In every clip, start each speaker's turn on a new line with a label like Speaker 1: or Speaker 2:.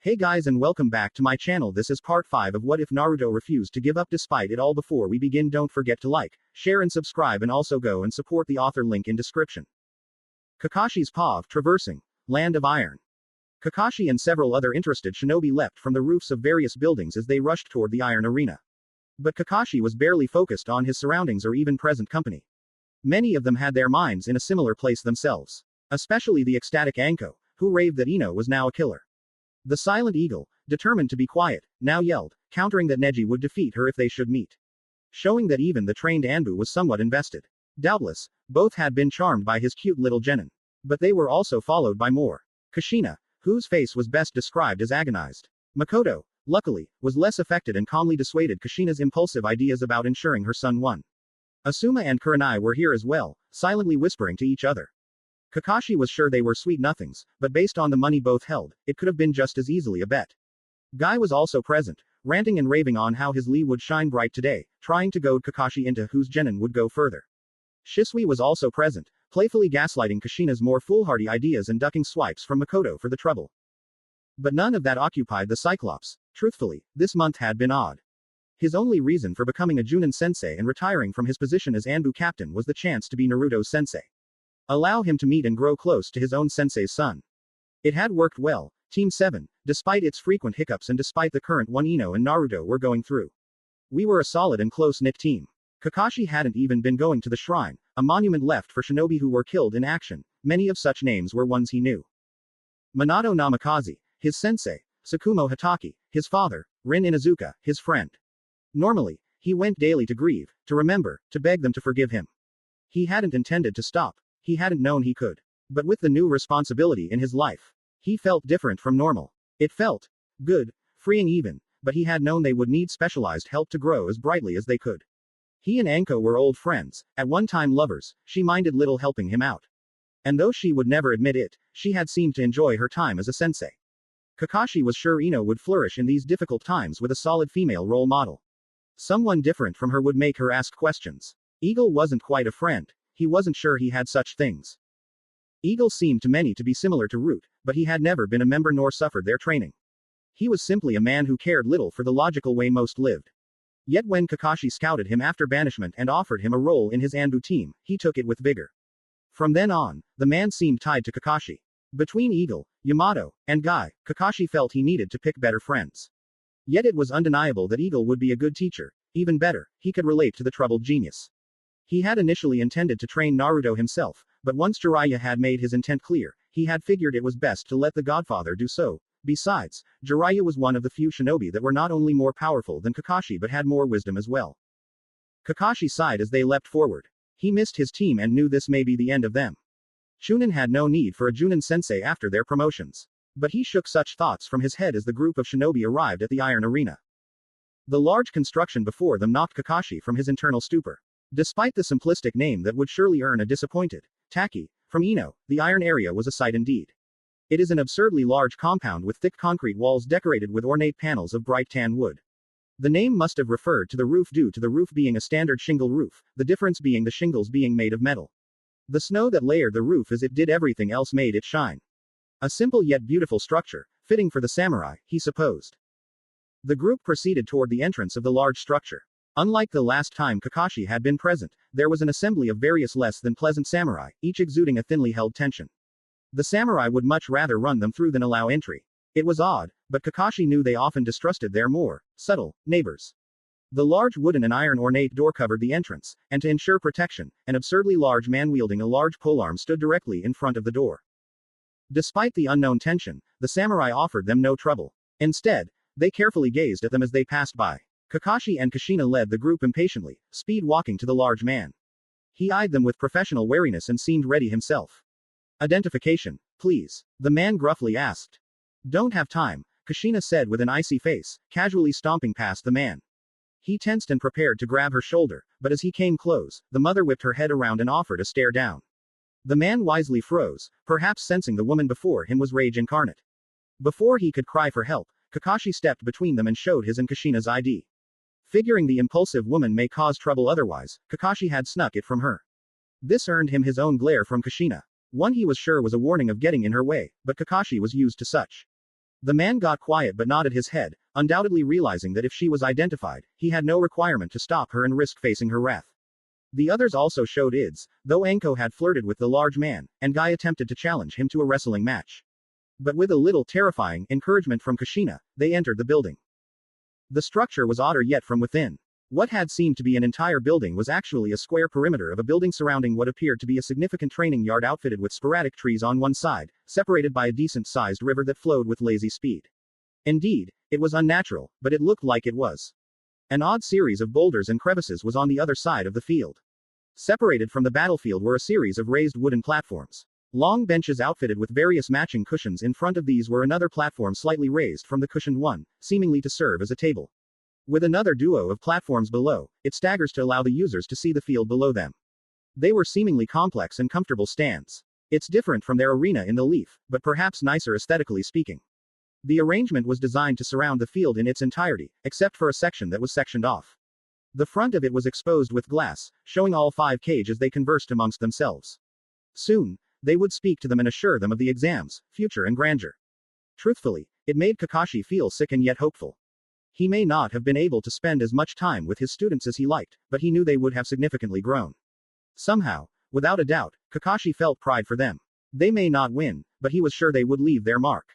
Speaker 1: Hey guys and welcome back to my channel. This is part 5 of What If Naruto Refused to Give Up Despite It All. Before we begin, don't forget to like, share and subscribe, and also go and support the author, link in description. Kakashi's Path, Traversing Land of Iron. Kakashi and several other interested shinobi leapt from the roofs of various buildings as they rushed toward the Iron Arena. But Kakashi was barely focused on his surroundings or even present company. Many of them had their minds in a similar place themselves. Especially the ecstatic Anko, who raved that Ino was now a killer. The silent eagle, determined to be quiet, now yelled, countering that Neji would defeat her if they should meet. Showing that even the trained Anbu was somewhat invested. Doubtless, both had been charmed by his cute little genin. But they were also followed by more. Kushina, whose face was best described as agonized. Makoto, luckily, was less affected and calmly dissuaded Kushina's impulsive ideas about ensuring her son won. Asuma and Kurenai were here as well, silently whispering to each other. Kakashi was sure they were sweet nothings, but based on the money both held, it could have been just as easily a bet. Guy was also present, ranting and raving on how his Lee would shine bright today, trying to goad Kakashi into whose genin would go further. Shisui was also present, playfully gaslighting Kushina's more foolhardy ideas and ducking swipes from Makoto for the trouble. But none of that occupied the Cyclops. Truthfully, this month had been odd. His only reason for becoming a Junin sensei and retiring from his position as Anbu captain was the chance to be Naruto's sensei. Allow him to meet and grow close to his own sensei's son. It had worked well. Team 7, despite its frequent hiccups and despite the current one Ino and Naruto were going through. We were a solid and close-knit team. Kakashi hadn't even been going to the shrine, a monument left for shinobi who were killed in action. Many of such names were ones he knew. Minato Namikaze, his sensei. Tsukumo Hatake, his father. Rin Inuzuka, his friend. Normally, he went daily to grieve, to remember, to beg them to forgive him. He hadn't intended to stop. He hadn't known he could. But with the new responsibility in his life, he felt different from normal. It felt good, freeing even, but he had known they would need specialized help to grow as brightly as they could. He and Anko were old friends, at one time lovers. She minded little helping him out. And though she would never admit it, she had seemed to enjoy her time as a sensei. Kakashi was sure Ino would flourish in these difficult times with a solid female role model. Someone different from her would make her ask questions. Eagle wasn't quite a friend. He wasn't sure he had such things. Eagle seemed to many to be similar to Root, but he had never been a member nor suffered their training. He was simply a man who cared little for the logical way most lived. Yet when Kakashi scouted him after banishment and offered him a role in his Anbu team, he took it with vigor. From then on, the man seemed tied to Kakashi. Between Eagle, Yamato, and Guy, Kakashi felt he needed to pick better friends. Yet it was undeniable that Eagle would be a good teacher. Even better, he could relate to the troubled genius. He had initially intended to train Naruto himself, but once Jiraiya had made his intent clear, he had figured it was best to let the Godfather do so. Besides, Jiraiya was one of the few shinobi that were not only more powerful than Kakashi but had more wisdom as well. Kakashi sighed as they leapt forward. He missed his team and knew this may be the end of them. Chunin had no need for a Junin sensei after their promotions. But he shook such thoughts from his head as the group of shinobi arrived at the Iron Arena. The large construction before them knocked Kakashi from his internal stupor. Despite the simplistic name that would surely earn a disappointed Taki from Ino, the Iron Area was a sight indeed. It is an absurdly large compound with thick concrete walls decorated with ornate panels of bright tan wood. The name must have referred to the roof due to the roof being a standard shingle roof, the difference being the shingles being made of metal. The snow that layered the roof as it did everything else made it shine. A simple yet beautiful structure, fitting for the samurai, he supposed. The group proceeded toward the entrance of the large structure. Unlike the last time Kakashi had been present, there was an assembly of various less than pleasant samurai, each exuding a thinly held tension. The samurai would much rather run them through than allow entry. It was odd, but Kakashi knew they often distrusted their more subtle neighbors. The large wooden and iron ornate door covered the entrance, and to ensure protection, an absurdly large man wielding a large polearm stood directly in front of the door. Despite the unknown tension, the samurai offered them no trouble. Instead, they carefully gazed at them as they passed by. Kakashi and Kushina led the group impatiently, speed walking to the large man. He eyed them with professional wariness and seemed ready himself. Identification, please, the man gruffly asked. Don't have time, Kushina said with an icy face, casually stomping past the man. He tensed and prepared to grab her shoulder, but as he came close, the mother whipped her head around and offered a stare down. The man wisely froze, perhaps sensing the woman before him was rage incarnate. Before he could cry for help, Kakashi stepped between them and showed his and Kushina's ID. Figuring the impulsive woman may cause trouble otherwise, Kakashi had snuck it from her. This earned him his own glare from Kushina. One he was sure was a warning of getting in her way, but Kakashi was used to such. The man got quiet but nodded his head, undoubtedly realizing that if she was identified, he had no requirement to stop her and risk facing her wrath. The others also showed ids, though Anko had flirted with the large man, and Guy attempted to challenge him to a wrestling match. But with a little terrifying encouragement from Kushina, they entered the building. The structure was odder yet from within. What had seemed to be an entire building was actually a square perimeter of a building surrounding what appeared to be a significant training yard outfitted with sporadic trees on one side, separated by a decent-sized river that flowed with lazy speed. Indeed, it was unnatural, but it looked like it was. An odd series of boulders and crevices was on the other side of the field. Separated from the battlefield were a series of raised wooden platforms. Long benches outfitted with various matching cushions in front of these were another platform slightly raised from the cushioned one, seemingly to serve as a table. With another duo of platforms below, it staggers to allow the users to see the field below them. They were seemingly complex and comfortable stands. It's different from their arena in the Leaf, but perhaps nicer aesthetically speaking. The arrangement was designed to surround the field in its entirety, except for a section that was sectioned off. The front of it was exposed with glass, showing all 5 cages as they conversed amongst themselves. Soon, they would speak to them and assure them of the exams, future and grandeur. Truthfully, it made Kakashi feel sick and yet hopeful. He may not have been able to spend as much time with his students as he liked, but he knew they would have significantly grown. Somehow, without a doubt, Kakashi felt pride for them. They may not win, but he was sure they would leave their mark.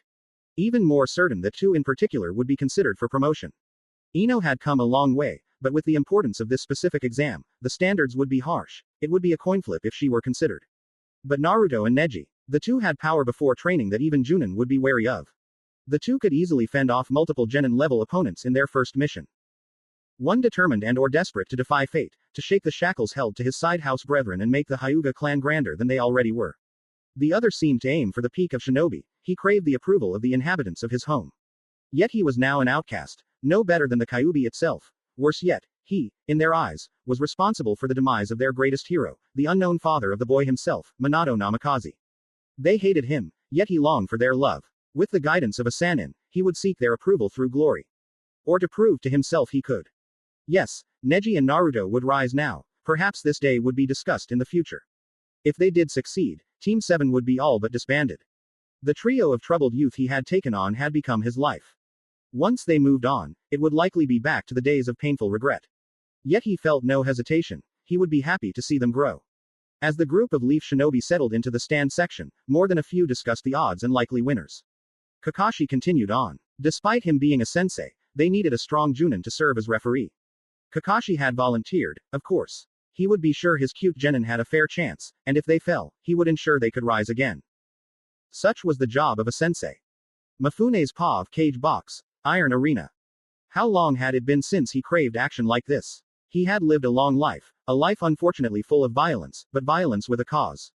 Speaker 1: Even more certain that 2 in particular would be considered for promotion. Ino had come a long way, but with the importance of this specific exam, the standards would be harsh. It would be a coin flip if she were considered. But Naruto and Neji, the 2 had power before training that even Junin would be wary of. The 2 could easily fend off multiple Genin-level opponents in their first mission. One determined and or desperate to defy fate, to shake the shackles held to his side house brethren and make the Hyuga clan grander than they already were. The other seemed to aim for the peak of shinobi. He craved the approval of the inhabitants of his home. Yet he was now an outcast, no better than the Kyuubi itself. Worse yet, he, in their eyes, was responsible for the demise of their greatest hero, the unknown father of the boy himself, Minato Namikaze. They hated him, yet he longed for their love. With the guidance of a Sannin, he would seek their approval through glory. Or to prove to himself he could. Yes, Neji and Naruto would rise now, perhaps this day would be discussed in the future. If they did succeed, Team 7 would be all but disbanded. The trio of troubled youth he had taken on had become his life. Once they moved on, it would likely be back to the days of painful regret. Yet he felt no hesitation. He would be happy to see them grow. As the group of Leaf Shinobi settled into the stand section, more than a few discussed the odds and likely winners. Kakashi continued on. Despite him being a sensei, they needed a strong Junin to serve as referee. Kakashi had volunteered, of course. He would be sure his cute genin had a fair chance, and if they fell, he would ensure they could rise again. Such was the job of a sensei. Mifune's paw of cage box, iron arena. How long had it been since he craved action like this? He had lived a long life, a life unfortunately full of violence, but violence with a cause.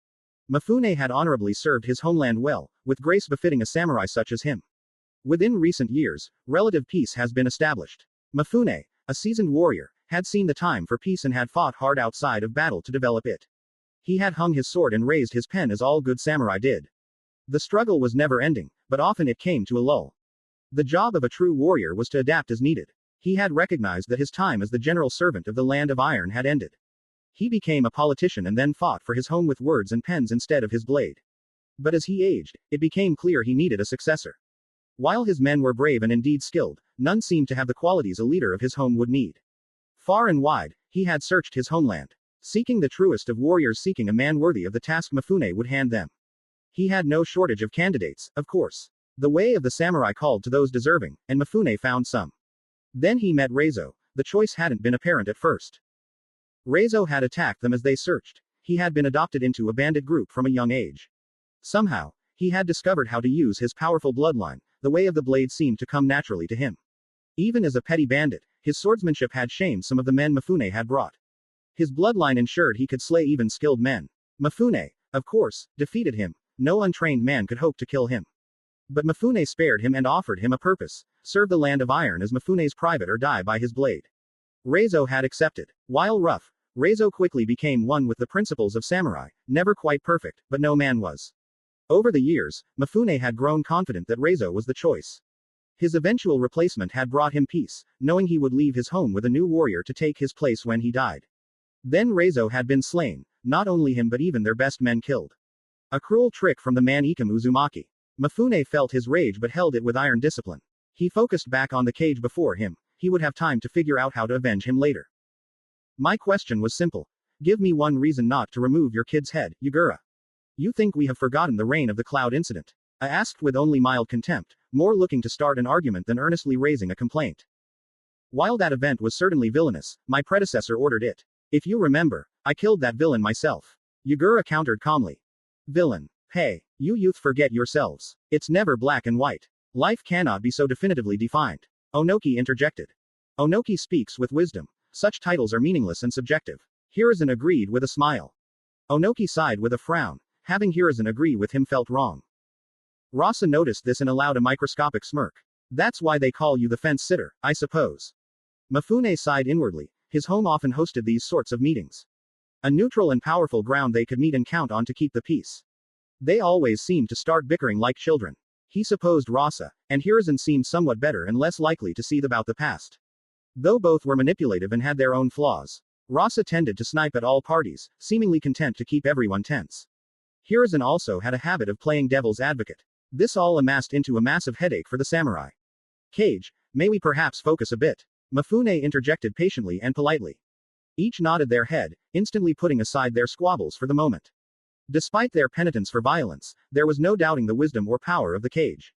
Speaker 1: Mifune had honorably served his homeland well, with grace befitting a samurai such as him. Within recent years, relative peace has been established. Mifune, a seasoned warrior, had seen the time for peace and had fought hard outside of battle to develop it. He had hung his sword and raised his pen as all good samurai did. The struggle was never ending, but often it came to a lull. The job of a true warrior was to adapt as needed. He had recognized that his time as the general servant of the Land of Iron had ended. He became a politician and then fought for his home with words and pens instead of his blade. But as he aged, it became clear he needed a successor. While his men were brave and indeed skilled, none seemed to have the qualities a leader of his home would need. Far and wide, he had searched his homeland, seeking the truest of warriors, seeking a man worthy of the task Mifune would hand them. He had no shortage of candidates, of course. The way of the samurai called to those deserving, and Mifune found some. Then he met Reizo. The choice hadn't been apparent at first. Reizo had attacked them as they searched. He had been adopted into a bandit group from a young age. Somehow, he had discovered how to use his powerful bloodline. The way of the blade seemed to come naturally to him. Even as a petty bandit, his swordsmanship had shamed some of the men Mifune had brought. His bloodline ensured he could slay even skilled men. Mifune, of course, defeated him. No untrained man could hope to kill him. But Mifune spared him and offered him a purpose: serve the Land of Iron as Mifune's private or die by his blade. Reizo had accepted. While rough, Reizo quickly became one with the principles of samurai, never quite perfect, but no man was. Over the years, Mifune had grown confident that Reizo was the choice. His eventual replacement had brought him peace, knowing he would leave his home with a new warrior to take his place when he died. Then Reizo had been slain, not only him but even their best men killed. A cruel trick from the man Ikam Uzumaki. Mifune felt his rage but held it with iron discipline. He focused back on the cage before him. He would have time to figure out how to avenge him later. My question was simple. Give me one reason not to remove your kid's head, Yugura. You think we have forgotten the Reign of the Cloud incident? I asked with only mild contempt, more looking to start an argument than earnestly raising a complaint. While that event was certainly villainous, my predecessor ordered it. If you remember, I killed that villain myself. Yugura countered calmly. Villain. Hey, you youth forget yourselves. It's never black and white. Life cannot be so definitively defined. Onoki interjected. Onoki speaks with wisdom. Such titles are meaningless and subjective. Hiruzen agreed with a smile. Onoki sighed with a frown. Having Hiruzen agree with him felt wrong. Rasa noticed this and allowed a microscopic smirk. That's why they call you the fence sitter, I suppose. Mifune sighed inwardly. His home often hosted these sorts of meetings. A neutral and powerful ground they could meet and count on to keep the peace. They always seemed to start bickering like children. He supposed Rasa and Hiruzen seemed somewhat better and less likely to seethe about the past. Though both were manipulative and had their own flaws. Rasa tended to snipe at all parties, seemingly content to keep everyone tense. Hiruzen also had a habit of playing devil's advocate. This all amassed into a massive headache for the samurai. Cage, may we perhaps focus a bit? Mifune interjected patiently and politely. Each nodded their head, instantly putting aside their squabbles for the moment. Despite their penitence for violence, there was no doubting the wisdom or power of the cage.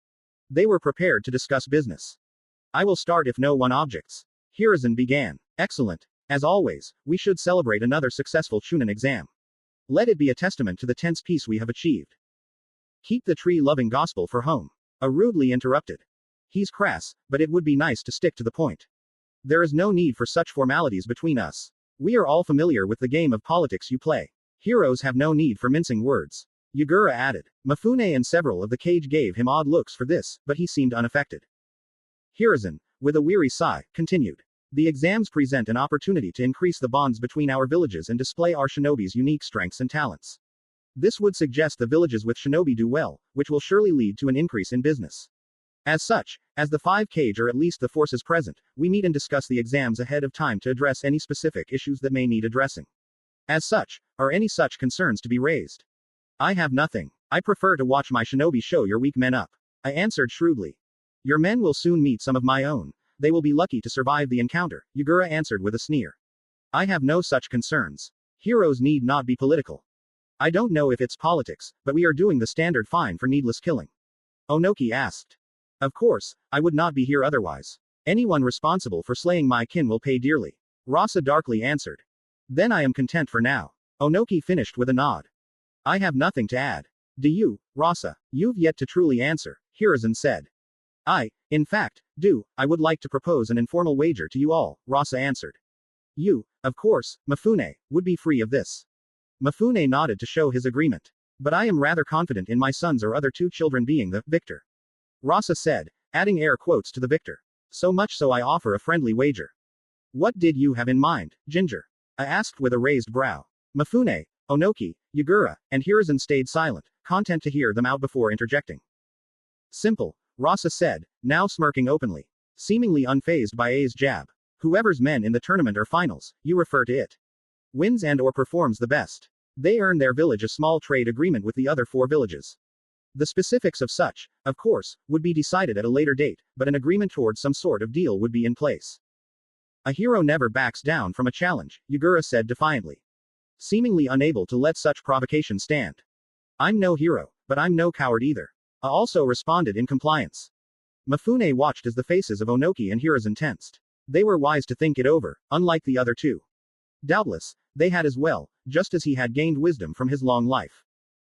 Speaker 1: They were prepared to discuss business. I will start if no one objects. Hiruzen began. Excellent. As always, we should celebrate another successful Chunin exam. Let it be a testament to the tense peace we have achieved. Keep the tree-loving gospel for home. A rudely interrupted. He's crass, but it would be nice to stick to the point. There is no need for such formalities between us. We are all familiar with the game of politics you play. Heroes have no need for mincing words. Yugura added. Mifune and several of the cage gave him odd looks for this, but he seemed unaffected. Hiruzen, with a weary sigh, continued. The exams present an opportunity to increase the bonds between our villages and display our shinobi's unique strengths and talents. This would suggest the villages with shinobi do well, which will surely lead to an increase in business. As such, as the 5 cage or at least the forces present, we meet and discuss the exams ahead of time to address any specific issues that may need addressing. As such, are any such concerns to be raised? I have nothing. I prefer to watch my shinobi show your weak men up. I answered shrewdly. Your men will soon meet some of my own. They will be lucky to survive the encounter, Yugura answered with a sneer. I have no such concerns. Heroes need not be political. I don't know if it's politics, but we are doing the standard fine for needless killing. Onoki asked. Of course, I would not be here otherwise. Anyone responsible for slaying my kin will pay dearly. Rasa darkly answered. Then I am content for now. Onoki finished with a nod. I have nothing to add. Do you, Rasa? You've yet to truly answer, Hiruzen said. In fact, I would like to propose an informal wager to you all, Rasa answered. You, of course, Mifune, would be free of this. Mifune nodded to show his agreement. But I am rather confident in my sons or other 2 children being the victor. Rasa said, adding air quotes to the victor. So much so I offer a friendly wager. What did you have in mind, Ginger? I asked with a raised brow. Mifune, Onoki, Yugura, and Hiruzen stayed silent, content to hear them out before interjecting. Simple, Rasa said, now smirking openly. Seemingly unfazed by A's jab. Whoever's men in the tournament or finals, you refer to it. Wins and or performs the best. They earn their village a small trade agreement with the other 4 villages. The specifics of such, of course, would be decided at a later date, but an agreement towards some sort of deal would be in place. A hero never backs down from a challenge, Yugura said defiantly. Seemingly unable to let such provocation stand. I'm no hero, but I'm no coward either. I also responded in compliance. Mifune watched as the faces of Onoki and Hiruzen tensed. They were wise to think it over, unlike the other 2. Doubtless, they had as well, just as he had gained wisdom from his long life.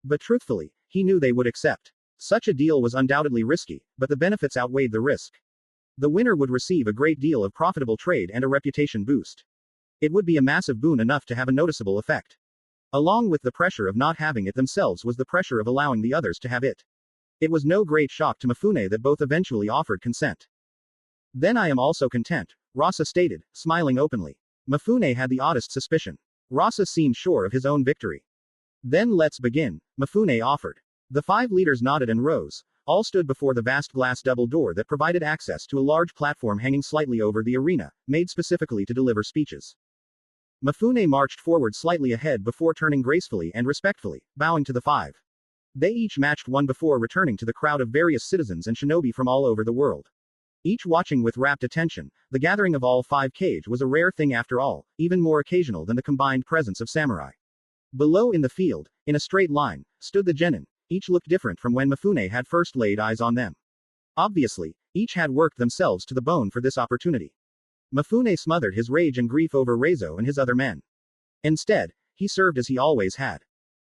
Speaker 1: But truthfully, he knew they would accept. Such a deal was undoubtedly risky, but the benefits outweighed the risk. The winner would receive a great deal of profitable trade and a reputation boost. It would be a massive boon enough to have a noticeable effect. Along with the pressure of not having it themselves was the pressure of allowing the others to have it. It was no great shock to Mifune that both eventually offered consent. Then I am also content, Rasa stated, smiling openly. Mifune had the oddest suspicion. Rasa seemed sure of his own victory. Then let's begin, Mifune offered. The 5 leaders nodded and rose. All stood before the vast glass double door that provided access to a large platform hanging slightly over the arena, made specifically to deliver speeches. Mifune marched forward slightly ahead before turning gracefully and respectfully, bowing to the 5. They each matched one before returning to the crowd of various citizens and shinobi from all over the world. Each watching with rapt attention. The gathering of all 5 kage was a rare thing after all, even more occasional than the combined presence of samurai. Below in the field, in a straight line, stood the genin. Each looked different from when Mifune had first laid eyes on them. Obviously, each had worked themselves to the bone for this opportunity. Mifune smothered his rage and grief over Reizo and his other men. Instead, he served as he always had.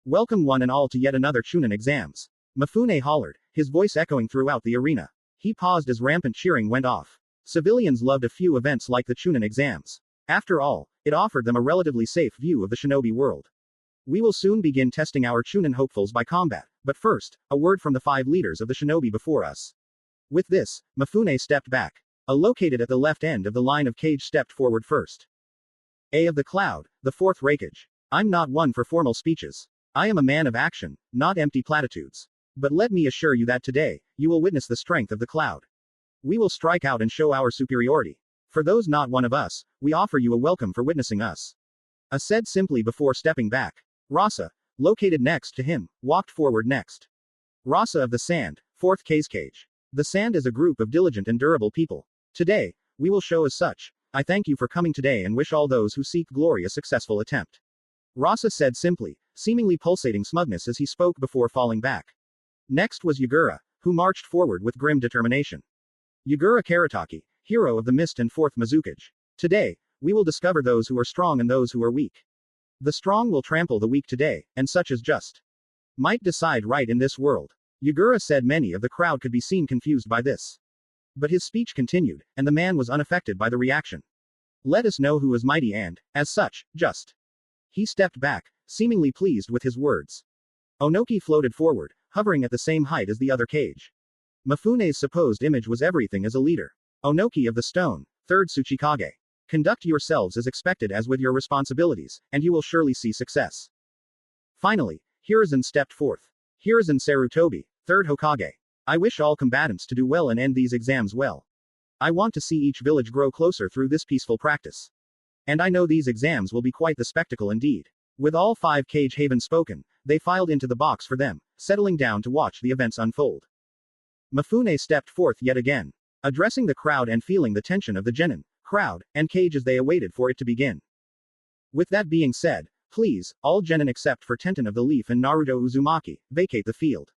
Speaker 1: Welcome one and all to yet another Chunin exams. Mifune hollered, his voice echoing throughout the arena. He paused as rampant cheering went off. Civilians loved a few events like the Chunin exams. After all, it offered them a relatively safe view of the shinobi world. We will soon begin testing our Chunin hopefuls by combat, but first, a word from the 5 leaders of the shinobi before us. With this, Mifune stepped back. A located at the left end of the line of cage stepped forward first. A of the cloud, the 4th Raikage. I'm not one for formal speeches. I am a man of action, not empty platitudes. But let me assure you that today, you will witness the strength of the cloud. We will strike out and show our superiority. For those not one of us, we offer you a welcome for witnessing us. A said simply before stepping back. Rasa, located next to him, walked forward next. Rasa of the Sand, 4th Cage. The Sand is a group of diligent and durable people. Today, we will show as such. I thank you for coming today and wish all those who seek glory a successful attempt. Rasa said simply, seemingly pulsating smugness as he spoke before falling back. Next was Yagura, who marched forward with grim determination. Yagura Karataki, hero of the Mist and 4th Mizukage. Today, we will discover those who are strong and those who are weak. The strong will trample the weak today, and such as just might decide right in this world. Yagura said many of the crowd could be seen confused by this. But his speech continued, and the man was unaffected by the reaction. Let us know who is mighty and, as such, just. He stepped back, seemingly pleased with his words. Onoki floated forward, hovering at the same height as the other cage. Mifune's supposed image was everything as a leader. Onoki of the Stone, 3rd Tsuchikage. Conduct yourselves as expected as with your responsibilities, and you will surely see success. Finally, Hiruzen stepped forth. Hiruzen Sarutobi, 3rd Hokage. I wish all combatants to do well and end these exams well. I want to see each village grow closer through this peaceful practice. And I know these exams will be quite the spectacle indeed. With all 5 Cage Haven spoken, they filed into the box for them, settling down to watch the events unfold. Mifune stepped forth yet again, addressing the crowd and feeling the tension of the genin, crowd, and cage as they awaited for it to begin. With that being said, please, all genin except for Tenten of the Leaf and Naruto Uzumaki, vacate the field.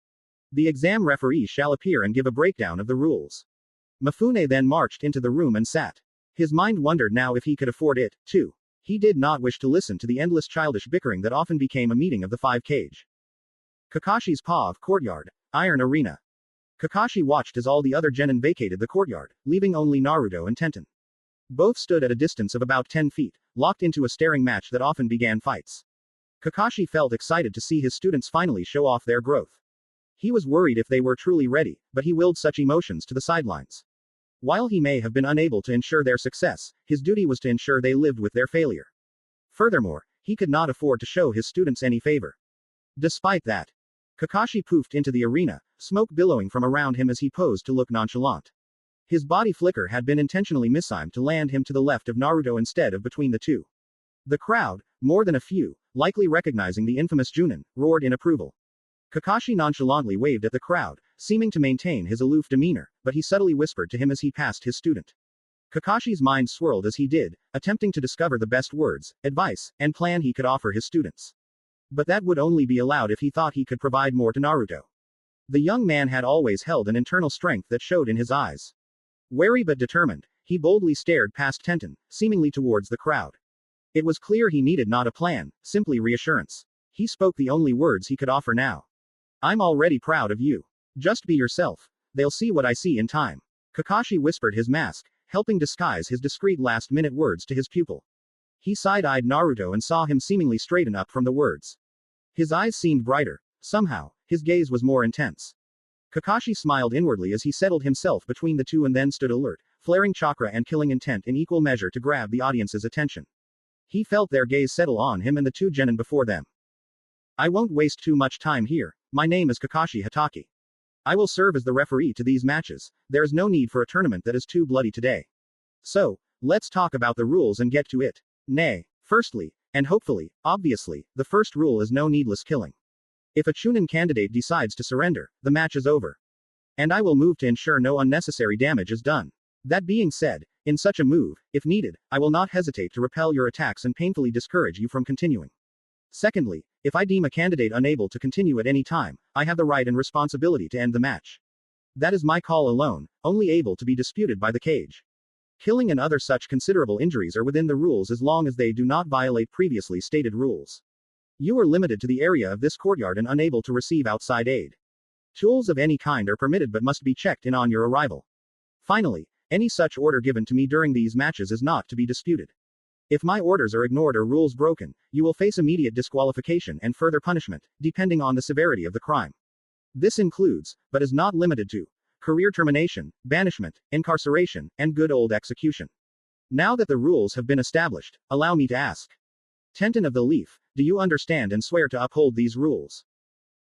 Speaker 1: The exam referee shall appear and give a breakdown of the rules. Mifune then marched into the room and sat. His mind wondered now if he could afford it, too. He did not wish to listen to the endless childish bickering that often became a meeting of the 5 Cage. Kakashi's paw of courtyard, Iron Arena. Kakashi watched as all the other genin vacated the courtyard, leaving only Naruto and Tenten. Both stood at a distance of about 10 feet, locked into a staring match that often began fights. Kakashi felt excited to see his students finally show off their growth. He was worried if they were truly ready, but he willed such emotions to the sidelines. While he may have been unable to ensure their success, his duty was to ensure they lived with their failure. Furthermore, he could not afford to show his students any favor. Despite that, Kakashi poofed into the arena, smoke billowing from around him as he posed to look nonchalant. His body flicker had been intentionally mistimed to land him to the left of Naruto instead of between the two. The crowd, more than a few, likely recognizing the infamous Junin, roared in approval. Kakashi nonchalantly waved at the crowd, seeming to maintain his aloof demeanor, but he subtly whispered to him as he passed his student. Kakashi's mind swirled as he did, attempting to discover the best words, advice, and plan he could offer his students. But that would only be allowed if he thought he could provide more to Naruto. The young man had always held an internal strength that showed in his eyes. Wary but determined, he boldly stared past Tenten, seemingly towards the crowd. It was clear he needed not a plan, simply reassurance. He spoke the only words he could offer now. I'm already proud of you. Just be yourself. They'll see what I see in time. Kakashi whispered his mask, helping disguise his discreet last-minute words to his pupil. He side-eyed Naruto and saw him seemingly straighten up from the words. His eyes seemed brighter. Somehow, his gaze was more intense. Kakashi smiled inwardly as he settled himself between the two and then stood alert, flaring chakra and killing intent in equal measure to grab the audience's attention. He felt their gaze settle on him and the 2 genin before them. I won't waste too much time here. My name is Kakashi Hatake. I will serve as the referee to these matches. There is no need for a tournament that is too bloody today. So, let's talk about the rules and get to it. Nay, firstly, and hopefully, obviously, the first rule is no needless killing. If a Chunin candidate decides to surrender, the match is over. And I will move to ensure no unnecessary damage is done. That being said, in such a move, if needed, I will not hesitate to repel your attacks and painfully discourage you from continuing. Secondly, if I deem a candidate unable to continue at any time, I have the right and responsibility to end the match. That is my call alone, only able to be disputed by the cage. Killing and other such considerable injuries are within the rules as long as they do not violate previously stated rules. You are limited to the area of this courtyard and unable to receive outside aid. Tools of any kind are permitted but must be checked in on your arrival. Finally, any such order given to me during these matches is not to be disputed. If my orders are ignored or rules broken, you will face immediate disqualification and further punishment, depending on the severity of the crime. This includes, but is not limited to, career termination, banishment, incarceration, and good old execution. Now that the rules have been established, allow me to ask. Tenten of the Leaf, do you understand and swear to uphold these rules?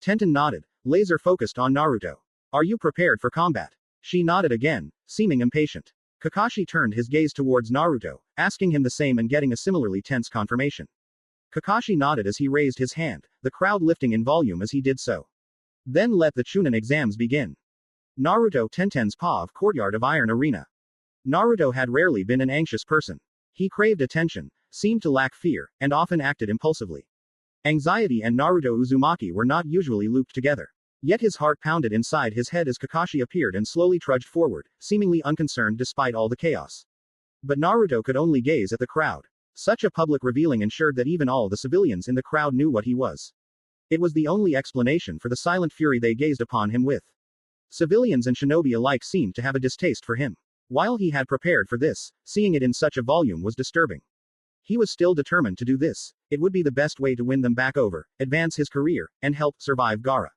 Speaker 1: Tenten nodded, laser focused on Naruto. Are you prepared for combat? She nodded again, seeming impatient. Kakashi turned his gaze towards Naruto, asking him the same and getting a similarly tense confirmation. Kakashi nodded as he raised his hand, the crowd lifting in volume as he did so. Then let the Chunin exams begin. Naruto Tenten's Paw of Courtyard of Iron Arena. Naruto had rarely been an anxious person. He craved attention, seemed to lack fear, and often acted impulsively. Anxiety and Naruto Uzumaki were not usually looped together. Yet his heart pounded inside his head as Kakashi appeared and slowly trudged forward, seemingly unconcerned despite all the chaos. But Naruto could only gaze at the crowd. Such a public revealing ensured that even all the civilians in the crowd knew what he was. It was the only explanation for the silent fury they gazed upon him with. Civilians and shinobi alike seemed to have a distaste for him. While he had prepared for this, seeing it in such a volume was disturbing. He was still determined to do this. It would be the best way to win them back over, advance his career, and help survive Gaara.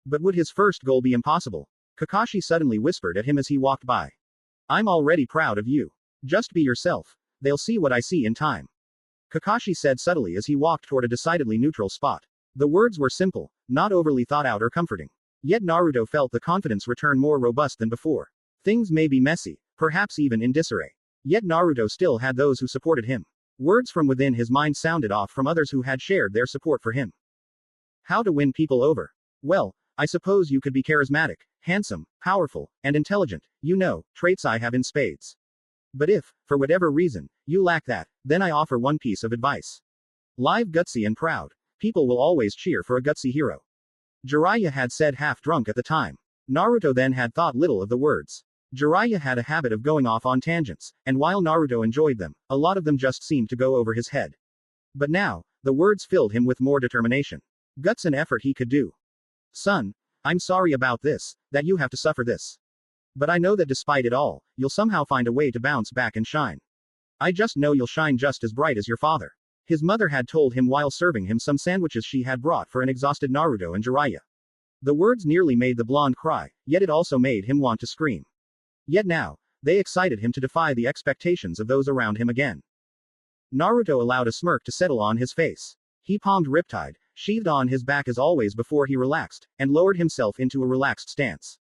Speaker 1: But would his first goal be impossible? Kakashi suddenly whispered at him as he walked by. I'm already proud of you. Just be yourself. They'll see what I see in time. Kakashi said subtly as he walked toward a decidedly neutral spot. The words were simple, not overly thought out or comforting. Yet Naruto felt the confidence return more robust than before. Things may be messy, perhaps even in disarray. Yet Naruto still had those who supported him. Words from within his mind sounded off from others who had shared their support for him. How to win people over? Well, I suppose you could be charismatic, handsome, powerful, and intelligent, traits I have in spades. But if, for whatever reason, you lack that, then I offer one piece of advice. Live gutsy and proud. People will always cheer for a gutsy hero. Jiraiya had said half drunk at the time. Naruto then had thought little of the words. Jiraiya had a habit of going off on tangents, and while Naruto enjoyed them, a lot of them just seemed to go over his head. But now, the words filled him with more determination. Guts and effort he could do. Son, I'm sorry about this, that you have to suffer this. But I know that despite it all, you'll somehow find a way to bounce back and shine. I just know you'll shine just as bright as your father. His mother had told him while serving him some sandwiches she had brought for an exhausted Naruto and Jiraiya. The words nearly made the blonde cry, yet it also made him want to scream. Yet now, they excited him to defy the expectations of those around him again. Naruto allowed a smirk to settle on his face. He palmed Riptide, sheathed on his back as always before he relaxed, and lowered himself into a relaxed stance.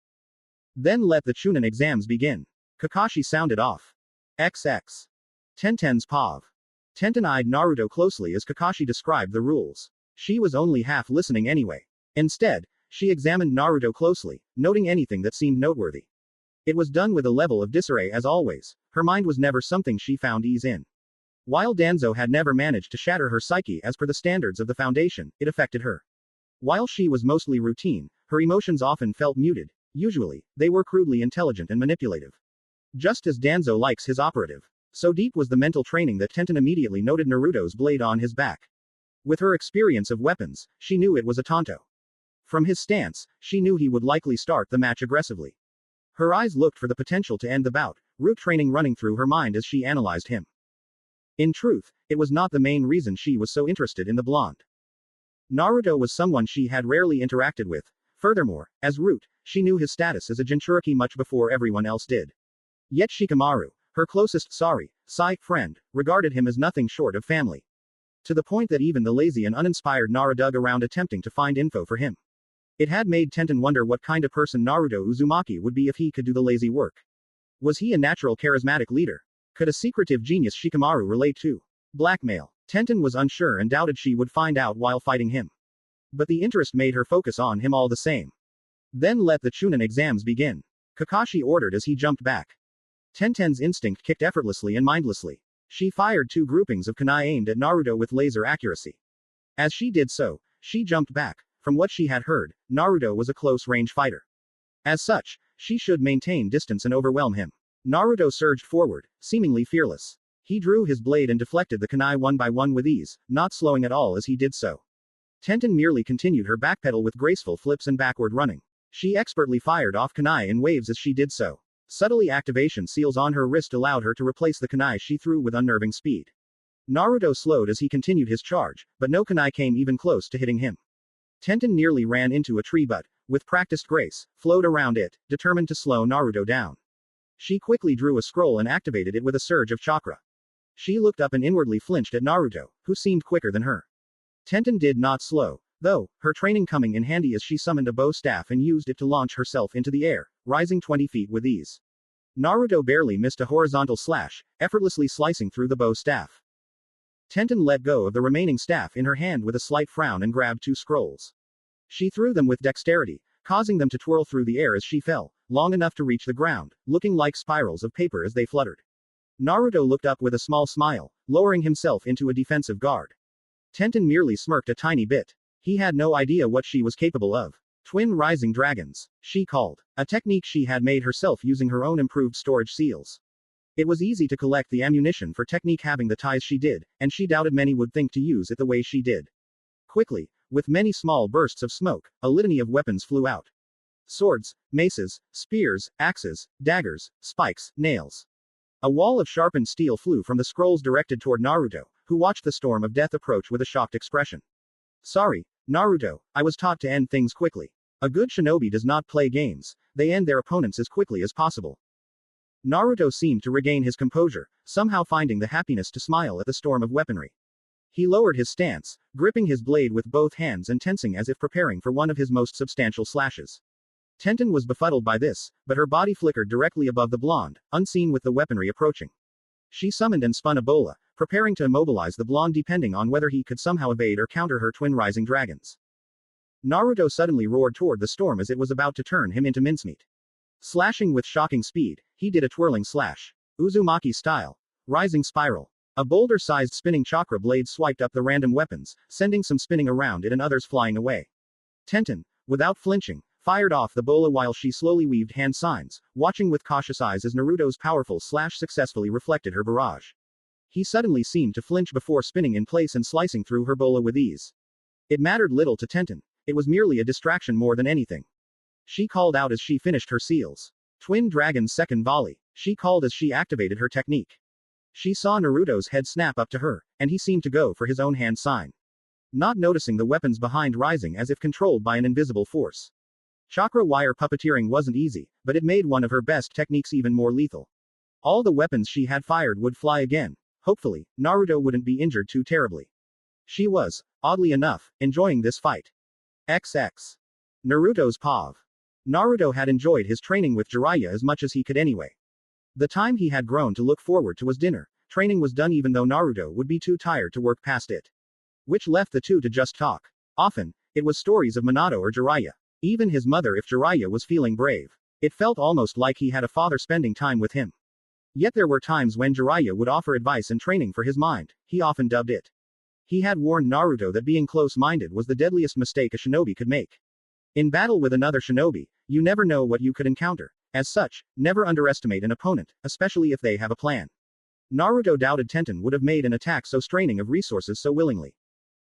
Speaker 1: Then let the Chunin exams begin. Kakashi sounded off. XX. Tenten's Pav. Tenten eyed Naruto closely as Kakashi described the rules. She was only half listening anyway. Instead, she examined Naruto closely, noting anything that seemed noteworthy. It was done with a level of disarray as always. Her mind was never something she found ease in. While Danzo had never managed to shatter her psyche as per the standards of the Foundation, it affected her. While she was mostly routine, her emotions often felt muted. Usually, they were crudely intelligent and manipulative. Just as Danzo likes his operative. So deep was the mental training that Tenten immediately noted Naruto's blade on his back. With her experience of weapons, she knew it was a Tonto. From his stance, she knew he would likely start the match aggressively. Her eyes looked for the potential to end the bout, root training running through her mind as she analyzed him. In truth, it was not the main reason she was so interested in the blonde. Naruto was someone she had rarely interacted with. Furthermore, as Root, she knew his status as a Jinchuriki much before everyone else did. Yet Shikamaru, her closest friend, regarded him as nothing short of family. To the point that even the lazy and uninspired Nara dug around attempting to find info for him. It had made Tenten wonder what kind of person Naruto Uzumaki would be if he could do the lazy work. Was he a natural charismatic leader? Could a secretive genius Shikamaru relate to? Blackmail. Tenten was unsure and doubted she would find out while fighting him. But the interest made her focus on him all the same. Then let the Chunin exams begin. Kakashi ordered as he jumped back. Tenten's instinct kicked effortlessly and mindlessly. She fired 2 groupings of kunai aimed at Naruto with laser accuracy. As she did so, she jumped back. From what she had heard, Naruto was a close-range fighter. As such, she should maintain distance and overwhelm him. Naruto surged forward, seemingly fearless. He drew his blade and deflected the kunai one by one with ease, not slowing at all as he did so. Tenten merely continued her backpedal with graceful flips and backward running. She expertly fired off kunai in waves as she did so. Subtly activation seals on her wrist allowed her to replace the kunai she threw with unnerving speed. Naruto slowed as he continued his charge, but no kunai came even close to hitting him. Tenten nearly ran into a tree but, with practiced grace, flowed around it, determined to slow Naruto down. She quickly drew a scroll and activated it with a surge of chakra. She looked up and inwardly flinched at Naruto, who seemed quicker than her. Tenten did not slow, though, her training coming in handy as she summoned a bow staff and used it to launch herself into the air, rising 20 feet with ease. Naruto barely missed a horizontal slash, effortlessly slicing through the bow staff. Tenten let go of the remaining staff in her hand with a slight frown and grabbed 2 scrolls. She threw them with dexterity, causing them to twirl through the air as she fell, long enough to reach the ground, looking like spirals of paper as they fluttered. Naruto looked up with a small smile, lowering himself into a defensive guard. Tenten merely smirked a tiny bit. He had no idea what she was capable of. Twin rising dragons, she called, a technique she had made herself using her own improved storage seals. It was easy to collect the ammunition for technique having the ties she did, and she doubted many would think to use it the way she did. Quickly, with many small bursts of smoke, a litany of weapons flew out. Swords, maces, spears, axes, daggers, spikes, nails. A wall of sharpened steel flew from the scrolls directed toward Naruto, who watched the storm of death approach with a shocked expression. Sorry, Naruto, I was taught to end things quickly. A good shinobi does not play games, they end their opponents as quickly as possible. Naruto seemed to regain his composure, somehow finding the happiness to smile at the storm of weaponry. He lowered his stance, gripping his blade with both hands and tensing as if preparing for one of his most substantial slashes. Tenten was befuddled by this, but her body flickered directly above the blonde, unseen with the weaponry approaching. She summoned and spun a bola, preparing to immobilize the blonde depending on whether he could somehow evade or counter her twin rising dragons. Naruto suddenly roared toward the storm as it was about to turn him into mincemeat. Slashing with shocking speed, he did a twirling slash. Uzumaki style. Rising spiral. A boulder-sized spinning chakra blade swiped up the random weapons, sending some spinning around it and others flying away. Tenten, without flinching, fired off the bola while she slowly weaved hand signs, watching with cautious eyes as Naruto's powerful slash successfully reflected her barrage. He suddenly seemed to flinch before spinning in place and slicing through her bola with ease. It mattered little to Tenten. It was merely a distraction more than anything. She called out as she finished her seals. Twin Dragon's second volley, she called as she activated her technique. She saw Naruto's head snap up to her, and he seemed to go for his own hand sign. Not noticing the weapons behind rising as if controlled by an invisible force. Chakra wire puppeteering wasn't easy, but it made one of her best techniques even more lethal. All the weapons she had fired would fly again. Hopefully, Naruto wouldn't be injured too terribly. She was, oddly enough, enjoying this fight. XX. Naruto's POV. Naruto had enjoyed his training with Jiraiya as much as he could anyway. The time he had grown to look forward to was dinner. Training was done even though Naruto would be too tired to work past it. Which left the two to just talk. Often, it was stories of Minato or Jiraiya. Even his mother if Jiraiya was feeling brave. It felt almost like he had a father spending time with him. Yet there were times when Jiraiya would offer advice and training for his mind, he often dubbed it. He had warned Naruto that being close-minded was the deadliest mistake a shinobi could make. In battle with another shinobi, you never know what you could encounter. As such, never underestimate an opponent, especially if they have a plan. Naruto doubted Tenten would have made an attack so straining of resources so willingly.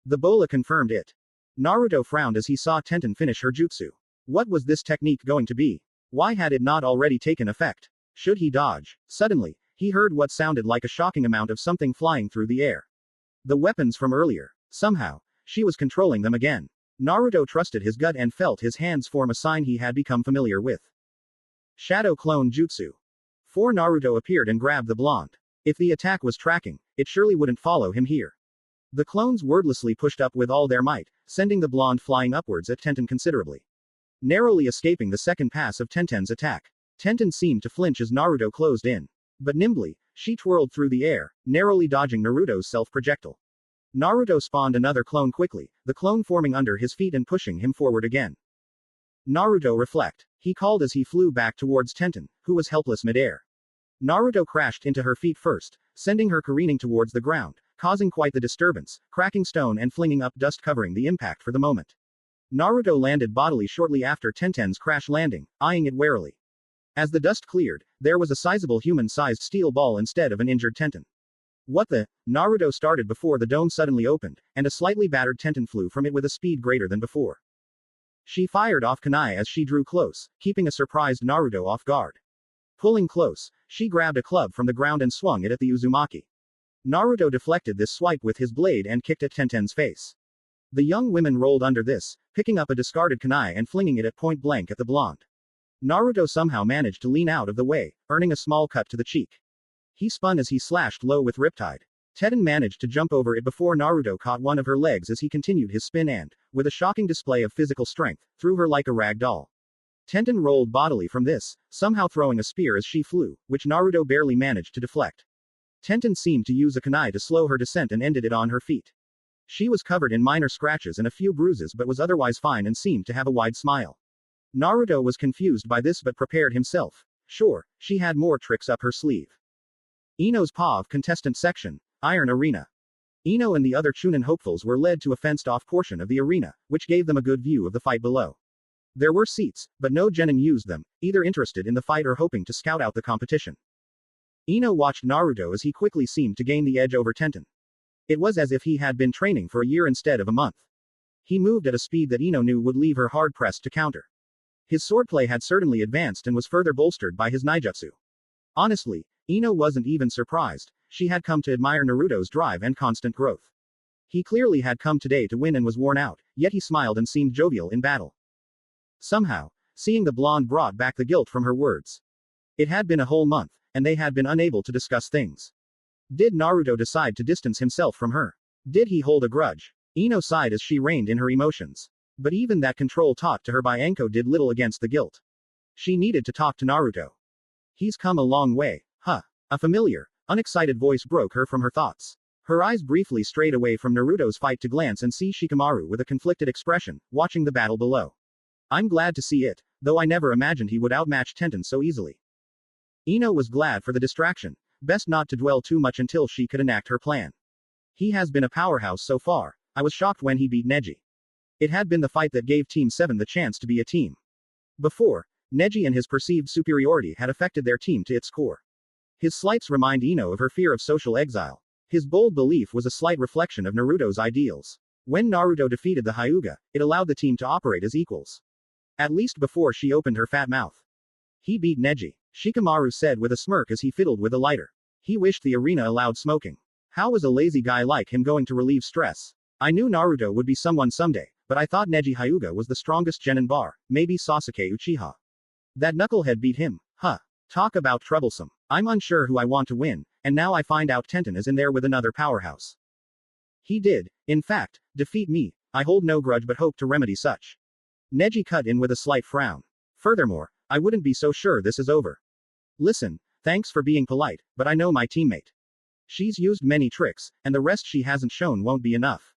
Speaker 1: The bola confirmed it. Naruto frowned as he saw Tenten finish her jutsu. What was this technique going to be? Why had it not already taken effect? Should he dodge? Suddenly, he heard what sounded like a shocking amount of something flying through the air. The weapons from earlier. Somehow, she was controlling them again. Naruto trusted his gut and felt his hands form a sign he had become familiar with. Shadow Clone Jutsu. 4 Naruto appeared and grabbed the blonde. If the attack was tracking, it surely wouldn't follow him here. The clones wordlessly pushed up with all their might, sending the blonde flying upwards at Tenten considerably. Narrowly escaping the second pass of Tenten's attack. Tenten seemed to flinch as Naruto closed in. But nimbly, she twirled through the air, narrowly dodging Naruto's self-projectile. Naruto spawned another clone quickly, the clone forming under his feet and pushing him forward again. Naruto reflect. He called as he flew back towards Tenten, who was helpless midair. Naruto crashed into her feet first, sending her careening towards the ground, causing quite the disturbance, cracking stone and flinging up dust covering the impact for the moment. Naruto landed bodily shortly after Tenten's crash landing, eyeing it warily. As the dust cleared, there was a sizable human-sized steel ball instead of an injured Tenten. What the? Naruto started before the dome suddenly opened, and a slightly battered Tenten flew from it with a speed greater than before. She fired off kunai as she drew close, keeping a surprised Naruto off guard. Pulling close, she grabbed a club from the ground and swung it at the Uzumaki. Naruto deflected this swipe with his blade and kicked at Tenten's face. The young women rolled under this, picking up a discarded kunai and flinging it at point blank at the blonde. Naruto somehow managed to lean out of the way, earning a small cut to the cheek. He spun as he slashed low with Riptide. Tenten managed to jump over it before Naruto caught one of her legs as he continued his spin and, with a shocking display of physical strength, threw her like a rag doll. Tenten rolled bodily from this, somehow throwing a spear as she flew, which Naruto barely managed to deflect. Tenten seemed to use a kunai to slow her descent and ended it on her feet. She was covered in minor scratches and a few bruises but was otherwise fine and seemed to have a wide smile. Naruto was confused by this but prepared himself. Sure, she had more tricks up her sleeve. Ino's POV contestant section, Iron Arena. Ino and the other Chunin hopefuls were led to a fenced-off portion of the arena, which gave them a good view of the fight below. There were seats, but no genin used them, either interested in the fight or hoping to scout out the competition. Ino watched Naruto as he quickly seemed to gain the edge over Tenten. It was as if he had been training for a year instead of a month. He moved at a speed that Ino knew would leave her hard-pressed to counter. His swordplay had certainly advanced and was further bolstered by his Naijutsu. Honestly, Ino wasn't even surprised. She had come to admire Naruto's drive and constant growth. He clearly had come today to win and was worn out, yet he smiled and seemed jovial in battle. Somehow, seeing the blonde brought back the guilt from her words. It had been a whole month, and they had been unable to discuss things. Did Naruto decide to distance himself from her? Did he hold a grudge? Ino sighed as she reined in her emotions. But even that control taught to her by Anko did little against the guilt. She needed to talk to Naruto. He's come a long way, huh? A familiar, unexcited voice broke her from her thoughts. Her eyes briefly strayed away from Naruto's fight to glance and see Shikamaru with a conflicted expression, watching the battle below. I'm glad to see it, though I never imagined he would outmatch Tenten so easily. Ino was glad for the distraction, best not to dwell too much until she could enact her plan. He has been a powerhouse so far. I was shocked when he beat Neji. It had been the fight that gave Team 7 the chance to be a team. Before, Neji and his perceived superiority had affected their team to its core. His slights remind Ino of her fear of social exile. His bold belief was a slight reflection of Naruto's ideals. When Naruto defeated the Hyuga, it allowed the team to operate as equals. At least before she opened her fat mouth. He beat Neji, Shikamaru said with a smirk as he fiddled with a lighter. He wished the arena allowed smoking. How was a lazy guy like him going to relieve stress? I knew Naruto would be someone someday, but I thought Neji Hyuga was the strongest genin bar, maybe Sasuke Uchiha. That knucklehead beat him, huh? Talk about troublesome. I'm unsure who I want to win, and now I find out Tenten is in there with another powerhouse. He did, in fact, defeat me. I hold no grudge but hope to remedy such. Neji cut in with a slight frown. Furthermore, I wouldn't be so sure this is over. Listen, thanks for being polite, but I know my teammate. She's used many tricks, and the rest she hasn't shown won't be enough.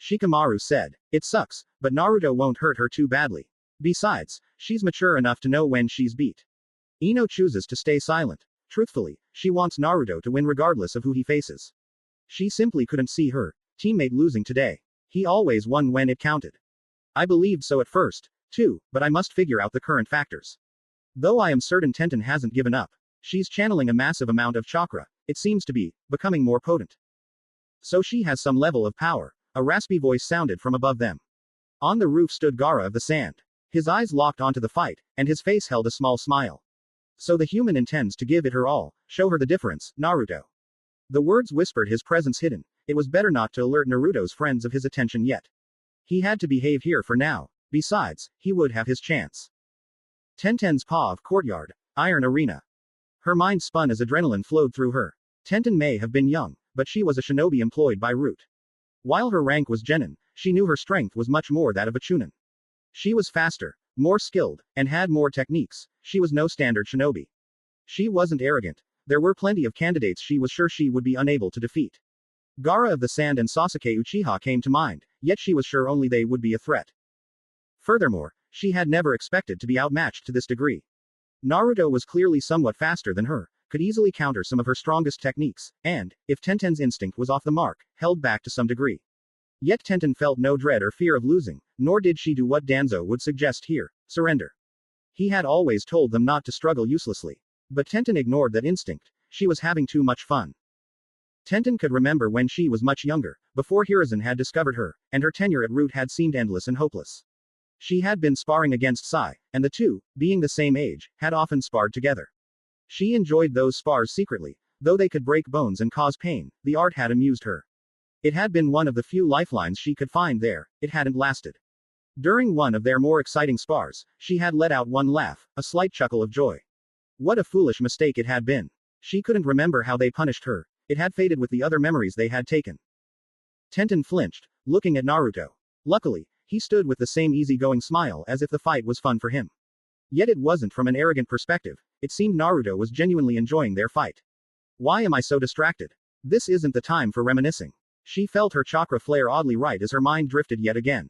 Speaker 1: Shikamaru said. It sucks, but Naruto won't hurt her too badly. Besides, she's mature enough to know when she's beat. Ino chooses to stay silent. Truthfully, she wants Naruto to win regardless of who he faces. She simply couldn't see her teammate losing today. He always won when it counted. I believed so at first, too, but I must figure out the current factors. Though I am certain Tenten hasn't given up. She's channeling a massive amount of chakra. It seems to be becoming more potent. So she has some level of power. A raspy voice sounded from above them. On the roof stood Gaara of the Sand. His eyes locked onto the fight, and his face held a small smile. So the human intends to give it her all, show her the difference, Naruto. The words whispered his presence hidden. It was better not to alert Naruto's friends of his attention yet. He had to behave here for now. Besides, he would have his chance. Tenten's POV courtyard, Iron Arena. Her mind spun as adrenaline flowed through her. Tenten may have been young, but she was a shinobi employed by Root. While her rank was genin, she knew her strength was much more that of a chunin. She was faster, more skilled, and had more techniques. She was no standard shinobi. She wasn't arrogant. There were plenty of candidates she was sure she would be unable to defeat. Gaara of the Sand and Sasuke Uchiha came to mind, yet she was sure only they would be a threat. Furthermore, she had never expected to be outmatched to this degree. Naruto was clearly somewhat faster than her, could easily counter some of her strongest techniques, and, if Tenten's instinct was off the mark, held back to some degree. Yet Tenten felt no dread or fear of losing, nor did she do what Danzo would suggest here, surrender. He had always told them not to struggle uselessly. But Tenten ignored that instinct, she was having too much fun. Tenten could remember when she was much younger, before Hiruzen had discovered her, and her tenure at Root had seemed endless and hopeless. She had been sparring against Sai, and the two, being the same age, had often sparred together. She enjoyed those spars secretly, though they could break bones and cause pain, the art had amused her. It had been one of the few lifelines she could find there, it hadn't lasted. During one of their more exciting spars, she had let out one laugh, a slight chuckle of joy. What a foolish mistake it had been. She couldn't remember how they punished her, it had faded with the other memories they had taken. Tenten flinched, looking at Naruto. Luckily, he stood with the same easygoing smile as if the fight was fun for him. Yet it wasn't from an arrogant perspective, it seemed Naruto was genuinely enjoying their fight. Why am I so distracted? This isn't the time for reminiscing. She felt her chakra flare oddly right as her mind drifted yet again.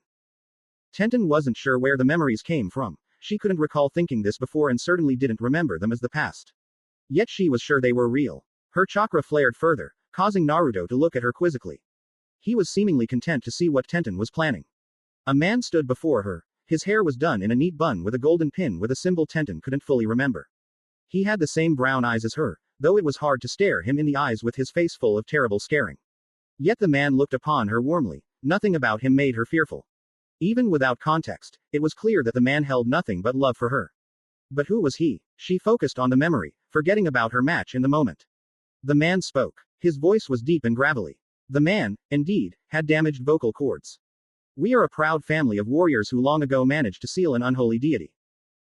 Speaker 1: Tenten wasn't sure where the memories came from, she couldn't recall thinking this before and certainly didn't remember them as the past. Yet she was sure they were real. Her chakra flared further, causing Naruto to look at her quizzically. He was seemingly content to see what Tenten was planning. A man stood before her. His hair was done in a neat bun with a golden pin with a symbol Tenten couldn't fully remember. He had the same brown eyes as her, though it was hard to stare him in the eyes with his face full of terrible scaring. Yet the man looked upon her warmly. Nothing about him made her fearful. Even without context, it was clear that the man held nothing but love for her. But who was he? She focused on the memory, forgetting about her match in the moment. The man spoke. His voice was deep and gravelly. The man, indeed, had damaged vocal cords. We are a proud family of warriors who long ago managed to seal an unholy deity.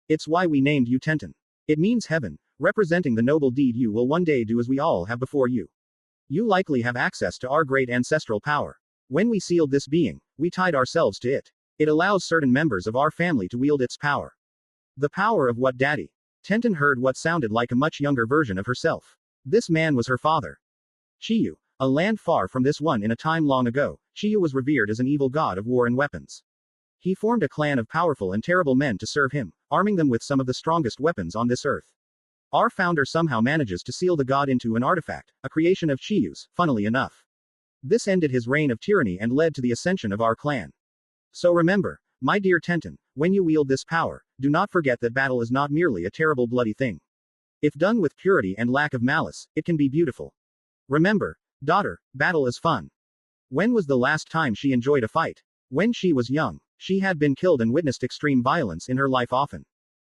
Speaker 1: It's why we named you Tenten. It means heaven, representing the noble deed you will one day do as we all have before you. You likely have access to our great ancestral power. When we sealed this being, we tied ourselves to it. It allows certain members of our family to wield its power. The power of what, Daddy? Tenten heard what sounded like a much younger version of herself. This man was her father. Chiyu, a land far from this one in a time long ago, Chiyu was revered as an evil god of war and weapons. He formed a clan of powerful and terrible men to serve him, arming them with some of the strongest weapons on this earth. Our founder somehow manages to seal the god into an artifact, a creation of Chiyu's, funnily enough. This ended his reign of tyranny and led to the ascension of our clan. So remember, my dear Tenten, when you wield this power, do not forget that battle is not merely a terrible bloody thing. If done with purity and lack of malice, it can be beautiful. Remember, daughter, battle is fun. When was the last time she enjoyed a fight? When she was young, she had been killed and witnessed extreme violence in her life often.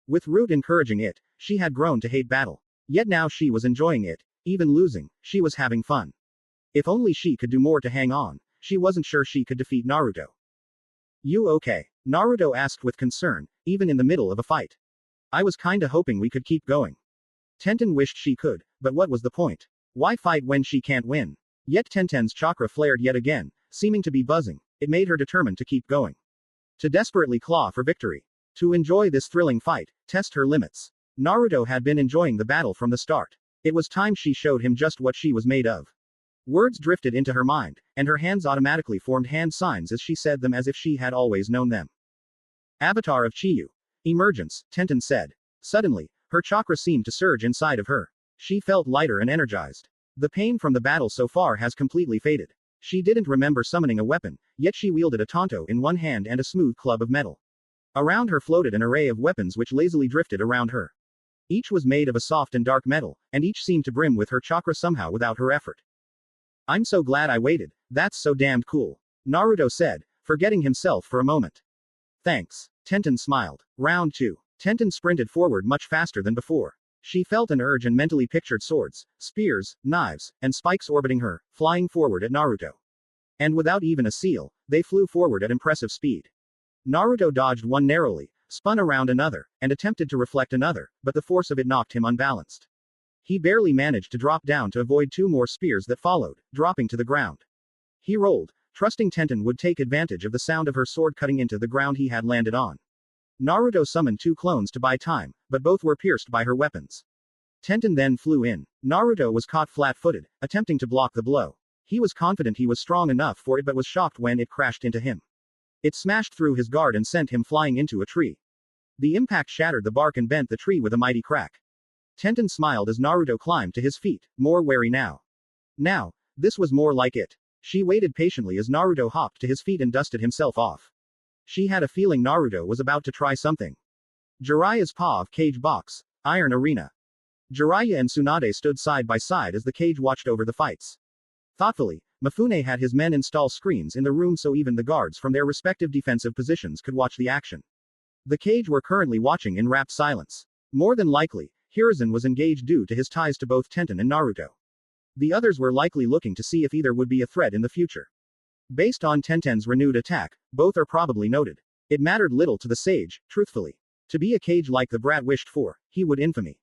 Speaker 1: With Root encouraging it, she had grown to hate battle. Yet now she was enjoying it, even losing, she was having fun. If only she could do more to hang on, she wasn't sure she could defeat Naruto. You okay? Naruto asked with concern, even in the middle of a fight. I was kinda hoping we could keep going. Tenten wished she could, but what was the point? Why fight when she can't win? Yet Tenten's chakra flared yet again, seeming to be buzzing. It made her determined to keep going. To desperately claw for victory. To enjoy this thrilling fight, test her limits. Naruto had been enjoying the battle from the start. It was time she showed him just what she was made of. Words drifted into her mind, and her hands automatically formed hand signs as she said them as if she had always known them. Avatar of Chiyu. Emergence, Tenten said. Suddenly, her chakra seemed to surge inside of her. She felt lighter and energized. The pain from the battle so far has completely faded. She didn't remember summoning a weapon, yet she wielded a tanto in one hand and a smooth club of metal. Around her floated an array of weapons which lazily drifted around her. Each was made of a soft and dark metal, and each seemed to brim with her chakra somehow without her effort. I'm so glad I waited, that's so damned cool. Naruto said, forgetting himself for a moment. Thanks. Tenten smiled. Round 2. Tenten sprinted forward much faster than before. She felt an urge and mentally pictured swords, spears, knives, and spikes orbiting her, flying forward at Naruto. And without even a seal, they flew forward at impressive speed. Naruto dodged one narrowly, spun around another, and attempted to reflect another, but the force of it knocked him unbalanced. He barely managed to drop down to avoid two more spears that followed, dropping to the ground. He rolled, trusting Tenten would take advantage of the sound of her sword cutting into the ground he had landed on. Naruto summoned two clones to buy time, but both were pierced by her weapons. Tenten then flew in. Naruto was caught flat-footed, attempting to block the blow. He was confident he was strong enough for it but was shocked when it crashed into him. It smashed through his guard and sent him flying into a tree. The impact shattered the bark and bent the tree with a mighty crack. Tenten smiled as Naruto climbed to his feet, more wary now. Now, this was more like it. She waited patiently as Naruto hopped to his feet and dusted himself off. She had a feeling Naruto was about to try something. Jiraiya's paw of cage box, iron arena. Jiraiya and Tsunade stood side by side as the cage watched over the fights. Thoughtfully, Mifune had his men install screens in the room so even the guards from their respective defensive positions could watch the action. The cage were currently watching in rapt silence. More than likely, Hiruzen was engaged due to his ties to both Tenten and Naruto. The others were likely looking to see if either would be a threat in the future. Based on Tenten's renewed attack, both are probably noted. It mattered little to the sage, truthfully. To be a cage like the brat wished for, he would infamy.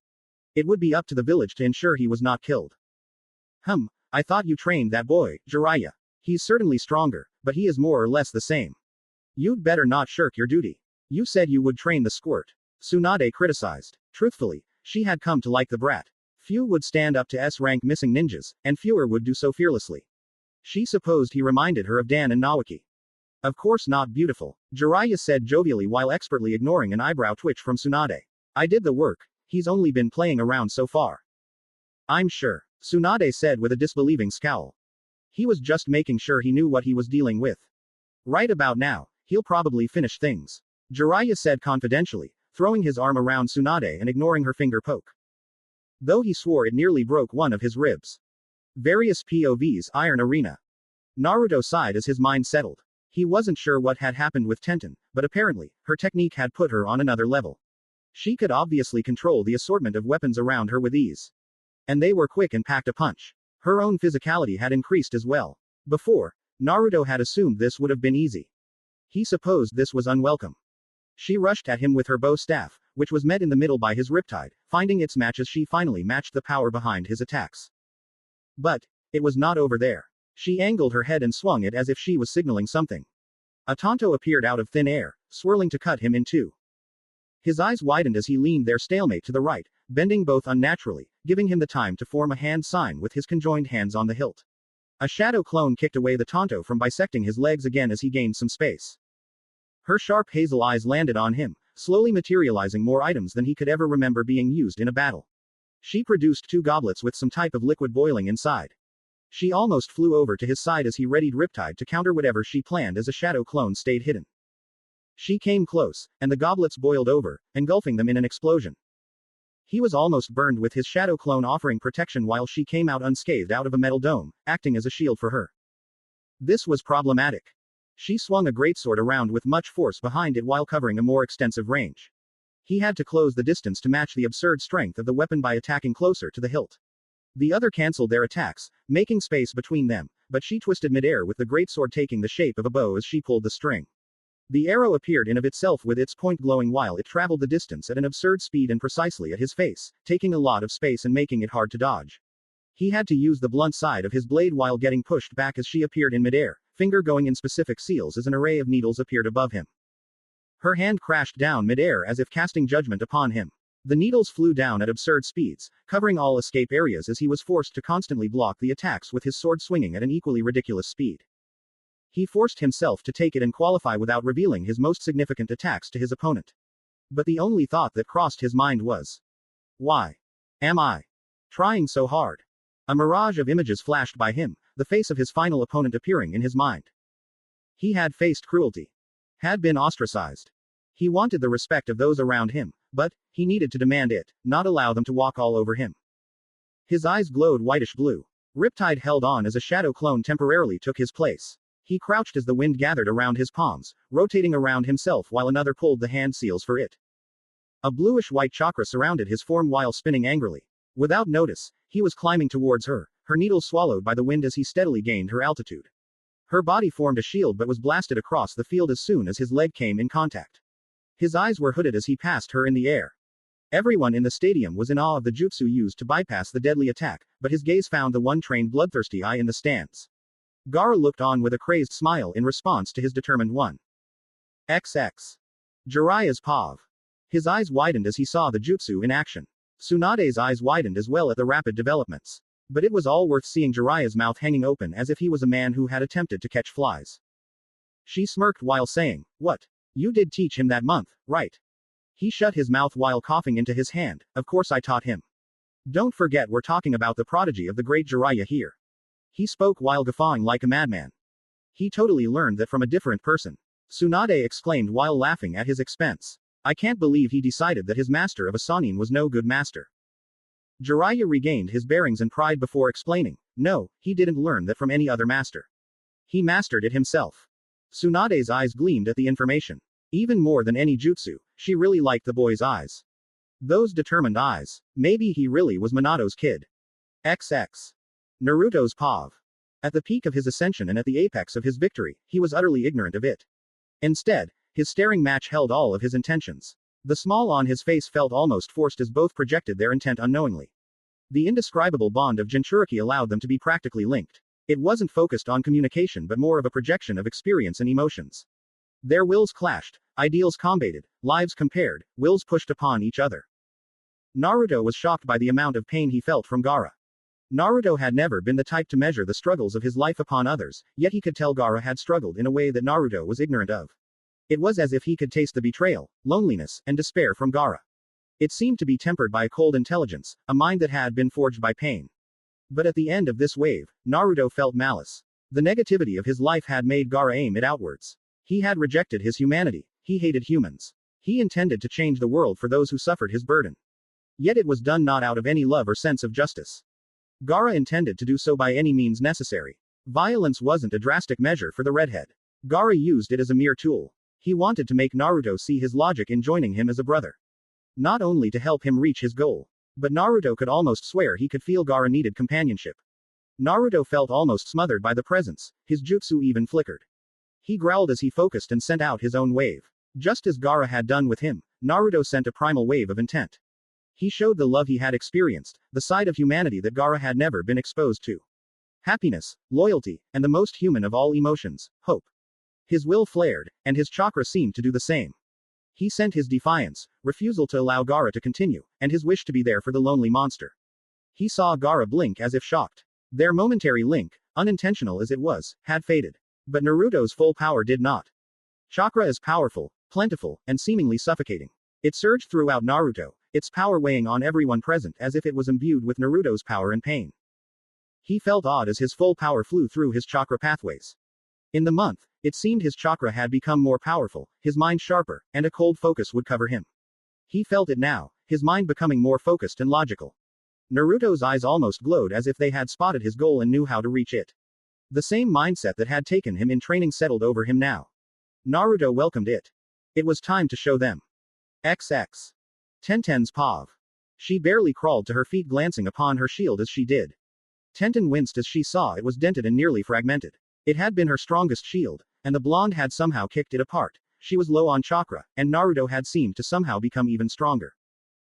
Speaker 1: It would be up to the village to ensure he was not killed. I thought you trained that boy, Jiraiya. He's certainly stronger, but he is more or less the same. You'd better not shirk your duty. You said you would train the squirt. Tsunade criticized. Truthfully, she had come to like the brat. Few would stand up to S-rank missing ninjas, and fewer would do so fearlessly. She supposed he reminded her of Dan and Naoki. Of course not beautiful, Jiraiya said jovially while expertly ignoring an eyebrow twitch from Tsunade. I did the work, he's only been playing around so far. I'm sure, Tsunade said with a disbelieving scowl. He was just making sure he knew what he was dealing with. Right about now, he'll probably finish things. Jiraiya said confidentially, throwing his arm around Tsunade and ignoring her finger poke. Though he swore it nearly broke one of his ribs. Various POVs, Iron Arena. Naruto sighed as his mind settled. He wasn't sure what had happened with Tenten, but apparently, her technique had put her on another level. She could obviously control the assortment of weapons around her with ease. And they were quick and packed a punch. Her own physicality had increased as well. Before, Naruto had assumed this would have been easy. He supposed this was unwelcome. She rushed at him with her bow staff, which was met in the middle by his riptide, finding its match as she finally matched the power behind his attacks. But, it was not over there. She angled her head and swung it as if she was signaling something. A Tonto appeared out of thin air, swirling to cut him in two. His eyes widened as he leaned their stalemate to the right, bending both unnaturally, giving him the time to form a hand sign with his conjoined hands on the hilt. A shadow clone kicked away the Tonto from bisecting his legs again as he gained some space. Her sharp hazel eyes landed on him, slowly materializing more items than he could ever remember being used in a battle. She produced 2 goblets with some type of liquid boiling inside. She almost flew over to his side as he readied Riptide to counter whatever she planned as a shadow clone stayed hidden. She came close, and the goblets boiled over, engulfing them in an explosion. He was almost burned with his shadow clone offering protection while she came out unscathed out of a metal dome, acting as a shield for her. This was problematic. She swung a greatsword around with much force behind it while covering a more extensive range. He had to close the distance to match the absurd strength of the weapon by attacking closer to the hilt. The other cancelled their attacks, making space between them, but she twisted midair with the greatsword taking the shape of a bow as she pulled the string. The arrow appeared in of itself with its point glowing while it traveled the distance at an absurd speed and precisely at his face, taking a lot of space and making it hard to dodge. He had to use the blunt side of his blade while getting pushed back as she appeared in midair, finger going in specific seals as an array of needles appeared above him. Her hand crashed down midair as if casting judgment upon him. The needles flew down at absurd speeds, covering all escape areas as he was forced to constantly block the attacks with his sword swinging at an equally ridiculous speed. He forced himself to take it and qualify without revealing his most significant attacks to his opponent. But the only thought that crossed his mind was, why am I trying so hard? A mirage of images flashed by him, the face of his final opponent appearing in his mind. He had faced cruelty. Had been ostracized. He wanted the respect of those around him, but he needed to demand it, not allow them to walk all over him. His eyes glowed whitish blue. Riptide held on as a shadow clone temporarily took his place. He crouched as the wind gathered around his palms, rotating around himself while another pulled the hand seals for it. A bluish-white chakra surrounded his form while spinning angrily. Without notice, he was climbing towards her, her needles swallowed by the wind as he steadily gained her altitude. Her body formed a shield but was blasted across the field as soon as his leg came in contact. His eyes were hooded as he passed her in the air. Everyone in the stadium was in awe of the jutsu used to bypass the deadly attack, but his gaze found the one trained bloodthirsty eye in the stands. Gaara looked on with a crazed smile in response to his determined one. XX. Jiraiya's pav. His eyes widened as he saw the jutsu in action. Tsunade's eyes widened as well at the rapid developments. But it was all worth seeing Jiraiya's mouth hanging open as if he was a man who had attempted to catch flies. She smirked while saying, "What? You did teach him that month, right?" He shut his mouth while coughing into his hand. "Of course I taught him. Don't forget we're talking about the prodigy of the great Jiraiya here." He spoke while guffawing like a madman. He totally learned that from a different person. Tsunade exclaimed while laughing at his expense. I can't believe he decided that his master of a Sannin was no good master. Jiraiya regained his bearings and pride before explaining. No, he didn't learn that from any other master. He mastered it himself. Tsunade's eyes gleamed at the information. Even more than any jutsu, she really liked the boy's eyes. Those determined eyes. Maybe he really was Minato's kid. XX. Naruto's POV. At the peak of his ascension and at the apex of his victory, he was utterly ignorant of it. Instead, his staring match held all of his intentions. The smile on his face felt almost forced as both projected their intent unknowingly. The indescribable bond of Jinchuriki allowed them to be practically linked. It wasn't focused on communication but more of a projection of experience and emotions. Their wills clashed, ideals combated, lives compared, wills pushed upon each other. Naruto was shocked by the amount of pain he felt from Gaara. Naruto had never been the type to measure the struggles of his life upon others, yet he could tell Gaara had struggled in a way that Naruto was ignorant of. It was as if he could taste the betrayal, loneliness, and despair from Gaara. It seemed to be tempered by a cold intelligence, a mind that had been forged by pain. But at the end of this wave, Naruto felt malice. The negativity of his life had made Gaara aim it outwards. He had rejected his humanity. He hated humans. He intended to change the world for those who suffered his burden. Yet it was done not out of any love or sense of justice. Gaara intended to do so by any means necessary. Violence wasn't a drastic measure for the redhead. Gaara used it as a mere tool. He wanted to make Naruto see his logic in joining him as a brother. Not only to help him reach his goal, but Naruto could almost swear he could feel Gaara needed companionship. Naruto felt almost smothered by the presence, his jutsu even flickered. He growled as he focused and sent out his own wave. Just as Gaara had done with him, Naruto sent a primal wave of intent. He showed the love he had experienced, the side of humanity that Gaara had never been exposed to. Happiness, loyalty, and the most human of all emotions, hope. His will flared, and his chakra seemed to do the same. He sent his defiance, refusal to allow Gaara to continue, and his wish to be there for the lonely monster. He saw Gaara blink as if shocked. Their momentary link, unintentional as it was, had faded. But Naruto's full power did not. Chakra is powerful, plentiful, and seemingly suffocating. It surged throughout Naruto, its power weighing on everyone present as if it was imbued with Naruto's power and pain. He felt awed as his full power flew through his chakra pathways. In the month, it seemed his chakra had become more powerful, his mind sharper, and a cold focus would cover him. He felt it now, his mind becoming more focused and logical. Naruto's eyes almost glowed as if they had spotted his goal and knew how to reach it. The same mindset that had taken him in training settled over him now. Naruto welcomed it. It was time to show them. XX. Tenten's POV. She barely crawled to her feet, glancing upon her shield as she did. Tenten winced as she saw it was dented and nearly fragmented. It had been her strongest shield, and the blonde had somehow kicked it apart. She was low on chakra, and Naruto had seemed to somehow become even stronger.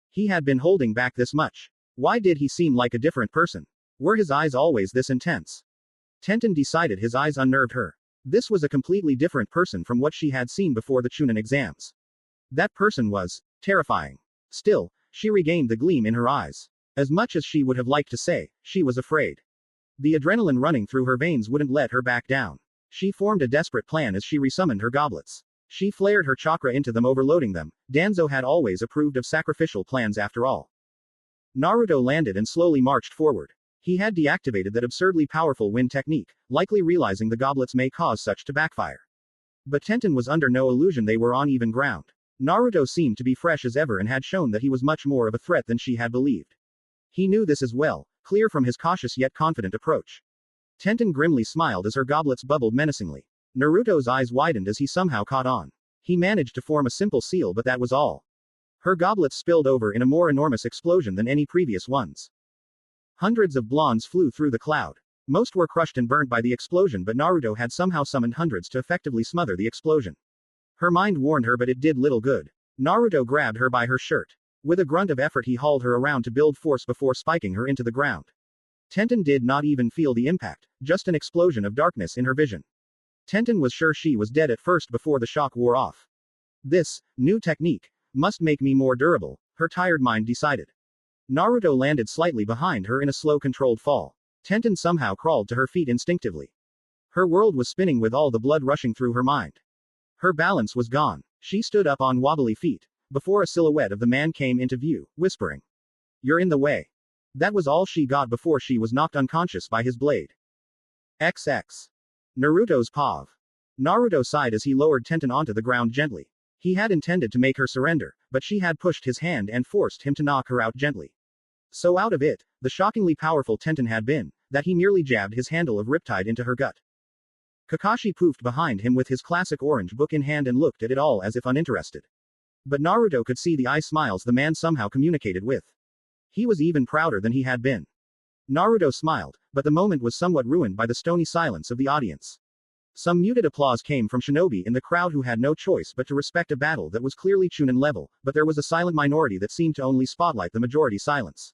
Speaker 1: He had been holding back this much. Why did he seem like a different person? Were his eyes always this intense? Tenten decided his eyes unnerved her. This was a completely different person from what she had seen before the Chunin exams. That person was terrifying. Still, she regained the gleam in her eyes. As much as she would have liked to say, she was afraid. The adrenaline running through her veins wouldn't let her back down. She formed a desperate plan as she resummoned her goblets. She flared her chakra into them, overloading them. Danzo had always approved of sacrificial plans after all. Naruto landed and slowly marched forward. He had deactivated that absurdly powerful wind technique, likely realizing the goblets may cause such to backfire. But Tenten was under no illusion they were on even ground. Naruto seemed to be fresh as ever and had shown that he was much more of a threat than she had believed. He knew this as well, clear from his cautious yet confident approach. Tenten grimly smiled as her goblets bubbled menacingly. Naruto's eyes widened as he somehow caught on. He managed to form a simple seal, but that was all. Her goblets spilled over in a more enormous explosion than any previous ones. Hundreds of blondes flew through the cloud. Most were crushed and burnt by the explosion, but Naruto had somehow summoned hundreds to effectively smother the explosion. Her mind warned her, but it did little good. Naruto grabbed her by her shirt. With a grunt of effort he hauled her around to build force before spiking her into the ground. Tenten did not even feel the impact, just an explosion of darkness in her vision. Tenten was sure she was dead at first before the shock wore off. This new technique must make me more durable, her tired mind decided. Naruto landed slightly behind her in a slow controlled fall. Tenten somehow crawled to her feet instinctively. Her world was spinning with all the blood rushing through her mind. Her balance was gone. She stood up on wobbly feet, before a silhouette of the man came into view, whispering, "You're in the way." That was all she got before she was knocked unconscious by his blade. XX. Naruto's POV. Naruto sighed as he lowered Tenten onto the ground gently. He had intended to make her surrender, but she had pushed his hand and forced him to knock her out gently. So out of it, the shockingly powerful Tenten had been, that he merely jabbed his handle of riptide into her gut. Kakashi poofed behind him with his classic orange book in hand and looked at it all as if uninterested. But Naruto could see the eye smiles the man somehow communicated with. He was even prouder than he had been. Naruto smiled, but the moment was somewhat ruined by the stony silence of the audience. Some muted applause came from shinobi in the crowd who had no choice but to respect a battle that was clearly Chunin level, but there was a silent minority that seemed to only spotlight the majority silence.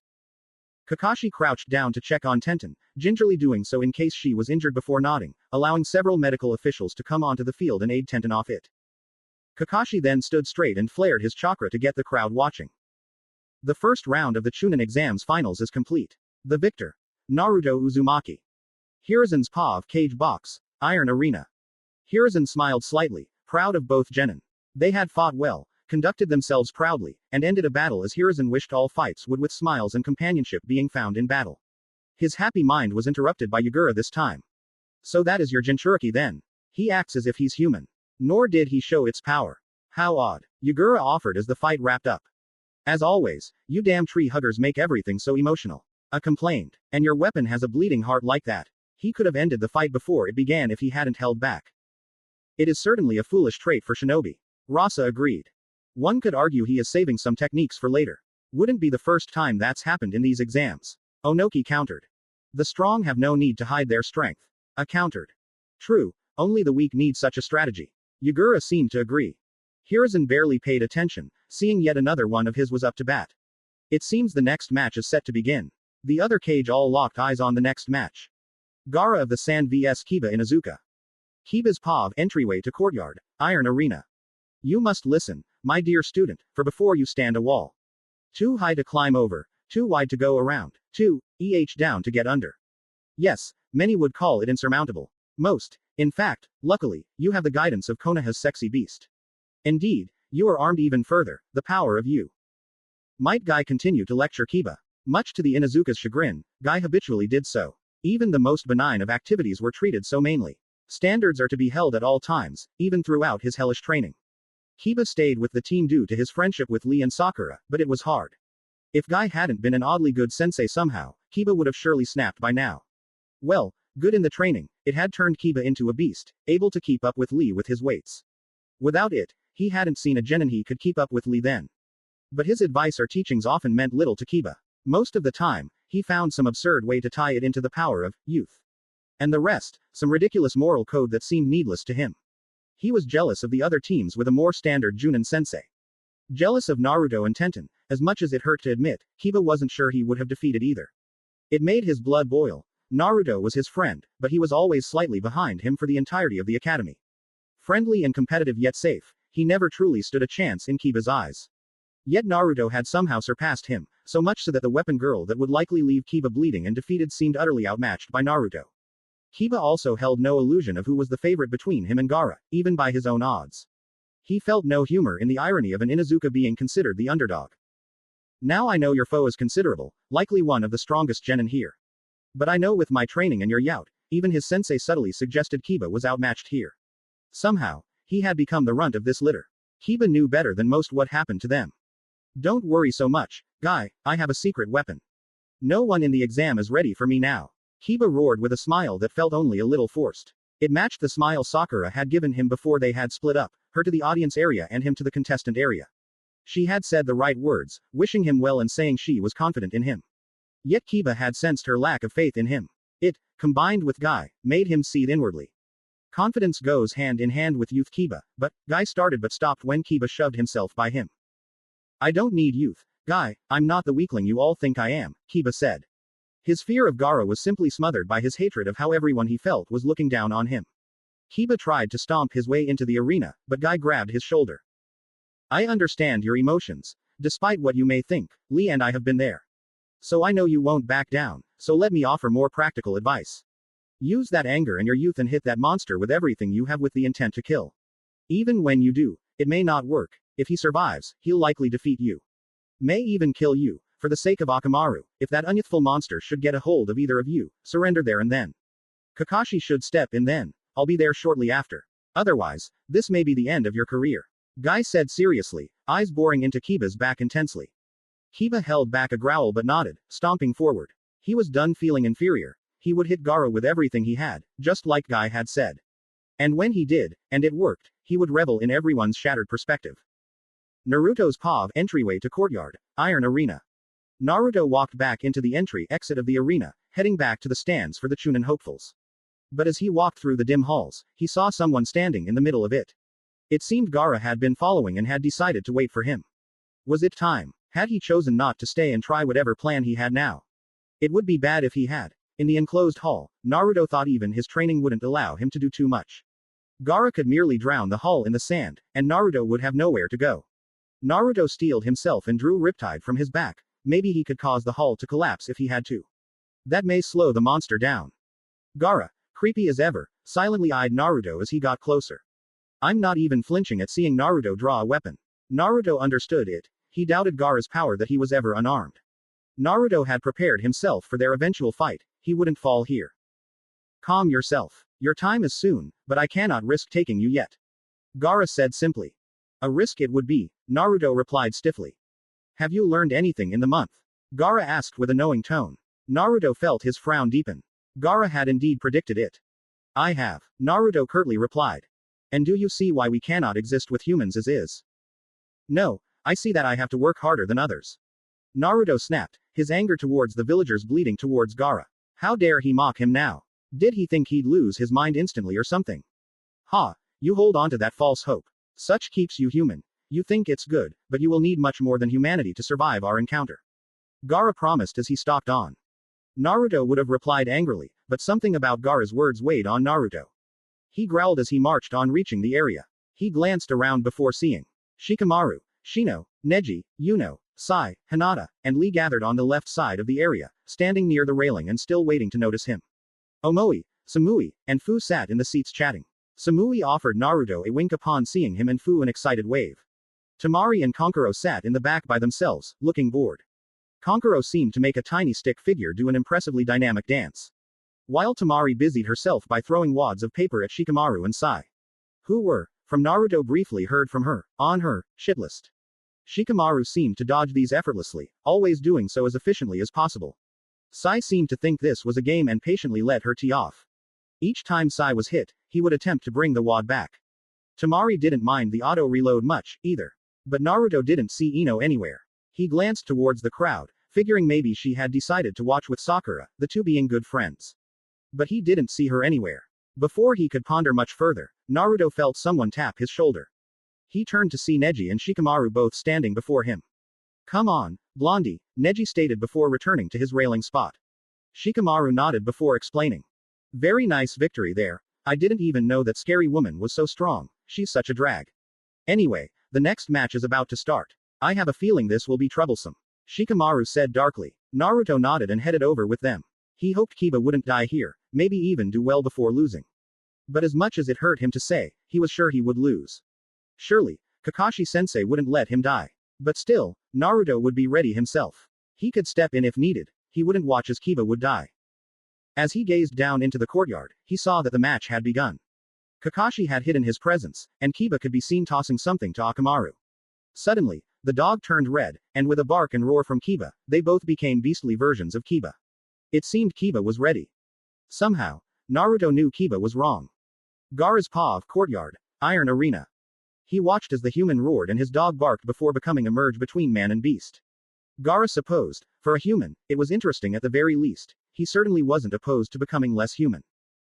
Speaker 1: Kakashi crouched down to check on Tenten, gingerly doing so in case she was injured before nodding, allowing several medical officials to come onto the field and aid Tenten off it. Kakashi then stood straight and flared his chakra to get the crowd watching. The first round of the Chunin exams finals is complete. The victor. Naruto Uzumaki. Hiruzen's POV Cage Box, Iron Arena. Hiruzen smiled slightly, proud of both genin. They had fought well, conducted themselves proudly, and ended a battle as Hiruzen wished all fights would with smiles and companionship being found in battle. His happy mind was interrupted by Yagura this time. So that is your Jinchuriki then. He acts as if he's human. Nor did he show its power. How odd. Yagura offered as the fight wrapped up. As always, you damn tree huggers make everything so emotional. I complained. And your weapon has a bleeding heart like that. He could have ended the fight before it began if he hadn't held back. It is certainly a foolish trait for shinobi. Rasa agreed. One could argue he is saving some techniques for later. Wouldn't be the first time that's happened in these exams. Onoki countered. The strong have no need to hide their strength. I countered. True, only the weak need such a strategy. Yagura seemed to agree. Hiruzen barely paid attention, seeing yet another one of his was up to bat. It seems the next match is set to begin. The other cage all locked eyes on the next match. Gaara of the Sand vs Kiba in Izuka. Kiba's POV entryway to courtyard, Iron Arena. You must listen, my dear student, for before you stand a wall. Too high to climb over, too wide to go around, too down to get under. Yes, many would call it insurmountable. Most, in fact, luckily, you have the guidance of Konoha's sexy beast. Indeed, you are armed even further, the power of you. Might Guy continue to lecture Kiba? Much to the Inuzuka's chagrin, Guy habitually did so. Even the most benign of activities were treated so mainly. Standards are to be held at all times, even throughout his hellish training. Kiba stayed with the team due to his friendship with Lee and Sakura, but it was hard. If Guy hadn't been an oddly good sensei somehow, Kiba would have surely snapped by now. Well, good in the training, it had turned Kiba into a beast, able to keep up with Lee with his weights. Without it, he hadn't seen a genin he could keep up with Lee then. But his advice or teachings often meant little to Kiba. Most of the time, he found some absurd way to tie it into the power of youth. And the rest, some ridiculous moral code that seemed needless to him. He was jealous of the other teams with a more standard Junin sensei. Jealous of Naruto and Tenten, as much as it hurt to admit, Kiba wasn't sure he would have defeated either. It made his blood boil. Naruto was his friend, but he was always slightly behind him for the entirety of the academy. Friendly and competitive yet safe, he never truly stood a chance in Kiba's eyes. Yet Naruto had somehow surpassed him, so much so that the weapon girl that would likely leave Kiba bleeding and defeated seemed utterly outmatched by Naruto. Kiba also held no illusion of who was the favorite between him and Gaara, even by his own odds. He felt no humor in the irony of an Inuzuka being considered the underdog. Now I know your foe is considerable, likely one of the strongest genin here. But I know with my training and your yaut, even his sensei subtly suggested Kiba was outmatched here. Somehow, he had become the runt of this litter. Kiba knew better than most what happened to them. Don't worry so much, Guy, I have a secret weapon. No one in the exam is ready for me now. Kiba roared with a smile that felt only a little forced. It matched the smile Sakura had given him before they had split up, her to the audience area and him to the contestant area. She had said the right words, wishing him well and saying she was confident in him. Yet Kiba had sensed her lack of faith in him. It, combined with Guy, made him seethe inwardly. Confidence goes hand in hand with youth Kiba, but Guy started but stopped when Kiba shoved himself by him. I don't need youth, Guy, I'm not the weakling you all think I am, Kiba said. His fear of Gaara was simply smothered by his hatred of how everyone he felt was looking down on him. Kiba tried to stomp his way into the arena, but Guy grabbed his shoulder. I understand your emotions. Despite what you may think, Lee and I have been there. So I know you won't back down, so let me offer more practical advice. Use that anger and your youth and hit that monster with everything you have with the intent to kill. Even when you do, it may not work. If he survives, he'll likely defeat you. May even kill you. For the sake of Akamaru, if that unyouthful monster should get a hold of either of you, surrender there and then. Kakashi should step in then. I'll be there shortly after. Otherwise, this may be the end of your career. Guy said seriously, eyes boring into Kiba's back intensely. Kiba held back a growl but nodded, stomping forward. He was done feeling inferior. He would hit Gaara with everything he had, just like Guy had said. And when he did, and it worked, he would revel in everyone's shattered perspective. Naruto's POV entryway to courtyard, Iron Arena. Naruto walked back into the exit of the arena, heading back to the stands for the Chunin hopefuls. But as he walked through the dim halls, he saw someone standing in the middle of it. It seemed Gaara had been following and had decided to wait for him. Was it time? Had he chosen not to stay and try whatever plan he had now? It would be bad if he had. In the enclosed hall, Naruto thought even his training wouldn't allow him to do too much. Gaara could merely drown the hall in the sand, and Naruto would have nowhere to go. Naruto steeled himself and drew Riptide from his back. Maybe he could cause the hall to collapse if he had to. That may slow the monster down. Gaara, creepy as ever, silently eyed Naruto as he got closer. I'm not even flinching at seeing Naruto draw a weapon. Naruto understood it. He doubted Gaara's power that he was ever unarmed. Naruto had prepared himself for their eventual fight. He wouldn't fall here. Calm yourself. Your time is soon, but I cannot risk taking you yet. Gaara said simply. A risk it would be, Naruto replied stiffly. Have you learned anything in the month? Gaara asked with a knowing tone. Naruto felt his frown deepen. Gaara had indeed predicted it. I have, Naruto curtly replied. And do you see why we cannot exist with humans as is? No, I see that I have to work harder than others. Naruto snapped, his anger towards the villagers bleeding towards Gaara. How dare he mock him now? Did he think he'd lose his mind instantly or something? Ha, you hold on to that false hope. Such keeps you human. You think it's good, but you will need much more than humanity to survive our encounter. Gaara promised as he stalked on. Naruto would have replied angrily, but something about Gaara's words weighed on Naruto. He growled as he marched on reaching the area. He glanced around before seeing Shikamaru, Shino, Neji, Yuno, Sai, Hinata, and Lee gathered on the left side of the area, standing near the railing and still waiting to notice him. Omoi, Samui, and Fu sat in the seats chatting. Samui offered Naruto a wink upon seeing him and Fu an excited wave. Tamari and Konkuro sat in the back by themselves, looking bored. Konkuro seemed to make a tiny stick figure do an impressively dynamic dance. While Tamari busied herself by throwing wads of paper at Shikamaru and Sai. Who were, from Naruto briefly heard from her, on her, shit list. Shikamaru seemed to dodge these effortlessly, always doing so as efficiently as possible. Sai seemed to think this was a game and patiently let her tee off. Each time Sai was hit, he would attempt to bring the wad back. Tamari didn't mind the auto-reload much, either. But Naruto didn't see Ino anywhere. He glanced towards the crowd, figuring maybe she had decided to watch with Sakura, the two being good friends. But he didn't see her anywhere. Before he could ponder much further, Naruto felt someone tap his shoulder. He turned to see Neji and Shikamaru both standing before him. Come on, Blondie, Neji stated before returning to his railing spot. Shikamaru nodded before explaining. Very nice victory there. I didn't even know that scary woman was so strong. She's such a drag. Anyway, the next match is about to start. I have a feeling this will be troublesome. Shikamaru said darkly. Naruto nodded and headed over with them. He hoped Kiba wouldn't die here, maybe even do well before losing. But as much as it hurt him to say, he was sure he would lose. Surely, Kakashi-sensei wouldn't let him die. But still, Naruto would be ready himself. He could step in if needed. He wouldn't watch as Kiba would die. As he gazed down into the courtyard, he saw that the match had begun. Kakashi had hidden his presence, and Kiba could be seen tossing something to Akamaru. Suddenly, the dog turned red, and with a bark and roar from Kiba, they both became beastly versions of Kiba. It seemed Kiba was ready. Somehow, Naruto knew Kiba was wrong. Gaara's paw of courtyard, Iron Arena. He watched as the human roared and his dog barked before becoming a merge between man and beast. Gaara supposed, for a human, it was interesting at the very least. He certainly wasn't opposed to becoming less human.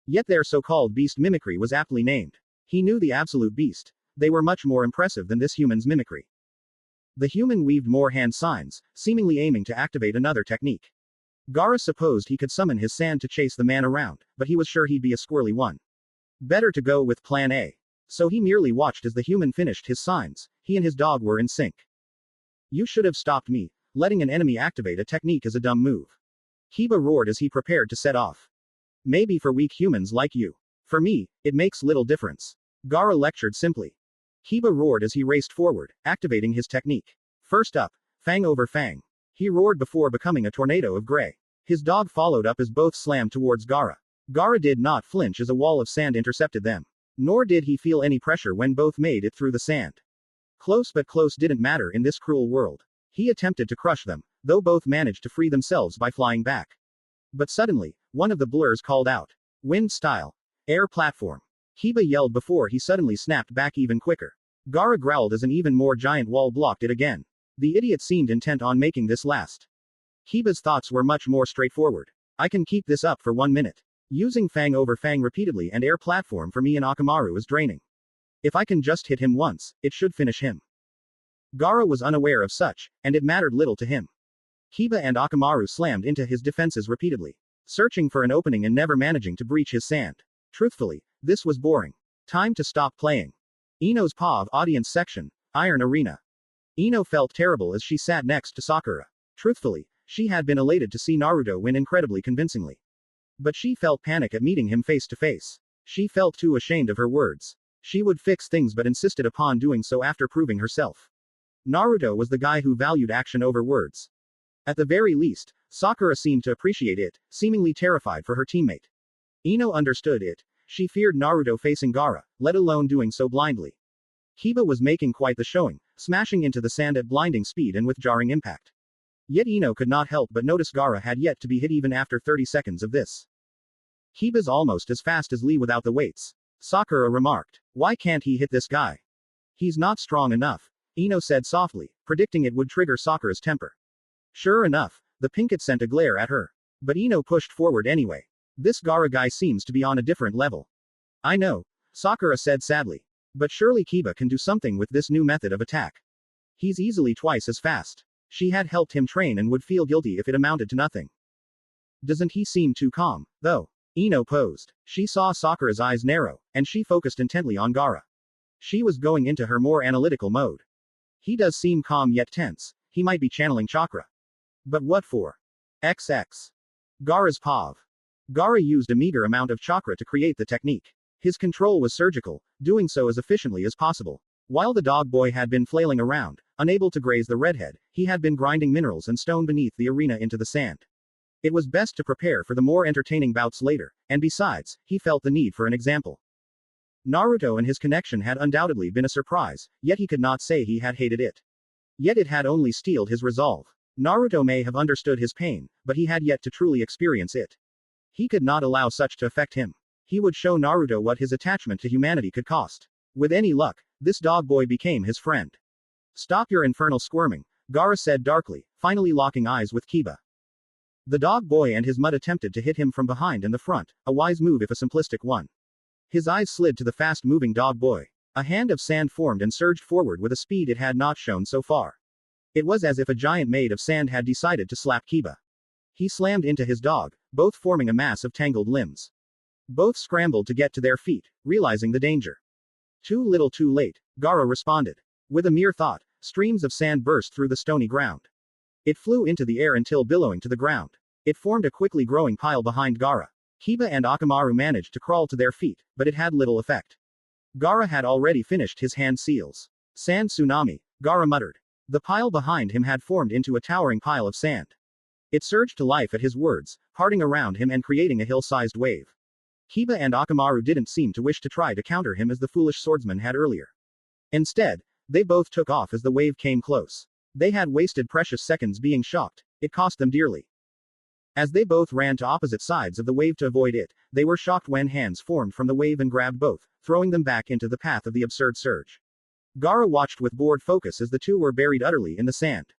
Speaker 1: Yet their so-called beast mimicry was aptly named. He knew the absolute beast. They were much more impressive than this human's mimicry. The human weaved more hand signs, seemingly aiming to activate another technique. Gaara supposed he could summon his sand to chase the man around, but he was sure he'd be a squirrely one. Better to go with plan A. So he merely watched as the human finished his signs. He and his dog were in sync. You should have stopped me. Letting an enemy activate a technique is a dumb move. Kiba roared as he prepared to set off. Maybe for weak humans like you. For me, it makes little difference. Gaara lectured simply. Kiba roared as he raced forward, activating his technique. First up, fang over fang. He roared before becoming a tornado of gray. His dog followed up as both slammed towards Gaara. Gaara did not flinch as a wall of sand intercepted them. Nor did he feel any pressure when both made it through the sand. Close but close didn't matter in this cruel world. He attempted to crush them, though both managed to free themselves by flying back. But suddenly, one of the blurs called out. Wind style. Air platform. Kiba yelled before he suddenly snapped back even quicker. Gaara growled as an even more giant wall blocked it again. The idiot seemed intent on making this last. Kiba's thoughts were much more straightforward. I can keep this up for 1 minute. Using fang over fang repeatedly and air platform for me and Akamaru is draining. If I can just hit him once, it should finish him. Gaara was unaware of such, and it mattered little to him. Kiba and Akamaru slammed into his defenses repeatedly, searching for an opening and never managing to breach his sand. Truthfully, this was boring. Time to stop playing. Ino's POV audience section, Iron Arena. Ino felt terrible as she sat next to Sakura. Truthfully, she had been elated to see Naruto win incredibly convincingly. But she felt panic at meeting him face to face. She felt too ashamed of her words. She would fix things but insisted upon doing so after proving herself. Naruto was the guy who valued action over words. At the very least, Sakura seemed to appreciate it, seemingly terrified for her teammate. Ino understood it. She feared Naruto facing Gaara, let alone doing so blindly. Kiba was making quite the showing, smashing into the sand at blinding speed and with jarring impact. Yet Ino could not help but notice Gaara had yet to be hit even after 30 seconds of this. Kiba's almost as fast as Lee without the weights. Sakura remarked. Why can't he hit this guy? He's not strong enough, Ino said softly, predicting it would trigger Sakura's temper. Sure enough, the pinkett sent a glare at her. But Ino pushed forward anyway. This Gaara guy seems to be on a different level. I know, Sakura said sadly. But surely Kiba can do something with this new method of attack. He's easily twice as fast. She had helped him train and would feel guilty if it amounted to nothing. Doesn't he seem too calm, though? Ino posed. She saw Sakura's eyes narrow, and she focused intently on Gaara. She was going into her more analytical mode. He does seem calm yet tense. He might be channeling chakra. But what for? XX. Gaara's POV. Gaara used a meager amount of chakra to create the technique. His control was surgical, doing so as efficiently as possible. While the dog boy had been flailing around, unable to graze the redhead, he had been grinding minerals and stone beneath the arena into the sand. It was best to prepare for the more entertaining bouts later, and besides, he felt the need for an example. Naruto and his connection had undoubtedly been a surprise, yet he could not say he had hated it. Yet it had only steeled his resolve. Naruto may have understood his pain, but he had yet to truly experience it. He could not allow such to affect him. He would show Naruto what his attachment to humanity could cost. With any luck, this dog boy became his friend. Stop your infernal squirming, Gaara said darkly, finally locking eyes with Kiba. The dog boy and his mud attempted to hit him from behind and the front, a wise move if a simplistic one. His eyes slid to the fast-moving dog boy. A hand of sand formed and surged forward with a speed it had not shown so far. It was as if a giant made of sand had decided to slap Kiba. He slammed into his dog, both forming a mass of tangled limbs. Both scrambled to get to their feet, realizing the danger. Too little too late, Gaara responded. With a mere thought, streams of sand burst through the stony ground. It flew into the air until billowing to the ground. It formed a quickly growing pile behind Gaara. Kiba and Akamaru managed to crawl to their feet, but it had little effect. Gaara had already finished his hand seals. Sand tsunami, Gaara muttered. The pile behind him had formed into a towering pile of sand. It surged to life at his words, parting around him and creating a hill-sized wave. Kiba and Akamaru didn't seem to wish to try to counter him as the foolish swordsman had earlier. Instead, they both took off as the wave came close. They had wasted precious seconds being shocked. It cost them dearly. As they both ran to opposite sides of the wave to avoid it, they were shocked when hands formed from the wave and grabbed both, throwing them back into the path of the absurd surge. Gaara watched with bored focus as the two were buried utterly in the sand.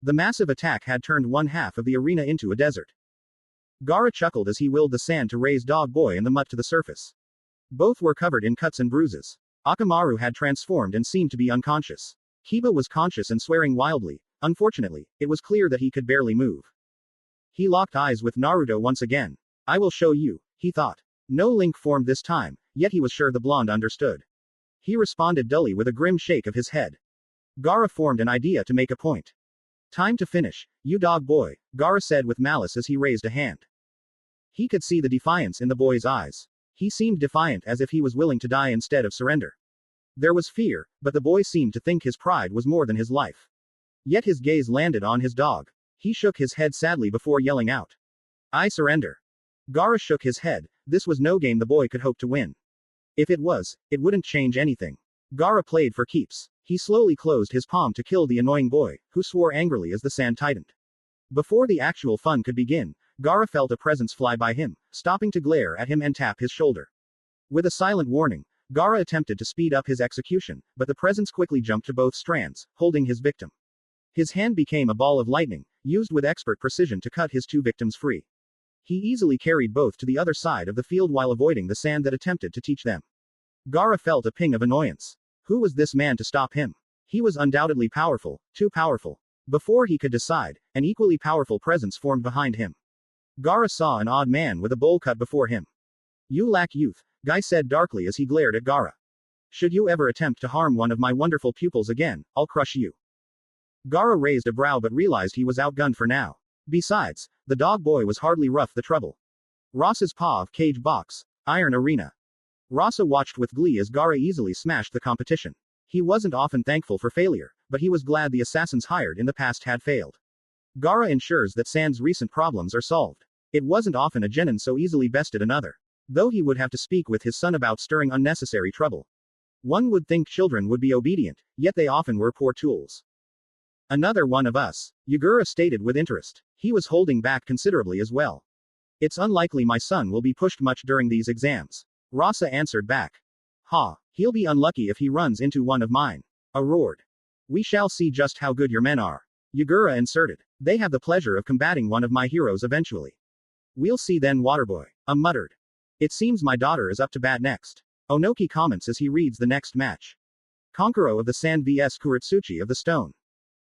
Speaker 1: The massive attack had turned one half of the arena into a desert. Gaara chuckled as he willed the sand to raise Dog Boy and the mutt to the surface. Both were covered in cuts and bruises. Akamaru had transformed and seemed to be unconscious. Kiba was conscious and swearing wildly. Unfortunately, it was clear that he could barely move. He locked eyes with Naruto once again. I will show you, he thought. No link formed this time, yet he was sure the blonde understood. He responded dully with a grim shake of his head. Gaara formed an idea to make a point. Time to finish, you dog boy, Gaara said with malice as he raised a hand. He could see the defiance in the boy's eyes. He seemed defiant, as if he was willing to die instead of surrender. There was fear, but the boy seemed to think his pride was more than his life. Yet his gaze landed on his dog. He shook his head sadly before yelling out, "I surrender." Gaara shook his head. This was no game the boy could hope to win. If it was, it wouldn't change anything. Gaara played for keeps. He slowly closed his palm to kill the annoying boy, who swore angrily as the sand tightened. Before the actual fun could begin, Gaara felt a presence fly by him, stopping to glare at him and tap his shoulder. With a silent warning, Gaara attempted to speed up his execution, but the presence quickly jumped to both strands, holding his victim. His hand became a ball of lightning, used with expert precision to cut his two victims free. He easily carried both to the other side of the field while avoiding the sand that attempted to teach them. Gaara felt a ping of annoyance. Who was this man to stop him? He was undoubtedly powerful, too powerful. Before he could decide, an equally powerful presence formed behind him. Gaara saw an odd man with a bowl cut before him. "You lack youth," Guy said darkly as he glared at Gaara. "Should you ever attempt to harm one of my wonderful pupils again, I'll crush you." Gaara raised a brow but realized he was outgunned for now. Besides, the dog boy was hardly worth the trouble. Ross's paw of cage box, iron arena. Rossa watched with glee as Gaara easily smashed the competition. He wasn't often thankful for failure, but he was glad the assassins hired in the past had failed. Gaara ensures that Sand's recent problems are solved. It wasn't often a genin so easily bested another. Though he would have to speak with his son about stirring unnecessary trouble. One would think children would be obedient, yet they often were poor tools. "Another one of us," Yugura stated with interest. He was holding back considerably as well. "It's unlikely my son will be pushed much during these exams." Rossa answered back. "Ha, he'll be unlucky if he runs into one of mine." I roared. "We shall see just how good your men are." Yugura inserted. "They have the pleasure of combating one of my heroes eventually." "We'll see then, Waterboy," I muttered. "It seems my daughter is up to bat next." Onoki comments as he reads the next match. Konkuro of the Sand vs Kuretsuchi of the Stone.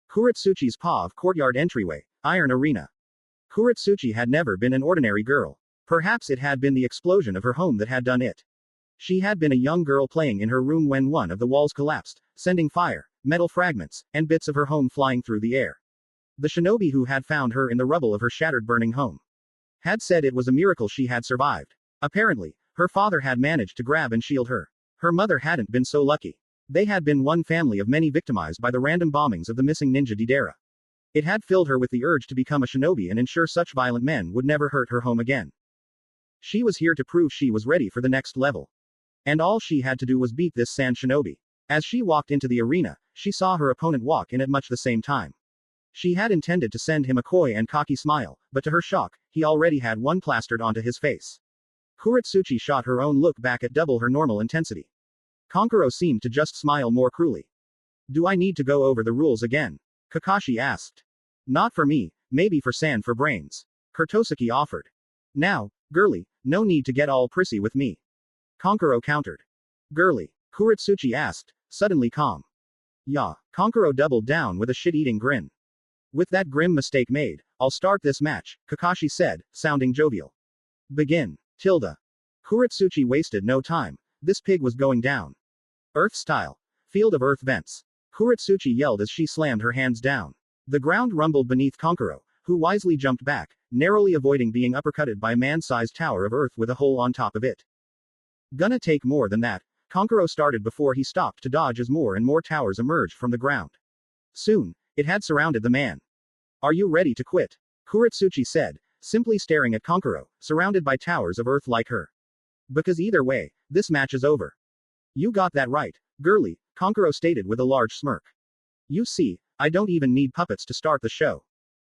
Speaker 1: Kuretsuchi's paw of courtyard entryway, iron arena. Kuretsuchi had never been an ordinary girl. Perhaps it had been the explosion of her home that had done it. She had been a young girl playing in her room when one of the walls collapsed, sending fire, metal fragments, and bits of her home flying through the air. The shinobi who had found her in the rubble of her shattered burning home had said it was a miracle she had survived. Apparently, her father had managed to grab and shield her. Her mother hadn't been so lucky. They had been one family of many victimized by the random bombings of the missing ninja Deidara. It had filled her with the urge to become a shinobi and ensure such violent men would never hurt her home again. She was here to prove she was ready for the next level. And all she had to do was beat this sand shinobi. As she walked into the arena, she saw her opponent walk in at much the same time. She had intended to send him a coy and cocky smile, but to her shock, he already had one plastered onto his face. Kuretsuchi shot her own look back at double her normal intensity. Konkuro seemed to just smile more cruelly. "Do I need to go over the rules again?" Kakashi asked. "Not for me, maybe for Sand for brains." Kurtosaki offered. "Now, girly, no need to get all prissy with me." Konkuro countered. "Girly?" Kuretsuchi asked, suddenly calm. "Yeah." Konkuro doubled down with a shit-eating grin. "With that grim mistake made, I'll start this match," Kakashi said, sounding jovial. "Begin." Tilda. Kuretsuchi wasted no time. This pig was going down. Earth style. Field of earth vents. Kuretsuchi yelled as she slammed her hands down. The ground rumbled beneath Konkuro, who wisely jumped back, narrowly avoiding being uppercutted by a man-sized tower of earth with a hole on top of it. Gonna take more than that. Konkuro started before he stopped to dodge as more and more towers emerged from the ground. Soon, it had surrounded the man. "Are you ready to quit?" Kuretsuchi said, simply staring at Konkuro, surrounded by towers of earth like her. "Because either way, this match is over." "You got that right, girly," Konkuro stated with a large smirk. "You see, I don't even need puppets to start the show."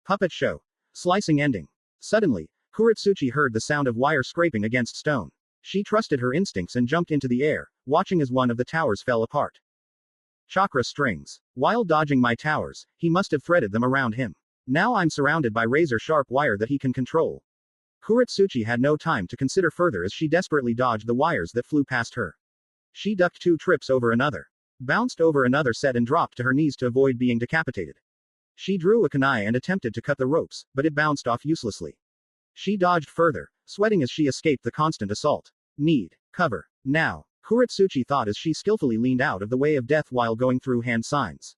Speaker 1: Puppet show. Slicing ending. Suddenly, Kuretsuchi heard the sound of wire scraping against stone. She trusted her instincts and jumped into the air, watching as one of the towers fell apart. Chakra strings. While dodging my towers, he must have threaded them around him. Now I'm surrounded by razor-sharp wire that he can control. Kuretsuchi had no time to consider further as she desperately dodged the wires that flew past her. She ducked 2 trips over another, bounced over another set and dropped to her knees to avoid being decapitated. She drew a kunai and attempted to cut the ropes, but it bounced off uselessly. She dodged further, sweating as she escaped the constant assault. Need cover. Now, Kuretsuchi thought as she skillfully leaned out of the way of death while going through hand signs.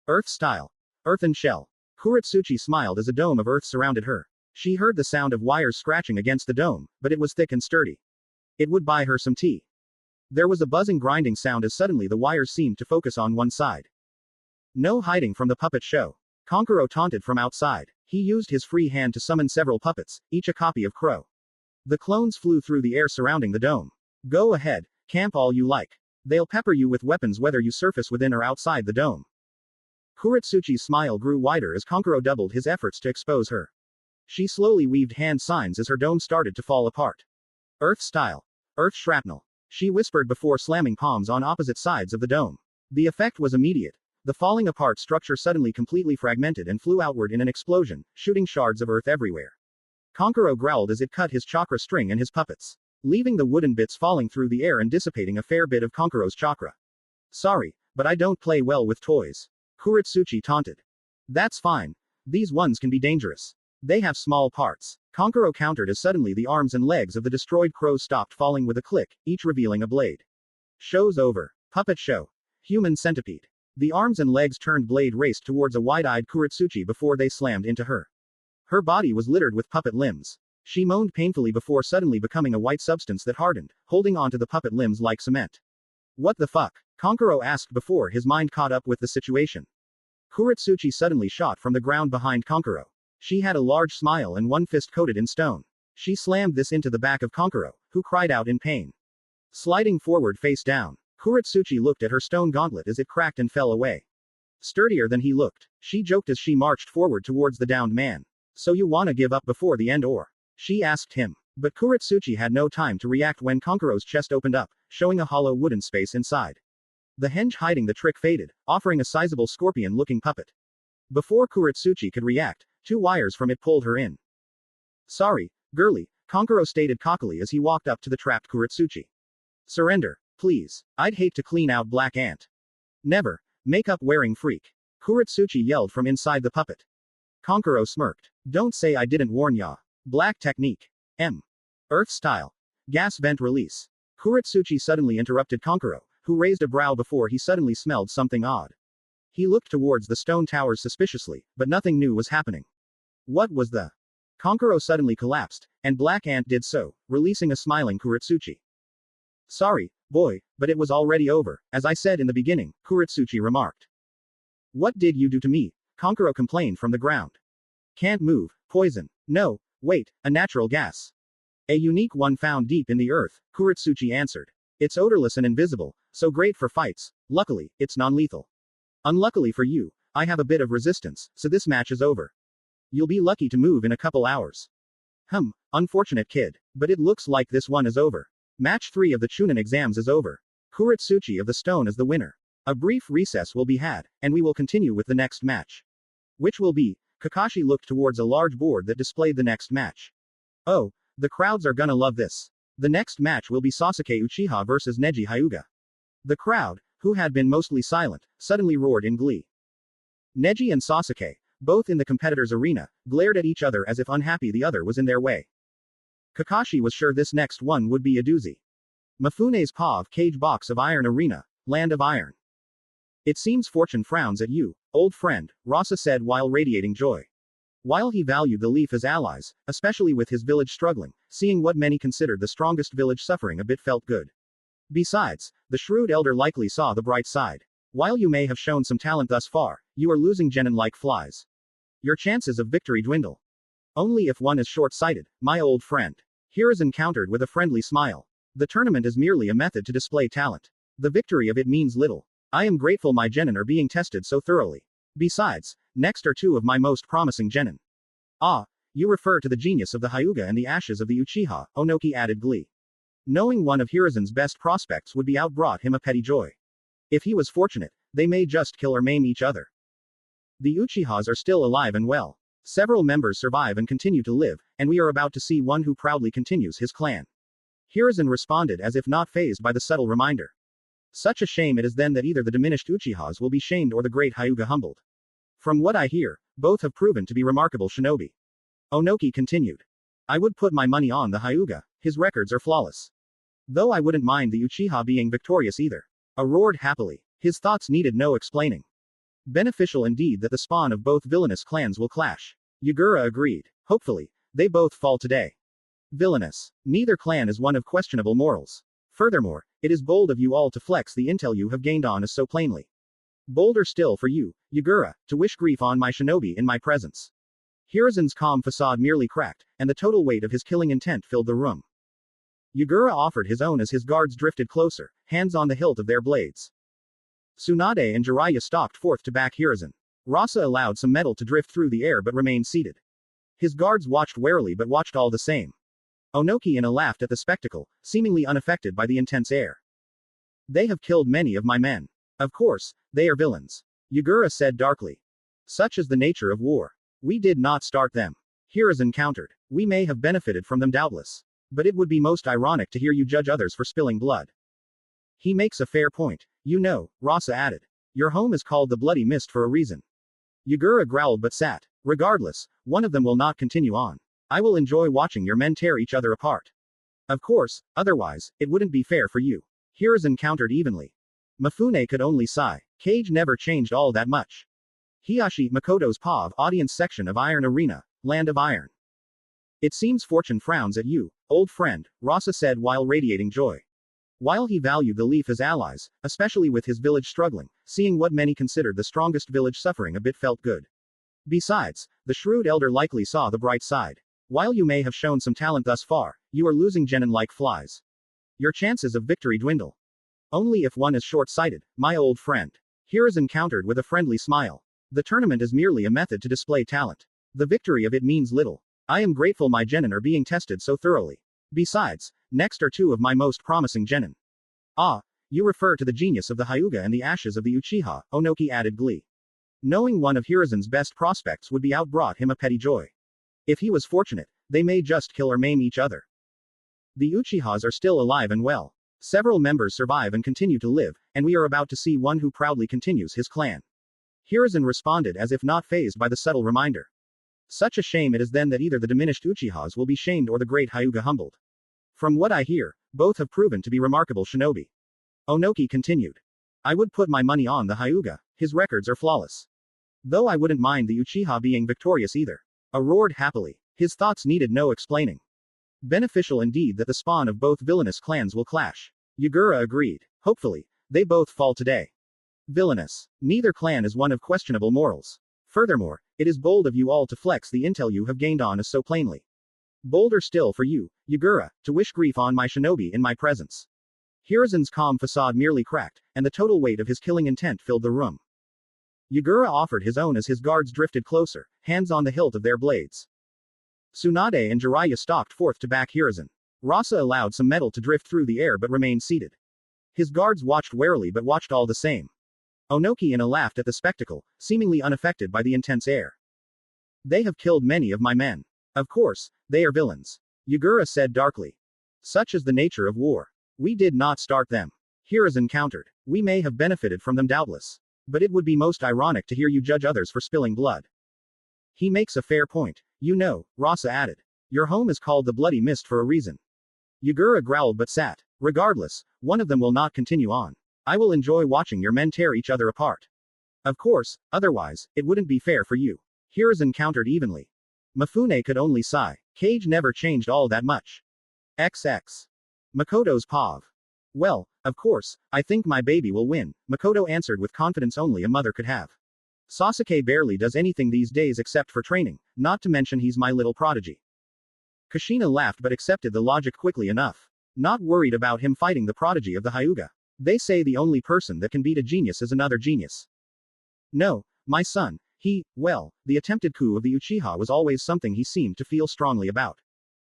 Speaker 1: Earth style. Earthen shell. Kuretsuchi smiled as a dome of earth surrounded her. She heard the sound of wires scratching against the dome, but it was thick and sturdy. It would buy her some tea. There was a buzzing grinding sound as suddenly the wires seemed to focus on one side. No hiding from the puppet show. Konkuro taunted from outside. He used his free hand to summon several puppets, each a copy of Crow. The clones flew through the air surrounding the dome. Go ahead, camp all you like. They'll pepper you with weapons whether you surface within or outside the dome. Kuretsuchi's smile grew wider as Konkuro doubled his efforts to expose her. She slowly weaved hand signs as her dome started to fall apart. Earth style. Earth shrapnel. She whispered before slamming palms on opposite sides of the dome. The effect was immediate. The falling apart structure suddenly completely fragmented and flew outward in an explosion, shooting shards of earth everywhere. Konkuro growled as it cut his chakra string and his puppets, leaving the wooden bits falling through the air and dissipating a fair bit of Konkuro's chakra. Sorry, but I don't play well with toys. Kuretsuchi taunted. That's fine. These ones can be dangerous. They have small parts. Konkuro countered as suddenly the arms and legs of the destroyed crow stopped falling with a click, each revealing a blade. Show's over. Puppet show. Human centipede. The arms and legs turned blade raced towards a wide-eyed Kuretsuchi before they slammed into her. Her body was littered with puppet limbs. She moaned painfully before suddenly becoming a white substance that hardened, holding onto the puppet limbs like cement. What the fuck? Konkuro asked before his mind caught up with the situation. Kuretsuchi suddenly shot from the ground behind Konkuro. She had a large smile and one fist coated in stone. She slammed this into the back of Konkuro, who cried out in pain. Sliding forward face down, Kuretsuchi looked at her stone gauntlet as it cracked and fell away. Sturdier than he looked, she joked as she marched forward towards the downed man. So you wanna give up before the end or? She asked him. But Kuretsuchi had no time to react when Konkuro's chest opened up, showing a hollow wooden space inside. The hinge hiding the trick faded, offering a sizable scorpion-looking puppet. Before Kuretsuchi could react, 2 wires from it pulled her in. Sorry, girlie, Konkuro stated cockily as he walked up to the trapped Kuretsuchi. Surrender, please. I'd hate to clean out Black Ant. Never. Makeup-wearing freak. Kuretsuchi yelled from inside the puppet. Konkuro smirked. Don't say I didn't warn ya. Black technique. Earth style. Gas vent release. Kuretsuchi suddenly interrupted Konkuro, who raised a brow before he suddenly smelled something odd. He looked towards the stone towers suspiciously, but nothing new was happening. What was the? Konkuro suddenly collapsed, and Black Ant did so, releasing a smiling Kuretsuchi. Sorry, boy, but it was already over, as I said in the beginning, Kuretsuchi remarked. What did you do to me? Konkuro complained from the ground. Can't move, poison. No, wait, a natural gas. A unique one found deep in the earth, Kuretsuchi answered. It's odorless and invisible, so great for fights. Luckily, it's non-lethal. Unluckily for you, I have a bit of resistance, so this match is over. You'll be lucky to move in a couple hours. Unfortunate kid. But it looks like this one is over. Match 3 of the Chunin exams is over. Kuretsuchi of the Stone is the winner. A brief recess will be had, and we will continue with the next match. Which will be? Kakashi looked towards a large board that displayed the next match. Oh, the crowds are gonna love this. The next match will be Sasuke Uchiha versus Neji Hyuga. The crowd, who had been mostly silent, suddenly roared in glee. Neji and Sasuke, both in the competitor's arena, glared at each other as if unhappy the other was in their way. Kakashi was sure this next one would be a doozy. Mifune's Pav Cage Box of Iron Arena, Land of Iron. It seems fortune frowns at you, old friend, Rasa said while radiating joy. While he valued the Leaf as allies, especially with his village struggling, seeing what many considered the strongest village suffering a bit felt good. Besides, the shrewd elder likely saw the bright side. While you may have shown some talent thus far, you are losing genin like flies. Your chances of victory dwindle. Only if one is short-sighted, my old friend. Hiruzen countered with a friendly smile. The tournament is merely a method to display talent. The victory of it means little. I am grateful my genin are being tested so thoroughly. Besides, next are 2 of my most promising genin. Ah, you refer to the genius of the Hyuga and the ashes of the Uchiha, Onoki added glee. Knowing one of Hiruzen's best prospects would be out brought him a petty joy. If he was fortunate, they may just kill or maim each other. The Uchihas are still alive and well. Several members survive and continue to live, and we are about to see one who proudly continues his clan. Hiruzen responded as if not fazed by the subtle reminder. Such a shame it is then that either the diminished Uchihas will be shamed or the great Hyuga humbled. From what I hear, both have proven to be remarkable shinobi. Onoki continued. I would put my money on the Hyuga, his records are flawless. Though I wouldn't mind the Uchiha being victorious either. A roared happily. His thoughts needed no explaining. Beneficial indeed that the spawn of both villainous clans will clash. Yugura agreed. Hopefully, they both fall today. Villainous. Neither clan is one of questionable morals. Furthermore, it is bold of you all to flex the intel you have gained on us so plainly. Bolder still for you, Yugura, to wish grief on my shinobi in my presence. Hiruzen's calm facade merely cracked, and the total weight of his killing intent filled the room. Yugura offered his own as his guards drifted closer, hands on the hilt of their blades. Tsunade and Jiraiya stalked forth to back Hiruzen. Rasa allowed some metal to drift through the air but remained seated. His guards watched warily but watched all the same. Onoki Ina laughed at the spectacle, seemingly unaffected by the intense air. They have killed many of my men. Of course, they are villains. Yugura said darkly. Such is the nature of war. We did not start them. Hiruzen countered. We may have benefited from them doubtless. But it would be most ironic to hear you judge others for spilling blood. He makes a fair point. You know, Rasa added. Your home is called the Bloody Mist for a reason. Yugura growled but sat. Regardless, one of them will not continue on. I will enjoy watching your men tear each other apart. Of course, otherwise, it wouldn't be fair for you. Hiruzen countered evenly. Mifune could only sigh. Cage never changed all that much. Hiyashi Makoto's POV audience section of Iron Arena, Land of Iron. It seems fortune frowns at you, old friend, Rasa said while radiating joy. While he valued the Leaf as allies, especially with his village struggling, seeing what many considered the strongest village suffering a bit felt good. Besides, the shrewd elder likely saw the bright side. While you may have shown some talent thus far, you are losing genin like flies. Your chances of victory dwindle. Only if one is short-sighted, my old friend. Hiruzen countered with a friendly smile. The tournament is merely a method to display talent. The victory of it means little. I am grateful my genin are being tested so thoroughly. Besides, next are two of my most promising genin. Ah, you refer to the genius of the Hyuga and the ashes of the Uchiha, Onoki added glee. Knowing one of Hiruzen's best prospects would be out brought him a petty joy. If he was fortunate, they may just kill or maim each other. The Uchihas are still alive and well. Several members survive and continue to live, and we are about to see one who proudly continues his clan. Hiruzen responded as if not fazed by the subtle reminder. Such a shame it is then that either the diminished Uchihas will be shamed or the great Hyuga humbled. From what I hear, both have proven to be remarkable shinobi. Onoki continued. I would put my money on the Hyuga, his records are flawless. Though I wouldn't mind the Uchiha being victorious either. A roared happily. His thoughts needed no explaining. Beneficial indeed that the spawn of both villainous clans will clash. Yugura agreed. Hopefully, they both fall today. Villainous. Neither clan is one of questionable morals. Furthermore, it is bold of you all to flex the intel you have gained on us so plainly. Bolder still for you, Yugura, to wish grief on my shinobi in my presence. Hiruzen's calm facade merely cracked, and the total weight of his killing intent filled the room. Yugura offered his own as his guards drifted closer, hands on the hilt of their blades. Tsunade and Jiraiya stalked forth to back Hiruzen. Rasa allowed some metal to drift through the air but remained seated. His guards watched warily but watched all the same. Onoki Ina laughed at the spectacle, seemingly unaffected by the intense air. They have killed many of my men. Of course, they are villains. Yugura said darkly. Such is the nature of war. We did not start them. Hiruzen countered. We may have benefited from them doubtless. But it would be most ironic to hear you judge others for spilling blood. He makes a fair point. You know, Rasa added. Your home is called the Bloody Mist for a reason. Yugura growled but sat. Regardless, one of them will not continue on. I will enjoy watching your men tear each other apart. Of course, otherwise, it wouldn't be fair for you. Hiruzen countered evenly. Mifune could only sigh. Cage never changed all that much. XX. Makoto's POV. Well, of course, I think my baby will win, Makoto answered with confidence only a mother could have. Sasuke barely does anything these days except for training, not to mention he's my little prodigy. Kushina laughed but accepted the logic quickly enough. Not worried about him fighting the prodigy of the Hyuga. They say the only person that can beat a genius is another genius. No, my son, the attempted coup of the Uchiha was always something he seemed to feel strongly about.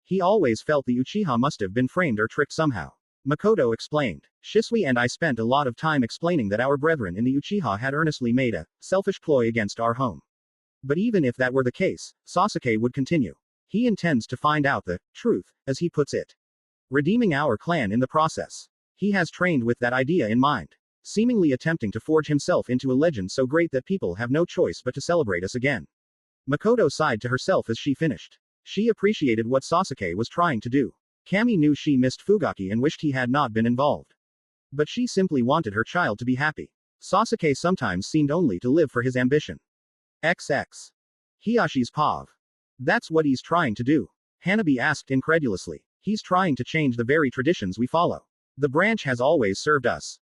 Speaker 1: He always felt the Uchiha must have been framed or tricked somehow. Makoto explained. Shisui and I spent a lot of time explaining that our brethren in the Uchiha had earnestly made a selfish ploy against our home. But even if that were the case, Sasuke would continue. He intends to find out the truth, as he puts it. Redeeming our clan in the process. He has trained with that idea in mind. Seemingly attempting to forge himself into a legend so great that people have no choice but to celebrate us again. Makoto sighed to herself as she finished. She appreciated what Sasuke was trying to do. Kami knew she missed Fugaki and wished he had not been involved. But she simply wanted her child to be happy. Sasuke sometimes seemed only to live for his ambition. XX. Hiyashi's POV. That's what he's trying to do. Hanabi asked incredulously. He's trying to change the very traditions we follow. The branch has always served us.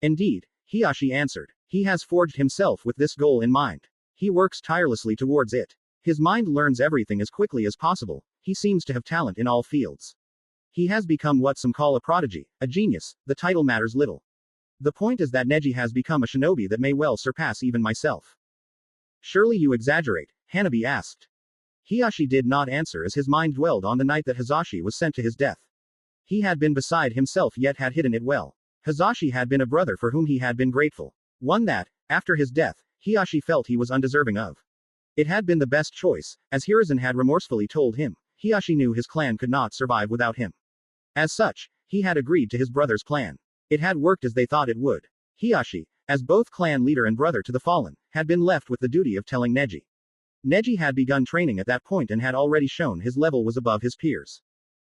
Speaker 1: Indeed, Hiyashi answered. He has forged himself with this goal in mind. He works tirelessly towards it. His mind learns everything as quickly as possible. He seems to have talent in all fields. He has become what some call a prodigy, a genius. The title matters little. The point is that Neji has become a shinobi that may well surpass even myself. Surely you exaggerate, Hanabi asked. Hiyashi did not answer as his mind dwelled on the night that Hizashi was sent to his death. He had been beside himself yet had hidden it well. Hizashi had been a brother for whom he had been grateful. One that, after his death, Hiyashi felt he was undeserving of. It had been the best choice, as Hiruzen had remorsefully told him. Hiyashi knew his clan could not survive without him. As such, he had agreed to his brother's plan. It had worked as they thought it would. Hiyashi, as both clan leader and brother to the fallen, had been left with the duty of telling Neji. Neji had begun training at that point and had already shown his level was above his peers.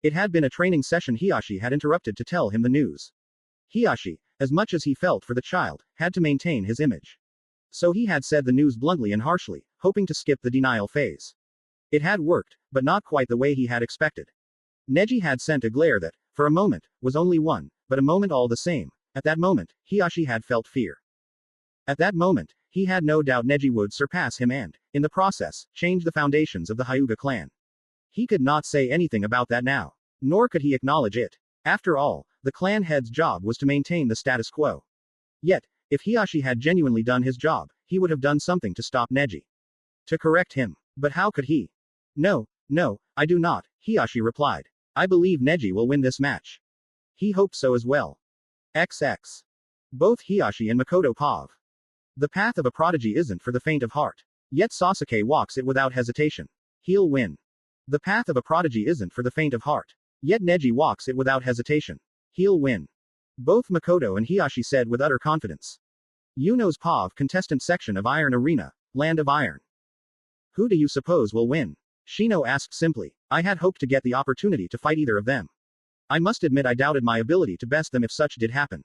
Speaker 1: It had been a training session Hiyashi had interrupted to tell him the news. Hiyashi, as much as he felt for the child, had to maintain his image. So he had said the news bluntly and harshly, hoping to skip the denial phase. It had worked, but not quite the way he had expected. Neji had sent a glare that, for a moment, was only one, but a moment all the same. At that moment, Hiyashi had felt fear. At that moment, he had no doubt Neji would surpass him and, in the process, change the foundations of the Hyuga clan. He could not say anything about that now. Nor could he acknowledge it. After all, the clan head's job was to maintain the status quo. Yet, if Hiyashi had genuinely done his job, he would have done something to stop Neji. To correct him. But how could he? No, I do not, Hiyashi replied. I believe Neji will win this match. He hoped so as well. XX. Both Hiyashi and Makoto POV. The path of a prodigy isn't for the faint of heart. Yet Sasuke walks it without hesitation. He'll win. The path of a prodigy isn't for the faint of heart. Yet Neji walks it without hesitation. He'll win. Both Makoto and Hiyashi said with utter confidence. Yuno's POV contestant section of Iron Arena, Land of Iron. Who do you suppose will win? Shino asked simply. I had hoped to get the opportunity to fight either of them. I must admit I doubted my ability to best them if such did happen.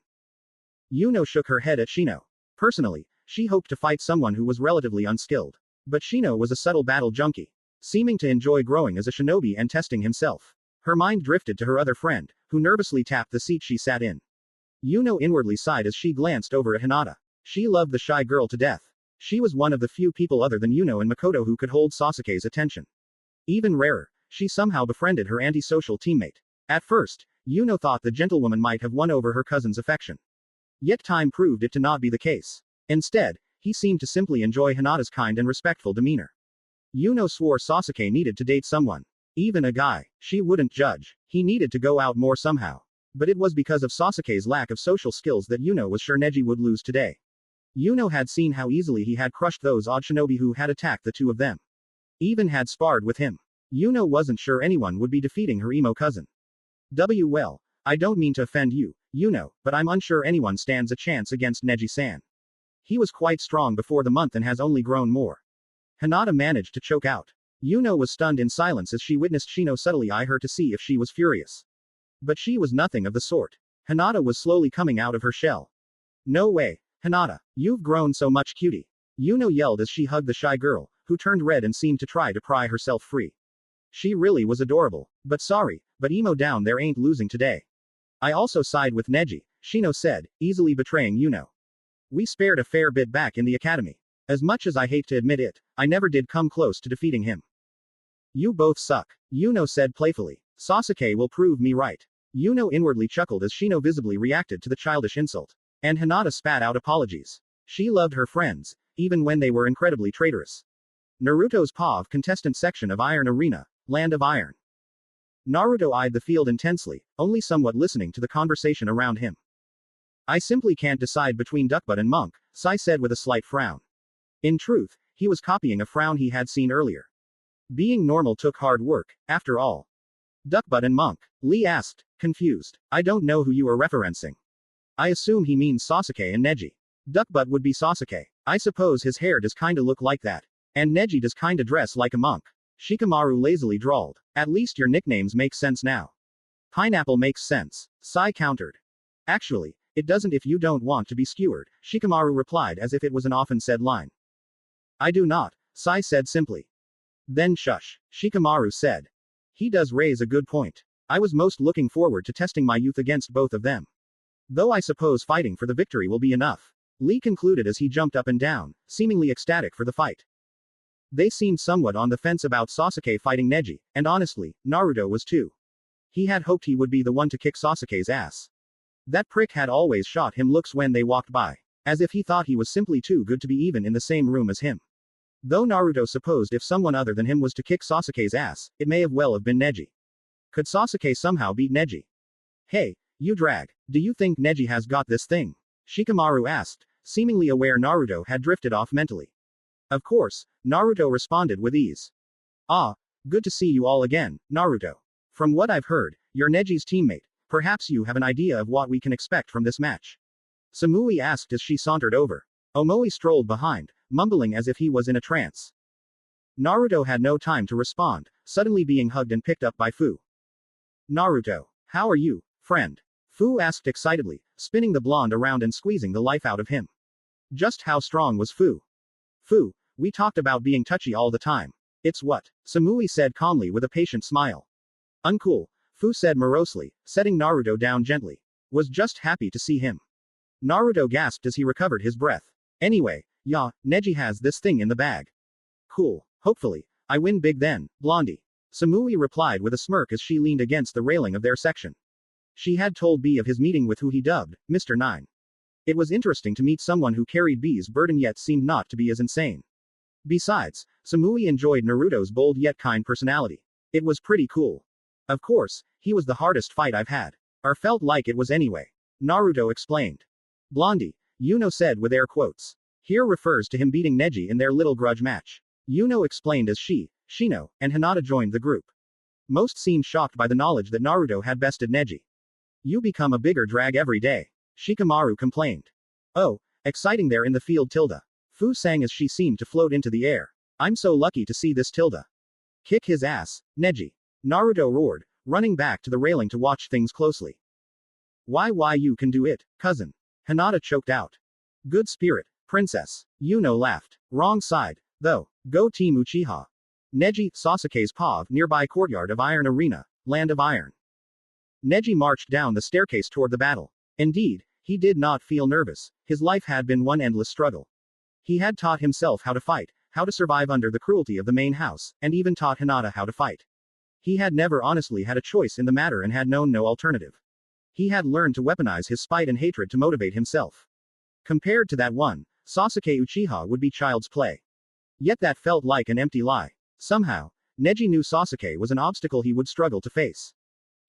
Speaker 1: Yuno shook her head at Shino. Personally, she hoped to fight someone who was relatively unskilled. But Shino was a subtle battle junkie, seeming to enjoy growing as a shinobi and testing himself. Her mind drifted to her other friend, who nervously tapped the seat she sat in. Yuno inwardly sighed as she glanced over at Hinata. She loved the shy girl to death. She was one of the few people other than Yuno and Makoto who could hold Sasuke's attention. Even rarer, she somehow befriended her antisocial teammate. At first, Yuno thought the gentlewoman might have won over her cousin's affection. Yet time proved it to not be the case. Instead, he seemed to simply enjoy Hinata's kind and respectful demeanor. Yuno swore Sasuke needed to date someone. Even a guy. She wouldn't judge. He needed to go out more somehow. But it was because of Sasuke's lack of social skills that Yuno was sure Neji would lose today. Yuno had seen how easily he had crushed those odd shinobi who had attacked the two of them. Even had sparred with him. Yuno wasn't sure anyone would be defeating her emo cousin. Well, I don't mean to offend you, Yuno, but I'm unsure anyone stands a chance against Neji-san. He was quite strong before the month and has only grown more. Hinata managed to choke out. Yuno was stunned in silence as she witnessed Shino subtly eye her to see if she was furious. But she was nothing of the sort. Hinata was slowly coming out of her shell. No way, Hinata, you've grown so much, cutie. Yuno yelled as she hugged the shy girl, who turned red and seemed to try to pry herself free. She really was adorable. But sorry, but emo down there ain't losing today. I also side with Neji, Shino said, easily betraying Yuno. We spared a fair bit back in the academy. As much as I hate to admit it, I never did come close to defeating him. You both suck, Yuno said playfully. Sasuke will prove me right. Yuno inwardly chuckled as Shino visibly reacted to the childish insult. And Hinata spat out apologies. She loved her friends, even when they were incredibly traitorous. Naruto's POV contestant section of Iron Arena, Land of Iron. Naruto eyed the field intensely, only somewhat listening to the conversation around him. I simply can't decide between Duckbutt and Monk, Sai said with a slight frown. In truth, he was copying a frown he had seen earlier. Being normal took hard work, after all. Duckbutt and Monk, Lee asked, confused. I don't know who you are referencing. I assume he means Sasuke and Neji. Duckbutt would be Sasuke. I suppose his hair does kinda look like that. And Neji does kinda dress like a monk. Shikamaru lazily drawled. At least your nicknames make sense now. Pineapple makes sense, Sai countered. Actually, It doesn't if you don't want to be skewered, Shikamaru replied as if it was an often said line. I do not, Sai said simply. Then shush, Shikamaru said. He does raise a good point. I was most looking forward to testing my youth against both of them. Though I suppose fighting for the victory will be enough. Lee concluded as he jumped up and down, seemingly ecstatic for the fight. They seemed somewhat on the fence about Sasuke fighting Neji, and honestly, Naruto was too. He had hoped he would be the one to kick Sasuke's ass. That prick had always shot him looks when they walked by, as if he thought he was simply too good to be even in the same room as him. Though Naruto supposed if someone other than him was to kick Sasuke's ass, it may well have been Neji. Could Sasuke somehow beat Neji? Hey, you drag, do you think Neji has got this thing? Shikamaru asked, seemingly aware Naruto had drifted off mentally. Of course, Naruto responded with ease. Ah, good to see you all again, Naruto. From what I've heard, you're Neji's teammate. Perhaps you have an idea of what we can expect from this match. Samui asked as she sauntered over. Omoi strolled behind, mumbling as if he was in a trance. Naruto had no time to respond, suddenly being hugged and picked up by Fu. Naruto, how are you, friend? Fu asked excitedly, spinning the blonde around and squeezing the life out of him. Just how strong was Fu? Fu, we talked about being touchy all the time. It's what? Samui said calmly with a patient smile. Uncool, Fu said morosely, setting Naruto down gently. Was just happy to see him. Naruto gasped as he recovered his breath. Anyway, yeah, Neji has this thing in the bag. Cool, hopefully, I win big then, Blondie. Samui replied with a smirk as she leaned against the railing of their section. She had told B of his meeting with who he dubbed Mr. Nine. It was interesting to meet someone who carried B's burden yet seemed not to be as insane. Besides, Samui enjoyed Naruto's bold yet kind personality. It was pretty cool. Of course, he was the hardest fight I've had. Or felt like it was anyway. Naruto explained. Blondie, Yuno said with air quotes. Here refers to him beating Neji in their little grudge match. Yuno explained as she, Shino, and Hinata joined the group. Most seemed shocked by the knowledge that Naruto had bested Neji. You become a bigger drag every day. Shikamaru complained. Oh, exciting there in the field tilde. Fu sang as she seemed to float into the air. I'm so lucky to see this tilde. Kick his ass, Neji. Naruto roared, running back to the railing to watch things closely. Why you can do it, cousin. Hinata choked out. Good spirit, princess. Yuno laughed. Wrong side, though. Go Team Uchiha. Neji, Sasuke's POV, nearby courtyard of Iron Arena, Land of Iron. Neji marched down the staircase toward the battle. Indeed, he did not feel nervous. His life had been one endless struggle. He had taught himself how to fight, how to survive under the cruelty of the main house, and even taught Hinata how to fight. He had never honestly had a choice in the matter and had known no alternative. He had learned to weaponize his spite and hatred to motivate himself. Compared to that one, Sasuke Uchiha would be child's play. Yet that felt like an empty lie. Somehow, Neji knew Sasuke was an obstacle he would struggle to face.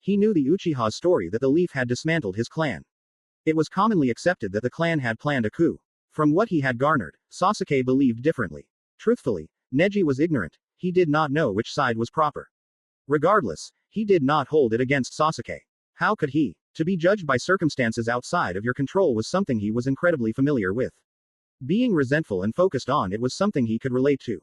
Speaker 1: He knew the Uchiha story that the Leaf had dismantled his clan. It was commonly accepted that the clan had planned a coup. From what he had garnered, Sasuke believed differently. Truthfully, Neji was ignorant. He did not know which side was proper. Regardless, he did not hold it against Sasuke. How could he? To be judged by circumstances outside of your control was something he was incredibly familiar with. Being resentful and focused on it was something he could relate to.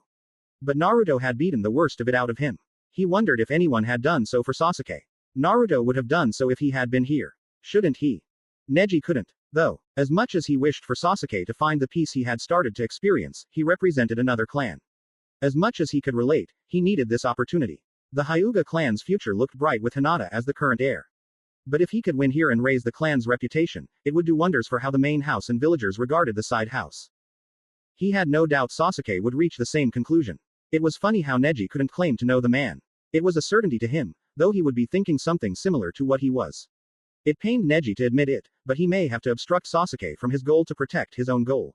Speaker 1: But Naruto had beaten the worst of it out of him. He wondered if anyone had done so for Sasuke. Naruto would have done so if he had been here. Shouldn't he? Neji couldn't. Though, as much as he wished for Sasuke to find the peace he had started to experience, he represented another clan. As much as he could relate, he needed this opportunity. The Hyuga clan's future looked bright with Hinata as the current heir. But if he could win here and raise the clan's reputation, it would do wonders for how the main house and villagers regarded the side house. He had no doubt Sasuke would reach the same conclusion. It was funny how Neji couldn't claim to know the man. It was a certainty to him, though he would be thinking something similar to what he was. It pained Neji to admit it, but he may have to obstruct Sasuke from his goal to protect his own goal.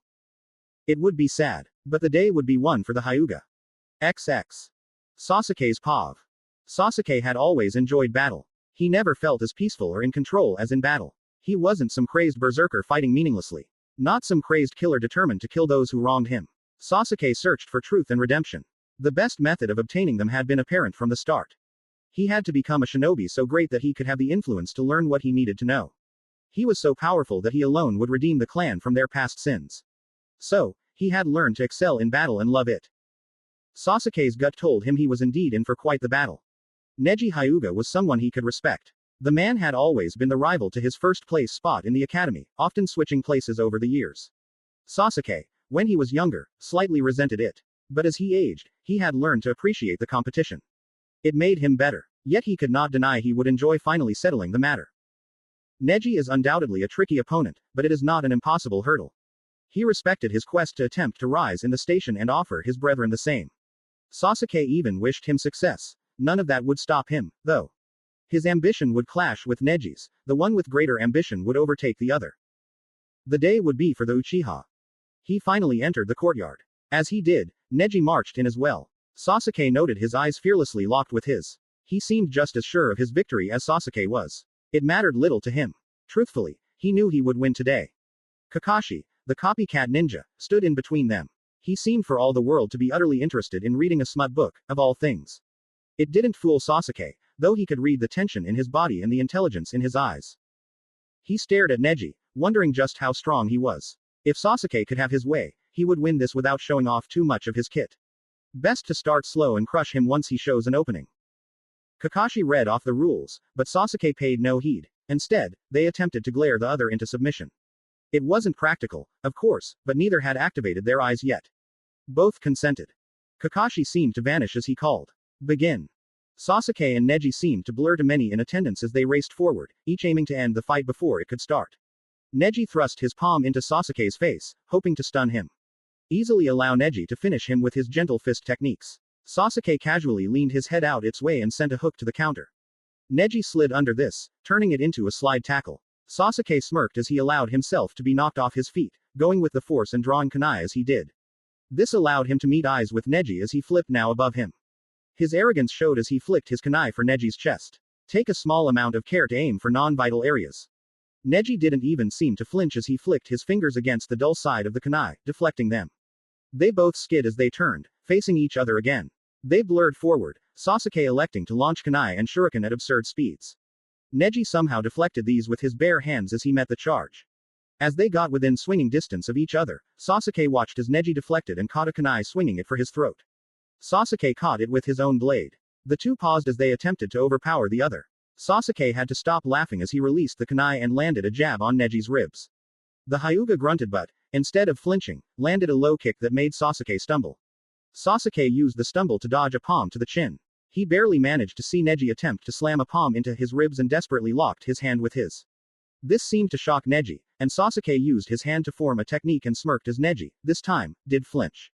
Speaker 1: It would be sad, but the day would be one for the Hyuga. XX. Sasuke's POV. Sasuke had always enjoyed battle. He never felt as peaceful or in control as in battle. He wasn't some crazed berserker fighting meaninglessly. Not some crazed killer determined to kill those who wronged him. Sasuke searched for truth and redemption. The best method of obtaining them had been apparent from the start. He had to become a shinobi so great that he could have the influence to learn what he needed to know. He was so powerful that he alone would redeem the clan from their past sins. So, he had learned to excel in battle and love it. Sasuke's gut told him he was indeed in for quite the battle. Neji Hyuga was someone he could respect. The man had always been the rival to his first place spot in the academy, often switching places over the years. Sasuke, when he was younger, slightly resented it. But as he aged, he had learned to appreciate the competition. It made him better. Yet he could not deny he would enjoy finally settling the matter. Neji is undoubtedly a tricky opponent, but it is not an impossible hurdle. He respected his quest to attempt to rise in the station and offer his brethren the same. Sasuke even wished him success. None of that would stop him, though. His ambition would clash with Neji's, the one with greater ambition would overtake the other. The day would be for the Uchiha. He finally entered the courtyard. As he did, Neji marched in as well. Sasuke noted his eyes fearlessly locked with his. He seemed just as sure of his victory as Sasuke was. It mattered little to him. Truthfully, he knew he would win today. Kakashi, the copycat ninja, stood in between them. He seemed for all the world to be utterly interested in reading a smut book, of all things. It didn't fool Sasuke, though he could read the tension in his body and the intelligence in his eyes. He stared at Neji, wondering just how strong he was. If Sasuke could have his way, he would win this without showing off too much of his kit. Best to start slow and crush him once he shows an opening. Kakashi read off the rules, but Sasuke paid no heed. Instead, they attempted to glare the other into submission. It wasn't practical, of course, but neither had activated their eyes yet. Both consented. Kakashi seemed to vanish as he called. Begin. Sasuke and Neji seemed to blur to many in attendance as they raced forward, each aiming to end the fight before it could start. Neji thrust his palm into Sasuke's face, hoping to stun him. Easily allow Neji to finish him with his gentle fist techniques. Sasuke casually leaned his head out its way and sent a hook to the counter. Neji slid under this, turning it into a slide tackle. Sasuke smirked as he allowed himself to be knocked off his feet, going with the force and drawing kunai as he did. This allowed him to meet eyes with Neji as he flipped now above him. His arrogance showed as he flicked his kunai for Neji's chest. Take a small amount of care to aim for non-vital areas. Neji didn't even seem to flinch as he flicked his fingers against the dull side of the kunai, deflecting them. They both skid as they turned, facing each other again. They blurred forward, Sasuke electing to launch kunai and shuriken at absurd speeds. Neji somehow deflected these with his bare hands as he met the charge. As they got within swinging distance of each other, Sasuke watched as Neji deflected and caught a kunai swinging it for his throat. Sasuke caught it with his own blade. The two paused as they attempted to overpower the other. Sasuke had to stop laughing as he released the kunai and landed a jab on Neji's ribs. The Hyuga grunted but, instead of flinching, landed a low kick that made Sasuke stumble. Sasuke used the stumble to dodge a palm to the chin. He barely managed to see Neji attempt to slam a palm into his ribs and desperately locked his hand with his. This seemed to shock Neji, and Sasuke used his hand to form a technique and smirked as Neji, this time, did flinch.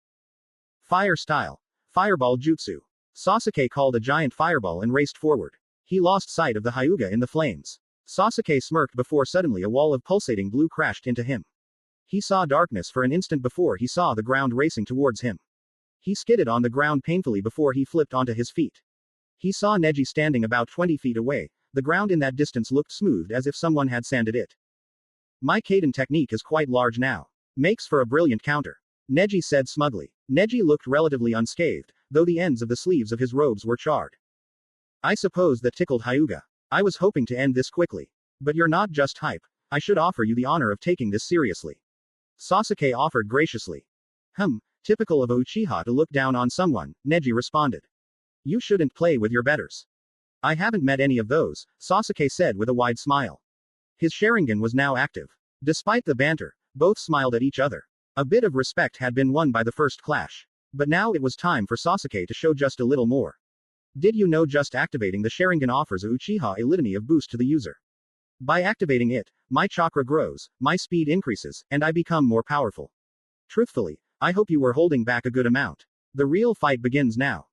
Speaker 1: Fire style. Fireball jutsu. Sasuke called a giant fireball and raced forward. He lost sight of the Hyuga in the flames. Sasuke smirked before suddenly a wall of pulsating blue crashed into him. He saw darkness for an instant before he saw the ground racing towards him. He skidded on the ground painfully before he flipped onto his feet. He saw Neji standing about 20 feet away. The ground in that distance looked smooth as if someone had sanded it. My Kaden technique is quite large now. Makes for a brilliant counter. Neji said smugly. Neji looked relatively unscathed, though the ends of the sleeves of his robes were charred. I suppose that tickled Hyuga. I was hoping to end this quickly. But you're not just hype. I should offer you the honor of taking this seriously. Sasuke offered graciously. Typical of a Uchiha to look down on someone, Neji responded. You shouldn't play with your betters. I haven't met any of those, Sasuke said with a wide smile. His Sharingan was now active. Despite the banter, both smiled at each other. A bit of respect had been won by the first clash. But now it was time for Sasuke to show just a little more. Did you know just activating the Sharingan offers a Uchiha a litany of boost to the user? By activating it, my chakra grows, my speed increases, and I become more powerful. Truthfully, I hope you were holding back a good amount. The real fight begins now.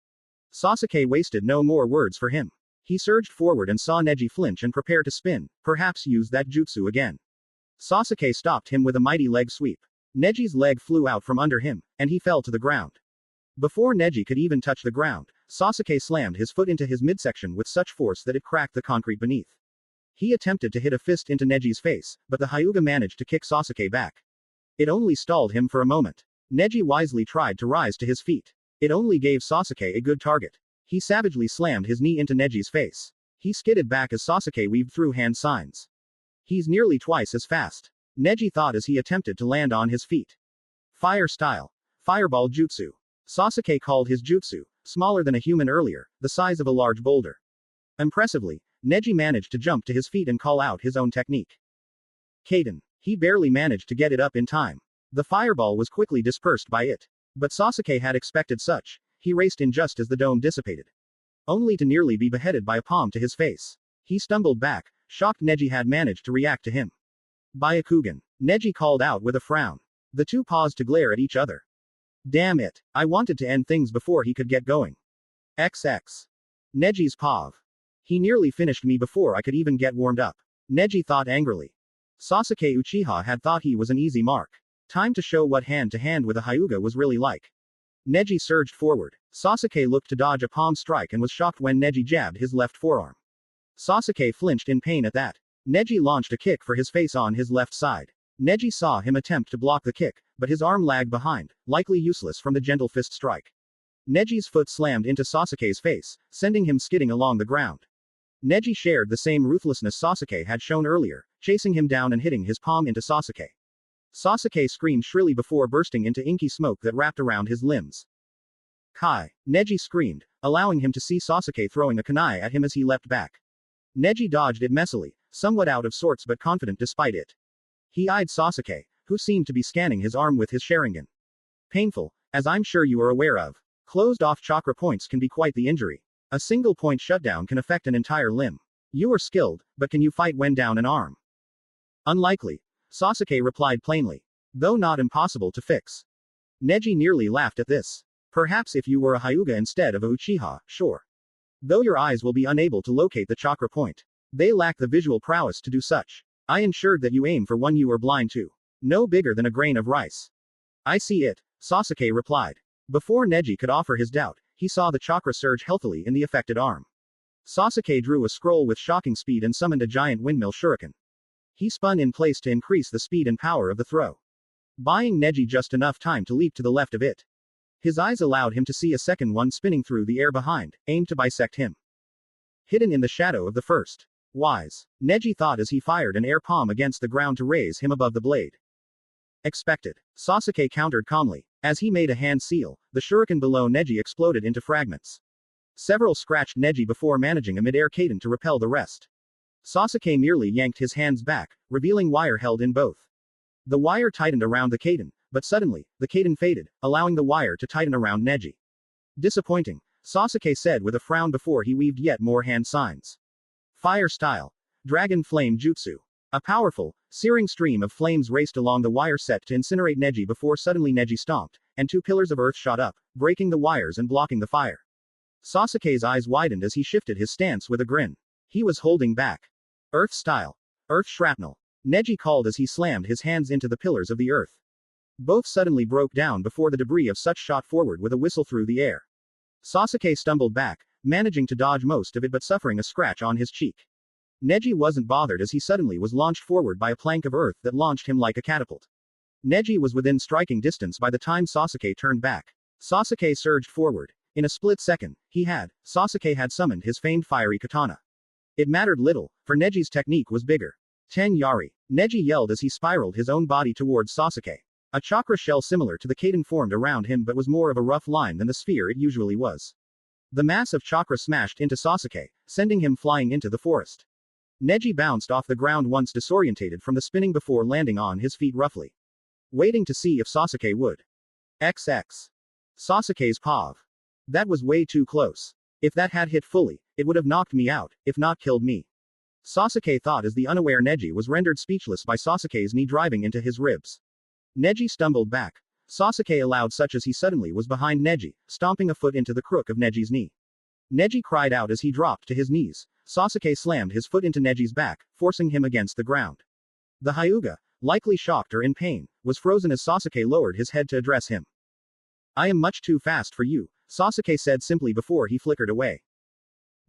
Speaker 1: Sasuke wasted no more words for him. He surged forward and saw Neji flinch and prepare to spin, perhaps use that jutsu again. Sasuke stopped him with a mighty leg sweep. Neji's leg flew out from under him, and he fell to the ground. Before Neji could even touch the ground, Sasuke slammed his foot into his midsection with such force that it cracked the concrete beneath. He attempted to hit a fist into Neji's face, but the Hyuga managed to kick Sasuke back. It only stalled him for a moment. Neji wisely tried to rise to his feet. It only gave Sasuke a good target. He savagely slammed his knee into Neji's face. He skidded back as Sasuke weaved through hand signs. He's nearly twice as fast. Neji thought as he attempted to land on his feet. Fire style. Fireball jutsu. Sasuke called his jutsu, smaller than a human earlier, the size of a large boulder. Impressively, Neji managed to jump to his feet and call out his own technique. Kaden. He barely managed to get it up in time. The fireball was quickly dispersed by it. But Sasuke had expected such. He raced in just as the dome dissipated. Only to nearly be beheaded by a palm to his face. He stumbled back, shocked Neji had managed to react to him. Byakugan. Neji called out with a frown. The two paused to glare at each other. Damn it. I wanted to end things before he could get going. XX. Neji's pav. He nearly finished me before I could even get warmed up. Neji thought angrily. Sasuke Uchiha had thought he was an easy mark. Time to show what hand-to-hand with a Hyuga was really like. Neji surged forward. Sasuke looked to dodge a palm strike and was shocked when Neji jabbed his left forearm. Sasuke flinched in pain at that. Neji launched a kick for his face on his left side. Neji saw him attempt to block the kick, but his arm lagged behind, likely useless from the gentle fist strike. Neji's foot slammed into Sasuke's face, sending him skidding along the ground. Neji shared the same ruthlessness Sasuke had shown earlier, chasing him down and hitting his palm into Sasuke. Sasuke screamed shrilly before bursting into inky smoke that wrapped around his limbs. Kai. Neji screamed, allowing him to see Sasuke throwing a kunai at him as he leapt back. Neji dodged it messily, somewhat out of sorts but confident despite it. He eyed Sasuke, who seemed to be scanning his arm with his Sharingan. Painful, as I'm sure you are aware of. Closed-off chakra points can be quite the injury. A single point shutdown can affect an entire limb. You are skilled, but can you fight when down an arm? Unlikely. Sasuke replied plainly. Though not impossible to fix. Neji nearly laughed at this. Perhaps if you were a Hyuga instead of a Uchiha, sure. Though your eyes will be unable to locate the chakra point. They lack the visual prowess to do such. I ensured that you aim for one you are blind to. No bigger than a grain of rice. I see it, Sasuke replied. Before Neji could offer his doubt, he saw the chakra surge healthily in the affected arm. Sasuke drew a scroll with shocking speed and summoned a giant windmill shuriken. He spun in place to increase the speed and power of the throw, buying Neji just enough time to leap to the left of it. His eyes allowed him to see a second one spinning through the air behind, aimed to bisect him. Hidden in the shadow of the first. Wise. Neji thought as he fired an air palm against the ground to raise him above the blade. Expected. Sasuke countered calmly. As he made a hand seal, the shuriken below Neji exploded into fragments. Several scratched Neji before managing a mid-air Kaden to repel the rest. Sasuke merely yanked his hands back, revealing wire held in both. The wire tightened around the Kaden, but suddenly, the Kaden faded, allowing the wire to tighten around Neji. Disappointing, Sasuke said with a frown before he weaved yet more hand signs. Fire style. Dragon Flame Jutsu. A powerful, searing stream of flames raced along the wire set to incinerate Neji before suddenly Neji stomped, and two pillars of earth shot up, breaking the wires and blocking the fire. Sasuke's eyes widened as he shifted his stance with a grin. He was holding back. Earth style. Earth shrapnel. Neji called as he slammed his hands into the pillars of the earth. Both suddenly broke down before the debris of such shot forward with a whistle through the air. Sasuke stumbled back, managing to dodge most of it but suffering a scratch on his cheek. Neji wasn't bothered as he suddenly was launched forward by a plank of earth that launched him like a catapult. Neji was within striking distance by the time Sasuke turned back. Sasuke surged forward. In a split second, Sasuke had summoned his famed fiery katana. It mattered little, for Neji's technique was bigger. Ten Yari. Neji yelled as he spiraled his own body towards Sasuke. A chakra shell similar to the Kaden formed around him but was more of a rough line than the sphere it usually was. The mass of chakra smashed into Sasuke, sending him flying into the forest. Neji bounced off the ground once disorientated from the spinning before landing on his feet roughly, waiting to see if Sasuke would. XX. Sasuke's pav. That was way too close. If that had hit fully, it would have knocked me out, if not killed me. Sasuke thought as the unaware Neji was rendered speechless by Sasuke's knee driving into his ribs. Neji stumbled back. Sasuke allowed such as he suddenly was behind Neji, stomping a foot into the crook of Neji's knee. Neji cried out as he dropped to his knees. Sasuke slammed his foot into Neji's back, forcing him against the ground. The Hyuga, likely shocked or in pain, was frozen as Sasuke lowered his head to address him. I am much too fast for you, Sasuke said simply before he flickered away.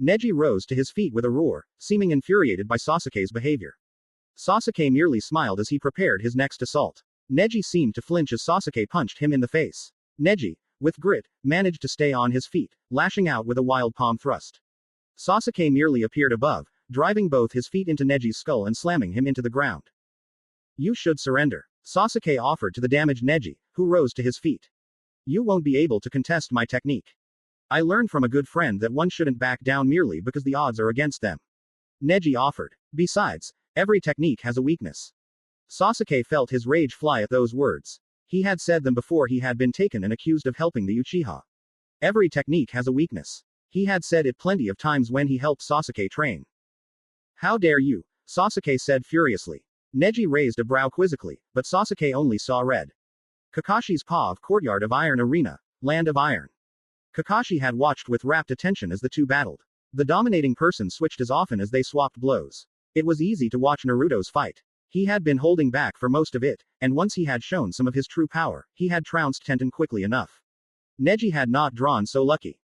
Speaker 1: Neji rose to his feet with a roar, seeming infuriated by Sasuke's behavior. Sasuke merely smiled as he prepared his next assault. Neji seemed to flinch as Sasuke punched him in the face. Neji, with grit, managed to stay on his feet, lashing out with a wild palm thrust. Sasuke merely appeared above, driving both his feet into Neji's skull and slamming him into the ground. You should surrender, Sasuke offered to the damaged Neji, who rose to his feet. You won't be able to contest my technique. I learned from a good friend that one shouldn't back down merely because the odds are against them. Neji offered. Besides, every technique has a weakness. Sasuke felt his rage fly at those words. He had said them before he had been taken and accused of helping the Uchiha. Every technique has a weakness. He had said it plenty of times when he helped Sasuke train. How dare you? Sasuke said furiously. Neji raised a brow quizzically, but Sasuke only saw red. Kakashi's paw of Courtyard of Iron Arena, Land of Iron. Kakashi had watched with rapt attention as the two battled. The dominating person switched as often as they swapped blows. It was easy to watch Naruto's fight. He had been holding back for most of it, and once he had shown some of his true power, he had trounced Tenten quickly enough. Neji had not drawn so lucky.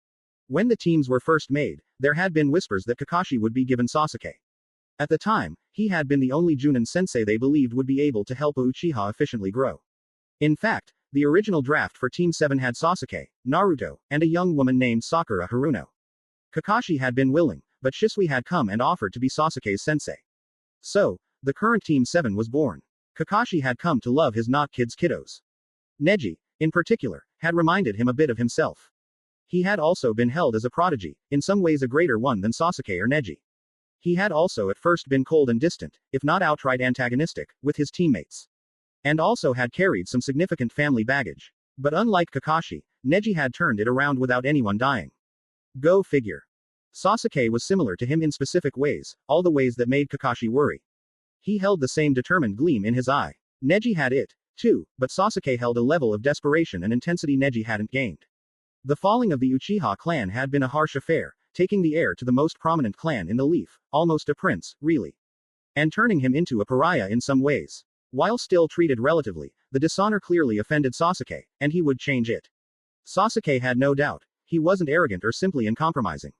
Speaker 1: When the teams were first made, there had been whispers that Kakashi would be given Sasuke. At the time, he had been the only Junin sensei they believed would be able to help a Uchiha efficiently grow. In fact, the original draft for Team 7 had Sasuke, Naruto, and a young woman named Sakura Haruno. Kakashi had been willing, but Shisui had come and offered to be Sasuke's sensei. So, the current Team 7 was born. Kakashi had come to love his not kids kiddos. Neji, in particular, had reminded him a bit of himself. He had also been held as a prodigy, in some ways a greater one than Sasuke or Neji. He had also at first been cold and distant, if not outright antagonistic, with his teammates. And also had carried some significant family baggage. But unlike Kakashi, Neji had turned it around without anyone dying. Go figure. Sasuke was similar to him in specific ways, all the ways that made Kakashi worry. He held the same determined gleam in his eye. Neji had it, too, but Sasuke held a level of desperation and intensity Neji hadn't gained. The falling of the Uchiha clan had been a harsh affair, taking the heir to the most prominent clan in the Leaf, almost a prince, really. And turning him into a pariah in some ways. While still treated relatively, the dishonor clearly offended Sasuke, and he would change it. Sasuke had no doubt. He wasn't arrogant or simply uncompromising.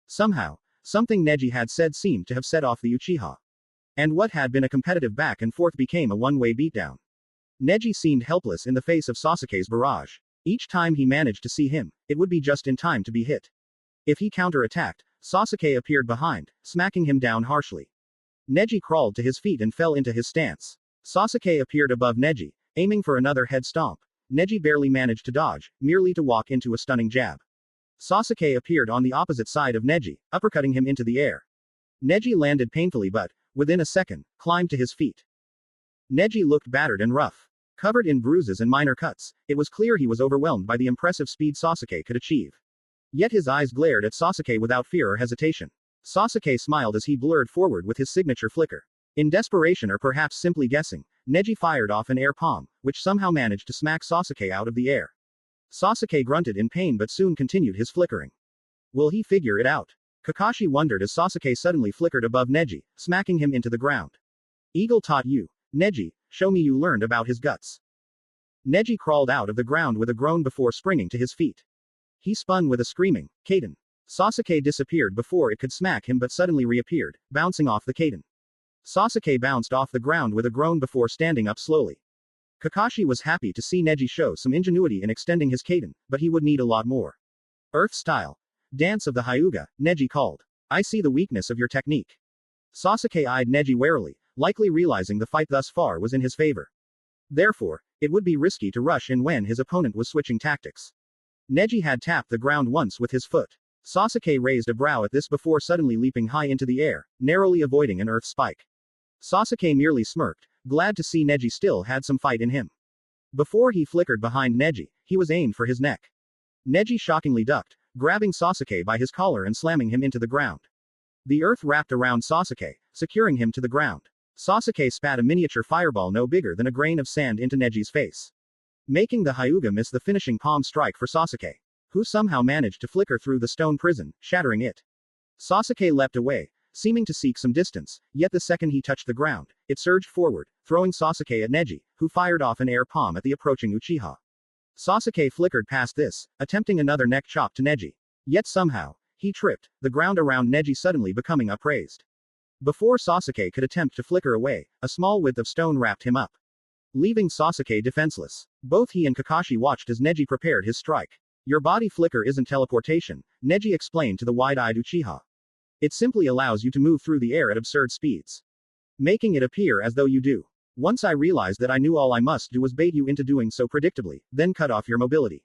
Speaker 1: Somehow, something Neji had said seemed to have set off the Uchiha. And what had been a competitive back and forth became a one-way beatdown. Neji seemed helpless in the face of Sasuke's barrage. Each time he managed to see him, it would be just in time to be hit. If he counter-attacked, Sasuke appeared behind, smacking him down harshly. Neji crawled to his feet and fell into his stance. Sasuke appeared above Neji, aiming for another head stomp. Neji barely managed to dodge, merely to walk into a stunning jab. Sasuke appeared on the opposite side of Neji, uppercutting him into the air. Neji landed painfully but, within a second, climbed to his feet. Neji looked battered and rough. Covered in bruises and minor cuts, it was clear he was overwhelmed by the impressive speed Sasuke could achieve. Yet his eyes glared at Sasuke without fear or hesitation. Sasuke smiled as he blurred forward with his signature flicker. In desperation or perhaps simply guessing, Neji fired off an air palm, which somehow managed to smack Sasuke out of the air. Sasuke grunted in pain but soon continued his flickering. Will he figure it out? Kakashi wondered as Sasuke suddenly flickered above Neji, smacking him into the ground. Eagle taught you. Neji, show me you learned about his guts. Neji crawled out of the ground with a groan before springing to his feet. He spun with a screaming, Kaden. Sasuke disappeared before it could smack him but suddenly reappeared, bouncing off the Kaden. Sasuke bounced off the ground with a groan before standing up slowly. Kakashi was happy to see Neji show some ingenuity in extending his Kaden, but he would need a lot more. Earth style. Dance of the Hyuga, Neji called. I see the weakness of your technique. Sasuke eyed Neji warily, likely realizing the fight thus far was in his favor. Therefore, it would be risky to rush in when his opponent was switching tactics. Neji had tapped the ground once with his foot. Sasuke raised a brow at this before suddenly leaping high into the air, narrowly avoiding an earth spike. Sasuke merely smirked, glad to see Neji still had some fight in him. Before he flickered behind Neji, he was aimed for his neck. Neji shockingly ducked, grabbing Sasuke by his collar and slamming him into the ground. The earth wrapped around Sasuke, securing him to the ground. Sasuke spat a miniature fireball no bigger than a grain of sand into Neji's face, making the Hyuga miss the finishing palm strike for Sasuke, who somehow managed to flicker through the stone prison, shattering it. Sasuke leapt away, seeming to seek some distance, yet the second he touched the ground, it surged forward, throwing Sasuke at Neji, who fired off an air palm at the approaching Uchiha. Sasuke flickered past this, attempting another neck chop to Neji. Yet somehow, he tripped, the ground around Neji suddenly becoming upraised. Before Sasuke could attempt to flicker away, a small width of stone wrapped him up, leaving Sasuke defenseless. Both he and Kakashi watched as Neji prepared his strike. Your body flicker isn't teleportation, Neji explained to the wide-eyed Uchiha. It simply allows you to move through the air at absurd speeds, making it appear as though you do. Once I realized that I knew all I must do was bait you into doing so predictably, then cut off your mobility.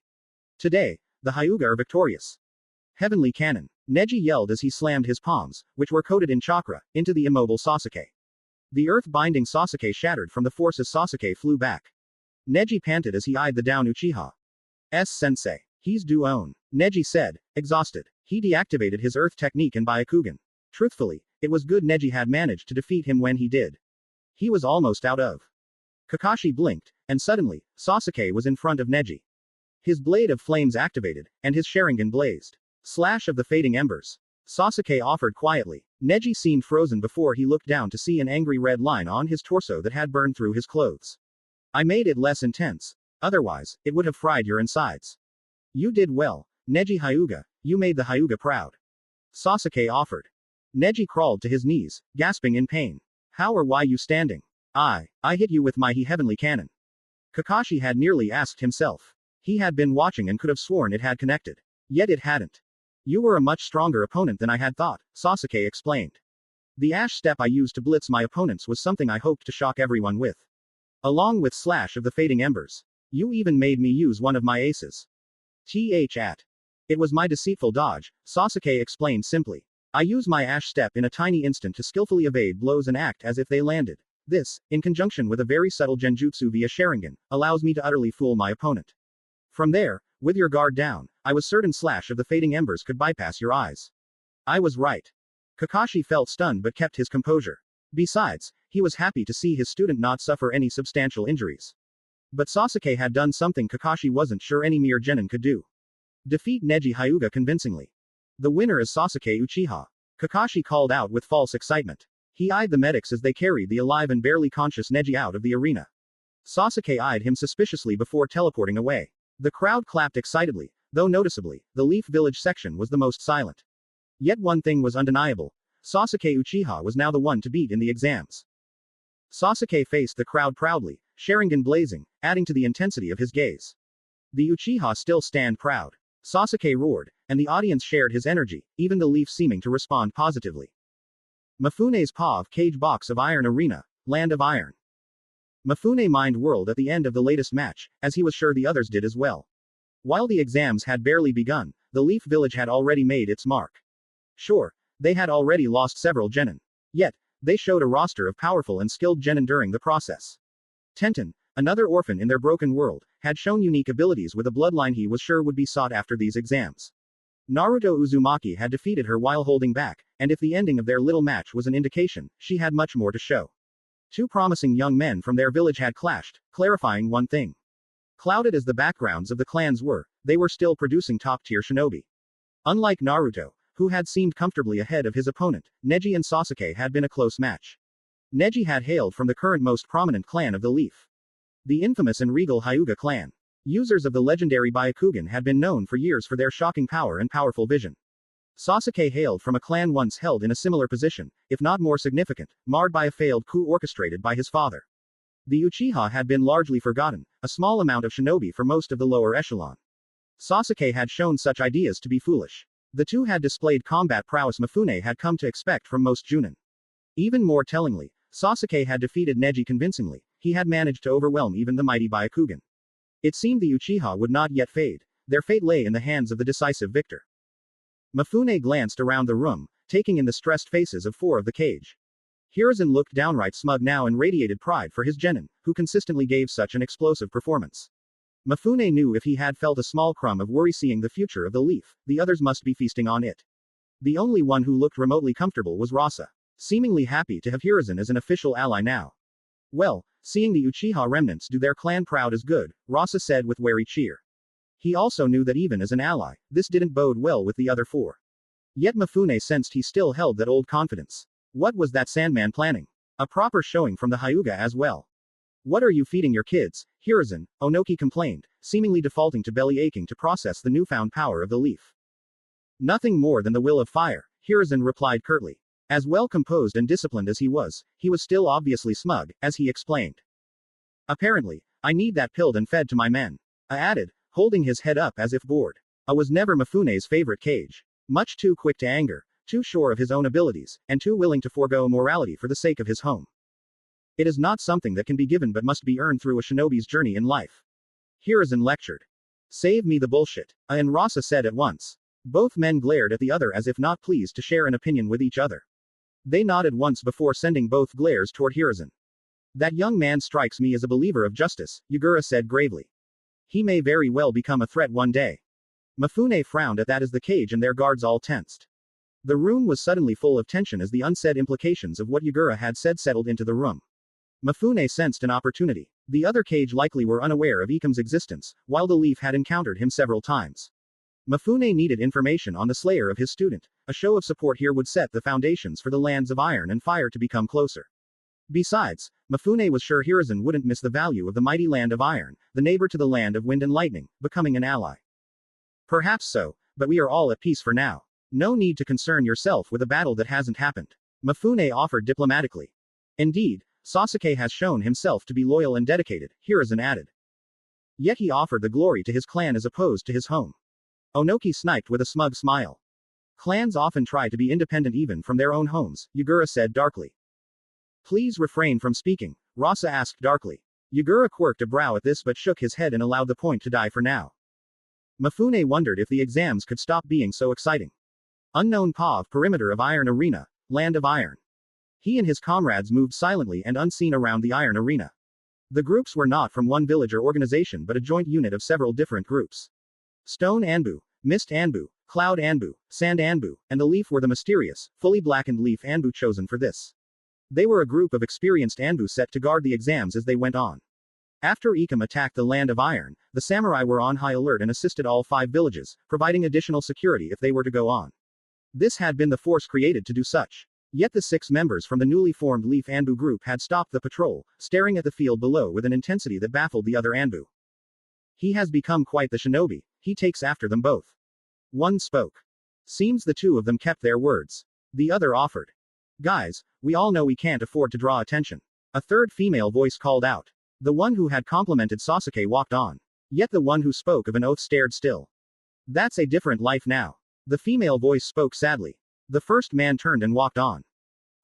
Speaker 1: Today, the Hyuga are victorious. Heavenly Cannon. Neji yelled as he slammed his palms, which were coated in chakra, into the immobile Sasuke. The earth-binding Sasuke shattered from the force as Sasuke flew back. Neji panted as he eyed the down Uchiha. Sensei. He's do-own. Neji said, exhausted. He deactivated his earth technique and Byakugan. Truthfully, it was good Neji had managed to defeat him when he did. He was almost out of. Kakashi blinked, and suddenly, Sasuke was in front of Neji. His blade of flames activated, and his Sharingan blazed. Slash of the fading embers. Sasuke offered quietly. Neji seemed frozen before he looked down to see an angry red line on his torso that had burned through his clothes. I made it less intense. Otherwise, it would have fried your insides. You did well, Neji Hyuga, you made the Hyuga proud. Sasuke offered. Neji crawled to his knees, gasping in pain. How or why you standing? I hit you with my heavenly cannon. Kakashi had nearly asked himself. He had been watching and could have sworn it had connected. Yet it hadn't. You were a much stronger opponent than I had thought, Sasuke explained. The ash step I used to blitz my opponents was something I hoped to shock everyone with. Along with slash of the fading embers. You even made me use one of my aces. It was my deceitful dodge, Sasuke explained simply. I use my ash step in a tiny instant to skillfully evade blows and act as if they landed. This, in conjunction with a very subtle genjutsu via Sharingan, allows me to utterly fool my opponent. From there, with your guard down, I was certain slash of the fading embers could bypass your eyes. I was right. Kakashi felt stunned but kept his composure. Besides, he was happy to see his student not suffer any substantial injuries. But Sasuke had done something Kakashi wasn't sure any mere genin could do. Defeat Neji Hyuga convincingly. The winner is Sasuke Uchiha. Kakashi called out with false excitement. He eyed the medics as they carried the alive and barely conscious Neji out of the arena. Sasuke eyed him suspiciously before teleporting away. The crowd clapped excitedly, though noticeably, the Leaf Village section was the most silent. Yet one thing was undeniable. Sasuke Uchiha was now the one to beat in the exams. Sasuke faced the crowd proudly, Sharingan blazing, adding to the intensity of his gaze. The Uchiha still stand proud. Sasuke roared, and the audience shared his energy, even the Leaf seeming to respond positively. Mifune's paw of cage box of iron arena, land of iron. Mifune mind whirled at the end of the latest match, as he was sure the others did as well. While the exams had barely begun, the Leaf Village had already made its mark. Sure, they had already lost several genin. Yet, they showed a roster of powerful and skilled genin during the process. Tenten, another orphan in their broken world, had shown unique abilities with a bloodline he was sure would be sought after these exams. Naruto Uzumaki had defeated her while holding back, and if the ending of their little match was an indication, she had much more to show. Two promising young men from their village had clashed, clarifying one thing. Clouded as the backgrounds of the clans were, they were still producing top-tier shinobi. Unlike Naruto, who had seemed comfortably ahead of his opponent, Neji and Sasuke had been a close match. Neji had hailed from the current most prominent clan of the Leaf. The infamous and regal Hyuga clan. Users of the legendary Byakugan had been known for years for their shocking power and powerful vision. Sasuke hailed from a clan once held in a similar position, if not more significant, marred by a failed coup orchestrated by his father. The Uchiha had been largely forgotten, a small amount of shinobi for most of the lower echelon. Sasuke had shown such ideas to be foolish. The two had displayed combat prowess Mifune had come to expect from most Junin. Even more tellingly, Sasuke had defeated Neji convincingly, he had managed to overwhelm even the mighty Byakugan. It seemed the Uchiha would not yet fade, their fate lay in the hands of the decisive victor. Mifune glanced around the room, taking in the stressed faces of four of the cage. Hiruzen looked downright smug now and radiated pride for his genin, who consistently gave such an explosive performance. Mifune knew if he had felt a small crumb of worry seeing the future of the Leaf, the others must be feasting on it. The only one who looked remotely comfortable was Rasa, seemingly happy to have Hiruzen as an official ally now. Well, seeing the Uchiha remnants do their clan proud is good, Rasa said with wary cheer. He also knew that even as an ally, this didn't bode well with the other four. Yet Mifune sensed he still held that old confidence. What was that Sandman planning? A proper showing from the Hyuga as well. What are you feeding your kids, Hiruzen? Onoki complained, seemingly defaulting to belly aching to process the newfound power of the Leaf. Nothing more than the will of fire, Hiruzen replied curtly. As well composed and disciplined as he was still obviously smug, as he explained. Apparently, I need that pilled and fed to my men. I added, holding his head up as if bored. I was never Mifune's favorite cage. Much too quick to anger, too sure of his own abilities, and too willing to forego morality for the sake of his home. It is not something that can be given but must be earned through a shinobi's journey in life. Hiruzen lectured. Save me the bullshit. And Rasa said at once. Both men glared at the other as if not pleased to share an opinion with each other. They nodded once before sending both glares toward Hiruzen. That young man strikes me as a believer of justice, Yagura said gravely. He may very well become a threat one day. Mifune frowned at that as the cage and their guards all tensed. The room was suddenly full of tension as the unsaid implications of what Yagura had said settled into the room. Mifune sensed an opportunity. The other cage likely were unaware of Ikam's existence, while the Leaf had encountered him several times. Mifune needed information on the slayer of his student. A show of support here would set the foundations for the lands of iron and fire to become closer. Besides, Mifune was sure Hiruzen wouldn't miss the value of the mighty land of iron, the neighbor to the land of wind and lightning, becoming an ally. Perhaps so, but we are all at peace for now. No need to concern yourself with a battle that hasn't happened. Mifune offered diplomatically. Indeed, Sasuke has shown himself to be loyal and dedicated, Hiruzen added. Yet he offered the glory to his clan as opposed to his home. Onoki sniped with a smug smile. Clans often try to be independent even from their own homes, Yagura said darkly. Please refrain from speaking, Rasa asked darkly. Yagura quirked a brow at this but shook his head and allowed the point to die for now. Mifune wondered if the exams could stop being so exciting. Unknown POV perimeter of Iron Arena, land of iron. He and his comrades moved silently and unseen around the Iron Arena. The groups were not from one village or organization but a joint unit of several different groups. Stone Anbu, Mist Anbu, Cloud Anbu, Sand Anbu, and the Leaf were the mysterious, fully blackened Leaf Anbu chosen for this. They were a group of experienced Anbu set to guard the exams as they went on. After Ikam attacked the Land of Iron, the samurai were on high alert and assisted all 5 villages, providing additional security if they were to go on. This had been the force created to do such. Yet the 6 members from the newly formed Leaf Anbu group had stopped the patrol, staring at the field below with an intensity that baffled the other Anbu. He has become quite the shinobi, he takes after them both. One spoke. Seems the 2 of them kept their words. The other offered. Guys, we all know we can't afford to draw attention. A third female voice called out. The one who had complimented Sasuke walked on. Yet the one who spoke of an oath stared still. That's a different life now. The female voice spoke sadly. The first man turned and walked on.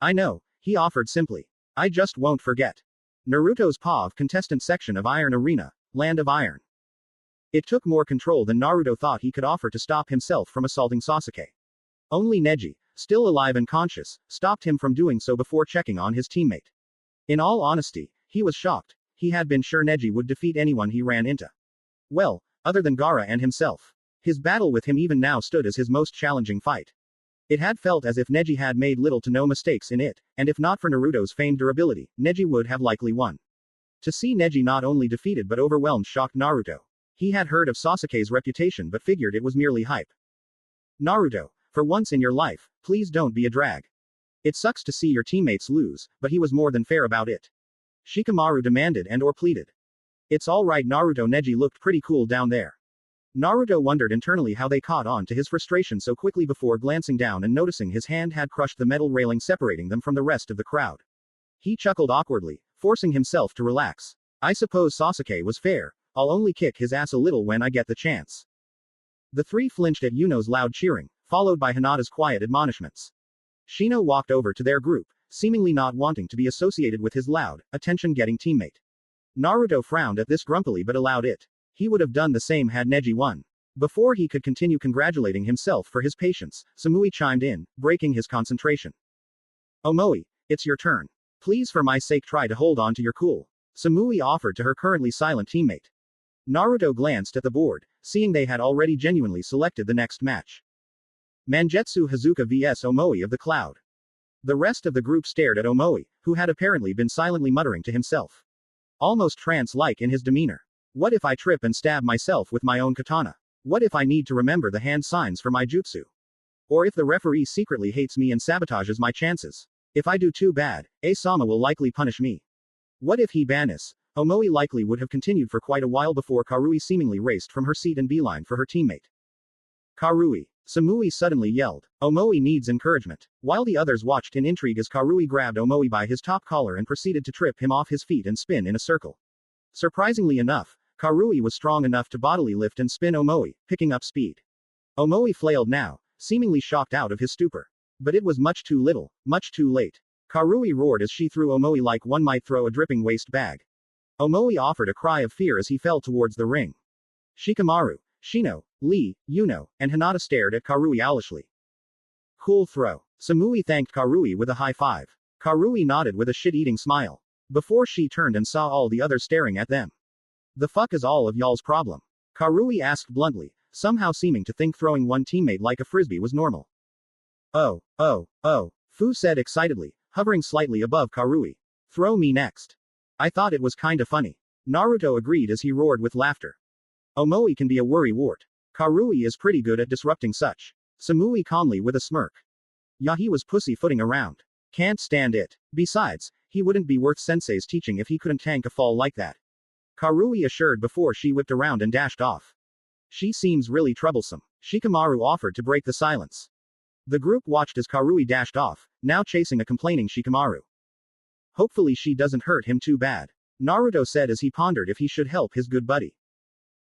Speaker 1: I know, he offered simply. I just won't forget. Naruto's POV contestant section of Iron Arena, Land of Iron. It took more control than Naruto thought he could offer to stop himself from assaulting Sasuke. Only Neji, still alive and conscious, stopped him from doing so before checking on his teammate. In all honesty, he was shocked. He had been sure Neji would defeat anyone he ran into. Well, other than Gaara and himself. His battle with him even now stood as his most challenging fight. It had felt as if Neji had made little to no mistakes in it, and if not for Naruto's famed durability, Neji would have likely won. To see Neji not only defeated but overwhelmed shocked Naruto. He had heard of Sasuke's reputation but figured it was merely hype. Naruto, for once in your life, please don't be a drag. It sucks to see your teammates lose, but he was more than fair about it. Shikamaru demanded and or pleaded. It's alright Naruto. Neji looked pretty cool down there. Naruto wondered internally how they caught on to his frustration so quickly before glancing down and noticing his hand had crushed the metal railing separating them from the rest of the crowd. He chuckled awkwardly, forcing himself to relax. I suppose Sasuke was fair. I'll only kick his ass a little when I get the chance. The 3 flinched at Yuno's loud cheering, followed by Hinata's quiet admonishments. Shino walked over to their group, seemingly not wanting to be associated with his loud, attention-getting teammate. Naruto frowned at this grumpily but allowed it. He would have done the same had Neji won. Before he could continue congratulating himself for his patience, Samui chimed in, breaking his concentration. Omoi, it's your turn. Please for my sake try to hold on to your cool. Samui offered to her currently silent teammate. Naruto glanced at the board, seeing they had already genuinely selected the next match. Mangetsu Hazuka vs Omoi of the Cloud. The rest of the group stared at Omoi, who had apparently been silently muttering to himself. Almost trance-like in his demeanor. What if I trip and stab myself with my own katana? What if I need to remember the hand signs for my jutsu? Or if the referee secretly hates me and sabotages my chances? If I do too bad, Asama will likely punish me. What if he bans? Omoi likely would have continued for quite a while before Karui seemingly raced from her seat and beeline for her teammate. Karui. Samui suddenly yelled. Omoi needs encouragement. While the others watched in intrigue as Karui grabbed Omoi by his top collar and proceeded to trip him off his feet and spin in a circle. Surprisingly enough, Karui was strong enough to bodily lift and spin Omoi, picking up speed. Omoi flailed now, seemingly shocked out of his stupor. But it was much too little, much too late. Karui roared as she threw Omoi like one might throw a dripping waste bag. Omoi offered a cry of fear as he fell towards the ring. Shikamaru. Shino, Lee, Yuno, and Hinata stared at Karui owlishly. Cool throw. Samui thanked Karui with a high five. Karui nodded with a shit-eating smile. Before she turned and saw all the others staring at them. The fuck is all of y'all's problem? Karui asked bluntly, somehow seeming to think throwing one teammate like a frisbee was normal. Oh, Fu said excitedly, hovering slightly above Karui. Throw me next. I thought it was kinda funny. Naruto agreed as he roared with laughter. Omoi can be a worry-wart. Karui is pretty good at disrupting such. Samui calmly with a smirk. Yeah, he was pussyfooting around. Can't stand it. Besides, he wouldn't be worth Sensei's teaching if he couldn't tank a fall like that. Karui assured before she whipped around and dashed off. She seems really troublesome. Shikamaru offered to break the silence. The group watched as Karui dashed off, now chasing a complaining Shikamaru. Hopefully she doesn't hurt him too bad. Naruto said as he pondered if he should help his good buddy.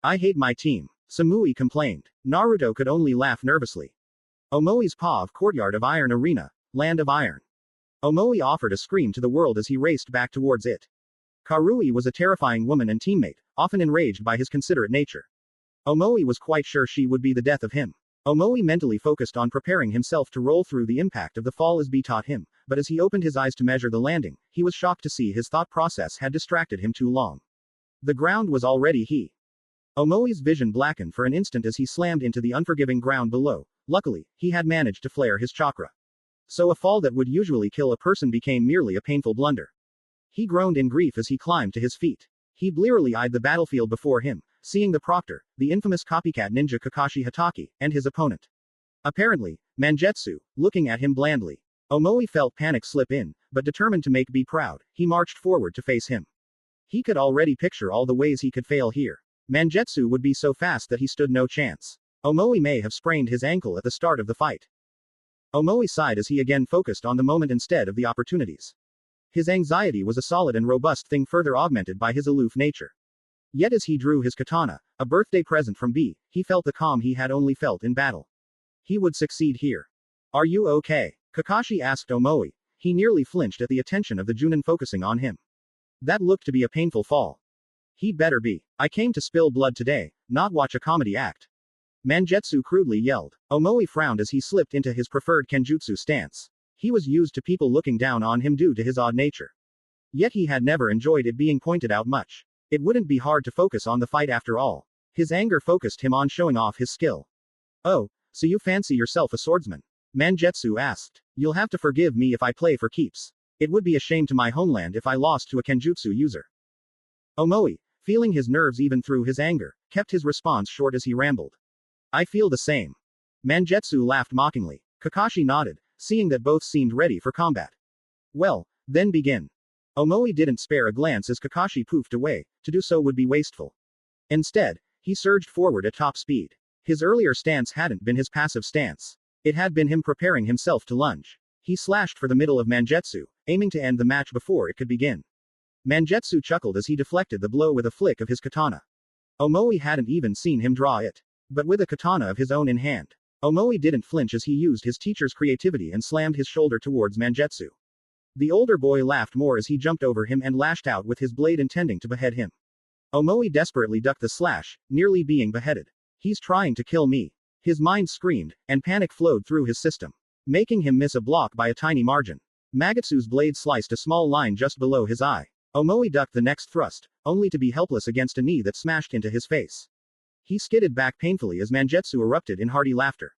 Speaker 1: I hate my team. Samui complained. Naruto could only laugh nervously. Omoi's paw of Courtyard of Iron Arena, Land of Iron. Omoi offered a scream to the world as he raced back towards it. Karui was a terrifying woman and teammate, often enraged by his considerate nature. Omoi was quite sure she would be the death of him. Omoi mentally focused on preparing himself to roll through the impact of the fall as B taught him, but as he opened his eyes to measure the landing, he was shocked to see his thought process had distracted him too long. The ground was already he. Omoi's vision blackened for an instant as he slammed into the unforgiving ground below. Luckily, he had managed to flare his chakra. So a fall that would usually kill a person became merely a painful blunder. He groaned in grief as he climbed to his feet. He blearily eyed the battlefield before him, seeing the proctor, the infamous copycat ninja Kakashi Hatake, and his opponent. Apparently, Mangetsu, looking at him blandly. Omoi felt panic slip in, but determined to make B proud, he marched forward to face him. He could already picture all the ways he could fail here. Mangetsu would be so fast that he stood no chance. Omoi may have sprained his ankle at the start of the fight. Omoi sighed as he again focused on the moment instead of the opportunities. His anxiety was a solid and robust thing further augmented by his aloof nature. Yet as he drew his katana, a birthday present from B, he felt the calm he had only felt in battle. He would succeed here. Are you okay? Kakashi asked Omoi. He nearly flinched at the attention of the Junin focusing on him. That looked to be a painful fall. He'd better be. I came to spill blood today, not watch a comedy act. Mangetsu crudely yelled. Omoi frowned as he slipped into his preferred kenjutsu stance. He was used to people looking down on him due to his odd nature. Yet he had never enjoyed it being pointed out much. It wouldn't be hard to focus on the fight after all. His anger focused him on showing off his skill. Oh, so you fancy yourself a swordsman? Mangetsu asked. You'll have to forgive me if I play for keeps. It would be a shame to my homeland if I lost to a kenjutsu user. Omoi, feeling his nerves even through his anger, kept his response short as he rambled. I feel the same. Mangetsu laughed mockingly. Kakashi nodded, seeing that both seemed ready for combat. Well, then begin. Omoi didn't spare a glance as Kakashi poofed away, to do so would be wasteful. Instead, he surged forward at top speed. His earlier stance hadn't been his passive stance. It had been him preparing himself to lunge. He slashed for the middle of Mangetsu, aiming to end the match before it could begin. Mangetsu chuckled as he deflected the blow with a flick of his katana. Omoi hadn't even seen him draw it. But with a katana of his own in hand, Omoi didn't flinch as he used his teacher's creativity and slammed his shoulder towards Mangetsu. The older boy laughed more as he jumped over him and lashed out with his blade intending to behead him. Omoi desperately ducked the slash, nearly being beheaded. He's trying to kill me. His mind screamed, and panic flowed through his system, making him miss a block by a tiny margin. Magetsu's blade sliced a small line just below his eye. Omoi ducked the next thrust, only to be helpless against a knee that smashed into his face. He skidded back painfully as Mangetsu erupted in hearty laughter.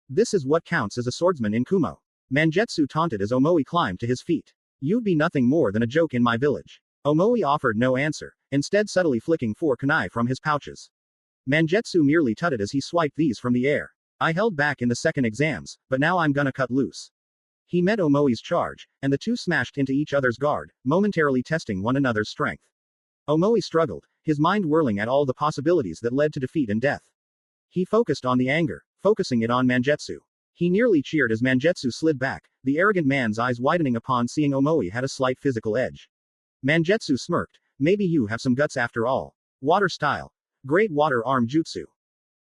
Speaker 1: This is what counts as a swordsman in Kumo. Mangetsu taunted as Omoi climbed to his feet. You'd be nothing more than a joke in my village. Omoi offered no answer, instead subtly flicking 4 kunai from his pouches. Mangetsu merely tutted as he swiped these from the air. I held back in the second exams, but now I'm gonna cut loose. He met Omoi's charge, and the two smashed into each other's guard, momentarily testing one another's strength. Omoi struggled, his mind whirling at all the possibilities that led to defeat and death. He focused on the anger, focusing it on Mangetsu. He nearly cheered as Mangetsu slid back, the arrogant man's eyes widening upon seeing Omoi had a slight physical edge. Mangetsu smirked, maybe you have some guts after all. Water style. Great water arm jutsu.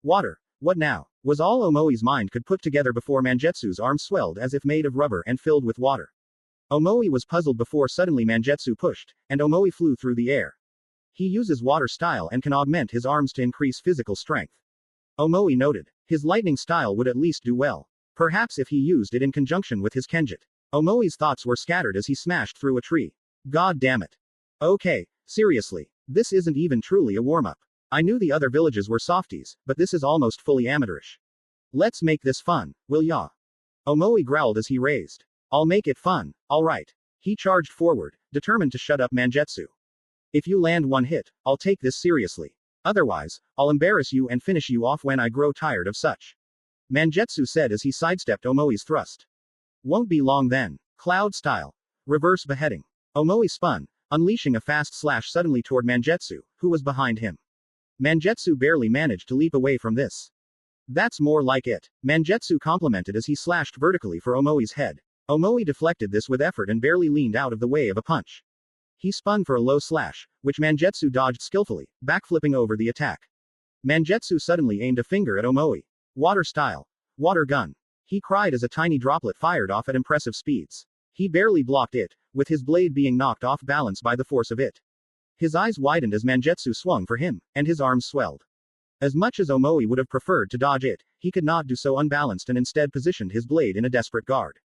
Speaker 1: Water. What now? Was all Omoi's mind could put together before Mangetsu's arm swelled as if made of rubber and filled with water. Omoi was puzzled before suddenly Mangetsu pushed, and Omoi flew through the air. He uses water style and can augment his arms to increase physical strength. Omoi noted. His lightning style would at least do well. Perhaps if he used it in conjunction with his Kenjut. Omoi's thoughts were scattered as he smashed through a tree. God damn it. Okay, seriously. This isn't even truly a warm-up. I knew the other villages were softies, but this is almost fully amateurish. Let's make this fun, will ya? Omoi growled as he raised. I'll make it fun, alright. He charged forward, determined to shut up Mangetsu. If you land one hit, I'll take this seriously. Otherwise, I'll embarrass you and finish you off when I grow tired of such. Mangetsu said as he sidestepped Omoi's thrust. Won't be long then. Cloud style. Reverse beheading. Omoi spun, unleashing a fast slash suddenly toward Mangetsu, who was behind him. Mangetsu barely managed to leap away from this. That's more like it. Mangetsu complimented as he slashed vertically for Omoi's head. Omoi deflected this with effort and barely leaned out of the way of a punch. He spun for a low slash, which Mangetsu dodged skillfully, backflipping over the attack. Mangetsu suddenly aimed a finger at Omoi. Water style. Water gun. He cried as a tiny droplet fired off at impressive speeds. He barely blocked it, with his blade being knocked off balance by the force of it. His eyes widened as Mangetsu swung for him, and his arms swelled. As much as Omoi would have preferred to dodge it, he could not do so unbalanced and instead positioned his blade in a desperate guard.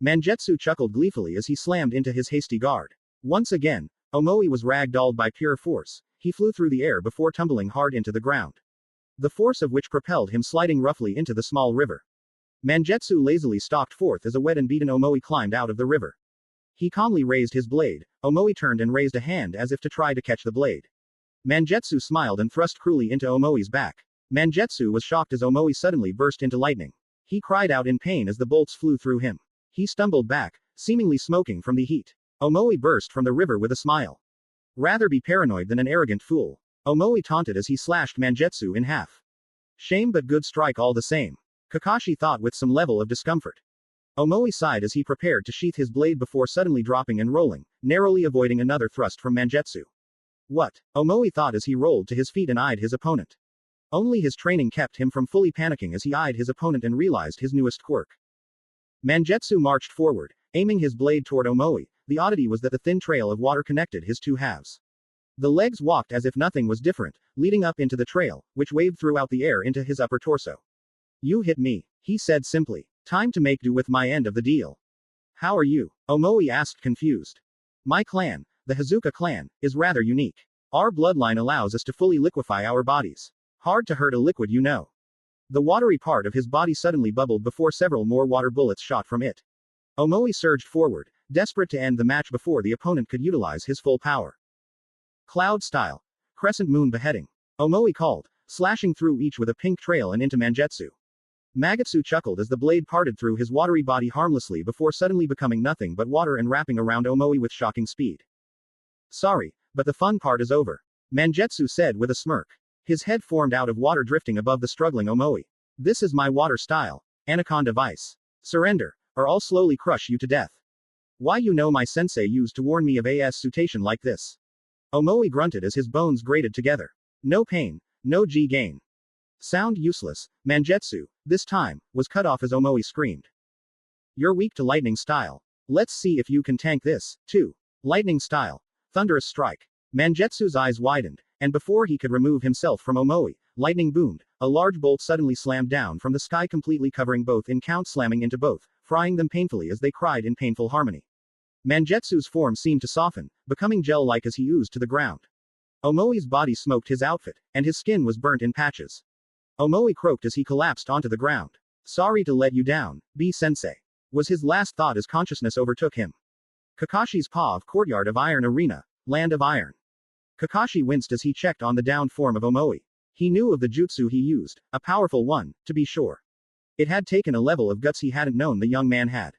Speaker 1: Mangetsu chuckled gleefully as he slammed into his hasty guard. Once again, Omoi was ragdolled by pure force. He flew through the air before tumbling hard into the ground. The force of which propelled him sliding roughly into the small river. Mangetsu lazily stalked forth as a wet and beaten Omoi climbed out of the river. He calmly raised his blade. Omoi turned and raised a hand as if to try to catch the blade. Mangetsu smiled and thrust cruelly into Omoi's back. Mangetsu was shocked as Omoi suddenly burst into lightning. He cried out in pain as the bolts flew through him. He stumbled back, seemingly smoking from the heat. Omoi burst from the river with a smile. Rather be paranoid than an arrogant fool. Omoi taunted as he slashed Mangetsu in half. Shame but good strike all the same. Kakashi thought with some level of discomfort. Omoi sighed as he prepared to sheath his blade before suddenly dropping and rolling, narrowly avoiding another thrust from Mangetsu. What? Omoi thought as he rolled to his feet and eyed his opponent. Only his training kept him from fully panicking as he eyed his opponent and realized his newest quirk. Mangetsu marched forward, aiming his blade toward Omoi. The oddity was that the thin trail of water connected his two halves. The legs walked as if nothing was different, leading up into the trail, which waved throughout the air into his upper torso. You hit me, he said simply. Time to make do with my end of the deal. How are you? Omoi asked confused. My clan, the Hazuka clan, is rather unique. Our bloodline allows us to fully liquefy our bodies. Hard to hurt a liquid, you know. The watery part of his body suddenly bubbled before several more water bullets shot from it. Omoi surged forward, desperate to end the match before the opponent could utilize his full power. Cloud style. Crescent moon beheading. Omoi called, slashing through each with a pink trail and into Mangetsu. Magetsu chuckled as the blade parted through his watery body harmlessly before suddenly becoming nothing but water and wrapping around Omoi with shocking speed. Sorry, but the fun part is over. Mangetsu said with a smirk. His head formed out of water drifting above the struggling Omoi. This is my water style. Anaconda Vice. Surrender, or I'll slowly crush you to death. Why you know my sensei used to warn me of a situation like this. Omoi grunted as his bones grated together. No pain, no G gain. Sound useless. Mangetsu, this time, was cut off as Omoi screamed. You're weak to lightning style. Let's see if you can tank this, too. Lightning style. Thunderous strike. Mangetsu's eyes widened, and before he could remove himself from Omoi, lightning boomed. A large bolt suddenly slammed down from the sky, completely covering both in count, slamming into both, frying them painfully as they cried in painful harmony. Mangetsu's form seemed to soften, becoming gel-like as he oozed to the ground. Omoi's body smoked his outfit, and his skin was burnt in patches. Omoi croaked as he collapsed onto the ground. Sorry to let you down, B-sensei. Was his last thought as consciousness overtook him. Kakashi's paw of Courtyard of Iron Arena, Land of Iron. Kakashi winced as he checked on the downed form of Omoi. He knew of the jutsu he used, a powerful one, to be sure. It had taken a level of guts he hadn't known the young man had.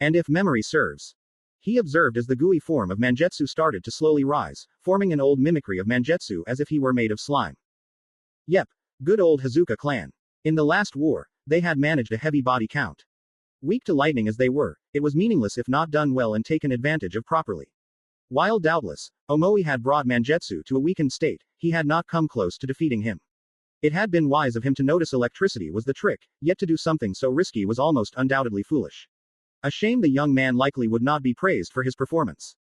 Speaker 1: And if memory serves, he observed as the gooey form of Mangetsu started to slowly rise, forming an old mimicry of Mangetsu as if he were made of slime. Yep, good old Hazuka clan. In the last war, they had managed a heavy body count. Weak to lightning as they were, it was meaningless if not done well and taken advantage of properly. While doubtless, Omoi had brought Mangetsu to a weakened state, he had not come close to defeating him. It had been wise of him to notice electricity was the trick, yet to do something so risky was almost undoubtedly foolish. A shame the young man likely would not be praised for his performance.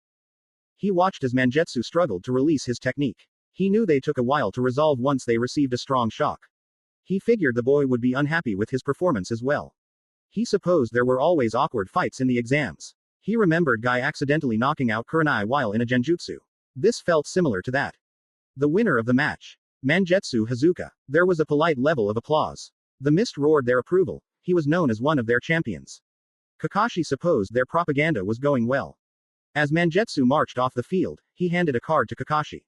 Speaker 1: He watched as Mangetsu struggled to release his technique. He knew they took a while to resolve once they received a strong shock. He figured the boy would be unhappy with his performance as well. He supposed there were always awkward fights in the exams. He remembered Guy accidentally knocking out Kurenai while in a genjutsu. This felt similar to that. The winner of the match. Mangetsu Hazuka. There was a polite level of applause. The mist roared their approval. He was known as one of their champions. Kakashi supposed their propaganda was going well. As Mangetsu marched off the field, he handed a card to Kakashi.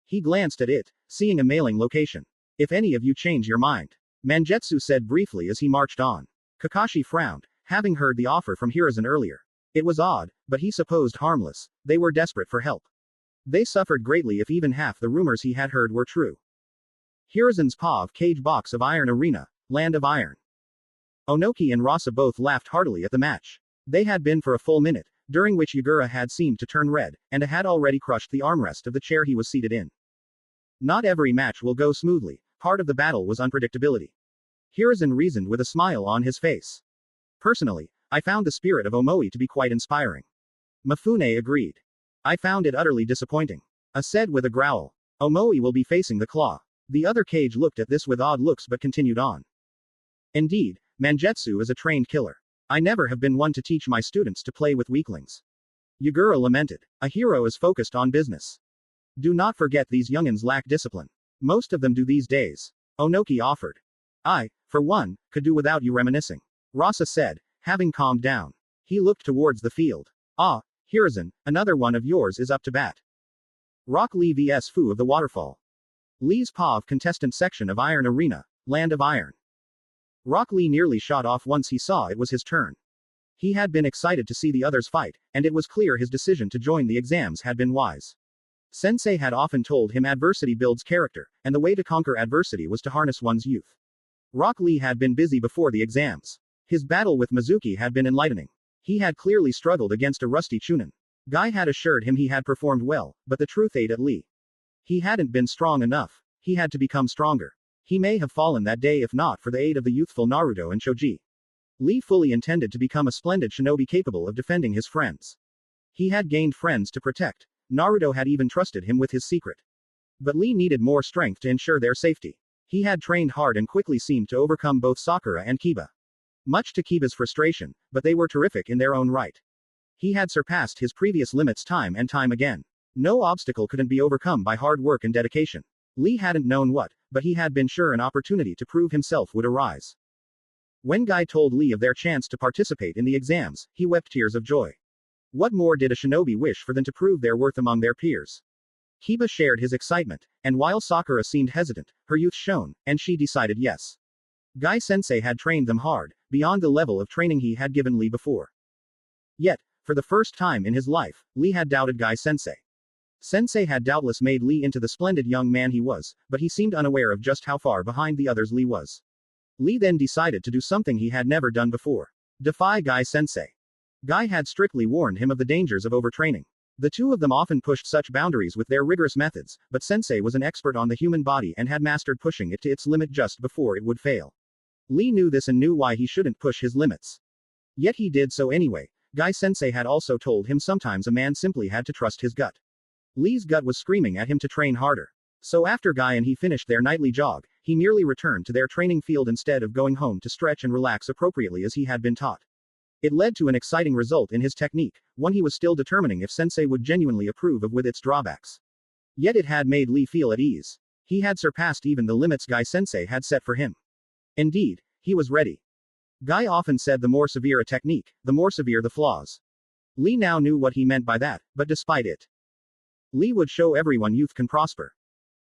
Speaker 1: He glanced at it, seeing a mailing location. If any of you change your mind. Mangetsu said briefly as he marched on. Kakashi frowned, having heard the offer from Hiruzen earlier. It was odd, but he supposed harmless. They were desperate for help. They suffered greatly if even half the rumors he had heard were true. Hiruzen's POV cage box of Iron Arena, Land of Iron. Onoki and Rasa both laughed heartily at the match. They had been for a full minute, during which Yagura had seemed to turn red, and had already crushed the armrest of the chair he was seated in. Not every match will go smoothly, part of the battle was unpredictability. Hiruzen reasoned with a smile on his face. Personally, I found the spirit of Omoi to be quite inspiring. Mifune agreed. I found it utterly disappointing. A said with a growl. Omoi will be facing the claw. The other cage looked at this with odd looks but continued on. Indeed, Mangetsu is a trained killer. I never have been one to teach my students to play with weaklings. Yagura lamented. A hero is focused on business. Do not forget these youngins lack discipline. Most of them do these days. Onoki offered. I, for one, could do without you reminiscing. Rasa said, having calmed down. He looked towards the field. Ah, Hiruzen, another one of yours is up to bat. Rock Lee vs Fu of the Waterfall. Lee's POV contestant section of Iron Arena, Land of Iron. Rock Lee nearly shot off once he saw it was his turn. He had been excited to see the others fight, and it was clear his decision to join the exams had been wise. Sensei had often told him adversity builds character, and the way to conquer adversity was to harness one's youth. Rock Lee had been busy before the exams. His battle with Mizuki had been enlightening. He had clearly struggled against a rusty Chunin. Guy had assured him he had performed well, but the truth ate at Lee. He hadn't been strong enough. He had to become stronger. He may have fallen that day if not for the aid of the youthful Naruto and Choji. Lee fully intended to become a splendid shinobi capable of defending his friends. He had gained friends to protect. Naruto had even trusted him with his secret. But Lee needed more strength to ensure their safety. He had trained hard and quickly seemed to overcome both Sakura and Kiba. Much to Kiba's frustration, but they were terrific in their own right. He had surpassed his previous limits time and time again. No obstacle couldn't be overcome by hard work and dedication. Lee hadn't known what, but he had been sure an opportunity to prove himself would arise. When Guy told Lee of their chance to participate in the exams, he wept tears of joy. What more did a shinobi wish for than to prove their worth among their peers? Kiba shared his excitement, and while Sakura seemed hesitant, her youth shone, and she decided yes. Guy-sensei had trained them hard, beyond the level of training he had given Lee before. Yet, for the first time in his life, Lee had doubted Guy-sensei. Sensei had doubtless made Lee into the splendid young man he was, but he seemed unaware of just how far behind the others Lee was. Lee then decided to do something he had never done before. Defy Guy-sensei. Guy had strictly warned him of the dangers of overtraining. The two of them often pushed such boundaries with their rigorous methods, but Sensei was an expert on the human body and had mastered pushing it to its limit just before it would fail. Lee knew this and knew why he shouldn't push his limits. Yet he did so anyway. Guy-sensei had also told him sometimes a man simply had to trust his gut. Lee's gut was screaming at him to train harder. So after Guy and he finished their nightly jog, he merely returned to their training field instead of going home to stretch and relax appropriately as he had been taught. It led to an exciting result in his technique, one he was still determining if Sensei would genuinely approve of with its drawbacks. Yet it had made Lee feel at ease. He had surpassed even the limits Guy-sensei had set for him. Indeed, he was ready. Guy often said the more severe a technique, the more severe the flaws. Lee now knew what he meant by that, but despite it, Lee would show everyone youth can prosper.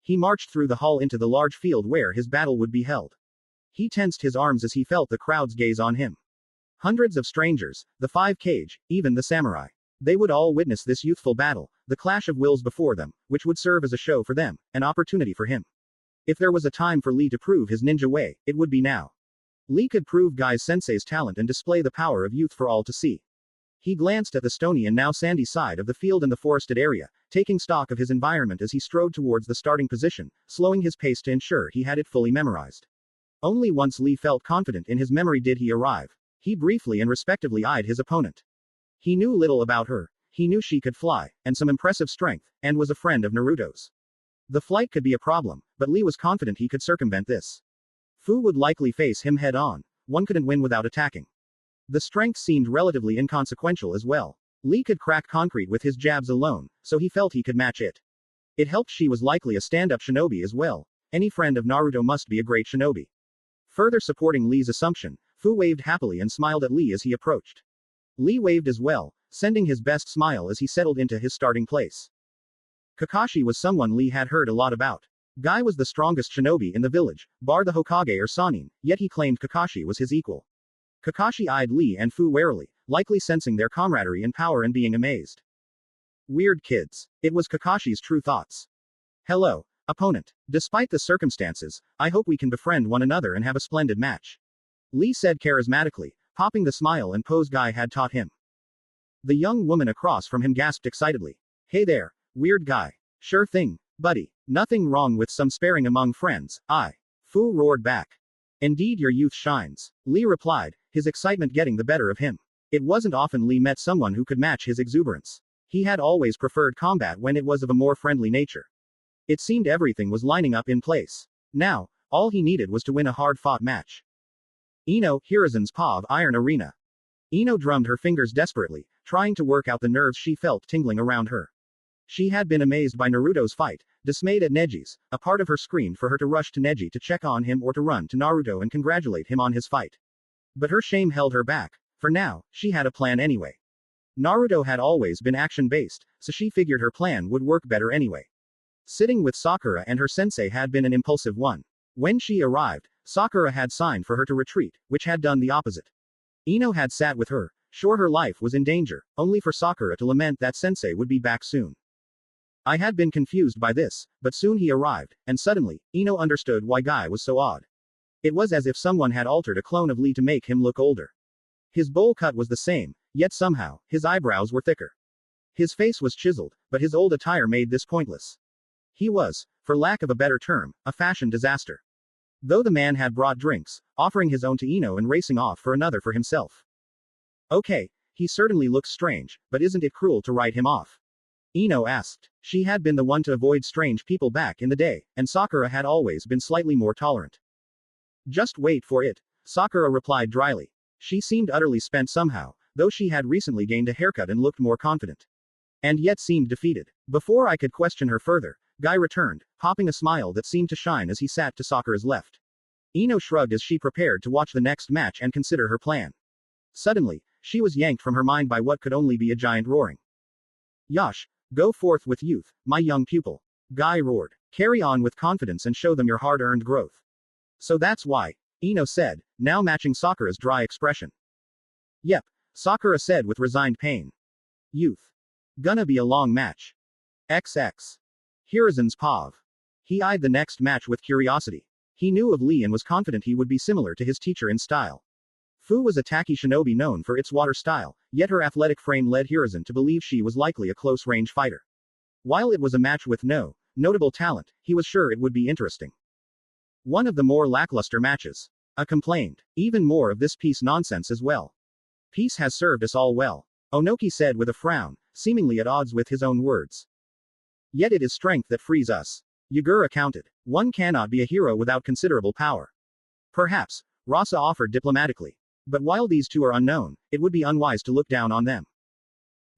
Speaker 1: He marched through the hall into the large field where his battle would be held. He tensed his arms as he felt the crowd's gaze on him. Hundreds of strangers, the five cage, even the samurai. They would all witness this youthful battle, the clash of wills before them, which would serve as a show for them, an opportunity for him. If there was a time for Lee to prove his ninja way, it would be now. Lee could prove Guy-sensei's talent and display the power of youth for all to see. He glanced at the stony and now sandy side of the field and the forested area, taking stock of his environment as he strode towards the starting position, slowing his pace to ensure he had it fully memorized. Only once Lee felt confident in his memory did he arrive. He briefly and respectively eyed his opponent. He knew little about her. He knew she could fly, and some impressive strength, and was a friend of Naruto's. The flight could be a problem, but Lee was confident he could circumvent this. Fu would likely face him head-on. One couldn't win without attacking. The strength seemed relatively inconsequential as well. Lee could crack concrete with his jabs alone, so he felt he could match it. It helped she was likely a stand-up shinobi as well. Any friend of Naruto must be a great shinobi. Further supporting Lee's assumption, Fu waved happily and smiled at Lee as he approached. Lee waved as well, sending his best smile as he settled into his starting place. Kakashi was someone Lee had heard a lot about. Guy was the strongest shinobi in the village, bar the Hokage or Sannin, yet he claimed Kakashi was his equal. Kakashi eyed Lee and Fu warily, likely sensing their camaraderie and power and being amazed. Weird kids. It was Kakashi's true thoughts. Hello, opponent. Despite the circumstances, I hope we can befriend one another and have a splendid match. Lee said charismatically, popping the smile and pose Guy had taught him. The young woman across from him gasped excitedly. Hey there, weird guy. Sure thing, buddy. Nothing wrong with some sparing among friends, Fu roared back. Indeed your youth shines. Lee replied, his excitement getting the better of him. It wasn't often Lee met someone who could match his exuberance. He had always preferred combat when it was of a more friendly nature. It seemed everything was lining up in place. Now, all he needed was to win a hard-fought match. Ino, Hiruzen's Pa of Iron Arena. Ino drummed her fingers desperately, trying to work out the nerves she felt tingling around her. She had been amazed by Naruto's fight, dismayed at Neji's. A part of her screamed for her to rush to Neji to check on him or to run to Naruto and congratulate him on his fight. But her shame held her back. For now, she had a plan anyway. Naruto had always been action-based, so she figured her plan would work better anyway. Sitting with Sakura and her sensei had been an impulsive one. When she arrived, Sakura had signed for her to retreat, which had done the opposite. Ino had sat with her, sure her life was in danger, only for Sakura to lament that sensei would be back soon. I had been confused by this, but soon he arrived, and suddenly, Ino understood why Guy was so odd. It was as if someone had altered a clone of Lee to make him look older. His bowl cut was the same, yet somehow, his eyebrows were thicker. His face was chiseled, but his old attire made this pointless. He was, for lack of a better term, a fashion disaster. Though the man had brought drinks, offering his own to Ino and racing off for another for himself. Okay, he certainly looks strange, but isn't it cruel to write him off? Ino asked. She had been the one to avoid strange people back in the day, and Sakura had always been slightly more tolerant. Just wait for it, Sakura replied dryly. She seemed utterly spent somehow, though she had recently gained a haircut and looked more confident. And yet seemed defeated. Before I could question her further, Guy returned, popping a smile that seemed to shine as he sat to Sakura's left. Ino shrugged as she prepared to watch the next match and consider her plan. Suddenly, she was yanked from her mind by what could only be a giant roaring. Yash, go forth with youth, my young pupil. Guy roared. Carry on with confidence and show them your hard-earned growth. So that's why, Ino said, now matching Sakura's dry expression. Yep, Sakura said with resigned pain. Youth. Gonna be a long match. XX. Hiruzen's Pav. He eyed the next match with curiosity. He knew of Lee and was confident he would be similar to his teacher in style. Fu was a tacky shinobi known for its water style, yet her athletic frame led Hiruzen to believe she was likely a close-range fighter. While it was a match with no notable talent, he was sure it would be interesting. One of the more lackluster matches. Complained. Even more of this peace nonsense as well. Peace has served us all well. Onoki said with a frown, seemingly at odds with his own words. Yet it is strength that frees us. Yagura counted. One cannot be a hero without considerable power. Perhaps, Rasa offered diplomatically. But while these two are unknown, it would be unwise to look down on them.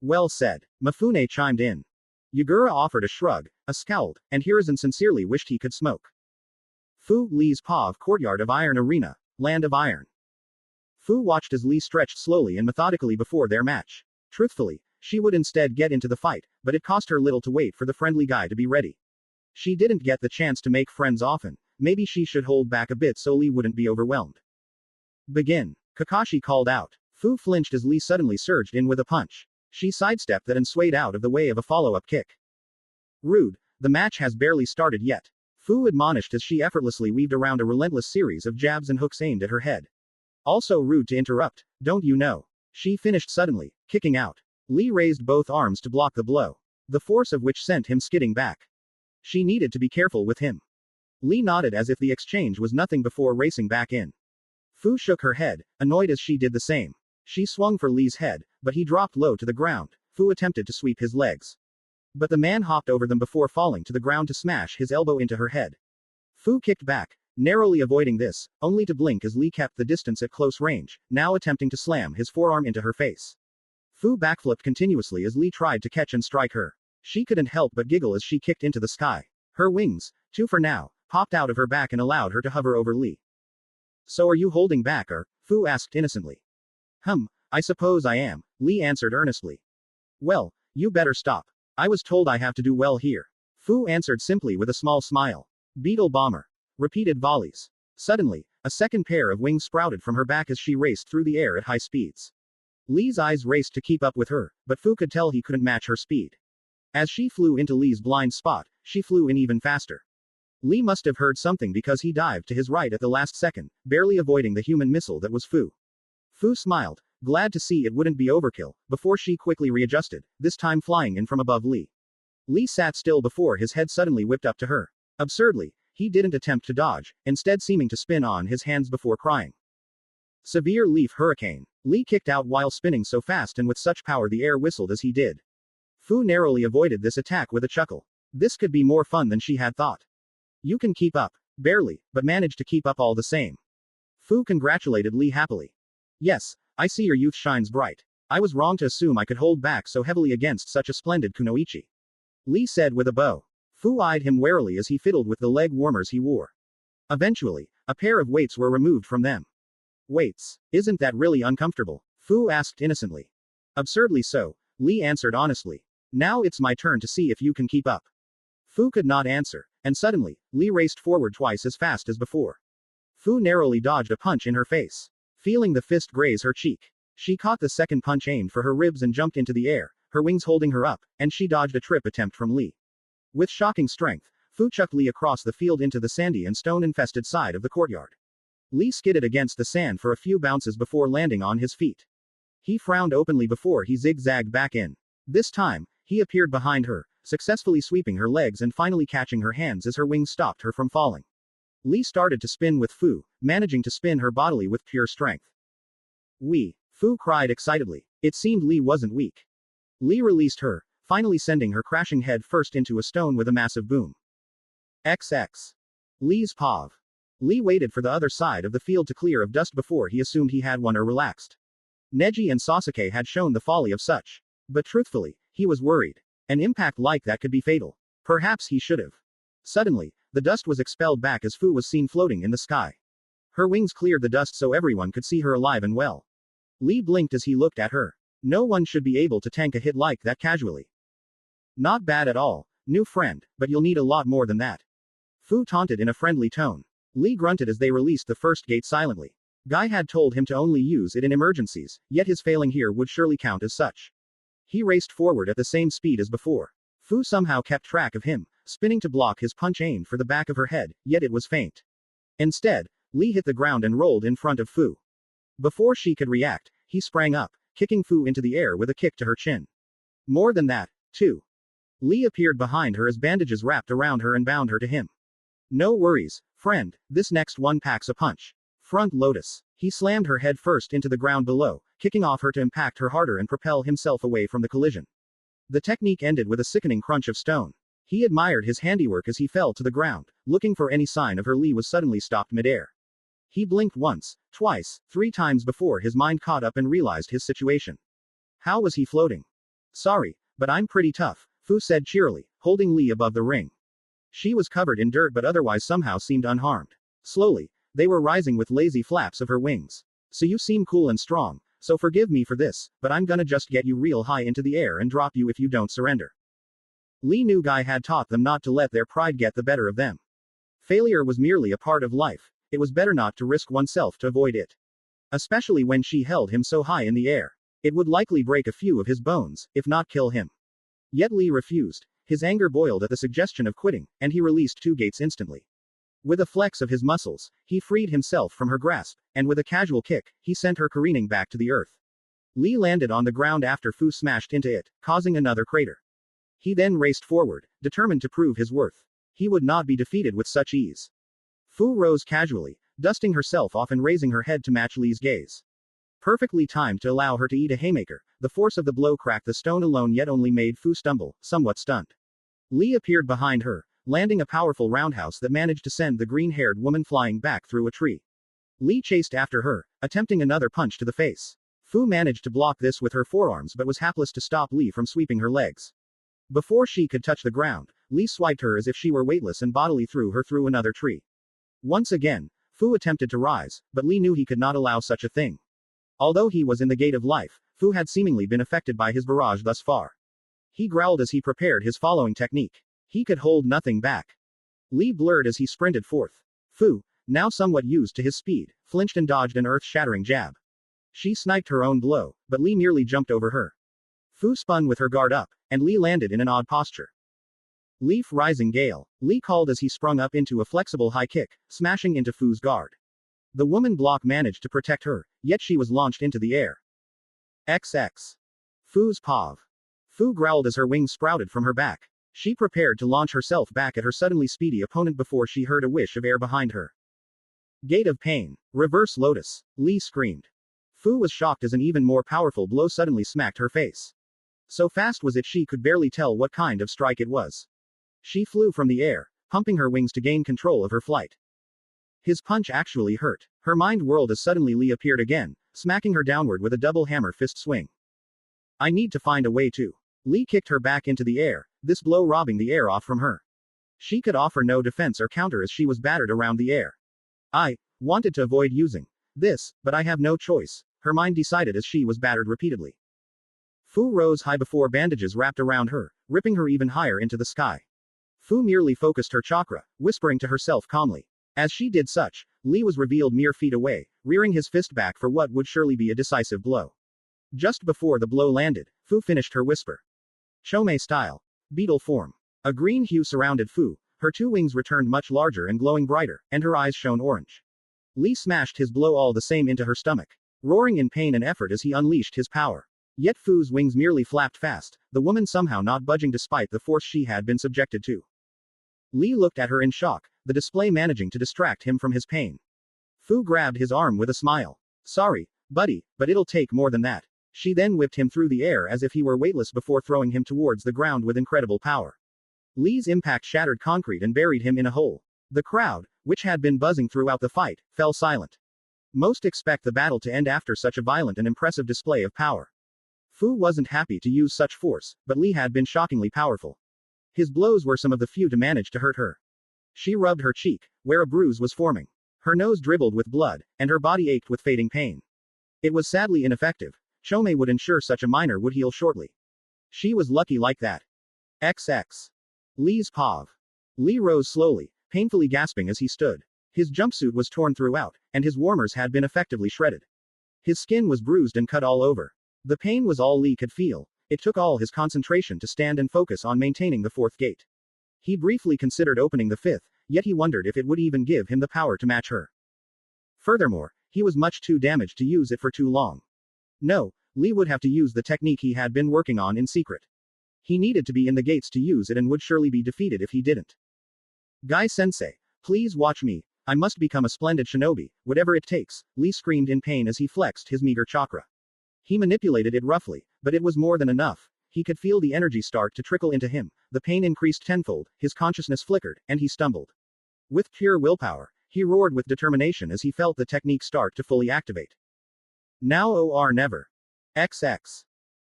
Speaker 1: Well said. Mifune chimed in. Yagura offered a shrug, a scowled, and Hiruzen sincerely wished he could smoke. Fu, Lee's Pa of Courtyard of Iron Arena, Land of Iron. Fu watched as Lee stretched slowly and methodically before their match. Truthfully, she would instead get into the fight, but it cost her little to wait for the friendly guy to be ready. She didn't get the chance to make friends often, maybe she should hold back a bit so Lee wouldn't be overwhelmed. Begin. Kakashi called out. Fu flinched as Lee suddenly surged in with a punch. She sidestepped that and swayed out of the way of a follow-up kick. Rude, the match has barely started yet. Fu admonished as she effortlessly weaved around a relentless series of jabs and hooks aimed at her head. Also rude to interrupt, don't you know? She finished suddenly, kicking out. Lee raised both arms to block the blow, the force of which sent him skidding back. She needed to be careful with him. Lee nodded as if the exchange was nothing before racing back in. Fu shook her head, annoyed as she did the same. She swung for Lee's head, but he dropped low to the ground. Fu attempted to sweep his legs. But the man hopped over them before falling to the ground to smash his elbow into her head. Fu kicked back, narrowly avoiding this, only to blink as Lee kept the distance at close range, now attempting to slam his forearm into her face. Fu backflipped continuously as Lee tried to catch and strike her. She couldn't help but giggle as she kicked into the sky. Her wings, two for now, popped out of her back and allowed her to hover over Lee. So are you holding back or? Fu asked innocently. I suppose I am, Lee answered earnestly. Well, you better stop. I was told I have to do well here. Fu answered simply with a small smile. Beetle bomber. Repeated volleys. Suddenly, a second pair of wings sprouted from her back as she raced through the air at high speeds. Lee's eyes raced to keep up with her, but Fu could tell he couldn't match her speed. As she flew into Lee's blind spot, she flew in even faster. Lee must have heard something because he dived to his right at the last second, barely avoiding the human missile that was Fu. Fu smiled, glad to see it wouldn't be overkill, before she quickly readjusted, this time flying in from above Lee. Lee sat still before his head suddenly whipped up to her. Absurdly, he didn't attempt to dodge, instead seeming to spin on his hands before crying. Severe leaf hurricane. Lee kicked out while spinning so fast and with such power the air whistled as he did. Fu narrowly avoided this attack with a chuckle. This could be more fun than she had thought. You can keep up. Barely, but managed to keep up all the same. Fu congratulated Lee happily. Yes, I see your youth shines bright. I was wrong to assume I could hold back so heavily against such a splendid kunoichi. Lee said with a bow. Fu eyed him warily as he fiddled with the leg warmers he wore. Eventually, a pair of weights were removed from them. Weights? Isn't that really uncomfortable? Fu asked innocently. Absurdly so, Lee answered honestly. Now it's my turn to see if you can keep up. Fu could not answer, and suddenly, Lee raced forward twice as fast as before. Fu narrowly dodged a punch in her face. Feeling the fist graze her cheek, she caught the second punch aimed for her ribs and jumped into the air, her wings holding her up, and she dodged a trip attempt from Lee. With shocking strength, Fu chucked Lee across the field into the sandy and stone-infested side of the courtyard. Lee skidded against the sand for a few bounces before landing on his feet. He frowned openly before he zigzagged back in. This time, he appeared behind her, successfully sweeping her legs and finally catching her hands as her wings stopped her from falling. Lee started to spin with Fu, managing to spin her bodily with pure strength. Fu cried excitedly. It seemed Lee wasn't weak. Lee released her, finally sending her crashing head first into a stone with a massive boom. XX. Lee's POV. Lee waited for the other side of the field to clear of dust before he assumed he had won or relaxed. Neji and Sasuke had shown the folly of such. But truthfully, he was worried. An impact like that could be fatal. Perhaps he should have. Suddenly, the dust was expelled back as Fu was seen floating in the sky. Her wings cleared the dust so everyone could see her alive and well. Lee blinked as he looked at her. No one should be able to tank a hit like that casually. Not bad at all, new friend, but you'll need a lot more than that. Fu taunted in a friendly tone. Lee grunted as they released the first gate silently. Guy had told him to only use it in emergencies, yet his failing here would surely count as such. He raced forward at the same speed as before. Fu somehow kept track of him, spinning to block his punch aimed for the back of her head, yet it was faint. Instead, Lee hit the ground and rolled in front of Fu. Before she could react, he sprang up, kicking Fu into the air with a kick to her chin. More than that, too. Lee appeared behind her as bandages wrapped around her and bound her to him. No worries, friend, this next one packs a punch. Front lotus. He slammed her head first into the ground below, kicking off her to impact her harder and propel himself away from the collision. The technique ended with a sickening crunch of stone. He admired his handiwork as he fell to the ground, looking for any sign of her. Lee was suddenly stopped midair. He blinked once, twice, 3 times before his mind caught up and realized his situation. How was he floating? Sorry, but I'm pretty tough, Fu said cheerily, holding Lee above the ring. She was covered in dirt but otherwise somehow seemed unharmed. Slowly, they were rising with lazy flaps of her wings. So you seem cool and strong, so forgive me for this, but I'm gonna just get you real high into the air and drop you if you don't surrender. Lee knew Guy had taught them not to let their pride get the better of them. Failure was merely a part of life. It was better not to risk oneself to avoid it. Especially when she held him so high in the air. It would likely break a few of his bones, if not kill him. Yet Lee refused. His anger boiled at the suggestion of quitting, and he released 2 gates instantly. With a flex of his muscles, he freed himself from her grasp, and with a casual kick, he sent her careening back to the earth. Lee landed on the ground after Fu smashed into it, causing another crater. He then raced forward, determined to prove his worth. He would not be defeated with such ease. Fu rose casually, dusting herself off and raising her head to match Lee's gaze. Perfectly timed to allow her to eat a haymaker, the force of the blow cracked the stone alone yet only made Fu stumble, somewhat stunned. Lee appeared behind her, landing a powerful roundhouse that managed to send the green-haired woman flying back through a tree. Li chased after her, attempting another punch to the face. Fu managed to block this with her forearms but was hapless to stop Li from sweeping her legs. Before she could touch the ground, Li swiped her as if she were weightless and bodily threw her through another tree. Once again, Fu attempted to rise, but Li knew he could not allow such a thing. Although he was in the gate of life, Fu had seemingly been affected by his barrage thus far. He growled as he prepared his following technique. He could hold nothing back. Li blurred as he sprinted forth. Fu, now somewhat used to his speed, flinched and dodged an earth-shattering jab. She sniped her own blow, but Li merely jumped over her. Fu spun with her guard up, and Li landed in an odd posture. Leaf Rising Gale, Li called as he sprung up into a flexible high kick, smashing into Fu's guard. The woman block managed to protect her, yet she was launched into the air. XX. Fu's pav. Fu growled as her wings sprouted from her back. She prepared to launch herself back at her suddenly speedy opponent before she heard a wish of air behind her. Gate of Pain. Reverse Lotus, Li screamed. Fu was shocked as an even more powerful blow suddenly smacked her face. So fast was it she could barely tell what kind of strike it was. She flew from the air, pumping her wings to gain control of her flight. His punch actually hurt. Her mind whirled as suddenly Li appeared again, smacking her downward with a double hammer fist swing. I need to find a way to. Li kicked her back into the air, this blow robbing the air off from her. She could offer no defense or counter as she was battered around the air. I wanted to avoid using this, but I have no choice, her mind decided as she was battered repeatedly. Fu rose high before bandages wrapped around her, ripping her even higher into the sky. Fu merely focused her chakra, whispering to herself calmly. As she did such, Li was revealed mere feet away, rearing his fist back for what would surely be a decisive blow. Just before the blow landed, Fu finished her whisper. Chomei style. Beetle form. A green hue surrounded Fu, her two wings returned much larger and glowing brighter, and her eyes shone orange. Li smashed his blow all the same into her stomach, roaring in pain and effort as he unleashed his power. Yet Fu's wings merely flapped fast, the woman somehow not budging despite the force she had been subjected to. Li looked at her in shock, the display managing to distract him from his pain. Fu grabbed his arm with a smile. Sorry, buddy, but it'll take more than that. She then whipped him through the air as if he were weightless before throwing him towards the ground with incredible power. Li's impact shattered concrete and buried him in a hole. The crowd, which had been buzzing throughout the fight, fell silent. Most expect the battle to end after such a violent and impressive display of power. Fu wasn't happy to use such force, but Li had been shockingly powerful. His blows were some of the few to manage to hurt her. She rubbed her cheek, where a bruise was forming. Her nose dribbled with blood, and her body ached with fading pain. It was sadly ineffective. Chomei would ensure such a minor would heal shortly. She was lucky like that. XX. Li's pav. Li rose slowly, painfully gasping as he stood. His jumpsuit was torn throughout, and his warmers had been effectively shredded. His skin was bruised and cut all over. The pain was all Li could feel. It took all his concentration to stand and focus on maintaining the fourth gate. He briefly considered opening the fifth, yet he wondered if it would even give him the power to match her. Furthermore, he was much too damaged to use it for too long. No, Li would have to use the technique he had been working on in secret. He needed to be in the gates to use it and would surely be defeated if he didn't. Guy-sensei, please watch me. I must become a splendid shinobi, whatever it takes, Li screamed in pain as he flexed his meager chakra. He manipulated it roughly, but it was more than enough. He could feel the energy start to trickle into him, the pain increased tenfold, his consciousness flickered, and he stumbled. With pure willpower, he roared with determination as he felt the technique start to fully activate. Now or never. XX.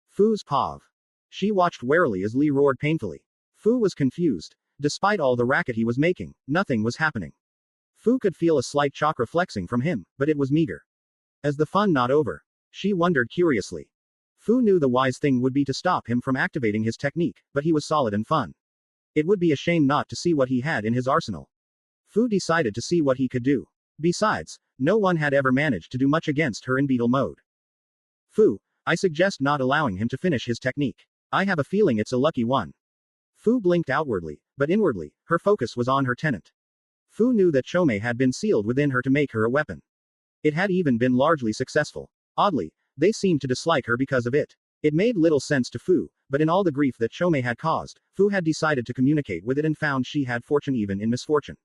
Speaker 1: Fu's pav. She watched warily as Li roared painfully. Fu was confused. Despite all the racket he was making, nothing was happening. Fu could feel a slight chakra flexing from him, but it was meager. Is the fun not over? She wondered curiously. Fu knew the wise thing would be to stop him from activating his technique, but he was solid and fun. It would be a shame not to see what he had in his arsenal. Fu decided to see what he could do. Besides, no one had ever managed to do much against her in beetle mode. Fu, I suggest not allowing him to finish his technique. I have a feeling it's a lucky one. Fu blinked outwardly, but inwardly, her focus was on her tenant. Fu knew that Chomei had been sealed within her to make her a weapon. It had even been largely successful. Oddly, they seemed to dislike her because of it. It made little sense to Fu, but in all the grief that Chomei had caused, Fu had decided to communicate with it and found she had fortune even in misfortune.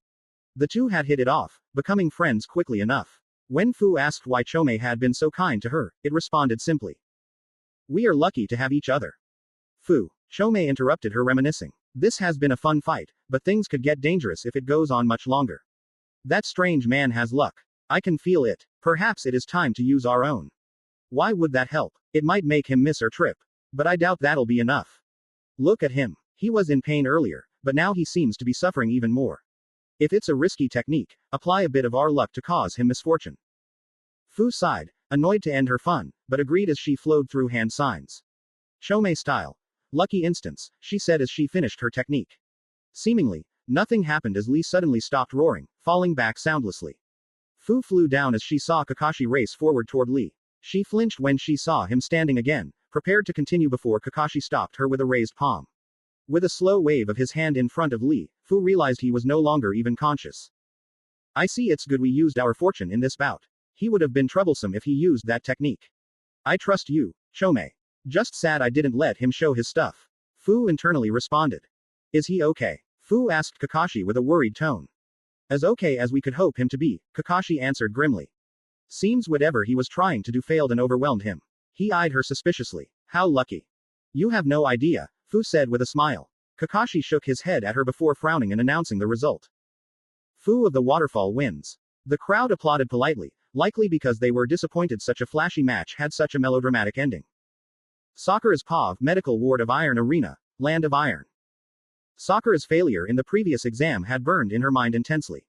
Speaker 1: The two had hit it off, becoming friends quickly enough. When Fu asked why Chomei had been so kind to her, it responded simply. We are lucky to have each other. Fu. Chomei interrupted her reminiscing. This has been a fun fight, but things could get dangerous if it goes on much longer. That strange man has luck. I can feel it. Perhaps it is time to use our own. Why would that help? It might make him miss our trip. But I doubt that'll be enough. Look at him. He was in pain earlier, but now he seems to be suffering even more. If it's a risky technique, apply a bit of our luck to cause him misfortune. Fu sighed, annoyed to end her fun, but agreed as she flowed through hand signs. Chome style. Lucky instance, she said as she finished her technique. Seemingly, nothing happened as Lee suddenly stopped roaring, falling back soundlessly. Fu flew down as she saw Kakashi race forward toward Lee. She flinched when she saw him standing again, prepared to continue before Kakashi stopped her with a raised palm. With a slow wave of his hand in front of Lee, Fu realized he was no longer even conscious. I see, it's good we used our fortune in this bout. He would have been troublesome if he used that technique. I trust you, Chome. Just sad I didn't let him show his stuff. Fu internally responded. Is he okay? Fu asked Kakashi with a worried tone. As okay as we could hope him to be, Kakashi answered grimly. Seems whatever he was trying to do failed and overwhelmed him. He eyed her suspiciously. How lucky. You have no idea, Fu said with a smile. Kakashi shook his head at her before frowning and announcing the result. Fu of the waterfall wins. The crowd applauded politely, likely because they were disappointed such a flashy match had such a melodramatic ending. Sakura's POV, Medical Ward of Iron Arena, Land of Iron. Sakura's failure in the previous exam had burned in her mind intensely.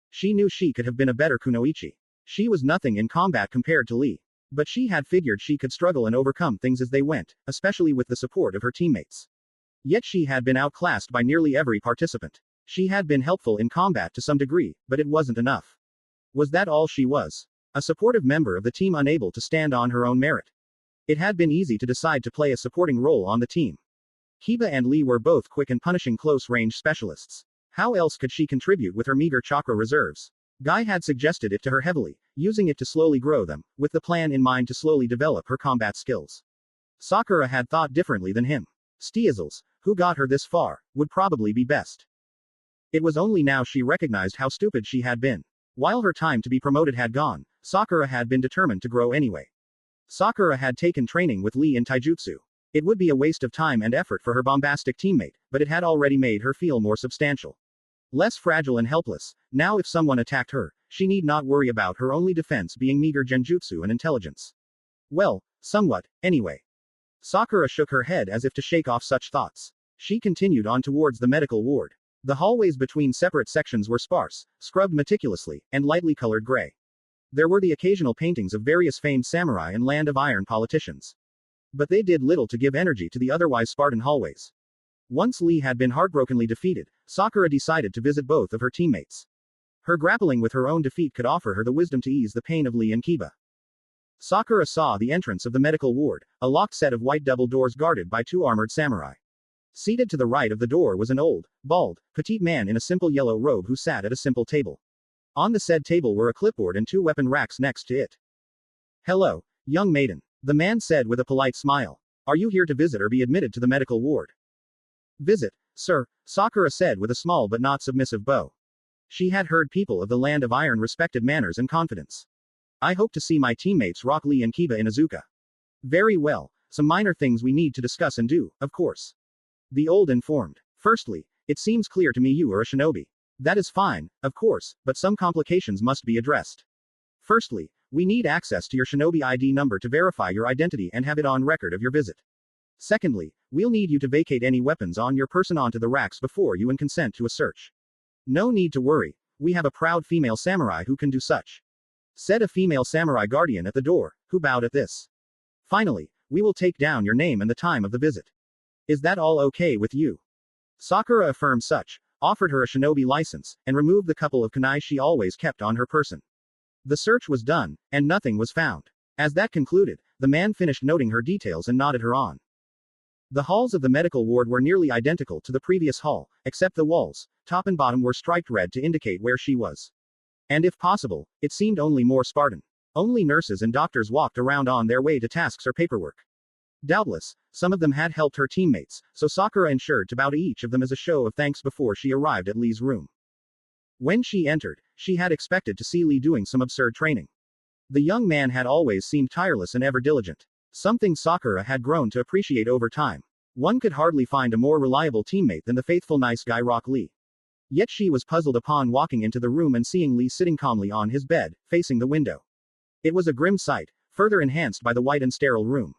Speaker 1: She knew she could have been a better kunoichi. She was nothing in combat compared to Lee. But she had figured she could struggle and overcome things as they went, especially with the support of her teammates. Yet she had been outclassed by nearly every participant. She had been helpful in combat to some degree, but it wasn't enough. Was that all she was? A supportive member of the team unable to stand on her own merit. It had been easy to decide to play a supporting role on the team. Kiba and Lee were both quick and punishing close-range specialists. How else could she contribute with her meager chakra reserves? Guy had suggested it to her heavily, using it to slowly grow them, with the plan in mind to slowly develop her combat skills. Sakura had thought differently than him. Stiezels, who got her this far, would probably be best. It was only now she recognized how stupid she had been. While her time to be promoted had gone, Sakura had been determined to grow anyway. Sakura had taken training with Lee in taijutsu. It would be a waste of time and effort for her bombastic teammate, but it had already made her feel more substantial. Less fragile and helpless. Now if someone attacked her, she need not worry about her only defense being meager genjutsu and intelligence. Well, somewhat, anyway. Sakura shook her head as if to shake off such thoughts. She continued on towards the medical ward. The hallways between separate sections were sparse, scrubbed meticulously, and lightly colored gray. There were the occasional paintings of various famed samurai and Land of Iron politicians. But they did little to give energy to the otherwise Spartan hallways. Once Lee had been heartbrokenly defeated, Sakura decided to visit both of her teammates. Her grappling with her own defeat could offer her the wisdom to ease the pain of Lee and Kiba. Sakura saw the entrance of the medical ward, a locked set of white double doors guarded by two armored samurai. Seated to the right of the door was an old, bald, petite man in a simple yellow robe who sat at a simple table. On the said table were a clipboard and two weapon racks next to it. Hello, young maiden, the man said with a polite smile. Are you here to visit or be admitted to the medical ward? Visit, sir, Sakura said with a small but not submissive bow. She had heard people of the Land of Iron respected manners and confidence. I hope to see my teammates Rock Lee and Kiba in Izuka. Very well, some minor things we need to discuss and do, of course. The old informed. Firstly, it seems clear to me you are a shinobi. That is fine, of course, but some complications must be addressed. Firstly, we need access to your shinobi ID number to verify your identity and have it on record of your visit. Secondly, we'll need you to vacate any weapons on your person onto the racks before you and consent to a search. No need to worry, we have a proud female samurai who can do such. Said a female samurai guardian at the door, who bowed at this. Finally, we will take down your name and the time of the visit. Is that all okay with you? Sakura affirmed such, offered her a shinobi license, and removed the couple of kunai she always kept on her person. The search was done, and nothing was found. As that concluded, the man finished noting her details and nodded her on. The halls of the medical ward were nearly identical to the previous hall, except the walls, top and bottom were striped red to indicate where she was. And if possible, it seemed only more Spartan. Only nurses and doctors walked around on their way to tasks or paperwork. Doubtless, some of them had helped her teammates, so Sakura ensured to bow to each of them as a show of thanks before she arrived at Lee's room. When she entered, she had expected to see Lee doing some absurd training. The young man had always seemed tireless and ever diligent. Something Sakura had grown to appreciate over time. One could hardly find a more reliable teammate than the faithful nice guy Rock Lee. Yet she was puzzled upon walking into the room and seeing Lee sitting calmly on his bed, facing the window. It was a grim sight, further enhanced by the white and sterile room.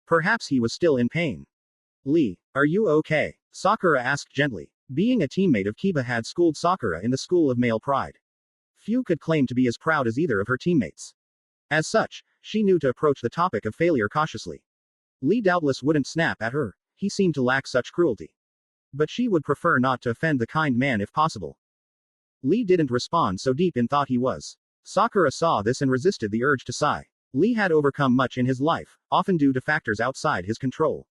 Speaker 1: Perhaps he was still in pain. Lee, are you okay? Sakura asked gently. Being a teammate of Kiba had schooled Sakura in the school of male pride. Few could claim to be as proud as either of her teammates. As such, she knew to approach the topic of failure cautiously. Lee doubtless wouldn't snap at her, he seemed to lack such cruelty. But she would prefer not to offend the kind man if possible. Lee didn't respond, so deep in thought he was. Sakura saw this and resisted the urge to sigh. Lee had overcome much in his life, often due to factors outside his control.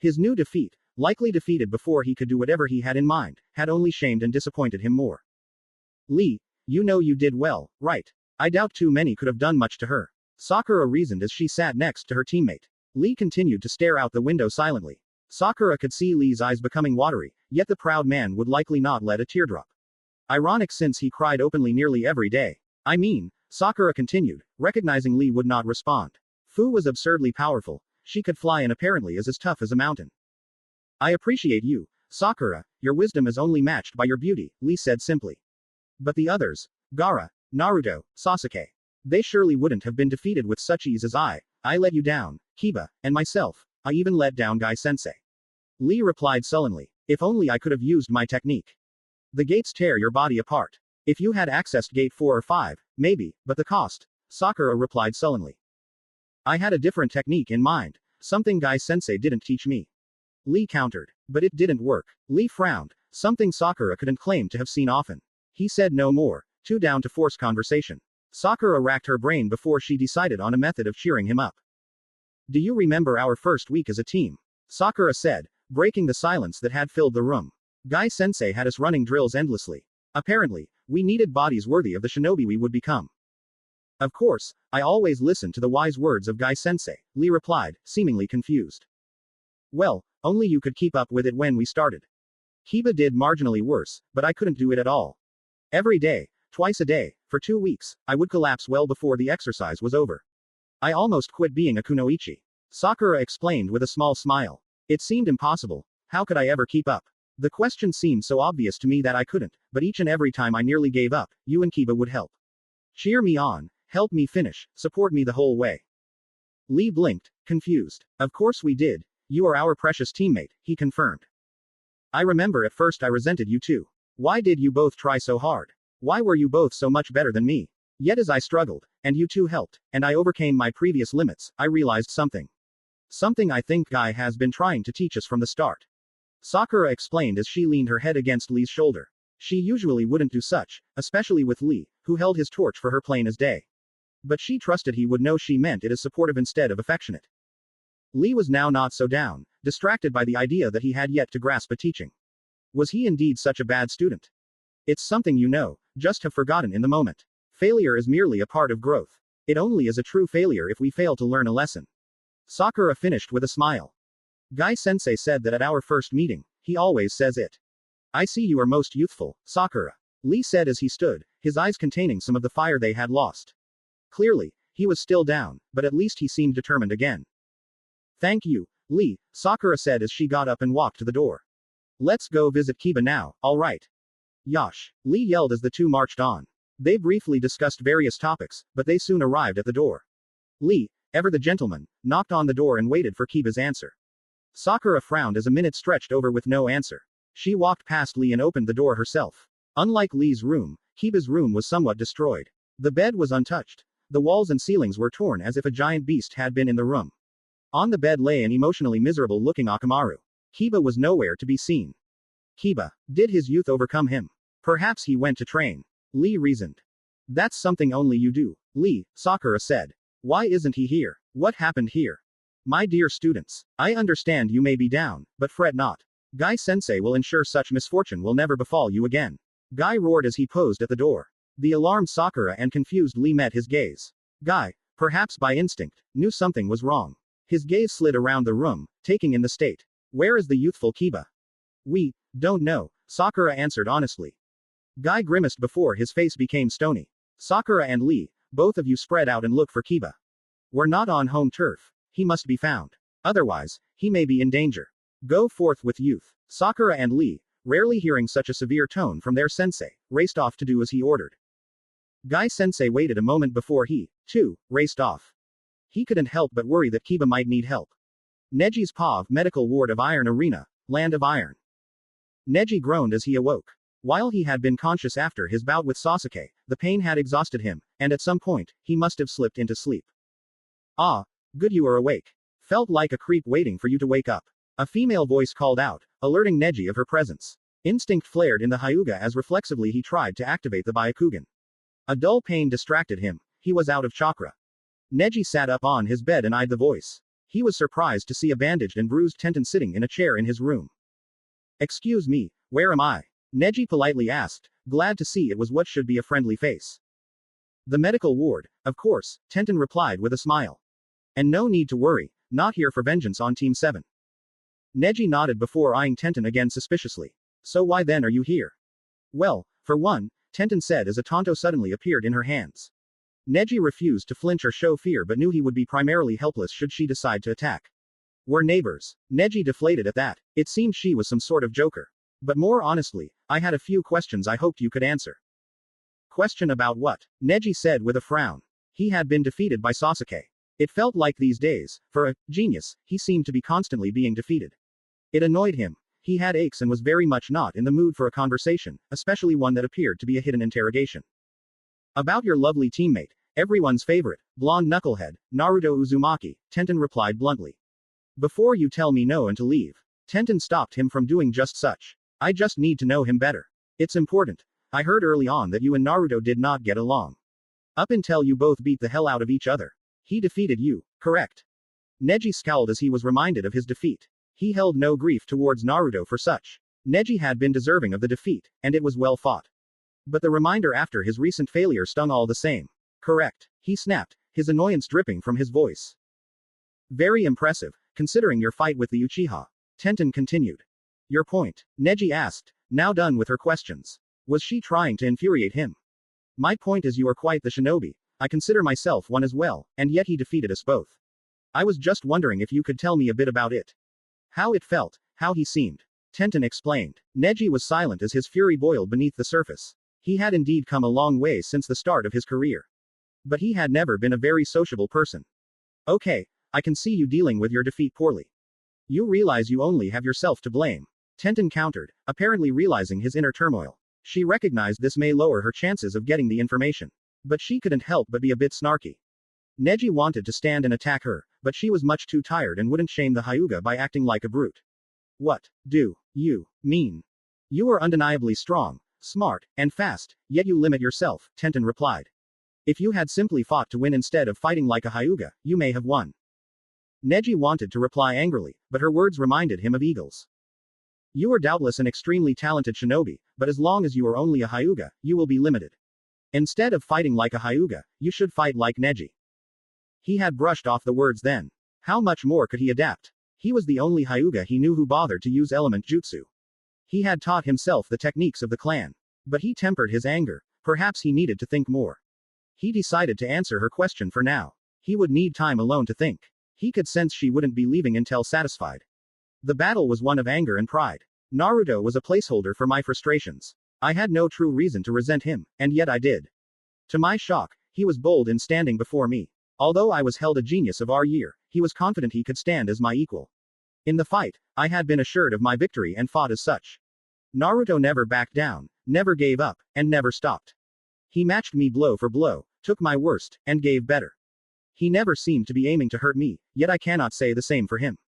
Speaker 1: His new defeat, likely defeated before he could do whatever he had in mind, had only shamed and disappointed him more. Lee, you know you did well, right? I doubt too many could have done much to her. Sakura reasoned as she sat next to her teammate. Lee continued to stare out the window silently. Sakura could see Lee's eyes becoming watery, yet the proud man would likely not let a tear drop. Ironic since he cried openly nearly every day. I mean, Sakura continued, recognizing Lee would not respond. Fu was absurdly powerful. She could fly and apparently is as tough as a mountain. I appreciate you, Sakura, your wisdom is only matched by your beauty, Lee said simply. But the others, Gaara, Naruto, Sasuke. They surely wouldn't have been defeated with such ease as I let you down, Kiba, and myself, I even let down Guy-sensei. Lee replied sullenly. If only I could have used my technique. The gates tear your body apart. If you had accessed gate 4 or 5, maybe, but the cost, Sakura replied sullenly. I had a different technique in mind, something Guy-sensei didn't teach me. Lee countered. But it didn't work. Lee frowned, something Sakura couldn't claim to have seen often. He said no more, too down to force conversation. Sakura racked her brain before she decided on a method of cheering him up. Do you remember our first week as a team? Sakura said, breaking the silence that had filled the room. Guy-sensei had us running drills endlessly. Apparently, we needed bodies worthy of the shinobi we would become. Of course, I always listened to the wise words of Guy-sensei, Lee replied, seemingly confused. Well, only you could keep up with it when we started. Kiba did marginally worse, but I couldn't do it at all. Every day, twice a day, for 2 weeks, I would collapse well before the exercise was over. I almost quit being a kunoichi. Sakura explained with a small smile. It seemed impossible. How could I ever keep up? The question seemed so obvious to me that I couldn't, but each and every time I nearly gave up, you and Kiba would help. Cheer me on, help me finish, support me the whole way. Lee blinked, confused. Of course we did. You are our precious teammate, he confirmed. I remember at first I resented you too. Why did you both try so hard? Why were you both so much better than me? Yet as I struggled, and you two helped, and I overcame my previous limits, I realized something. Something I think Guy has been trying to teach us from the start. Sakura explained as she leaned her head against Lee's shoulder. She usually wouldn't do such, especially with Lee, who held his torch for her plain as day. But she trusted he would know she meant it as supportive instead of affectionate. Lee was now not so down, distracted by the idea that he had yet to grasp a teaching. Was he indeed such a bad student? It's something you know, just have forgotten in the moment. Failure is merely a part of growth. It only is a true failure if we fail to learn a lesson. Sakura finished with a smile. Guy-sensei said that at our first meeting, he always says it. I see you are most youthful, Sakura. Lee said as he stood, his eyes containing some of the fire they had lost. Clearly, he was still down, but at least he seemed determined again. Thank you, Lee, Sakura said as she got up and walked to the door. Let's go visit Kiba now, alright. Yosh, Lee yelled as the two marched on. They briefly discussed various topics, but they soon arrived at the door. Lee, ever the gentleman, knocked on the door and waited for Kiba's answer. Sakura frowned as a minute stretched over with no answer. She walked past Lee and opened the door herself. Unlike Lee's room, Kiba's room was somewhat destroyed. The bed was untouched. The walls and ceilings were torn as if a giant beast had been in the room. On the bed lay an emotionally miserable-looking Akamaru. Kiba was nowhere to be seen. Kiba, did his youth overcome him? Perhaps he went to train. Lee reasoned. That's something only you do, Lee, Sakura said. Why isn't he here? What happened here? My dear students, I understand you may be down, but fret not. Guy-sensei will ensure such misfortune will never befall you again. Guy roared as he posed at the door. The alarmed Sakura and confused Lee met his gaze. Guy, perhaps by instinct, knew something was wrong. His gaze slid around the room, taking in the state. Where is the youthful Kiba? We don't know, Sakura answered honestly. Guy grimaced before his face became stony. Sakura and Lee, both of you spread out and look for Kiba. We're not on home turf. He must be found. Otherwise, he may be in danger. Go forth with youth. Sakura and Lee, rarely hearing such a severe tone from their sensei, raced off to do as he ordered. Guy sensei waited a moment before he, too, raced off. He couldn't help but worry that Kiba might need help. Neji's POV medical ward of Iron Arena, Land of Iron. Neji groaned as he awoke. While he had been conscious after his bout with Sasuke, the pain had exhausted him, and at some point, he must have slipped into sleep. Ah, good you are awake. Felt like a creep waiting for you to wake up. A female voice called out, alerting Neji of her presence. Instinct flared in the Hyuga as reflexively he tried to activate the Byakugan. A dull pain distracted him, he was out of chakra. Neji sat up on his bed and eyed the voice. He was surprised to see a bandaged and bruised Tenten sitting in a chair in his room. Excuse me, where am I? Neji politely asked, glad to see it was what should be a friendly face. The medical ward, of course, Tenten replied with a smile. And no need to worry, not here for vengeance on Team 7. Neji nodded before eyeing Tenten again suspiciously. So why then are you here? Well, for one, Tenten said as a Tonto suddenly appeared in her hands. Neji refused to flinch or show fear but knew he would be primarily helpless should she decide to attack. We're neighbors. Neji deflated at that. It seemed she was some sort of joker. But more honestly, I had a few questions I hoped you could answer. Question about what? Neji said with a frown. He had been defeated by Sasuke. It felt like these days, for a genius, he seemed to be constantly being defeated. It annoyed him. He had aches and was very much not in the mood for a conversation, especially one that appeared to be a hidden interrogation. About your lovely teammate, everyone's favorite, blonde knucklehead, Naruto Uzumaki, Tenten replied bluntly. Before you tell me no and to leave. Tenten stopped him from doing just such. I just need to know him better. It's important. I heard early on that you and Naruto did not get along. Up until you both beat the hell out of each other. He defeated you, correct? Neji scowled as he was reminded of his defeat. He held no grief towards Naruto for such. Neji had been deserving of the defeat, and it was well fought. But the reminder after his recent failure stung all the same. Correct. He snapped, his annoyance dripping from his voice. Very impressive, considering your fight with the Uchiha. Tenten continued. Your point? Neji asked, now done with her questions. Was she trying to infuriate him? My point is you are quite the shinobi. I consider myself one as well, and yet he defeated us both. I was just wondering if you could tell me a bit about it. How it felt, how he seemed. Tenten explained. Neji was silent as his fury boiled beneath the surface. He had indeed come a long way since the start of his career. But he had never been a very sociable person. Okay, I can see you dealing with your defeat poorly. You realize you only have yourself to blame. Tenten countered, apparently realizing his inner turmoil. She recognized this may lower her chances of getting the information. But she couldn't help but be a bit snarky. Neji wanted to stand and attack her, but she was much too tired and wouldn't shame the Hyuga by acting like a brute. What do you mean? You are undeniably strong, smart, and fast, yet you limit yourself, Tenten replied. If you had simply fought to win instead of fighting like a Hyuga, you may have won. Neji wanted to reply angrily, but her words reminded him of eagles. You are doubtless an extremely talented shinobi, but as long as you are only a Hyuga, you will be limited. Instead of fighting like a Hyuga, you should fight like Neji. He had brushed off the words then. How much more could he adapt? He was the only Hyuga he knew who bothered to use element jutsu. He had taught himself the techniques of the clan. But he tempered his anger. Perhaps he needed to think more. He decided to answer her question for now. He would need time alone to think. He could sense she wouldn't be leaving until satisfied. The battle was one of anger and pride. Naruto was a placeholder for my frustrations. I had no true reason to resent him, and yet I did. To my shock, he was bold in standing before me. Although I was held a genius of our year, he was confident he could stand as my equal. In the fight, I had been assured of my victory and fought as such. Naruto never backed down, never gave up, and never stopped. He matched me blow for blow, took my worst, and gave better. He never seemed to be aiming to hurt me, yet I cannot say the same for him.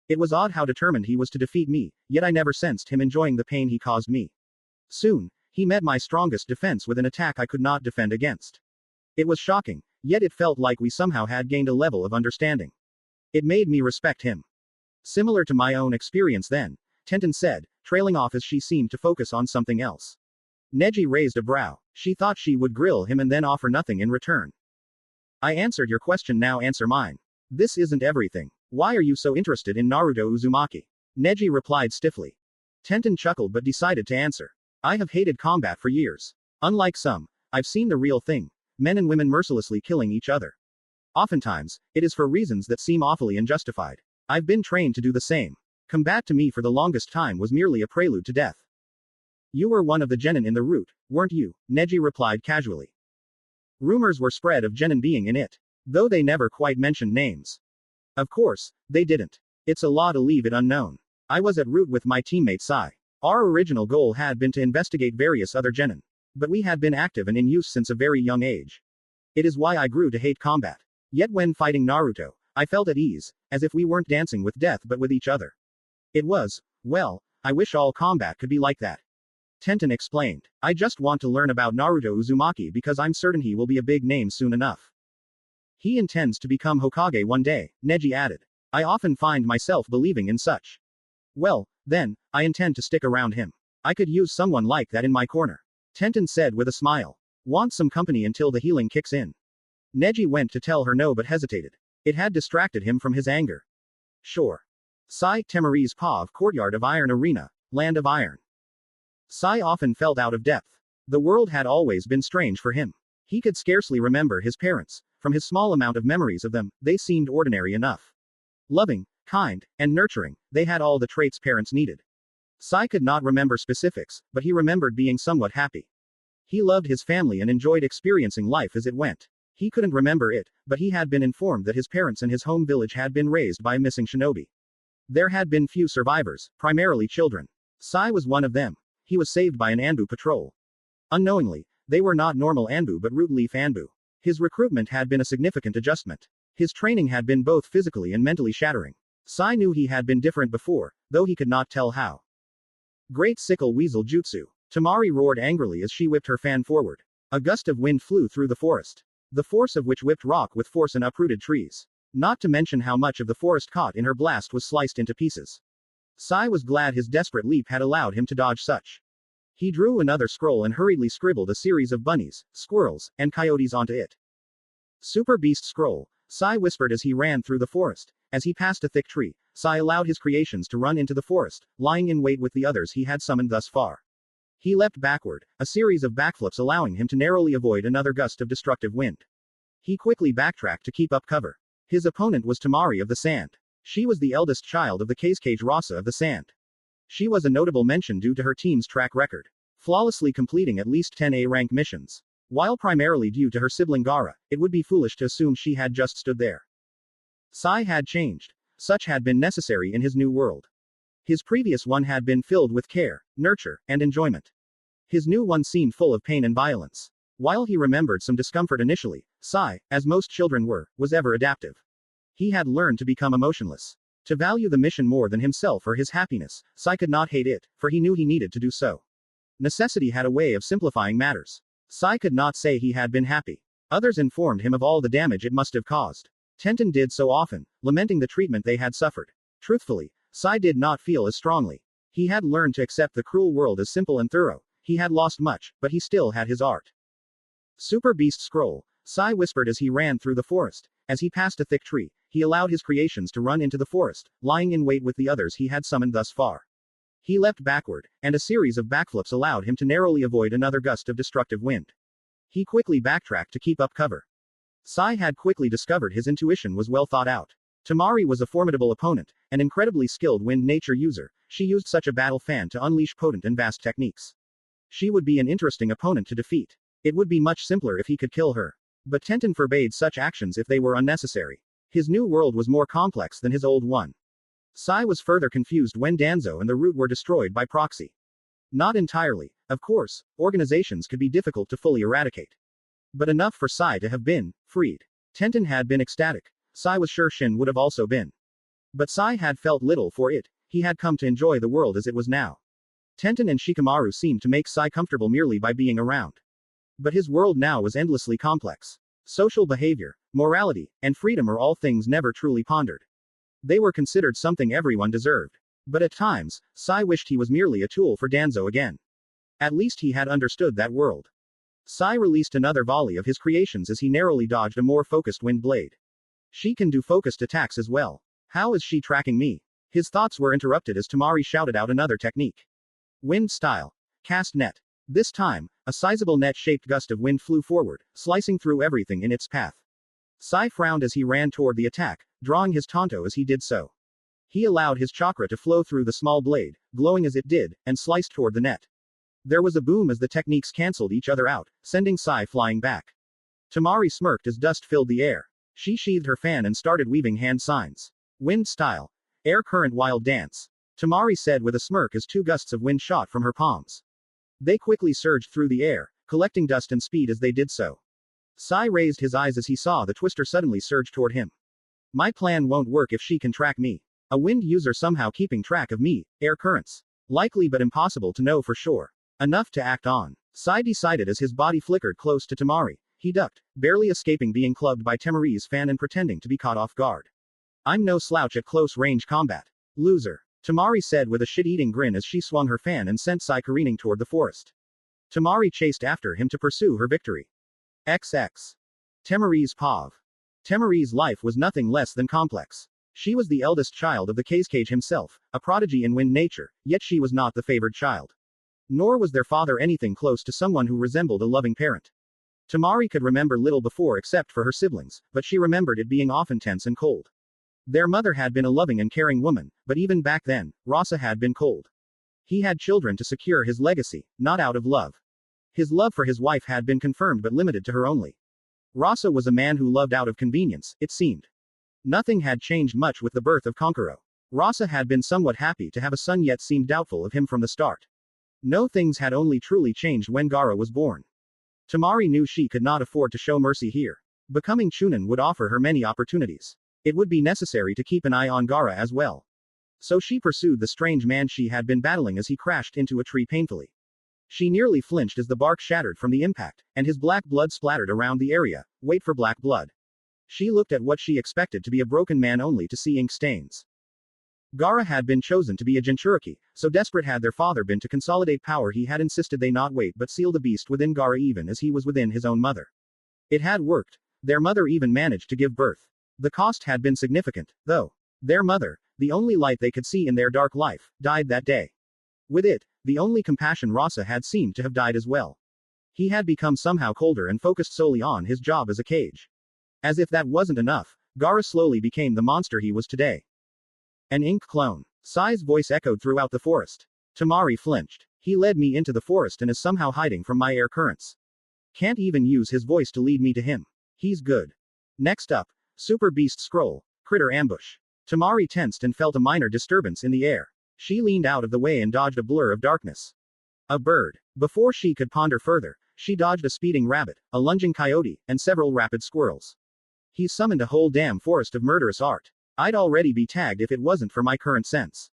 Speaker 1: It was odd how determined he was to defeat me, yet I never sensed him enjoying the pain he caused me. Soon, he met my strongest defense with an attack I could not defend against. It was shocking, yet it felt like we somehow had gained a level of understanding. It made me respect him. Similar to my own experience then, Tenten said, trailing off as she seemed to focus on something else. Neji raised a brow. She thought she would grill him and then offer nothing in return. I answered your question, now answer mine. This isn't everything. Why are you so interested in Naruto Uzumaki? Neji replied stiffly. Tenten chuckled but decided to answer. I have hated combat for years. Unlike some, I've seen the real thing. Men and women mercilessly killing each other. Oftentimes, it is for reasons that seem awfully unjustified. I've been trained to do the same. Combat to me for the longest time was merely a prelude to death. You were one of the genin in the root, weren't you? Neji replied casually. Rumors were spread of genin being in it, though they never quite mentioned names. Of course, they didn't. It's a law to leave it unknown. I was at root with my teammate Sai. Our original goal had been to investigate various other genin. But we had been active and in use since a very young age. It is why I grew to hate combat. Yet when fighting Naruto, I felt at ease, as if we weren't dancing with death but with each other. It was, well, I wish all combat could be like that. Tenten explained. I just want to learn about Naruto Uzumaki because I'm certain he will be a big name soon enough. He intends to become Hokage one day, Neji added. I often find myself believing in such. Well, then, I intend to stick around him. I could use someone like that in my corner. Tenten said with a smile. Want some company until the healing kicks in. Neji went to tell her no but hesitated. It had distracted him from his anger. Sure. Sai Temari's Pav Courtyard of Iron Arena, Land of Iron. Sai often felt out of depth. The world had always been strange for him. He could scarcely remember his parents. From his small amount of memories of them, they seemed ordinary enough. Loving, kind, and nurturing, they had all the traits parents needed. Sai could not remember specifics, but he remembered being somewhat happy. He loved his family and enjoyed experiencing life as it went. He couldn't remember it, but he had been informed that his parents and his home village had been raised by a missing shinobi. There had been few survivors, primarily children. Sai was one of them. He was saved by an Anbu patrol. Unknowingly, they were not normal Anbu but root leaf Anbu. His recruitment had been a significant adjustment. His training had been both physically and mentally shattering. Sai knew he had been different before, though he could not tell how. Great sickle weasel jutsu. Temari roared angrily as she whipped her fan forward. A gust of wind flew through the forest. The force of which whipped rock with force and uprooted trees. Not to mention how much of the forest caught in her blast was sliced into pieces. Sai was glad his desperate leap had allowed him to dodge such. He drew another scroll and hurriedly scribbled a series of bunnies, squirrels, and coyotes onto it. Super Beast Scroll, Sai whispered as he ran through the forest. As he passed a thick tree, Sai allowed his creations to run into the forest, lying in wait with the others he had summoned thus far. He leapt backward, a series of backflips allowing him to narrowly avoid another gust of destructive wind. He quickly backtracked to keep up cover. His opponent was Temari of the Sand. She was the eldest child of the Kazekage Rasa of the Sand. She was a notable mention due to her team's track record, flawlessly completing at least 10 A-rank missions. While primarily due to her sibling Gaara, it would be foolish to assume she had just stood there. Sai had changed. Such had been necessary in his new world. His previous one had been filled with care, nurture, and enjoyment. His new one seemed full of pain and violence. While he remembered some discomfort initially, Sai, as most children were, was ever adaptive. He had learned to become emotionless. To value the mission more than himself or his happiness, Sai could not hate it, for he knew he needed to do so. Necessity had a way of simplifying matters. Sai could not say he had been happy. Others informed him of all the damage it must have caused. Tenten did so often, lamenting the treatment they had suffered. Truthfully, Sai did not feel as strongly. He had learned to accept the cruel world as simple and thorough. He had lost much, but he still had his art. Super Beast Scroll, Sai whispered as he ran through the forest. As he passed a thick tree, he allowed his creations to run into the forest, lying in wait with the others he had summoned thus far. He leapt backward, and a series of backflips allowed him to narrowly avoid another gust of destructive wind. He quickly backtracked to keep up cover. Sai had quickly discovered his intuition was well thought out. Temari was a formidable opponent, an incredibly skilled wind nature user. She used such a battle fan to unleash potent and vast techniques. She would be an interesting opponent to defeat. It would be much simpler if he could kill her. But Tenten forbade such actions if they were unnecessary. His new world was more complex than his old one. Sai was further confused when Danzo and the Root were destroyed by proxy. Not entirely, of course, organizations could be difficult to fully eradicate. But enough for Sai to have been freed. Tenten had been ecstatic. Sai was sure Shin would have also been. But Sai had felt little for it. He had come to enjoy the world as it was now. Tenten and Shikamaru seemed to make Sai comfortable merely by being around. But his world now was endlessly complex. Social behavior, morality, and freedom are all things never truly pondered. They were considered something everyone deserved. But at times, Sai wished he was merely a tool for Danzo again. At least he had understood that world. Sai released another volley of his creations as he narrowly dodged a more focused wind blade. She can do focused attacks as well. How is she tracking me? His thoughts were interrupted as Temari shouted out another technique. Wind style. Cast net. This time, a sizable net-shaped gust of wind flew forward, slicing through everything in its path. Sai frowned as he ran toward the attack, drawing his Tonto as he did so. He allowed his chakra to flow through the small blade, glowing as it did, and sliced toward the net. There was a boom as the techniques cancelled each other out, sending Sai flying back. Tamari smirked as dust filled the air. She sheathed her fan and started weaving hand signs. Wind style. Air current wild dance. Tamari said with a smirk as 2 gusts of wind shot from her palms. They quickly surged through the air, collecting dust and speed as they did so. Sai raised his eyes as he saw the twister suddenly surge toward him. My plan won't work if she can track me. A wind user somehow keeping track of me, air currents. Likely but impossible to know for sure. Enough to act on. Sai decided as his body flickered close to Tamari. He ducked, barely escaping being clubbed by Tamari's fan and pretending to be caught off guard. I'm no slouch at close-range combat. Loser. Tamari said with a shit-eating grin as she swung her fan and sent Sai careening toward the forest. Tamari chased after him to pursue her victory. XX. Tamari's Pav. Tamari's life was nothing less than complex. She was the eldest child of the Kazekage himself, a prodigy in wind nature, yet she was not the favored child. Nor was their father anything close to someone who resembled a loving parent. Tamari could remember little before except for her siblings, but she remembered it being often tense and cold. Their mother had been a loving and caring woman, but even back then, Rasa had been cold. He had children to secure his legacy, not out of love. His love for his wife had been confirmed but limited to her only. Rasa was a man who loved out of convenience, it seemed. Nothing had changed much with the birth of Konkuro. Rasa had been somewhat happy to have a son yet seemed doubtful of him from the start. No, things had only truly changed when Gaara was born. Tamari knew she could not afford to show mercy here. Becoming Chunin would offer her many opportunities. It would be necessary to keep an eye on Gaara as well. So she pursued the strange man she had been battling as he crashed into a tree painfully. She nearly flinched as the bark shattered from the impact, and his black blood splattered around the area. Wait for black blood. She looked at what she expected to be a broken man only to see ink stains. Gaara had been chosen to be a Jinchuriki, so desperate had their father been to consolidate power he had insisted they not wait but seal the beast within Gaara even as he was within his own mother. It had worked. Their mother even managed to give birth. The cost had been significant, though. Their mother, the only light they could see in their dark life, died that day. With it, the only compassion Rasa had seemed to have died as well. He had become somehow colder and focused solely on his job as a cage. As if that wasn't enough, Gaara slowly became the monster he was today. An ink clone. Sai's voice echoed throughout the forest. Tamari flinched. He led me into the forest and is somehow hiding from my air currents. Can't even use his voice to lead me to him. He's good. Next up, Super Beast Scroll, Critter Ambush. Tamari tensed and felt a minor disturbance in the air. She leaned out of the way and dodged a blur of darkness. A bird. Before she could ponder further, she dodged a speeding rabbit, a lunging coyote, and several rapid squirrels. He summoned a whole damn forest of murderous art. I'd already be tagged if it wasn't for my current sense.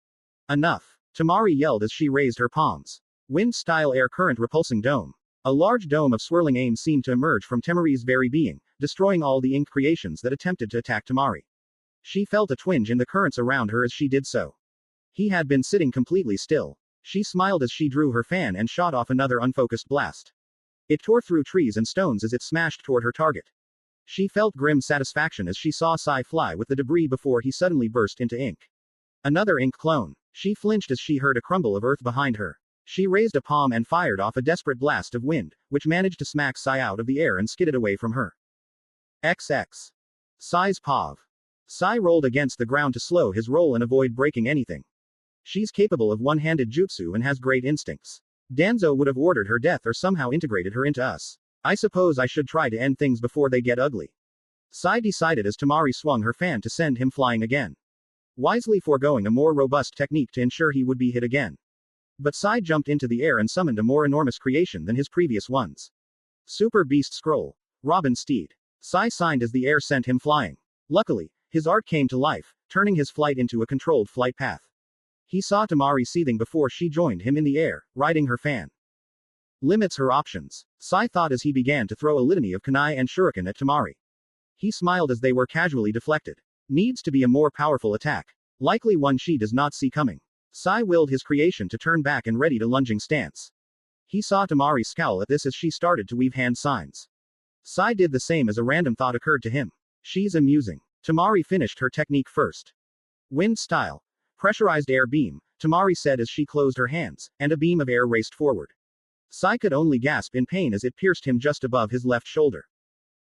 Speaker 1: Enough. Tamari yelled as she raised her palms. Wind-style air current repulsing dome. A large dome of swirling aim seemed to emerge from Tamari's very being, destroying all the ink creations that attempted to attack Tamari. She felt a twinge in the currents around her as she did so. He had been sitting completely still. She smiled as she drew her fan and shot off another unfocused blast. It tore through trees and stones as it smashed toward her target. She felt grim satisfaction as she saw Sai fly with the debris before he suddenly burst into ink. Another ink clone. She flinched as she heard a crumble of earth behind her. She raised a palm and fired off a desperate blast of wind, which managed to smack Sai out of the air and skidded away from her. XX. Sai's Pav. Sai rolled against the ground to slow his roll and avoid breaking anything. She's capable of one-handed jutsu and has great instincts. Danzo would have ordered her death or somehow integrated her into us. I suppose I should try to end things before they get ugly. Sai decided as Tamari swung her fan to send him flying again. Wisely foregoing a more robust technique to ensure he would be hit again. But Sai jumped into the air and summoned a more enormous creation than his previous ones. Super Beast Scroll. Robin Steed. Sai signed as the air sent him flying. Luckily, his art came to life, turning his flight into a controlled flight path. He saw Tamari seething before she joined him in the air, riding her fan. Limits her options. Sai thought as he began to throw a litany of kunai and shuriken at Tamari. He smiled as they were casually deflected. Needs to be a more powerful attack. Likely one she does not see coming. Sai willed his creation to turn back and ready to lunging stance. He saw Tamari scowl at this as she started to weave hand signs. Sai did the same as a random thought occurred to him. She's amusing. Tamari finished her technique first. Wind style. Pressurized air beam, Tamari said as she closed her hands, and a beam of air raced forward. Sai could only gasp in pain as it pierced him just above his left shoulder.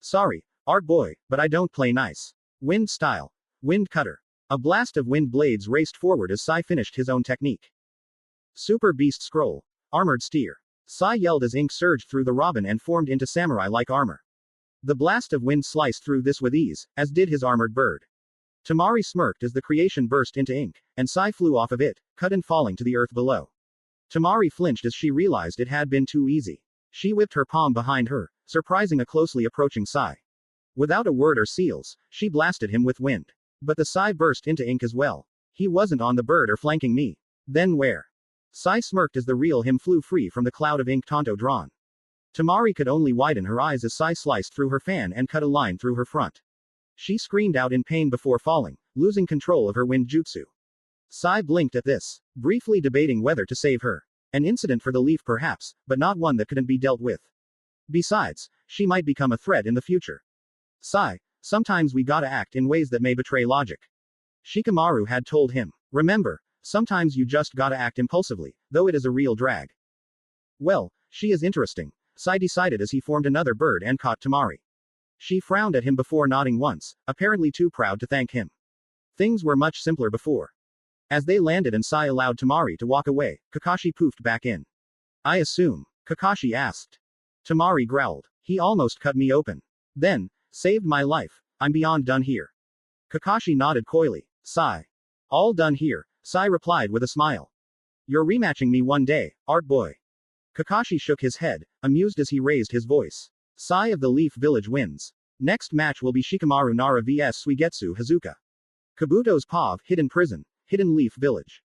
Speaker 1: Sorry, art boy, but I don't play nice. Wind style. Wind cutter. A blast of wind blades raced forward as Sai finished his own technique. Super Beast Scroll. Armored Steer. Sai yelled as ink surged through the robin and formed into samurai-like armor. The blast of wind sliced through this with ease, as did his armored bird. Tamari smirked as the creation burst into ink, and Sai flew off of it, cut and falling to the earth below. Tamari flinched as she realized it had been too easy. She whipped her palm behind her, surprising a closely approaching Sai. Without a word or seals, she blasted him with wind. But the Sai burst into ink as well. He wasn't on the bird or flanking me. Then where? Sai smirked as the real him flew free from the cloud of ink Tonto drawn. Tamari could only widen her eyes as Sai sliced through her fan and cut a line through her front. She screamed out in pain before falling, losing control of her wind jutsu. Sai blinked at this, briefly debating whether to save her. An incident for the leaf perhaps, but not one that couldn't be dealt with. Besides, she might become a threat in the future. Sai, sometimes we gotta act in ways that may betray logic. Shikamaru had told him. Remember, sometimes you just gotta act impulsively, though it is a real drag. Well, she is interesting, Sai decided as he formed another bird and caught Tamari. She frowned at him before nodding once, apparently too proud to thank him. Things were much simpler before. As they landed and Sai allowed Tamari to walk away, Kakashi poofed back in. I assume, Kakashi asked. Tamari growled. He almost cut me open. Then, saved my life. I'm beyond done here. Kakashi nodded coyly. Sai. All done here, Sai replied with a smile. You're rematching me one day, art boy. Kakashi shook his head, amused as he raised his voice. Sai of the Leaf Village wins. Next match will be Shikamaru Nara vs Suigetsu Hazuka. Kabuto's POV, Hidden Prison, Hidden Leaf Village.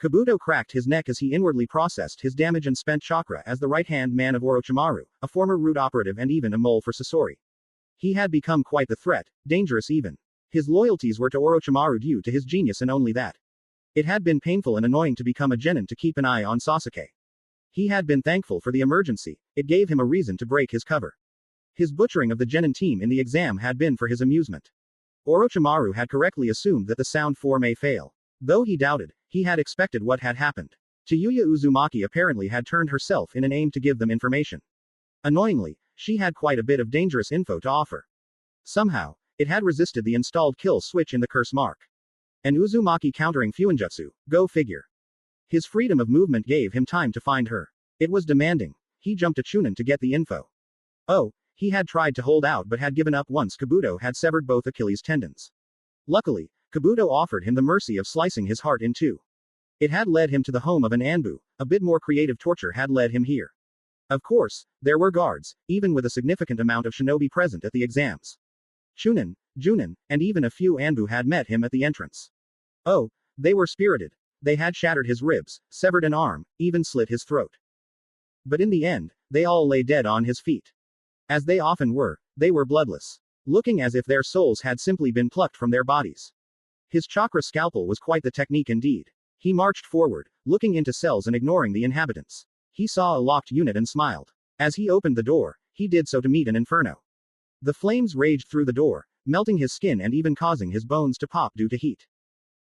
Speaker 1: Kabuto cracked his neck as he inwardly processed his damage and spent chakra as the right-hand man of Orochimaru, a former root operative and even a mole for Sasori. He had become quite the threat, dangerous even. His loyalties were to Orochimaru due to his genius and only that. It had been painful and annoying to become a genin to keep an eye on Sasuke. He had been thankful for the emergency, it gave him a reason to break his cover. His butchering of the genin team in the exam had been for his amusement. Orochimaru had correctly assumed that the Sound 4 may fail. Though he doubted, he had expected what had happened. Yuya Uzumaki apparently had turned herself in an aim to give them information. Annoyingly, she had quite a bit of dangerous info to offer. Somehow, it had resisted the installed kill switch in the curse mark. And Uzumaki countering Fuinjutsu, go figure. His freedom of movement gave him time to find her. It was demanding. He jumped to Chunin to get the info. Oh, he had tried to hold out but had given up once Kabuto had severed both Achilles tendons. Luckily, Kabuto offered him the mercy of slicing his heart in two. It had led him to the home of an Anbu, a bit more creative torture had led him here. Of course, there were guards, even with a significant amount of shinobi present at the exams. Chunin, Junin, and even a few Anbu had met him at the entrance. Oh, they were spirited. They had shattered his ribs, severed an arm, even slit his throat. But in the end, they all lay dead on his feet. As they often were, they were bloodless. Looking as if their souls had simply been plucked from their bodies. His chakra scalpel was quite the technique indeed. He marched forward, looking into cells and ignoring the inhabitants. He saw a locked unit and smiled. As he opened the door, he did so to meet an inferno. The flames raged through the door, melting his skin and even causing his bones to pop due to heat.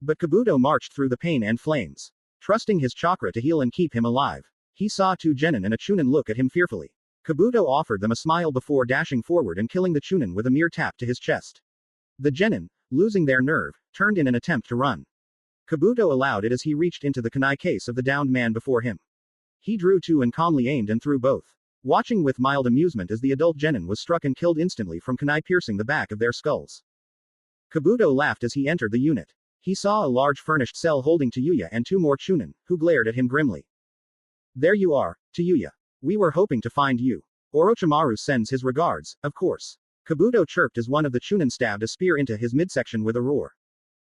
Speaker 1: But Kabuto marched through the pain and flames, trusting his chakra to heal and keep him alive. He saw two genin and a chunin look at him fearfully. Kabuto offered them a smile before dashing forward and killing the chunin with a mere tap to his chest. The genin, losing their nerve, turned in an attempt to run. Kabuto allowed it as he reached into the kunai case of the downed man before him. He drew two and calmly aimed and threw both, watching with mild amusement as the adult genin was struck and killed instantly from kunai piercing the back of their skulls. Kabuto laughed as he entered the unit. He saw a large furnished cell holding Tayuya and two more chunin, who glared at him grimly. There you are, Tayuya. We were hoping to find you. Orochimaru sends his regards, of course. Kabuto chirped as one of the chunin stabbed a spear into his midsection with a roar.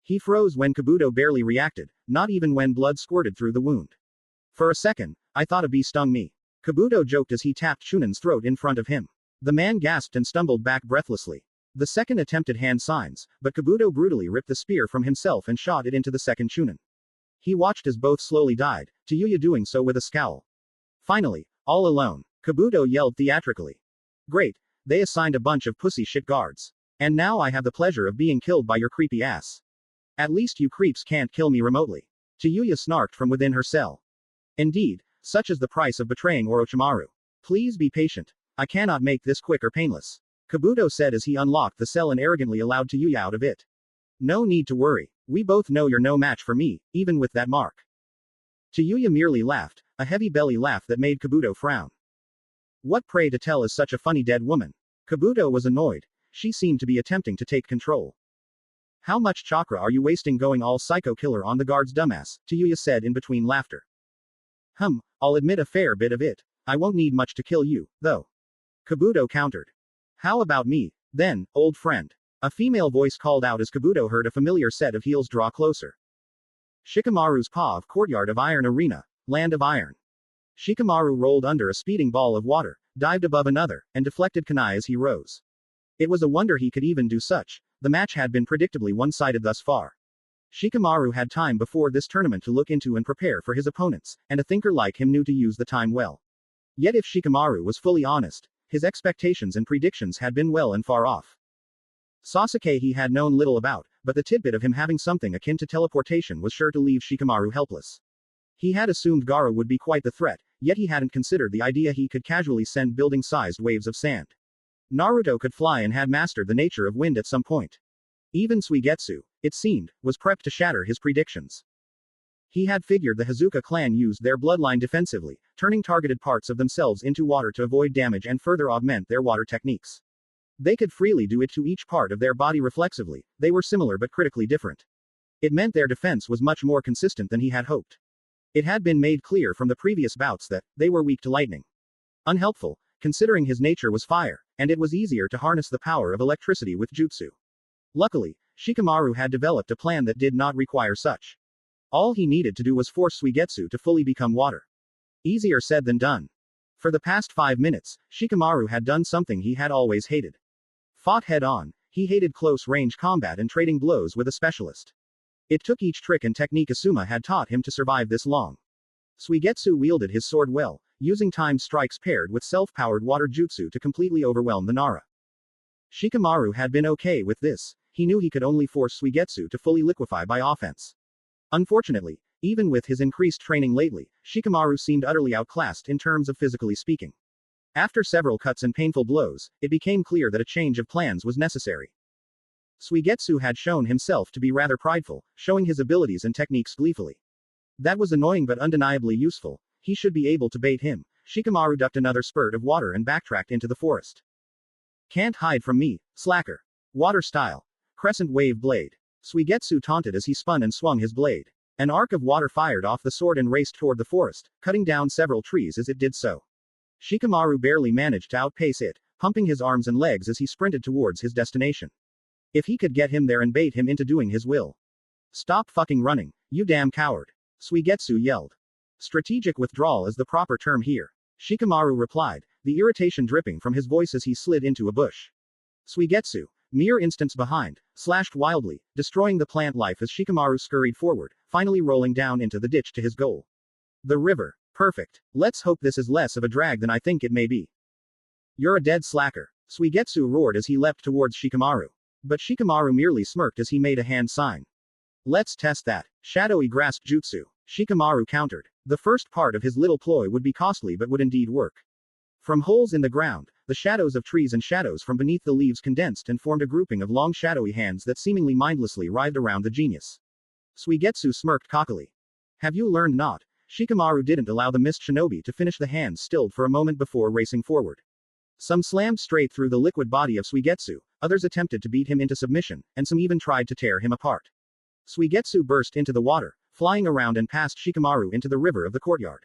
Speaker 1: He froze when Kabuto barely reacted, not even when blood squirted through the wound. For a second, I thought a bee stung me. Kabuto joked as he tapped Chunin's throat in front of him. The man gasped and stumbled back breathlessly. The second attempted hand signs, but Kabuto brutally ripped the spear from himself and shot it into the second chunin. He watched as both slowly died, Tayuya doing so with a scowl. Finally, all alone, Kabuto yelled theatrically. Great, they assigned a bunch of pussy shit guards. And now I have the pleasure of being killed by your creepy ass. At least you creeps can't kill me remotely. Tayuya snarked from within her cell. Indeed, such is the price of betraying Orochimaru. Please be patient. I cannot make this quick or painless. Kabuto said as he unlocked the cell and arrogantly allowed Tayuya out of it. No need to worry. We both know you're no match for me, even with that mark. Tayuya merely laughed, a heavy belly laugh that made Kabuto frown. What pray to tell is such a funny dead woman? Kabuto was annoyed. She seemed to be attempting to take control. How much chakra are you wasting going all psycho killer on the guard's dumbass? Tayuya said in between laughter. I'll admit a fair bit of it. I won't need much to kill you, though. Kabuto countered. How about me, then, old friend? A female voice called out as Kabuto heard a familiar set of heels draw closer. Shikamaru's paw of Courtyard of Iron Arena, Land of Iron. Shikamaru rolled under a speeding ball of water, dived above another, and deflected kunai as he rose. It was a wonder he could even do such. The match had been predictably one-sided thus far. Shikamaru had time before this tournament to look into and prepare for his opponents, and a thinker like him knew to use the time well. Yet if Shikamaru was fully honest, his expectations and predictions had been well and far off. Sasuke he had known little about, but the tidbit of him having something akin to teleportation was sure to leave Shikamaru helpless. He had assumed Gaara would be quite the threat, yet he hadn't considered the idea he could casually send building-sized waves of sand. Naruto could fly and had mastered the nature of wind at some point. Even Suigetsu, it seemed, was prepped to shatter his predictions. He had figured the Hazuka clan used their bloodline defensively, turning targeted parts of themselves into water to avoid damage and further augment their water techniques. They could freely do it to each part of their body reflexively, they were similar but critically different. It meant their defense was much more consistent than he had hoped. It had been made clear from the previous bouts that they were weak to lightning. Unhelpful, considering his nature was fire, and it was easier to harness the power of electricity with jutsu. Luckily, Shikamaru had developed a plan that did not require such. All he needed to do was force Suigetsu to fully become water. Easier said than done. For the past 5 minutes, Shikamaru had done something he had always hated. Fought head-on, he hated close-range combat and trading blows with a specialist. It took each trick and technique Asuma had taught him to survive this long. Suigetsu wielded his sword well, using timed strikes paired with self-powered water jutsu to completely overwhelm the Nara. Shikamaru had been okay with this. He knew he could only force Suigetsu to fully liquefy by offense. Unfortunately, even with his increased training lately, Shikamaru seemed utterly outclassed in terms of physically speaking. After several cuts and painful blows, it became clear that a change of plans was necessary. Suigetsu had shown himself to be rather prideful, showing his abilities and techniques gleefully. That was annoying but undeniably useful. He should be able to bait him. Shikamaru ducked another spurt of water and backtracked into the forest. Can't hide from me, slacker. Water style. Crescent wave blade. Suigetsu taunted as he spun and swung his blade. An arc of water fired off the sword and raced toward the forest, cutting down several trees as it did so. Shikamaru barely managed to outpace it, pumping his arms and legs as he sprinted towards his destination. If he could get him there and bait him into doing his will. Stop fucking running, you damn coward. Suigetsu yelled. Strategic withdrawal is the proper term here. Shikamaru replied, the irritation dripping from his voice as he slid into a bush. Suigetsu, mere instants behind, slashed wildly, destroying the plant life as Shikamaru scurried forward, finally rolling down into the ditch to his goal. The river. Perfect. Let's hope this is less of a drag than I think it may be. You're a dead slacker. Suigetsu roared as he leapt towards Shikamaru. But Shikamaru merely smirked as he made a hand sign. Let's test that. Shadowy grasp jutsu. Shikamaru countered. The first part of his little ploy would be costly but would indeed work. From holes in the ground, the shadows of trees and shadows from beneath the leaves condensed and formed a grouping of long shadowy hands that seemingly mindlessly writhed around the genius. Suigetsu smirked cockily. Have you learned not? Shikamaru didn't allow the mist shinobi to finish the hands stilled for a moment before racing forward. Some slammed straight through the liquid body of Suigetsu, others attempted to beat him into submission, and some even tried to tear him apart. Suigetsu burst into the water, flying around and past Shikamaru into the river of the courtyard.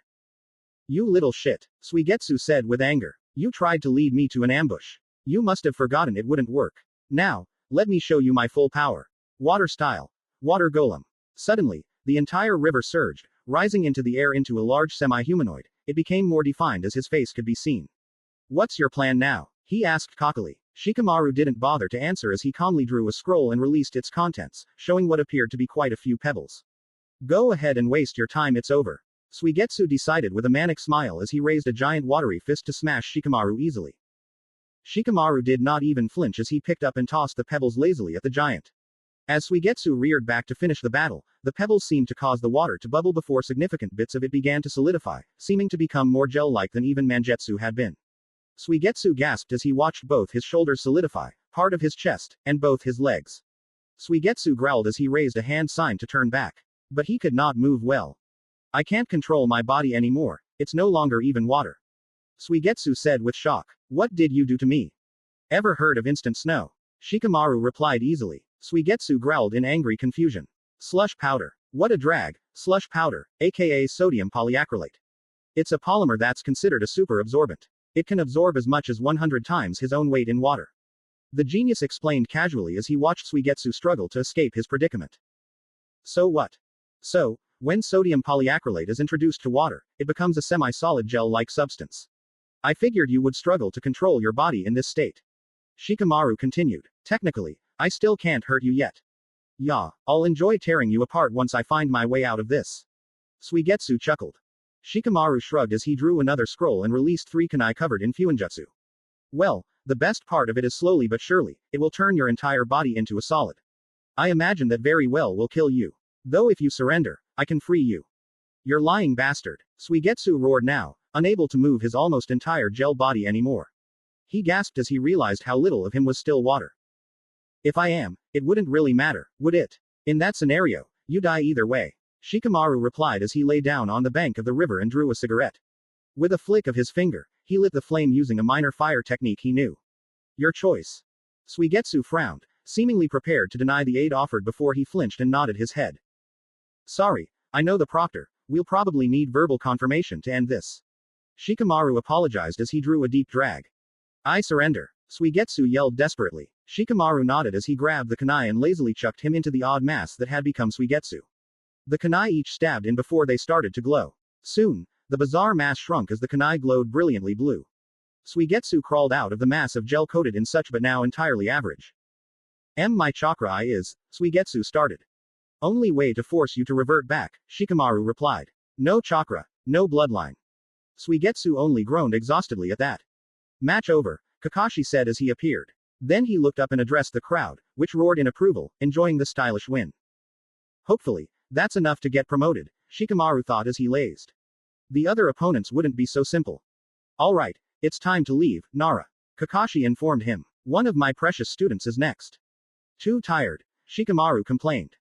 Speaker 1: You little shit, Suigetsu said with anger. You tried to lead me to an ambush. You must have forgotten it wouldn't work. Now, let me show you my full power. Water style. Water golem. Suddenly, the entire river surged, rising into the air into a large semi-humanoid. It became more defined as his face could be seen. What's your plan now? He asked cockily. Shikamaru didn't bother to answer as he calmly drew a scroll and released its contents, showing what appeared to be quite a few pebbles. Go ahead and waste your time, it's over. Suigetsu decided with a manic smile as he raised a giant watery fist to smash Shikamaru easily. Shikamaru did not even flinch as he picked up and tossed the pebbles lazily at the giant. As Suigetsu reared back to finish the battle, the pebbles seemed to cause the water to bubble before significant bits of it began to solidify, seeming to become more gel-like than even manjetsu had been. Suigetsu gasped as he watched both his shoulders solidify, part of his chest, and both his legs. Suigetsu growled as he raised a hand sign to turn back. But he could not move well. I can't control my body anymore, it's no longer even water. Suigetsu said with shock. What did you do to me? Ever heard of instant snow? Shikamaru replied easily. Suigetsu growled in angry confusion. Slush powder. What a drag. Slush powder, aka sodium polyacrylate. It's a polymer that's considered a super absorbent. It can absorb as much as 100 times his own weight in water. The genius explained casually as he watched Suigetsu struggle to escape his predicament. So what? So, when sodium polyacrylate is introduced to water, it becomes a semi-solid gel-like substance. I figured you would struggle to control your body in this state. Shikamaru continued. Technically, I still can't hurt you yet. Yeah, I'll enjoy tearing you apart once I find my way out of this. Suigetsu chuckled. Shikamaru shrugged as he drew another scroll and released 3 kunai covered in fuinjutsu. Well, the best part of it is slowly but surely, it will turn your entire body into a solid. I imagine that very well will kill you. Though if you surrender, I can free you. You're lying bastard. Suigetsu roared now, unable to move his almost entire gel body anymore. He gasped as he realized how little of him was still water. If I am, it wouldn't really matter, would it? In that scenario, you die either way. Shikamaru replied as he lay down on the bank of the river and drew a cigarette. With a flick of his finger, he lit the flame using a minor fire technique he knew. Your choice. Suigetsu frowned, seemingly prepared to deny the aid offered before he flinched and nodded his head. Sorry, I know the proctor, we'll probably need verbal confirmation to end this. Shikamaru apologized as he drew a deep drag. I surrender. Suigetsu yelled desperately. Shikamaru nodded as he grabbed the kunai and lazily chucked him into the odd mass that had become Suigetsu. The kunai each stabbed in before they started to glow. Soon, the bizarre mass shrunk as the kunai glowed brilliantly blue. Suigetsu crawled out of the mass of gel coated in such but now entirely average. My chakra I is, Suigetsu started. Only way to force you to revert back, Shikamaru replied. No chakra, no bloodline. Suigetsu only groaned exhaustedly at that. Match over, Kakashi said as he appeared. Then he looked up and addressed the crowd, which roared in approval, enjoying the stylish win. Hopefully, that's enough to get promoted, Shikamaru thought as he lazed. The other opponents wouldn't be so simple. Alright, it's time to leave, Nara. Kakashi informed him. One of my precious students is next. Too tired, Shikamaru complained.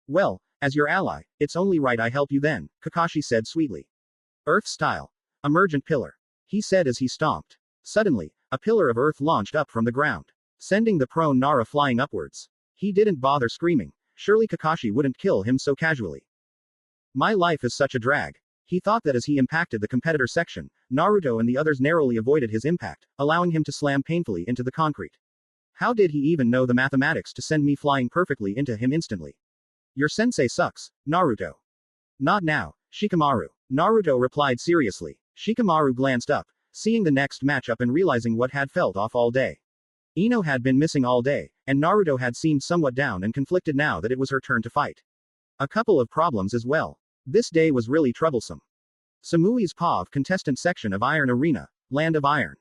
Speaker 1: Well, as your ally, it's only right I help you then, Kakashi said sweetly. Earth style. Emergent pillar. He said as he stomped. Suddenly, a pillar of earth launched up from the ground, sending the prone Nara flying upwards. He didn't bother screaming. Surely Kakashi wouldn't kill him so casually. My life is such a drag. He thought that as he impacted the competitor section, Naruto and the others narrowly avoided his impact, allowing him to slam painfully into the concrete. How did he even know the mathematics to send me flying perfectly into him instantly? Your sensei sucks, Naruto. Not now, Shikamaru. Naruto replied seriously. Shikamaru glanced up, seeing the next matchup and realizing what had felt off all day. Ino had been missing all day, and Naruto had seemed somewhat down and conflicted now that it was her turn to fight. A couple of problems as well. This day was really troublesome. Samui's POV contestant section of Iron Arena, Land of Iron.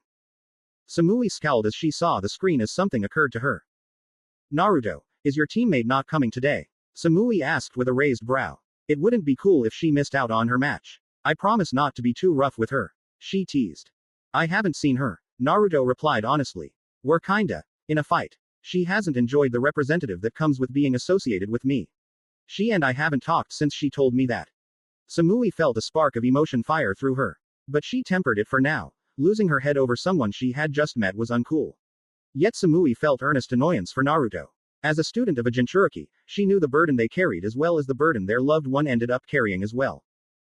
Speaker 1: Samui scowled as she saw the screen as something occurred to her. Naruto, is your teammate not coming today? Samui asked with a raised brow. It wouldn't be cool if she missed out on her match. I promise not to be too rough with her. She teased. I haven't seen her, Naruto replied honestly. We're kinda in a fight. She hasn't enjoyed the representative that comes with being associated with me. She and I haven't talked since she told me that. Samui felt a spark of emotion fire through her. But she tempered it for now. Losing her head over someone she had just met was uncool. Yet Samui felt earnest annoyance for Naruto. As a student of a Jinchuriki, she knew the burden they carried as well as the burden their loved one ended up carrying as well.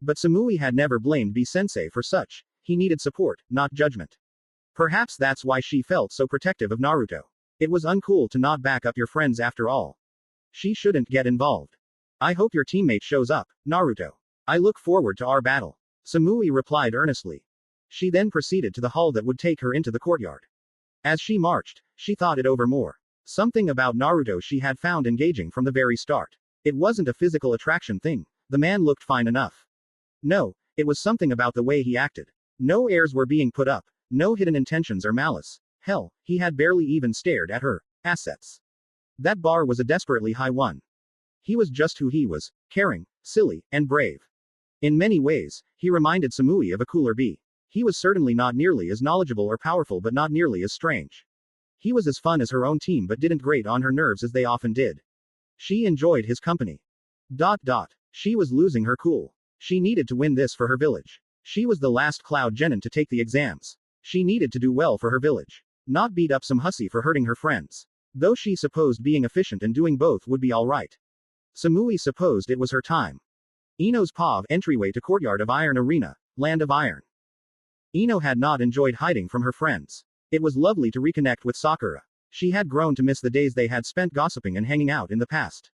Speaker 1: But Samui had never blamed B-sensei for such. He needed support, not judgment. Perhaps that's why she felt so protective of Naruto. It was uncool to not back up your friends after all. She shouldn't get involved. I hope your teammate shows up, Naruto. I look forward to our battle. Samui replied earnestly. She then proceeded to the hall that would take her into the courtyard. As she marched, she thought it over more. Something about Naruto she had found engaging from the very start. It wasn't a physical attraction thing. The man looked fine enough. No, it was something about the way he acted. No airs were being put up. No hidden intentions or malice. Hell, he had barely even stared at her assets. That bar was a desperately high one. He was just who he was, caring, silly, and brave. In many ways, he reminded Samui of a cooler bee. He was certainly not nearly as knowledgeable or powerful but not nearly as strange. He was as fun as her own team but didn't grate on her nerves as they often did. She enjoyed his company. She was losing her cool. She needed to win this for her village. She was the last Cloud Genin to take the exams. She needed to do well for her village. Not beat up some hussy for hurting her friends. Though she supposed being efficient and doing both would be alright. Samui supposed it was her time. Ino's POV entryway to Courtyard of Iron Arena, Land of Iron. Ino had not enjoyed hiding from her friends. It was lovely to reconnect with Sakura. She had grown to miss the days they had spent gossiping and hanging out in the past.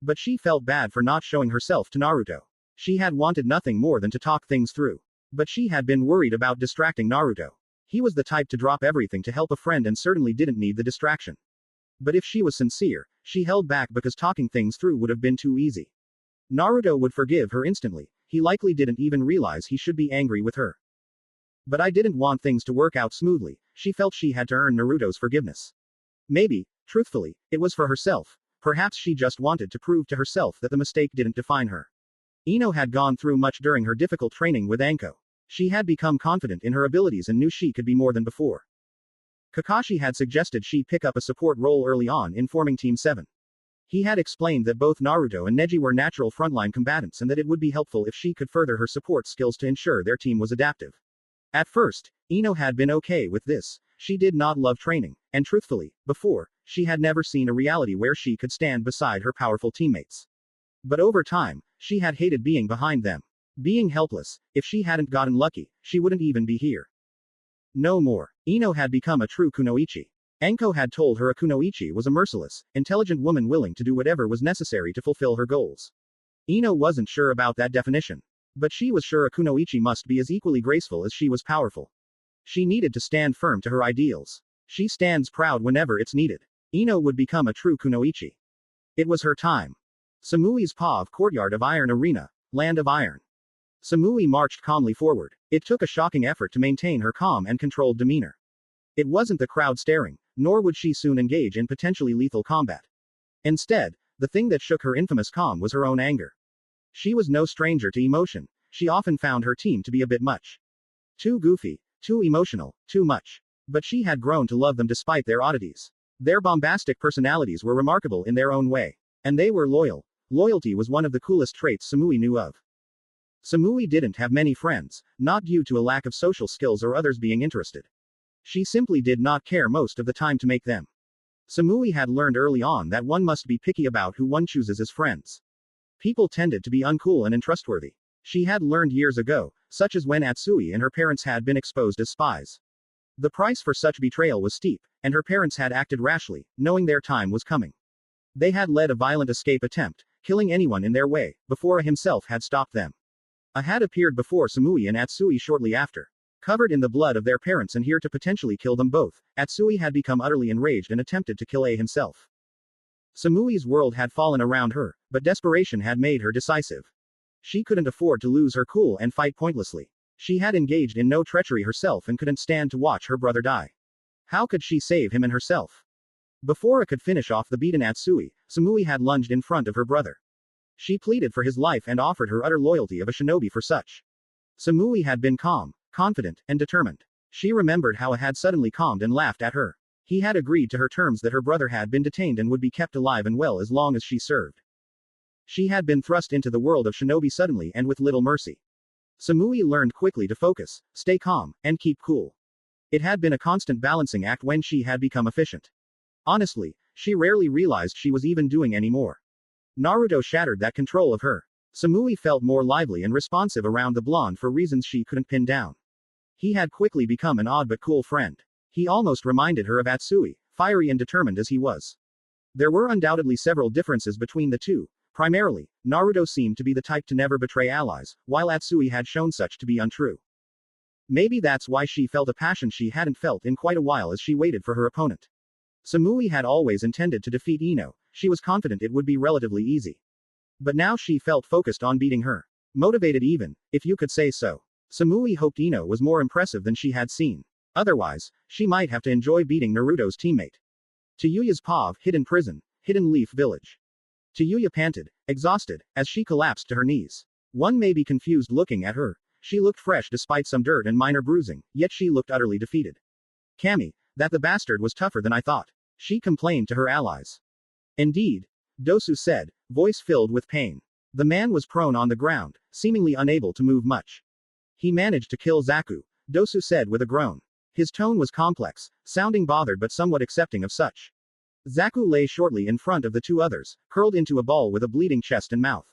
Speaker 1: But she felt bad for not showing herself to Naruto. She had wanted nothing more than to talk things through. But she had been worried about distracting Naruto. He was the type to drop everything to help a friend and certainly didn't need the distraction. But if she was sincere, she held back because talking things through would have been too easy. Naruto would forgive her instantly. He likely didn't even realize he should be angry with her. But I didn't want things to work out smoothly. She felt she had to earn Naruto's forgiveness. Maybe, truthfully, it was for herself. Perhaps she just wanted to prove to herself that the mistake didn't define her. Ino had gone through much during her difficult training with Anko. She had become confident in her abilities and knew she could be more than before. Kakashi had suggested she pick up a support role early on in forming Team 7. He had explained that both Naruto and Neji were natural frontline combatants and that it would be helpful if she could further her support skills to ensure their team was adaptive. At first, Ino had been okay with this. She did not love training, and truthfully, before, she had never seen a reality where she could stand beside her powerful teammates. But over time, she had hated being behind them. Being helpless, if she hadn't gotten lucky, she wouldn't even be here. No more. Ino had become a true kunoichi. Anko had told her a kunoichi was a merciless, intelligent woman willing to do whatever was necessary to fulfill her goals. Ino wasn't sure about that definition. But she was sure a kunoichi must be as equally graceful as she was powerful. She needed to stand firm to her ideals. She stands proud whenever it's needed. Ino would become a true kunoichi. It was her time. Samui's POV Courtyard of Iron Arena, Land of Iron. Samui marched calmly forward. It took a shocking effort to maintain her calm and controlled demeanor. It wasn't the crowd staring, nor would she soon engage in potentially lethal combat. Instead, the thing that shook her infamous calm was her own anger. She was no stranger to emotion. She often found her team to be a bit much. Too goofy, too emotional, too much. But she had grown to love them despite their oddities. Their bombastic personalities were remarkable in their own way. And they were loyal. Loyalty was one of the coolest traits Samui knew of. Samui didn't have many friends, not due to a lack of social skills or others being interested. She simply did not care most of the time to make them. Samui had learned early on that one must be picky about who one chooses as friends. People tended to be uncool and untrustworthy. She had learned years ago, such as when Atsui and her parents had been exposed as spies. The price for such betrayal was steep, and her parents had acted rashly, knowing their time was coming. They had led a violent escape attempt, killing anyone in their way, before A himself had stopped them. A had appeared before Samui and Atsui shortly after. Covered in the blood of their parents and here to potentially kill them both, Atsui had become utterly enraged and attempted to kill A himself. Samui's world had fallen around her, but desperation had made her decisive. She couldn't afford to lose her cool and fight pointlessly. She had engaged in no treachery herself and couldn't stand to watch her brother die. How could she save him and herself? Before A could finish off the beaten Atsui, Samui had lunged in front of her brother. She pleaded for his life and offered her utter loyalty of a shinobi for such. Samui had been calm, confident, and determined. She remembered how A had suddenly calmed and laughed at her. He had agreed to her terms that her brother had been detained and would be kept alive and well as long as she served. She had been thrust into the world of shinobi suddenly and with little mercy. Samui learned quickly to focus, stay calm, and keep cool. It had been a constant balancing act when she had become efficient. Honestly, she rarely realized she was even doing any more. Naruto shattered that control of her. Samui felt more lively and responsive around the blonde for reasons she couldn't pin down. He had quickly become an odd but cool friend. He almost reminded her of Atsui, fiery and determined as he was. There were undoubtedly several differences between the two. Primarily, Naruto seemed to be the type to never betray allies, while Atsui had shown such to be untrue. Maybe that's why she felt a passion she hadn't felt in quite a while as she waited for her opponent. Samui had always intended to defeat Ino. She was confident it would be relatively easy. But now she felt focused on beating her. Motivated even, if you could say so. Samui hoped Ino was more impressive than she had seen. Otherwise, she might have to enjoy beating Naruto's teammate. To Yuya's POV, Hidden Prison, Hidden Leaf Village. To Yuya panted, exhausted, as she collapsed to her knees. One may be confused looking at her. She looked fresh despite some dirt and minor bruising, yet she looked utterly defeated. Kami, that the bastard was tougher than I thought. She complained to her allies. Indeed. Dosu said, voice filled with pain. The man was prone on the ground, seemingly unable to move much. He managed to kill Zaku, Dosu said with a groan. His tone was complex, sounding bothered but somewhat accepting of such. Zaku lay shortly in front of the two others, curled into a ball with a bleeding chest and mouth.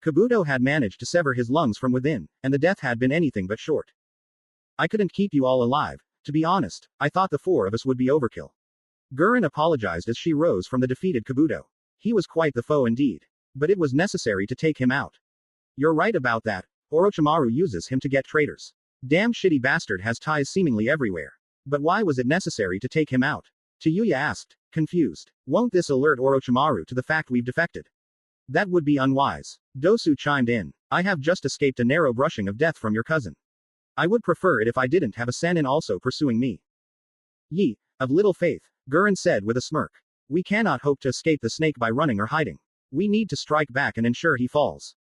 Speaker 1: Kabuto had managed to sever his lungs from within, and the death had been anything but short. I couldn't keep you all alive. To be honest, I thought the four of us would be overkill. Gurren apologized as she rose from the defeated Kabuto. He was quite the foe indeed. But it was necessary to take him out. You're right about that. Orochimaru uses him to get traitors. Damn shitty bastard has ties seemingly everywhere. But why was it necessary to take him out? Tayuya asked, confused. Won't this alert Orochimaru to the fact we've defected? That would be unwise. Dosu chimed in. I have just escaped a narrow brushing of death from your cousin. I would prefer it if I didn't have a Sannin also pursuing me. Ye, of little faith, Gurren said with a smirk. We cannot hope to escape the snake by running or hiding. We need to strike back and ensure he falls.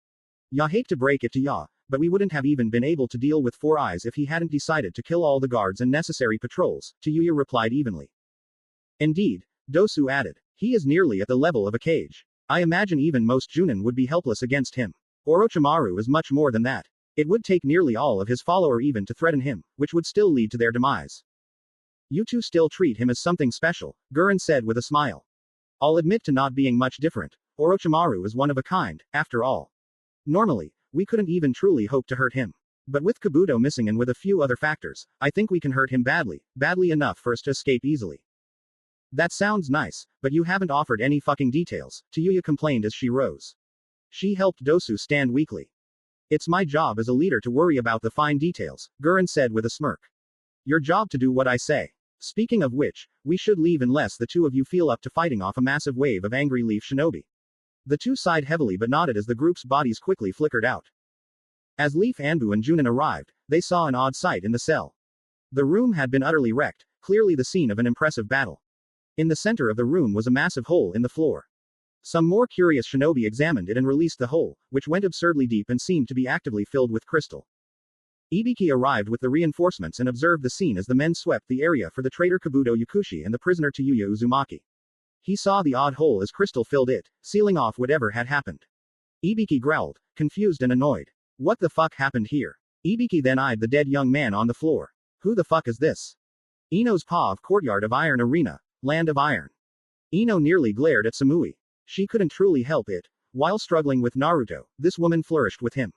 Speaker 1: Ya hate to break it to ya, but we wouldn't have even been able to deal with Four Eyes if he hadn't decided to kill all the guards and necessary patrols, Tayuya replied evenly. Indeed, Dosu added. He is nearly at the level of a cage. I imagine even most Junin would be helpless against him. Orochimaru is much more than that. It would take nearly all of his follower even to threaten him, which would still lead to their demise. You two still treat him as something special, Gurren said with a smile. I'll admit to not being much different. Orochimaru is one of a kind, after all. Normally, we couldn't even truly hope to hurt him. But with Kabuto missing and with a few other factors, I think we can hurt him badly enough for us to escape easily. That sounds nice, but you haven't offered any fucking details, Tayuya complained as she rose. She helped Dosu stand weakly. It's my job as a leader to worry about the fine details, Gurren said with a smirk. Your job to do what I say. Speaking of which, we should leave unless the two of you feel up to fighting off a massive wave of angry Leaf Shinobi. The two sighed heavily but nodded as the group's bodies quickly flickered out. As Leaf Anbu and Junin arrived, they saw an odd sight in the cell. The room had been utterly wrecked, clearly the scene of an impressive battle. In the center of the room was a massive hole in the floor. Some more curious shinobi examined it and released the hole, which went absurdly deep and seemed to be actively filled with crystal. Ibiki arrived with the reinforcements and observed the scene as the men swept the area for the traitor Kabuto Yukushi and the prisoner Tayuya Uzumaki. He saw the odd hole as crystal filled it, sealing off whatever had happened. Ibiki growled, confused and annoyed. What the fuck happened here? Ibiki then eyed the dead young man on the floor. Who the fuck is this? Ino's paw of Courtyard of Iron Arena, Land of Iron. Ino nearly glared at Samui. She couldn't truly help it. While struggling with Naruto, this woman flourished with him.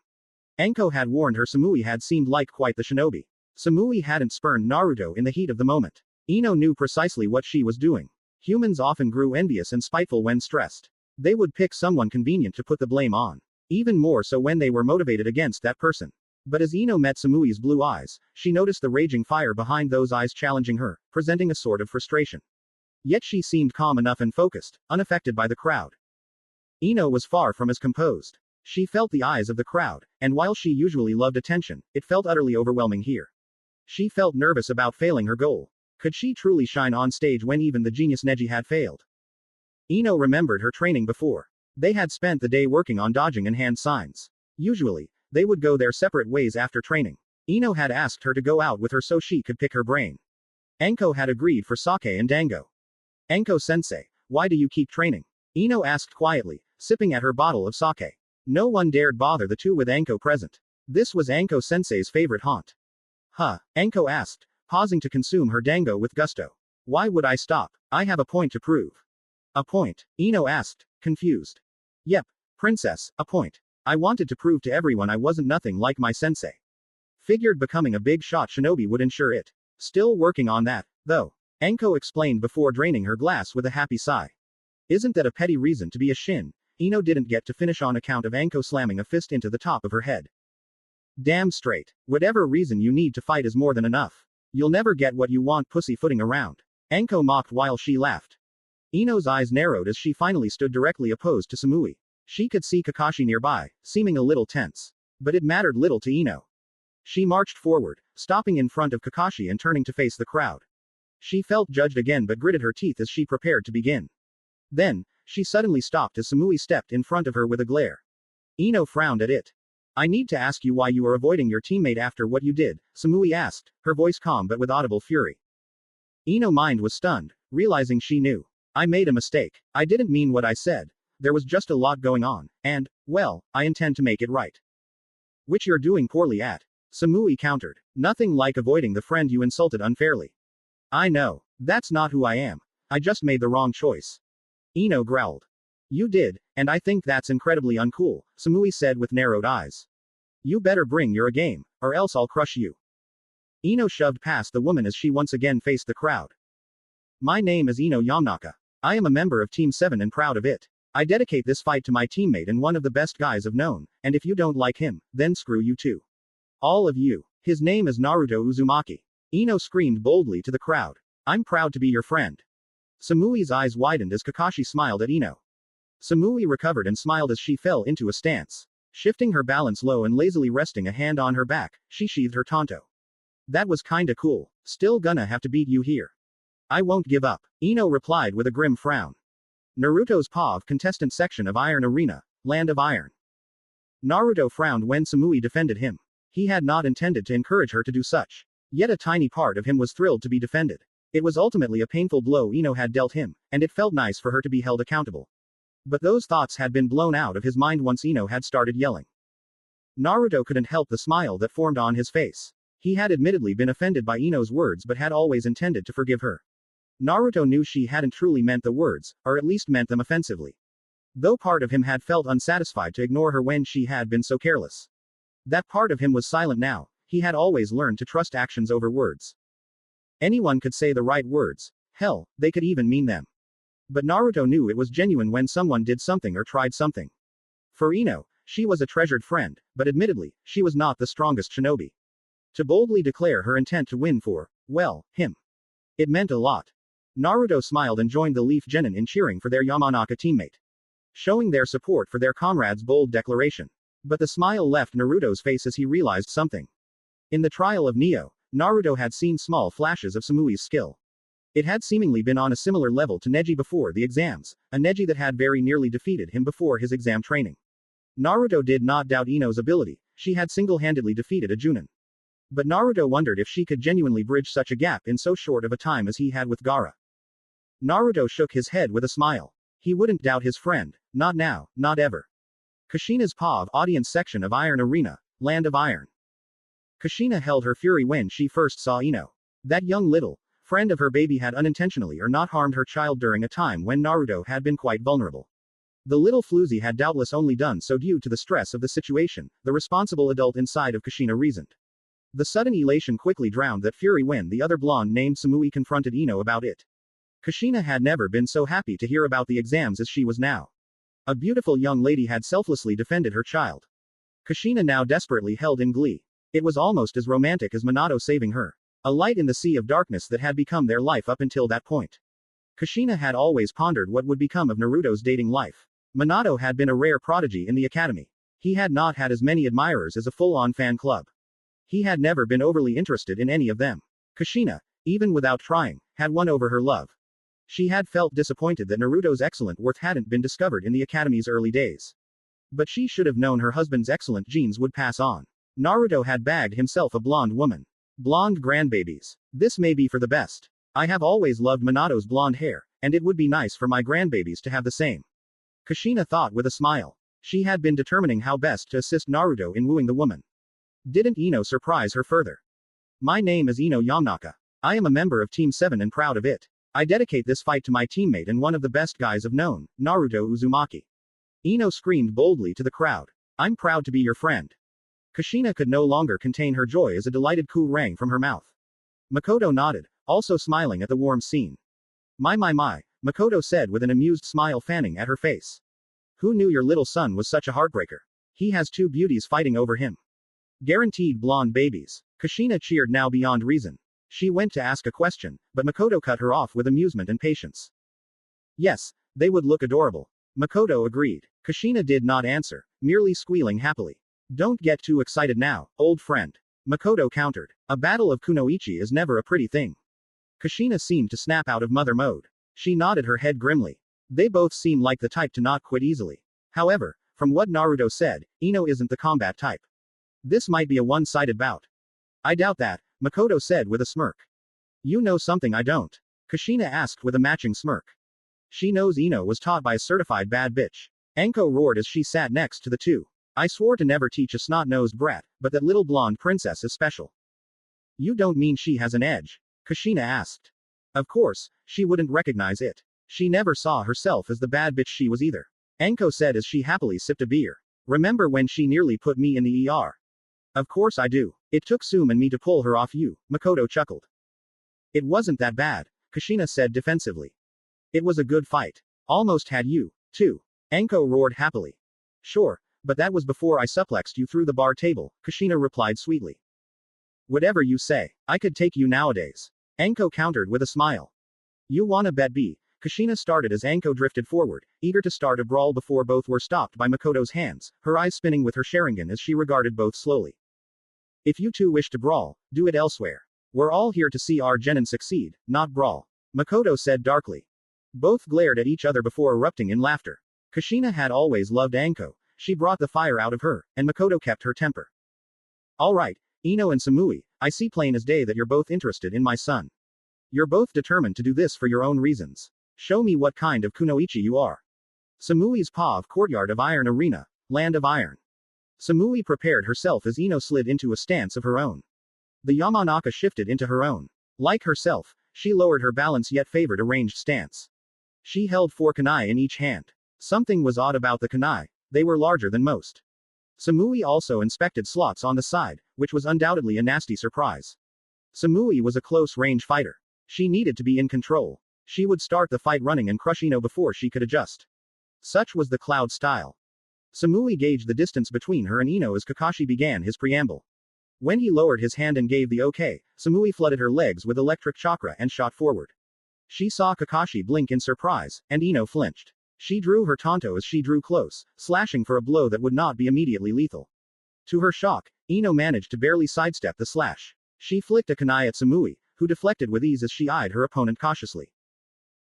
Speaker 1: Enko had warned her Samui had seemed like quite the shinobi. Samui hadn't spurned Naruto in the heat of the moment. Ino knew precisely what she was doing. Humans often grew envious and spiteful when stressed. They would pick someone convenient to put the blame on. Even more so when they were motivated against that person. But as Ino met Samui's blue eyes, she noticed the raging fire behind those eyes challenging her, presenting a sort of frustration. Yet she seemed calm enough and focused, unaffected by the crowd. Ino was far from as composed. She felt the eyes of the crowd, and while she usually loved attention, it felt utterly overwhelming here. She felt nervous about failing her goal. Could she truly shine on stage when even the genius Neji had failed? Ino remembered her training before. They had spent the day working on dodging and hand signs. Usually, they would go their separate ways after training. Ino had asked her to go out with her so she could pick her brain. Enko had agreed for sake and dango. Enko-sensei, why do you keep training? Ino asked quietly, sipping at her bottle of sake. No one dared bother the two with Enko present. This was Enko-sensei's favorite haunt. Huh, Enko asked, pausing to consume her dango with gusto. Why would I stop? I have a point to prove. A point? Ino asked, confused. Yep, princess, a point. I wanted to prove to everyone I wasn't nothing like my sensei. Figured becoming a big shot shinobi would ensure it. Still working on that, though. Enko explained before draining her glass with a happy sigh. Isn't that a petty reason to be a shin? Ino didn't get to finish on account of Enko slamming a fist into the top of her head. Damn straight. Whatever reason you need to fight is more than enough. You'll never get what you want pussyfooting around. Enko mocked while she laughed. Ino's eyes narrowed as she finally stood directly opposed to Samui. She could see Kakashi nearby, seeming a little tense. But it mattered little to Ino. She marched forward, stopping in front of Kakashi and turning to face the crowd. She felt judged again but gritted her teeth as she prepared to begin. Then, she suddenly stopped as Samui stepped in front of her with a glare. Ino frowned at it. I need to ask you why you are avoiding your teammate after what you did, Samui asked, her voice calm but with audible fury. Ino's mind was stunned, realizing she knew. I made a mistake. I didn't mean what I said. there was just a lot going on, and, well, I intend to make it right. Which you're doing poorly at. Samui countered. Nothing like avoiding the friend you insulted unfairly. I know. That's not who I am. I just made the wrong choice. Ino growled. You did, and I think that's incredibly uncool, Samui said with narrowed eyes. You better bring your A game, or else I'll crush you. Ino shoved past the woman as she once again faced the crowd. My name is Ino Yamanaka. I am a member of Team 7 and proud of it. I dedicate this fight to my teammate and one of the best guys I've known, and if you don't like him, then screw you too. All of you. His name is Naruto Uzumaki. Ino screamed boldly to the crowd. I'm proud to be your friend. Samui's eyes widened as Kakashi smiled at Ino. Samui recovered and smiled as she fell into a stance. Shifting her balance low and lazily resting a hand on her back, she sheathed her tanto. That was kinda cool. Still gonna have to beat you here. I won't give up. Ino replied with a grim frown. Naruto's POV contestant section of Iron Arena, Land of Iron. Naruto frowned when Samui defended him. He had not intended to encourage her to do such. Yet a tiny part of him was thrilled to be defended. It was ultimately a painful blow Ino had dealt him, and it felt nice for her to be held accountable. But those thoughts had been blown out of his mind once Ino had started yelling. Naruto couldn't help the smile that formed on his face. He had admittedly been offended by Ino's words but had always intended to forgive her. Naruto knew she hadn't truly meant the words, or at least meant them offensively. Though part of him had felt unsatisfied to ignore her when she had been so careless. That part of him was silent now. He had always learned to trust actions over words. Anyone could say the right words. Hell, they could even mean them. But Naruto knew it was genuine when someone did something or tried something. For Ino, she was a treasured friend, but admittedly, she was not the strongest shinobi. To boldly declare her intent to win for, well, him. It meant a lot. Naruto smiled and joined the Leaf Genin in cheering for their Yamanaka teammate. Showing their support for their comrade's bold declaration. But the smile left Naruto's face as he realized something. In the trial of Neo, Naruto had seen small flashes of Samui's skill. It had seemingly been on a similar level to Neji before the exams, a Neji that had very nearly defeated him before his exam training. Naruto did not doubt Ino's ability, she had single-handedly defeated a Junin. But Naruto wondered if she could genuinely bridge such a gap in so short of a time as he had with Gaara. Naruto shook his head with a smile. He wouldn't doubt his friend, not now, not ever. Kushina's POV audience section of Iron Arena, Land of Iron. Kushina held her fury when she first saw Ino. That young little friend of her baby had unintentionally or not harmed her child during a time when Naruto had been quite vulnerable. The little floozy had doubtless only done so due to the stress of the situation, the responsible adult inside of Kushina reasoned. The sudden elation quickly drowned that fury when the other blonde named Samui confronted Ino about it. Kushina had never been so happy to hear about the exams as she was now. A beautiful young lady had selflessly defended her child. Kushina now desperately held in glee. It was almost as romantic as Minato saving her. A light in the sea of darkness that had become their life up until that point. Kushina had always pondered what would become of Naruto's dating life. Minato had been a rare prodigy in the academy. He had not had as many admirers as a full-on fan club. He had never been overly interested in any of them. Kushina, even without trying, had won over her love. She had felt disappointed that Naruto's excellent worth hadn't been discovered in the academy's early days. But she should have known her husband's excellent genes would pass on. Naruto had bagged himself a blonde woman. Blonde grandbabies. This may be for the best. I have always loved Minato's blonde hair, and it would be nice for my grandbabies to have the same. Kushina thought with a smile. She had been determining how best to assist Naruto in wooing the woman. Didn't Ino surprise her further? My name is Ino Yamanaka. I am a member of Team 7 and proud of it. I dedicate this fight to my teammate and one of the best guys I've known, Naruto Uzumaki. Ino screamed boldly to the crowd. I'm proud to be your friend. Kushina could no longer contain her joy as a delighted coo rang from her mouth. Makoto nodded, also smiling at the warm scene. My, Makoto said with an amused smile fanning at her face. Who knew your little son was such a heartbreaker? He has two beauties fighting over him. Guaranteed blonde babies. Kushina cheered now beyond reason. She went to ask a question, but Makoto cut her off with amusement and patience. Yes, they would look adorable. Makoto agreed. Kushina did not answer, merely squealing happily. Don't get too excited now, old friend. Makoto countered. A battle of kunoichi is never a pretty thing. Kushina seemed to snap out of mother mode. She nodded her head grimly. They both seem like the type to not quit easily. However, from what Naruto said, Ino isn't the combat type. This might be a one-sided bout. I doubt that, Makoto said with a smirk. You know something I don't? Kushina asked with a matching smirk. She knows Ino was taught by a certified bad bitch. Anko roared as she sat next to the two. I swore to never teach a snot-nosed brat, but that little blonde princess is special. You don't mean she has an edge? Kushina asked. Of course, she wouldn't recognize it. She never saw herself as the bad bitch she was either. Anko said as she happily sipped a beer. Remember when she nearly put me in the ER? Of course I do. It took Sum and me to pull her off you, Makoto chuckled. It wasn't that bad, Kushina said defensively. It was a good fight. Almost had you, too. Anko roared happily. Sure, but that was before I suplexed you through the bar table, Kushina replied sweetly. Whatever you say, I could take you nowadays. Anko countered with a smile. You wanna bet B? Kushina started as Anko drifted forward, eager to start a brawl before both were stopped by Makoto's hands, her eyes spinning with her Sharingan as she regarded both slowly. If you two wish to brawl, do it elsewhere. We're all here to see our genin succeed, not brawl. Makoto said darkly. Both glared at each other before erupting in laughter. Kushina had always loved Anko, she brought the fire out of her, and Makoto kept her temper. Alright, Ino and Samui, I see plain as day that you're both interested in my son. You're both determined to do this for your own reasons. Show me what kind of kunoichi you are. Samui's paw of Courtyard of Iron Arena, Land of Iron. Samui prepared herself as Ino slid into a stance of her own. The Yamanaka shifted into her own. Like herself, she lowered her balance yet favored a ranged stance. She held 4 kunai in each hand. Something was odd about the kunai, they were larger than most. Samui also inspected slots on the side, which was undoubtedly a nasty surprise. Samui was a close-range fighter. She needed to be in control. She would start the fight running and crush Ino before she could adjust. Such was the Cloud style. Samui gauged the distance between her and Ino as Kakashi began his preamble. When he lowered his hand and gave the okay, Samui flooded her legs with electric chakra and shot forward. She saw Kakashi blink in surprise, and Ino flinched. She drew her tanto as she drew close, slashing for a blow that would not be immediately lethal. To her shock, Ino managed to barely sidestep the slash. She flicked a kunai at Samui, who deflected with ease as she eyed her opponent cautiously.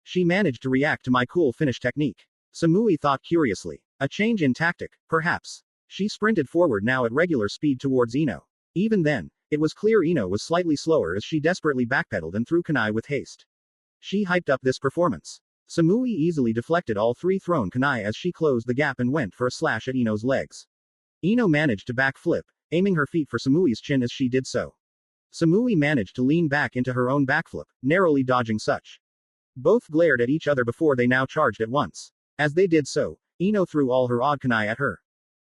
Speaker 1: She managed to react to my cool finish technique. Samui thought curiously. A change in tactic, perhaps. She sprinted forward now at regular speed towards Ino. Even then, it was clear Ino was slightly slower as she desperately backpedaled and threw kunai with haste. She hyped up this performance. Samui easily deflected all 3 thrown kunai as she closed the gap and went for a slash at Ino's legs. Ino managed to backflip, aiming her feet for Samui's chin as she did so. Samui managed to lean back into her own backflip, narrowly dodging such. Both glared at each other before they now charged at once. As they did so, Ino threw all her odd kunai at her.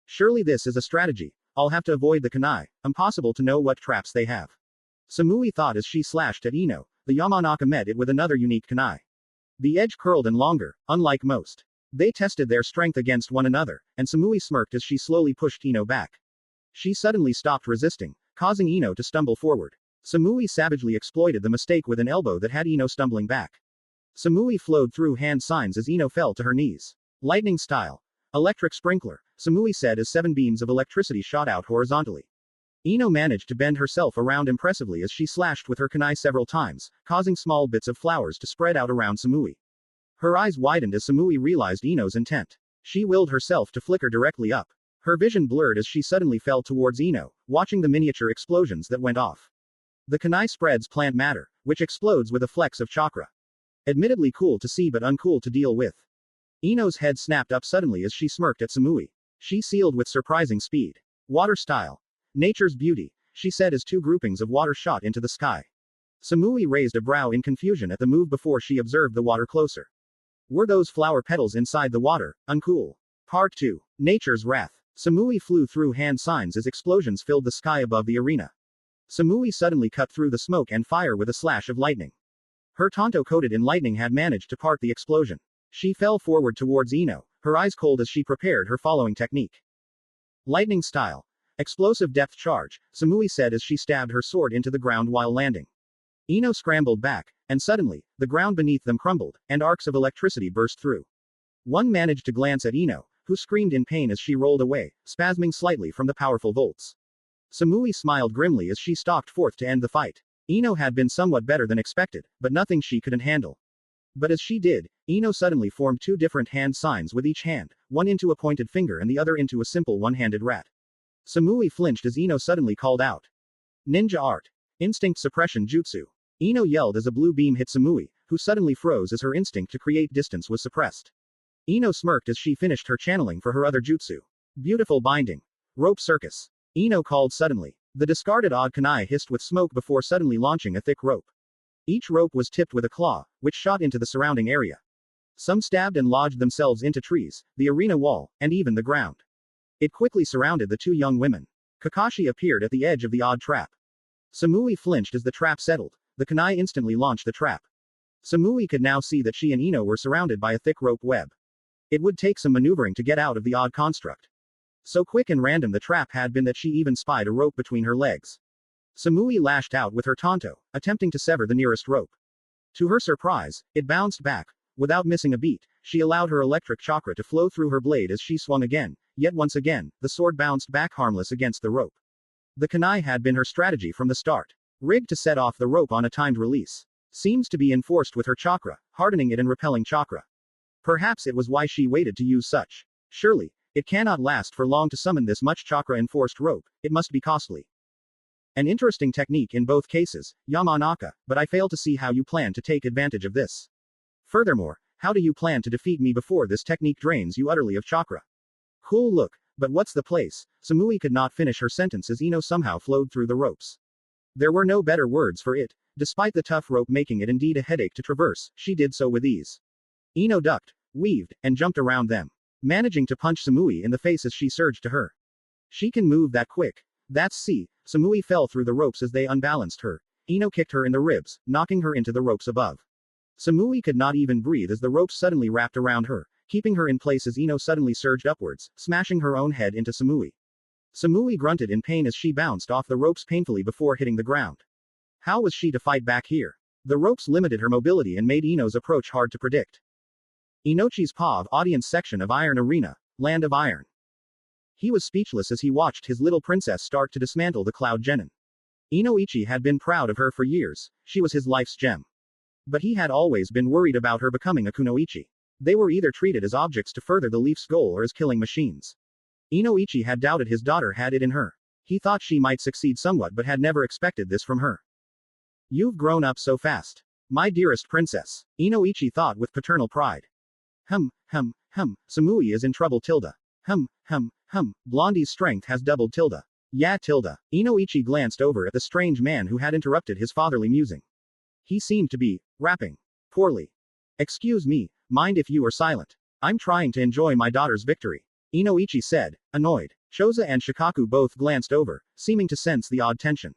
Speaker 1: Surely this is a strategy. I'll have to avoid the kunai. Impossible to know what traps they have. Samui thought as she slashed at Ino. The Yamanaka met it with another unique kunai. The edge curled and longer, unlike most. They tested their strength against one another, and Samui smirked as she slowly pushed Ino back. She suddenly stopped resisting, causing Ino to stumble forward. Samui savagely exploited the mistake with an elbow that had Ino stumbling back. Samui flowed through hand signs as Ino fell to her knees. Lightning style. Electric sprinkler, Samui said as 7 beams of electricity shot out horizontally. Ino managed to bend herself around impressively as she slashed with her kunai several times, causing small bits of flowers to spread out around Samui. Her eyes widened as Samui realized Ino's intent. She willed herself to flicker directly up. Her vision blurred as she suddenly fell towards Ino, watching the miniature explosions that went off. The kunai spreads plant matter, which explodes with a flex of chakra. Admittedly cool to see but uncool to deal with. Ino's head snapped up suddenly as she smirked at Samui. She sealed with surprising speed. Water style. Nature's beauty, she said as 2 groupings of water shot into the sky. Samui raised a brow in confusion at the move before she observed the water closer. Were those flower petals inside the water, uncool? Part 2. Nature's wrath. Samui flew through hand signs as explosions filled the sky above the arena. Samui suddenly cut through the smoke and fire with a slash of lightning. Her tanto coated in lightning had managed to part the explosion. She fell forward towards Ino, her eyes cold as she prepared her following technique. Lightning style. Explosive depth charge, Samui said as she stabbed her sword into the ground while landing. Ino scrambled back, and suddenly, the ground beneath them crumbled, and arcs of electricity burst through. One managed to glance at Ino, who screamed in pain as she rolled away, spasming slightly from the powerful volts. Samui smiled grimly as she stalked forth to end the fight. Ino had been somewhat better than expected, but nothing she couldn't handle. But as she did, Ino suddenly formed 2 different hand signs with each hand, one into a pointed finger and the other into a simple one-handed rat. Samui flinched as Ino suddenly called out. Ninja art. Instinct suppression jutsu. Ino yelled as a blue beam hit Samui, who suddenly froze as her instinct to create distance was suppressed. Ino smirked as she finished her channeling for her other jutsu. Beautiful binding. Rope circus. Ino called suddenly. The discarded odd kunai hissed with smoke before suddenly launching a thick rope. Each rope was tipped with a claw, which shot into the surrounding area. Some stabbed and lodged themselves into trees, the arena wall, and even the ground. It quickly surrounded the two young women. Kakashi appeared at the edge of the odd trap. Samui flinched as the trap settled. The kunai instantly launched the trap. Samui could now see that she and Ino were surrounded by a thick rope web. It would take some maneuvering to get out of the odd construct. So quick and random the trap had been that she even spied a rope between her legs. Samui lashed out with her tanto, attempting to sever the nearest rope. To her surprise, it bounced back. Without missing a beat, she allowed her electric chakra to flow through her blade as she swung again, yet once again, the sword bounced back harmless against the rope. The kunai had been her strategy from the start. Rigged to set off the rope on a timed release. Seems to be enforced with her chakra, hardening it and repelling chakra. Perhaps it was why she waited to use such. Surely, it cannot last for long to summon this much chakra-enforced rope, it must be costly. An interesting technique in both cases, Yamanaka, but I fail to see how you plan to take advantage of this. Furthermore, how do you plan to defeat me before this technique drains you utterly of chakra? Cool look, but what's the place? Samui could not finish her sentence as Ino somehow flowed through the ropes. There were no better words for it. Despite the tough rope making it indeed a headache to traverse, she did so with ease. Ino ducked, weaved, and jumped around them, managing to punch Samui in the face as she surged to her. She can move that quick. That's see. Samui fell through the ropes as they unbalanced her. Ino kicked her in the ribs, knocking her into the ropes above. Samui could not even breathe as the ropes suddenly wrapped around her, keeping her in place as Ino suddenly surged upwards, smashing her own head into Samui. Samui grunted in pain as she bounced off the ropes painfully before hitting the ground. How was she to fight back here? The ropes limited her mobility and made Ino's approach hard to predict. Inochi's POV audience section of Iron Arena, Land of Iron. He was speechless as he watched his little princess start to dismantle the Cloud Genin. Inoichi had been proud of her for years, she was his life's gem. But he had always been worried about her becoming a kunoichi. They were either treated as objects to further the Leaf's goal or as killing machines. Inoichi had doubted his daughter had it in her. He thought she might succeed somewhat but had never expected this from her. You've grown up so fast. My dearest princess. Inoichi thought with paternal pride. Samui is in trouble tilde. Blondie's strength has doubled tilde. Yeah tilde. Inoichi glanced over at the strange man who had interrupted his fatherly musing. He seemed to be rapping poorly. Excuse me, mind if you are silent. I'm trying to enjoy my daughter's victory. Inoichi said, annoyed. Choza and Shikaku both glanced over, seeming to sense the odd tension.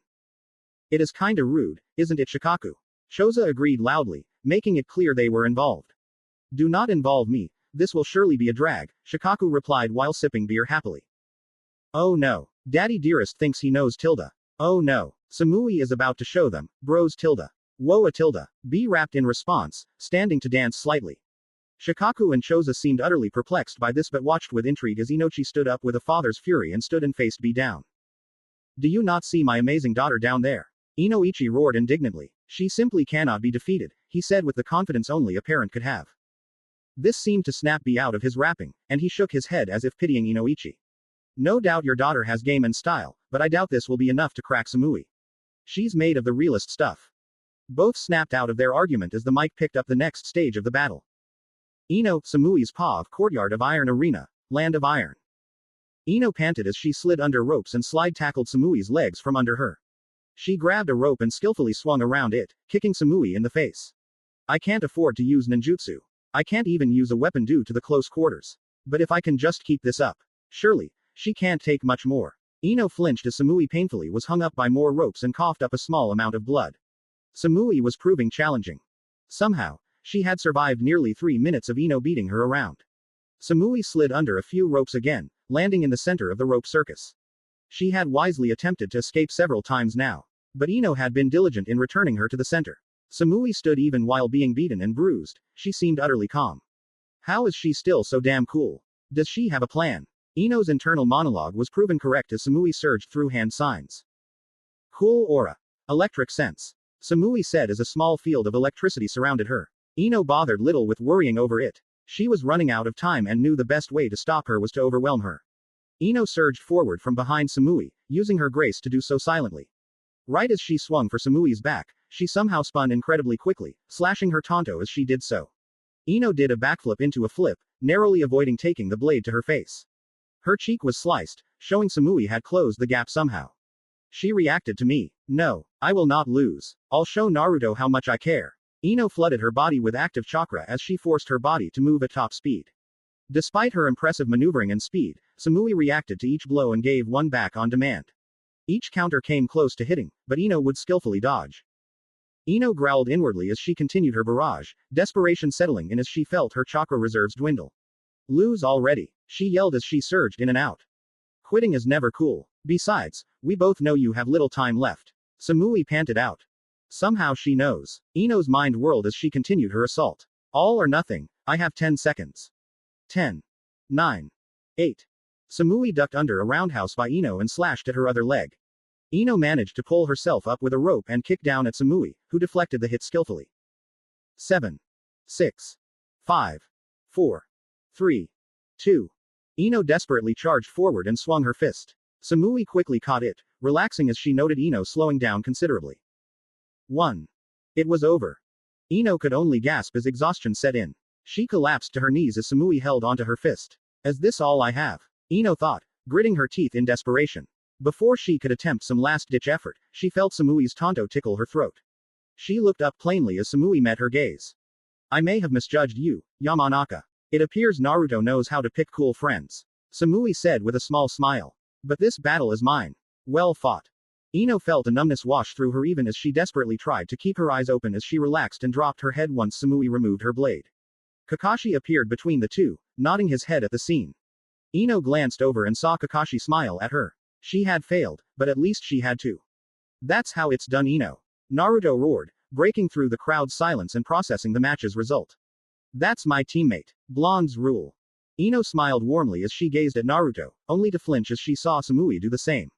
Speaker 1: It is kinda rude, isn't it Shikaku? Choza agreed loudly, making it clear they were involved. Do not involve me, this will surely be a drag, Shikaku replied while sipping beer happily. Oh no. Daddy dearest thinks he knows tilde. Oh no. Samui is about to show them, bros tilde. Whoa a tilde. B rapped in response, standing to dance slightly. Shikaku and Choza seemed utterly perplexed by this but watched with intrigue as Inochi stood up with a father's fury and stood and faced B down. Do you not see my amazing daughter down there? Inoichi roared indignantly. She simply cannot be defeated, he said with the confidence only a parent could have. This seemed to snap B out of his rapping, and he shook his head as if pitying Inoichi. No doubt your daughter has game and style, but I doubt this will be enough to crack Samui. She's made of the realest stuff. Both snapped out of their argument as the mic picked up the next stage of the battle. Ino, Samui's POV courtyard of Iron Arena, Land of Iron. Ino panted as she slid under ropes and slide tackled Samui's legs from under her. She grabbed a rope and skillfully swung around it, kicking Samui in the face. I can't afford to use ninjutsu. I can't even use a weapon due to the close quarters. But if I can just keep this up. Surely, she can't take much more. Ino flinched as Samui painfully was hung up by more ropes and coughed up a small amount of blood. Samui was proving challenging. Somehow, she had survived nearly 3 minutes of Ino beating her around. Samui slid under a few ropes again, landing in the center of the rope circus. She had wisely attempted to escape several times now. But Ino had been diligent in returning her to the center. Samui stood even while being beaten and bruised, she seemed utterly calm. How is she still so damn cool? Does she have a plan? Ino's internal monologue was proven correct as Samui surged through hand signs. Cool aura. Electric sense. Samui said as a small field of electricity surrounded her. Ino bothered little with worrying over it. She was running out of time and knew the best way to stop her was to overwhelm her. Ino surged forward from behind Samui, using her grace to do so silently. Right as she swung for Samui's back, she somehow spun incredibly quickly, slashing her Tonto as she did so. Ino did a backflip into a flip, narrowly avoiding taking the blade to her face. Her cheek was sliced, showing Samui had closed the gap somehow. She reacted to me. No, I will not lose. I'll show Naruto how much I care. Ino flooded her body with active chakra as she forced her body to move at top speed. Despite her impressive maneuvering and speed, Samui reacted to each blow and gave one back on demand. Each counter came close to hitting, but Ino would skillfully dodge. Ino growled inwardly as she continued her barrage, desperation settling in as she felt her chakra reserves dwindle. Lose already, she yelled as she surged in and out. Quitting is never cool. Besides, we both know you have little time left. Samui panted out. Somehow she knows. Ino's mind whirled as she continued her assault. All or nothing, I have 10 seconds. 10. 9. 8. Samui ducked under a roundhouse by Ino and slashed at her other leg. Ino managed to pull herself up with a rope and kick down at Samui, who deflected the hit skillfully. 7. 6. 5. 4. 3. 2. Ino desperately charged forward and swung her fist. Samui quickly caught it, relaxing as she noted Ino slowing down considerably. 1. It was over. Ino could only gasp as exhaustion set in. She collapsed to her knees as Samui held onto her fist. Is this all I have? Ino thought, gritting her teeth in desperation. Before she could attempt some last-ditch effort, she felt Samui's Tonto tickle her throat. She looked up plainly as Samui met her gaze. I may have misjudged you, Yamanaka. It appears Naruto knows how to pick cool friends. Samui said with a small smile. But this battle is mine. Well fought. Ino felt a numbness wash through her even as she desperately tried to keep her eyes open as she relaxed and dropped her head once Samui removed her blade. Kakashi appeared between the two, nodding his head at the scene. Ino glanced over and saw Kakashi smile at her. She had failed, but at least she had to. That's how it's done, Ino. Naruto roared, breaking through the crowd's silence and processing the match's result. That's my teammate. Blondes rule. Ino smiled warmly as she gazed at Naruto, only to flinch as she saw Samui do the same.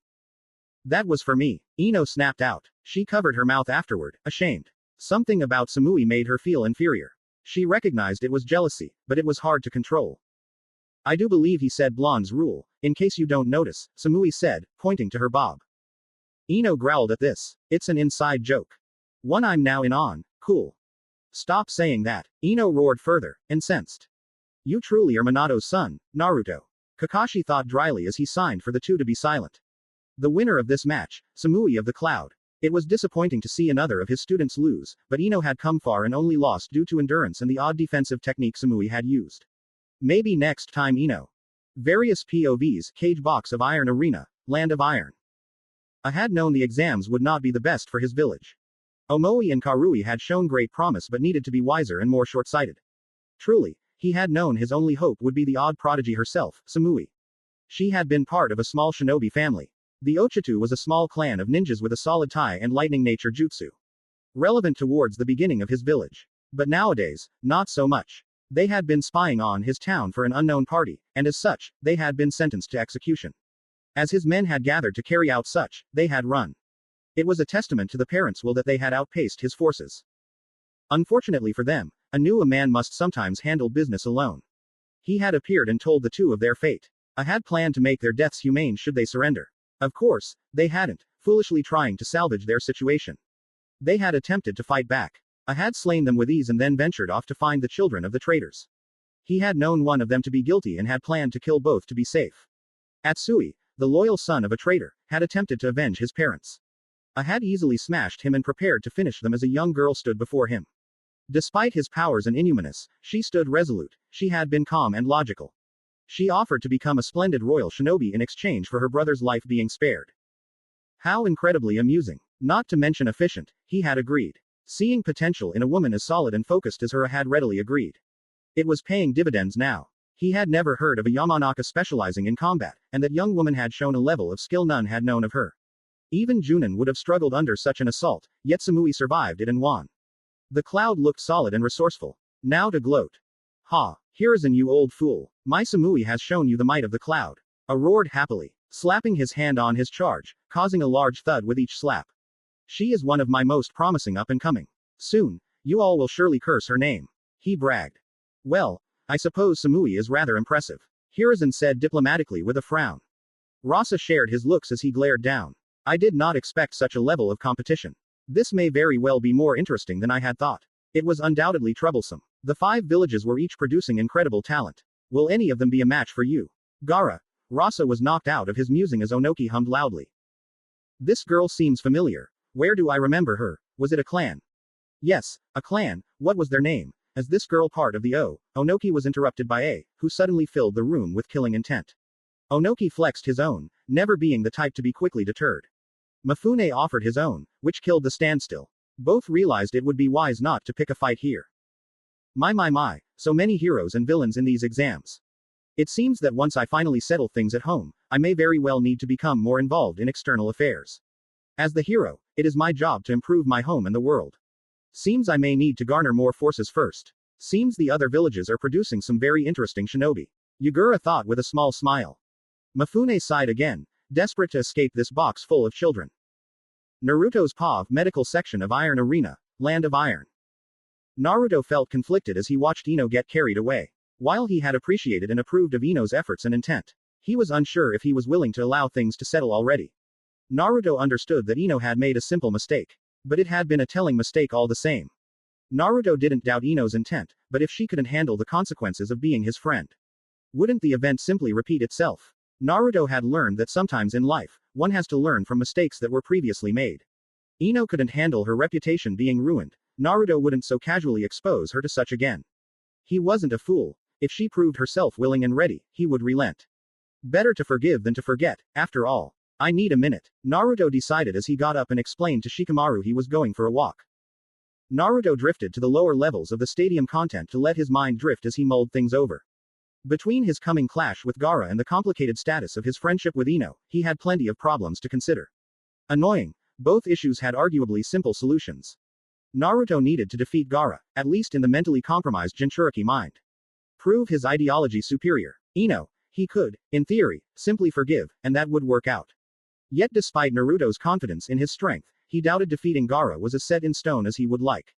Speaker 1: That was for me. Ino snapped out. She covered her mouth afterward, ashamed. Something about Samui made her feel inferior. She recognized it was jealousy, but it was hard to control. I do believe he said blondes rule, in case you don't notice, Samui said, pointing to her bob. Ino growled at this. It's an inside joke. One I'm now in on, cool. Stop saying that, Ino roared further, incensed. You truly are Minato's son, Naruto. Kakashi thought dryly as he signed for the two to be silent. The winner of this match, Samui of the Cloud. It was disappointing to see another of his students lose, but Ino had come far and only lost due to endurance and the odd defensive technique Samui had used. Maybe next time Ino. Various POVs, Cage Box of Iron Arena, Land of Iron. I had known the exams would not be the best for his village. Omoi and Karui had shown great promise but needed to be wiser and more short-sighted. Truly, he had known his only hope would be the odd prodigy herself, Samui. She had been part of a small shinobi family. The Ochitu was a small clan of ninjas with a solid tai and lightning nature jutsu. Relevant towards the beginning of his village. But nowadays, not so much. They had been spying on his town for an unknown party, and as such, they had been sentenced to execution. As his men had gathered to carry out such, they had run. It was a testament to the parents' will that they had outpaced his forces. Unfortunately for them, a man must sometimes handle business alone. He had appeared and told the two of their fate. I had planned to make their deaths humane should they surrender. Of course, they hadn't, foolishly trying to salvage their situation. They had attempted to fight back. I had slain them with ease and then ventured off to find the children of the traitors. He had known one of them to be guilty and had planned to kill both to be safe. Atsui, the loyal son of a traitor, had attempted to avenge his parents. I had easily smashed him and prepared to finish them as a young girl stood before him. Despite his powers and inhumaness, she stood resolute. She had been calm and logical. She offered to become a splendid royal shinobi in exchange for her brother's life being spared. How incredibly amusing. Not to mention efficient, he had agreed. Seeing potential in a woman as solid and focused as her had readily agreed. It was paying dividends now. He had never heard of a Yamanaka specializing in combat, and that young woman had shown a level of skill none had known of her. Even Junin would have struggled under such an assault, yet Samui survived it and won. The Cloud looked solid and resourceful. Now to gloat. Ha, Hiruzen, you old fool. My Samui has shown you the might of the Cloud. A roared happily, slapping his hand on his charge, causing a large thud with each slap. She is one of my most promising up and coming. Soon, you all will surely curse her name. He bragged. Well, I suppose Samui is rather impressive. Hiruzen said diplomatically with a frown. Rasa shared his looks as he glared down. I did not expect such a level of competition. This may very well be more interesting than I had thought. It was undoubtedly troublesome. The 5 villages were each producing incredible talent. Will any of them be a match for you? Gaara. Rasa was knocked out of his musing as Onoki hummed loudly. This girl seems familiar. Where do I remember her? Was it a clan? Yes, a clan. What was their name? As this girl part of the Onoki was interrupted by A, who suddenly filled the room with killing intent. Onoki flexed his own, never being the type to be quickly deterred. Mifune offered his own, which killed the standstill. Both realized it would be wise not to pick a fight here. My, so many heroes and villains in these exams. It seems that once I finally settle things at home, I may very well need to become more involved in external affairs. As the hero, it is my job to improve my home and the world. Seems I may need to garner more forces first. Seems the other villages are producing some very interesting shinobi. Yugura thought with a small smile. Mifune sighed again, desperate to escape this box full of children. Naruto's POV medical section of Iron Arena, Land of Iron. Naruto felt conflicted as he watched Ino get carried away. While he had appreciated and approved of Ino's efforts and intent, he was unsure if he was willing to allow things to settle already. Naruto understood that Ino had made a simple mistake. But it had been a telling mistake all the same. Naruto didn't doubt Ino's intent, but if she couldn't handle the consequences of being his friend, wouldn't the event simply repeat itself? Naruto had learned that sometimes in life, one has to learn from mistakes that were previously made. Ino couldn't handle her reputation being ruined. Naruto wouldn't so casually expose her to such again. He wasn't a fool. If she proved herself willing and ready, he would relent. Better to forgive than to forget, after all. I need a minute, Naruto decided as he got up and explained to Shikamaru he was going for a walk. Naruto drifted to the lower levels of the stadium content to let his mind drift as he mulled things over. Between his coming clash with Gaara and the complicated status of his friendship with Ino, he had plenty of problems to consider. Annoying, both issues had arguably simple solutions. Naruto needed to defeat Gaara, at least in the mentally compromised Jinchuriki mind. Prove his ideology superior. Ino, he could, in theory, simply forgive, and that would work out. Yet despite Naruto's confidence in his strength, he doubted defeating Gaara was as set in stone as he would like.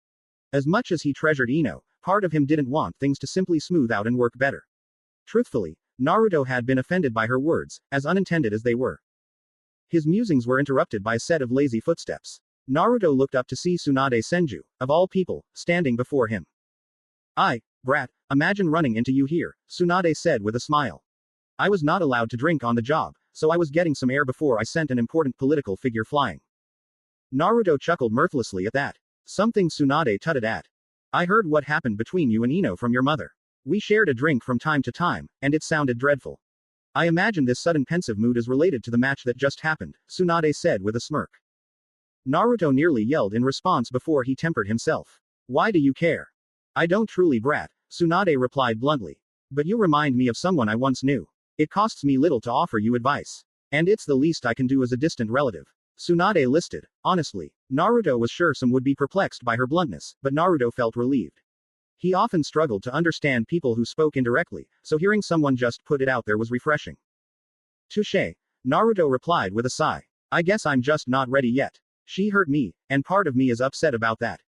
Speaker 1: As much as he treasured Ino, part of him didn't want things to simply smooth out and work better. Truthfully, Naruto had been offended by her words, as unintended as they were. His musings were interrupted by a set of lazy footsteps. Naruto looked up to see Tsunade Senju, of all people, standing before him. Brat, imagine running into you here, Tsunade said with a smile. I was not allowed to drink on the job, so I was getting some air before I sent an important political figure flying. Naruto chuckled mirthlessly at that. Something Tsunade tutted at. I heard what happened between you and Ino from your mother. We shared a drink from time to time, and it sounded dreadful. I imagine this sudden pensive mood is related to the match that just happened, Tsunade said with a smirk. Naruto nearly yelled in response before he tempered himself. Why do you care? I don't truly, brat, Tsunade replied bluntly. But you remind me of someone I once knew. It costs me little to offer you advice. And it's the least I can do as a distant relative. Tsunade listed. Honestly, Naruto was sure some would be perplexed by her bluntness, but Naruto felt relieved. He often struggled to understand people who spoke indirectly, so hearing someone just put it out there was refreshing. Touché, Naruto replied with a sigh. I guess I'm just not ready yet. She hurt me, and part of me is upset about that.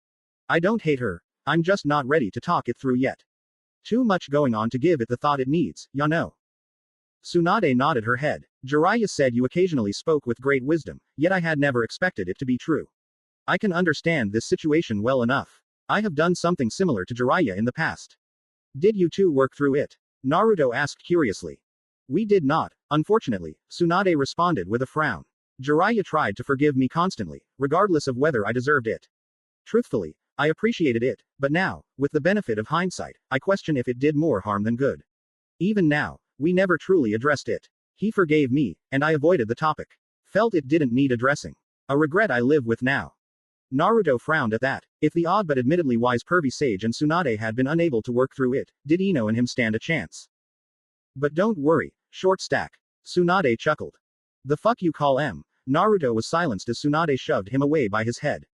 Speaker 1: I don't hate her. I'm just not ready to talk it through yet. Too much going on to give it the thought it needs, ya know. Tsunade nodded her head. Jiraiya said you occasionally spoke with great wisdom, yet I had never expected it to be true. I can understand this situation well enough. I have done something similar to Jiraiya in the past. Did you two work through it? Naruto asked curiously. We did not, unfortunately, Tsunade responded with a frown. Jiraiya tried to forgive me constantly, regardless of whether I deserved it. Truthfully, I appreciated it, but now, with the benefit of hindsight, I question if it did more harm than good. Even now, we never truly addressed it. He forgave me, and I avoided the topic. Felt it didn't need addressing. A regret I live with now. Naruto frowned at that. If the odd but admittedly wise pervy sage and Tsunade had been unable to work through it, did Ino and him stand a chance? But don't worry, short stack. Tsunade chuckled. The fuck you call M? Naruto was silenced as Tsunade shoved him away by his head.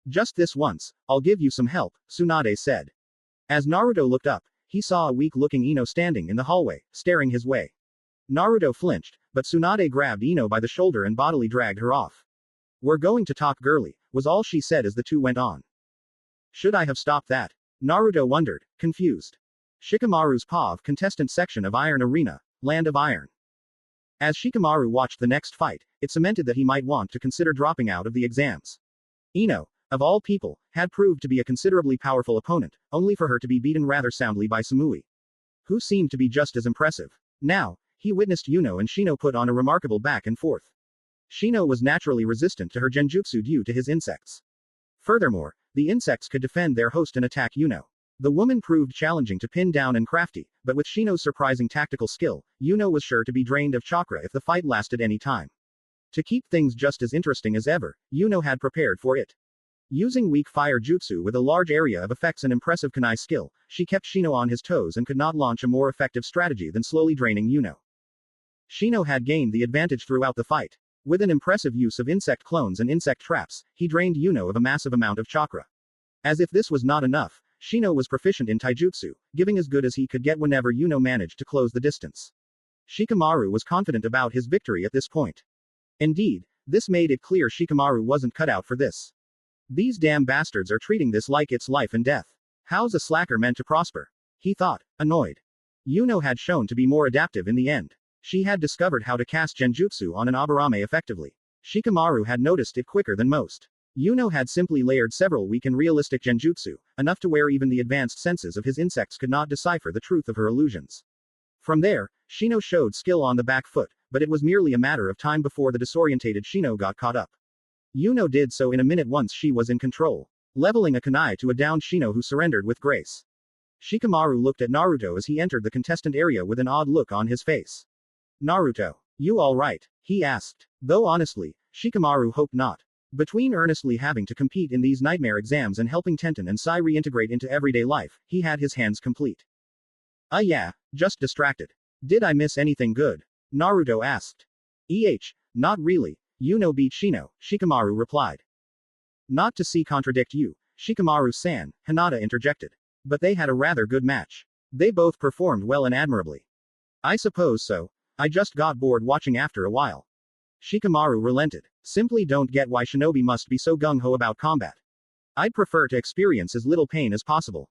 Speaker 1: Just this once, I'll give you some help, Tsunade said. As Naruto looked up, he saw a weak-looking Ino standing in the hallway, staring his way. Naruto flinched, but Tsunade grabbed Ino by the shoulder and bodily dragged her off. We're going to talk girly, was all she said as the two went on. Should I have stopped that? Naruto wondered, confused. Shikamaru's POV contestant section of Iron Arena, Land of Iron. As Shikamaru watched the next fight, it cemented that he might want to consider dropping out of the exams. Ino, of all people, had proved to be a considerably powerful opponent, only for her to be beaten rather soundly by Samui, who seemed to be just as impressive. Now, he witnessed Yuno and Shino put on a remarkable back and forth. Shino was naturally resistant to her genjutsu due to his insects. Furthermore, the insects could defend their host and attack Yuno. The woman proved challenging to pin down and crafty, but with Shino's surprising tactical skill, Yuno was sure to be drained of chakra if the fight lasted any time. To keep things just as interesting as ever, Yuno had prepared for it. Using weak fire jutsu with a large area of effects and impressive kunai skill, she kept Shino on his toes and could not launch a more effective strategy than slowly draining Yuno. Shino had gained the advantage throughout the fight. With an impressive use of insect clones and insect traps, he drained Yuno of a massive amount of chakra. As if this was not enough, Shino was proficient in taijutsu, giving as good as he could get whenever Yuno managed to close the distance. Shikamaru was confident about his victory at this point. Indeed, this made it clear Shikamaru wasn't cut out for this. These damn bastards are treating this like it's life and death. How's a slacker meant to prosper? He thought, annoyed. Yuno had shown to be more adaptive in the end. She had discovered how to cast genjutsu on an Aburame effectively. Shikamaru had noticed it quicker than most. Yuno had simply layered several weak and realistic genjutsu, enough to where even the advanced senses of his insects could not decipher the truth of her illusions. From there, Shino showed skill on the back foot, but it was merely a matter of time before the disorientated Shino got caught up. Yuno did so in a minute once she was in control, leveling a kunai to a downed Shino who surrendered with grace. Shikamaru looked at Naruto as he entered the contestant area with an odd look on his face. Naruto, you alright? He asked. Though honestly, Shikamaru hoped not. Between earnestly having to compete in these nightmare exams and helping Tenten and Sai reintegrate into everyday life, he had his hands complete. Yeah, just distracted. Did I miss anything good? Naruto asked. Not really. Yuno beat Shino, Shikamaru replied. Not to see contradict you, Shikamaru-san, Hinata interjected. But they had a rather good match. They both performed well and admirably. I suppose so. I just got bored watching after a while. Shikamaru relented. Simply don't get why shinobi must be so gung-ho about combat. I'd prefer to experience as little pain as possible.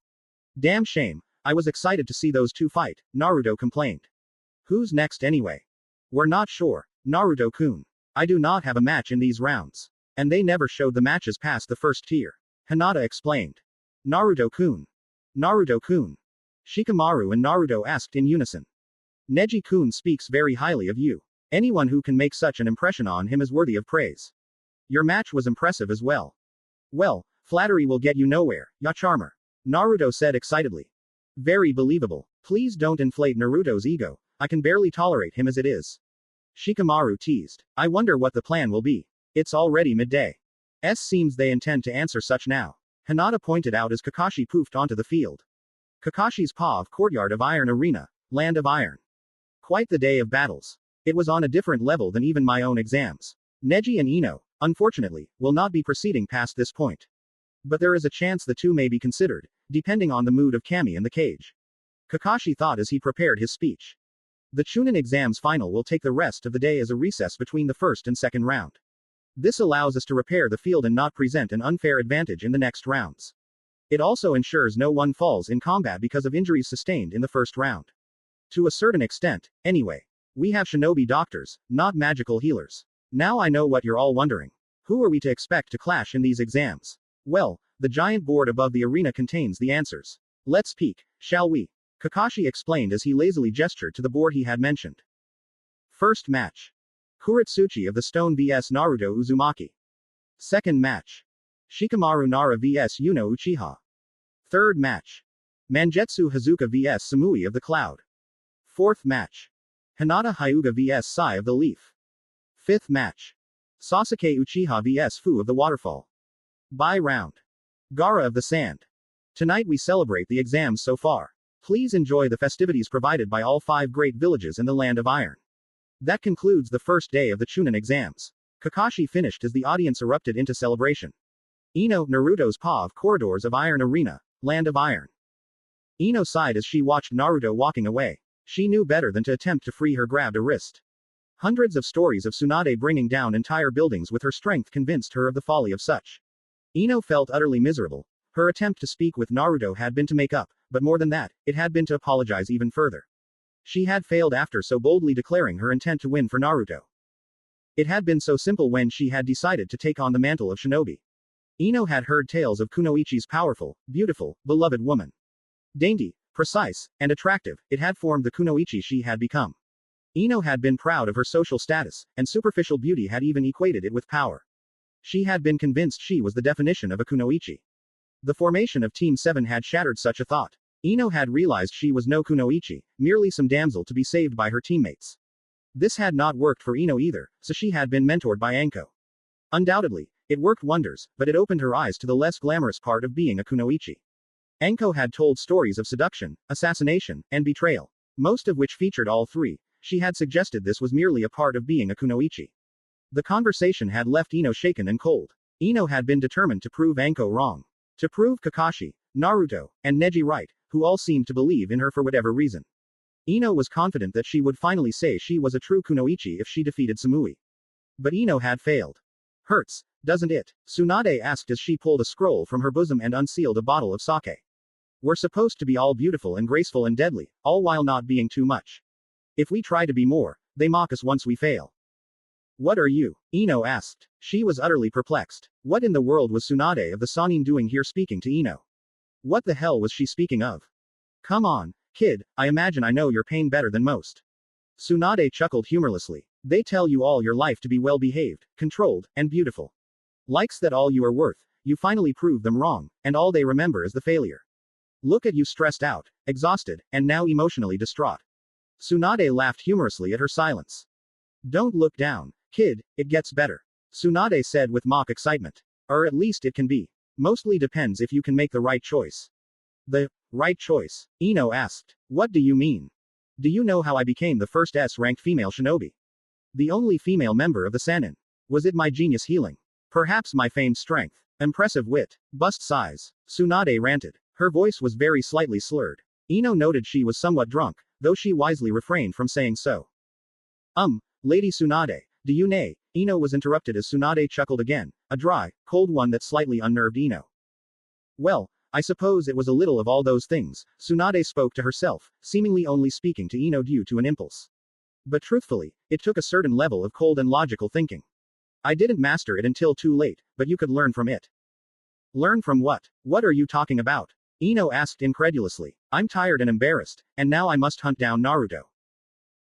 Speaker 1: Damn shame. I was excited to see those two fight, Naruto complained. Who's next anyway? We're not sure, Naruto-kun. I do not have a match in these rounds. And they never showed the matches past the first tier. Hinata explained. Naruto-kun. Naruto-kun. Shikamaru and Naruto asked in unison. Neji-kun speaks very highly of you. Anyone who can make such an impression on him is worthy of praise. Your match was impressive as well. Well, flattery will get you nowhere, ya charmer. Naruto said excitedly. Very believable. Please don't inflate Naruto's ego. I can barely tolerate him as it is. Shikamaru teased. I wonder what the plan will be. It's already midday. Seems they intend to answer such now. Hinata pointed out as Kakashi poofed onto the field. Kakashi's paw of courtyard of Iron Arena, land of iron. Quite the day of battles. It was on a different level than even my own exams. Neji and Ino, unfortunately, will not be proceeding past this point. But there is a chance the two may be considered, depending on the mood of Kami and the cage. Kakashi thought as he prepared his speech. The Chunin exams final will take the rest of the day as a recess between the first and second round. This allows us to repair the field and not present an unfair advantage in the next rounds. It also ensures no one falls in combat because of injuries sustained in the first round. To a certain extent, anyway. We have shinobi doctors, not magical healers. Now I know what you're all wondering. Who are we to expect to clash in these exams? Well, the giant board above the arena contains the answers. Let's peek, shall we? Kakashi explained as he lazily gestured to the board he had mentioned. First match. Kuretsuchi of the Stone vs Naruto Uzumaki. Second match. Shikamaru Nara vs Yuno Uchiha. Third match. Mangetsu Hazuka vs Samui of the Cloud. Fourth match. Hinata Hyuga vs Sai of the Leaf. Fifth match. Sasuke Uchiha vs Fu of the Waterfall. Bye round. Gaara of the Sand. Tonight we celebrate the exams so far. Please enjoy the festivities provided by all 5 great villages in the Land of Iron. That concludes the first day of the Chunin exams. Kakashi finished as the audience erupted into celebration. Ino, Naruto's paw of corridors of Iron Arena, Land of Iron. Ino sighed as she watched Naruto walking away. She knew better than to attempt to free her grabbed a wrist. Hundreds of stories of Tsunade bringing down entire buildings with her strength convinced her of the folly of such. Ino felt utterly miserable. Her attempt to speak with Naruto had been to make up, but more than that, it had been to apologize even further. She had failed after so boldly declaring her intent to win for Naruto. It had been so simple when she had decided to take on the mantle of shinobi. Ino had heard tales of Kunoichi's powerful, beautiful, beloved woman. Dainty, precise, and attractive, it had formed the Kunoichi she had become. Ino had been proud of her social status, and superficial beauty had even equated it with power. She had been convinced she was the definition of a Kunoichi. The formation of Team 7 had shattered such a thought. Ino had realized she was no Kunoichi, merely some damsel to be saved by her teammates. This had not worked for Ino either, so she had been mentored by Anko. Undoubtedly, it worked wonders, but it opened her eyes to the less glamorous part of being a Kunoichi. Anko had told stories of seduction, assassination, and betrayal, most of which featured all three. She had suggested this was merely a part of being a Kunoichi. The conversation had left Ino shaken and cold. Ino had been determined to prove Anko wrong. To prove Kakashi, Naruto, and Neji right, who all seemed to believe in her for whatever reason. Ino was confident that she would finally say she was a true Kunoichi if she defeated Samui. But Ino had failed. Hurts, doesn't it? Tsunade asked as she pulled a scroll from her bosom and unsealed a bottle of sake. We're supposed to be all beautiful and graceful and deadly, all while not being too much. If we try to be more, they mock us once we fail. What are you? Ino asked. She was utterly perplexed. What in the world was Tsunade of the Sannin doing here speaking to Ino? What the hell was she speaking of? Come on, kid, I imagine I know your pain better than most. Tsunade chuckled humorlessly. They tell you all your life to be well-behaved, controlled, and beautiful. Likes that all you are worth, you finally prove them wrong, and all they remember is the failure. Look at you stressed out, exhausted, and now emotionally distraught. Tsunade laughed humorously at her silence. Don't look down, kid, it gets better. Tsunade said with mock excitement. Or at least it can be. Mostly depends if you can make the right choice. The right choice? Ino asked. What do you mean? Do you know how I became the first S-ranked female shinobi? The only female member of the Sannin. Was it my genius healing? Perhaps my famed strength. Impressive wit. Bust size. Tsunade ranted. Her voice was very slightly slurred. Ino noted she was somewhat drunk, though she wisely refrained from saying so. Lady Tsunade, do you nay? Ino was interrupted as Tsunade chuckled again, a dry, cold one that slightly unnerved Ino. Well, I suppose it was a little of all those things, Tsunade spoke to herself, seemingly only speaking to Ino due to an impulse. But truthfully, it took a certain level of cold and logical thinking. I didn't master it until too late, but you could learn from it. Learn from what? What are you talking about? Ino asked incredulously. I'm tired and embarrassed, and now I must hunt down Naruto.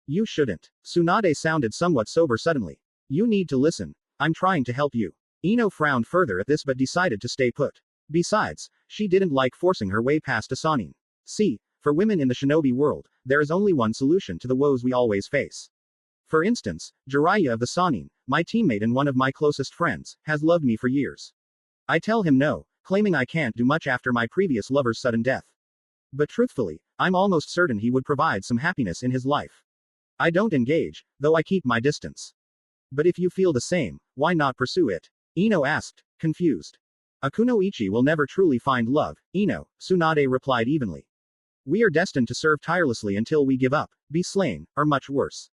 Speaker 1: You shouldn't. Tsunade sounded somewhat sober suddenly. You need to listen. I'm trying to help you. Ino frowned further at this but decided to stay put. Besides, she didn't like forcing her way past a Sannin. See, for women in the shinobi world, there is only one solution to the woes we always face. For instance, Jiraiya of the Sannin, my teammate and one of my closest friends, has loved me for years. I tell him no, claiming I can't do much after my previous lover's sudden death. But truthfully, I'm almost certain he would provide some happiness in his life. I don't engage, though I keep my distance. But if you feel the same, why not pursue it? Ino asked, confused. A Kunoichi will never truly find love, Ino, Tsunade replied evenly. We are destined to serve tirelessly until we give up, be slain, or much worse.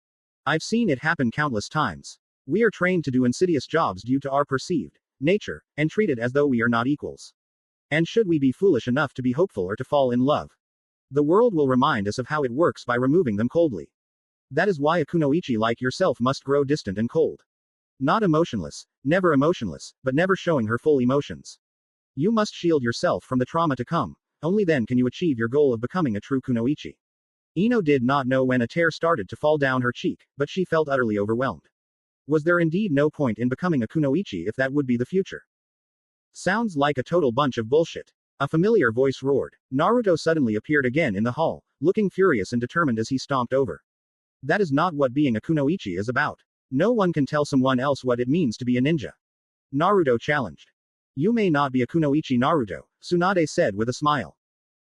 Speaker 1: I've seen it happen countless times. We are trained to do insidious jobs due to our perceived nature, and treated as though we are not equals. And should we be foolish enough to be hopeful or to fall in love? The world will remind us of how it works by removing them coldly. That is why a Kunoichi like yourself must grow distant and cold. Not emotionless, but never showing her full emotions. You must shield yourself from the trauma to come, only then can you achieve your goal of becoming a true Kunoichi. Ino did not know when a tear started to fall down her cheek, but she felt utterly overwhelmed. Was there indeed no point in becoming a Kunoichi if that would be the future? Sounds like a total bunch of bullshit. A familiar voice roared. Naruto suddenly appeared again in the hall, looking furious and determined as he stomped over. That is not what being a Kunoichi is about. No one can tell someone else what it means to be a ninja. Naruto challenged. You may not be a Kunoichi Naruto, Tsunade said with a smile.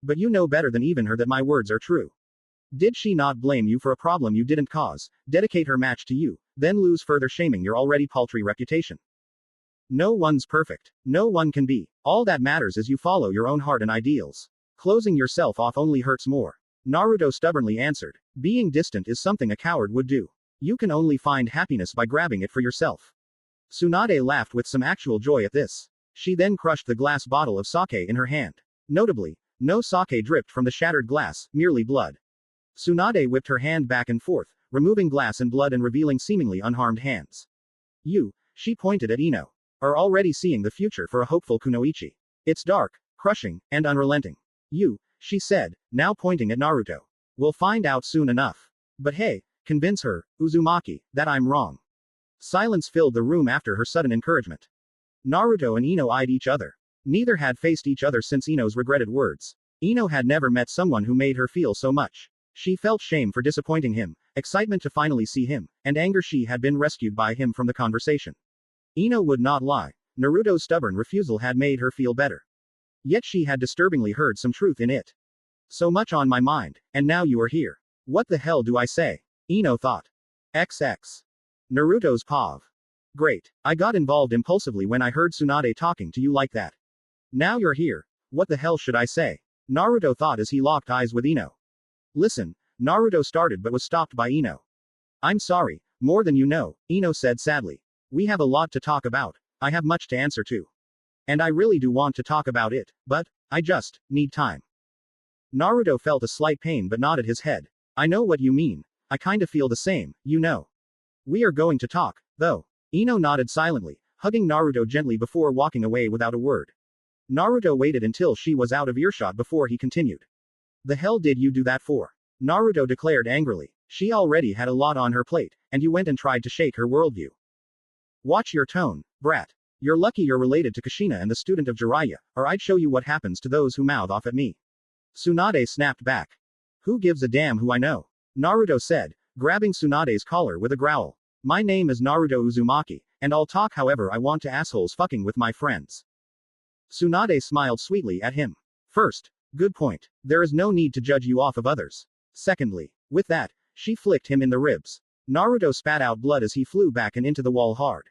Speaker 1: But you know better than even her that my words are true. Did she not blame you for a problem you didn't cause, dedicate her match to you, then lose further shaming your already paltry reputation? No one's perfect. No one can be. All that matters is you follow your own heart and ideals. Closing yourself off only hurts more. Naruto stubbornly answered. Being distant is something a coward would do. You can only find happiness by grabbing it for yourself. Tsunade laughed with some actual joy at this. She then crushed the glass bottle of sake in her hand. Notably, no sake dripped from the shattered glass, merely blood. Tsunade whipped her hand back and forth, removing glass and blood and revealing seemingly unharmed hands. You, she pointed at Ino, are already seeing the future for a hopeful Kunoichi. It's dark, crushing, and unrelenting. You, she said, now pointing at Naruto. We'll find out soon enough. But hey, convince her, Uzumaki, that I'm wrong. Silence filled the room after her sudden encouragement. Naruto and Ino eyed each other. Neither had faced each other since Ino's regretted words. Ino had never met someone who made her feel so much. She felt shame for disappointing him, excitement to finally see him, and anger she had been rescued by him from the conversation. Ino would not lie. Naruto's stubborn refusal had made her feel better. Yet she had disturbingly heard some truth in it. So much on my mind, and now you are here. What the hell do I say? Ino thought. XX. Naruto's POV. Great. I got involved impulsively when I heard Tsunade talking to you like that. Now you're here. What the hell should I say? Naruto thought as he locked eyes with Ino. Listen, Naruto started but was stopped by Ino. I'm sorry, more than you know, Ino said sadly. We have a lot to talk about. I have much to answer to. And I really do want to talk about it, but I just need time. Naruto felt a slight pain but nodded his head. I know what you mean. I kinda feel the same, you know. We are going to talk, though. Ino nodded silently, hugging Naruto gently before walking away without a word. Naruto waited until she was out of earshot before he continued. The hell did you do that for? Naruto declared angrily. She already had a lot on her plate, and you went and tried to shake her worldview. Watch your tone, brat. You're lucky you're related to Kushina and the student of Jiraiya, or I'd show you what happens to those who mouth off at me. Tsunade snapped back. Who gives a damn who I know? Naruto said, grabbing Tsunade's collar with a growl. My name is Naruto Uzumaki, and I'll talk however I want to assholes fucking with my friends. Tsunade smiled sweetly at him. First, good point. There is no need to judge you off of others. Secondly, with that, she flicked him in the ribs. Naruto spat out blood as he flew back and into the wall hard.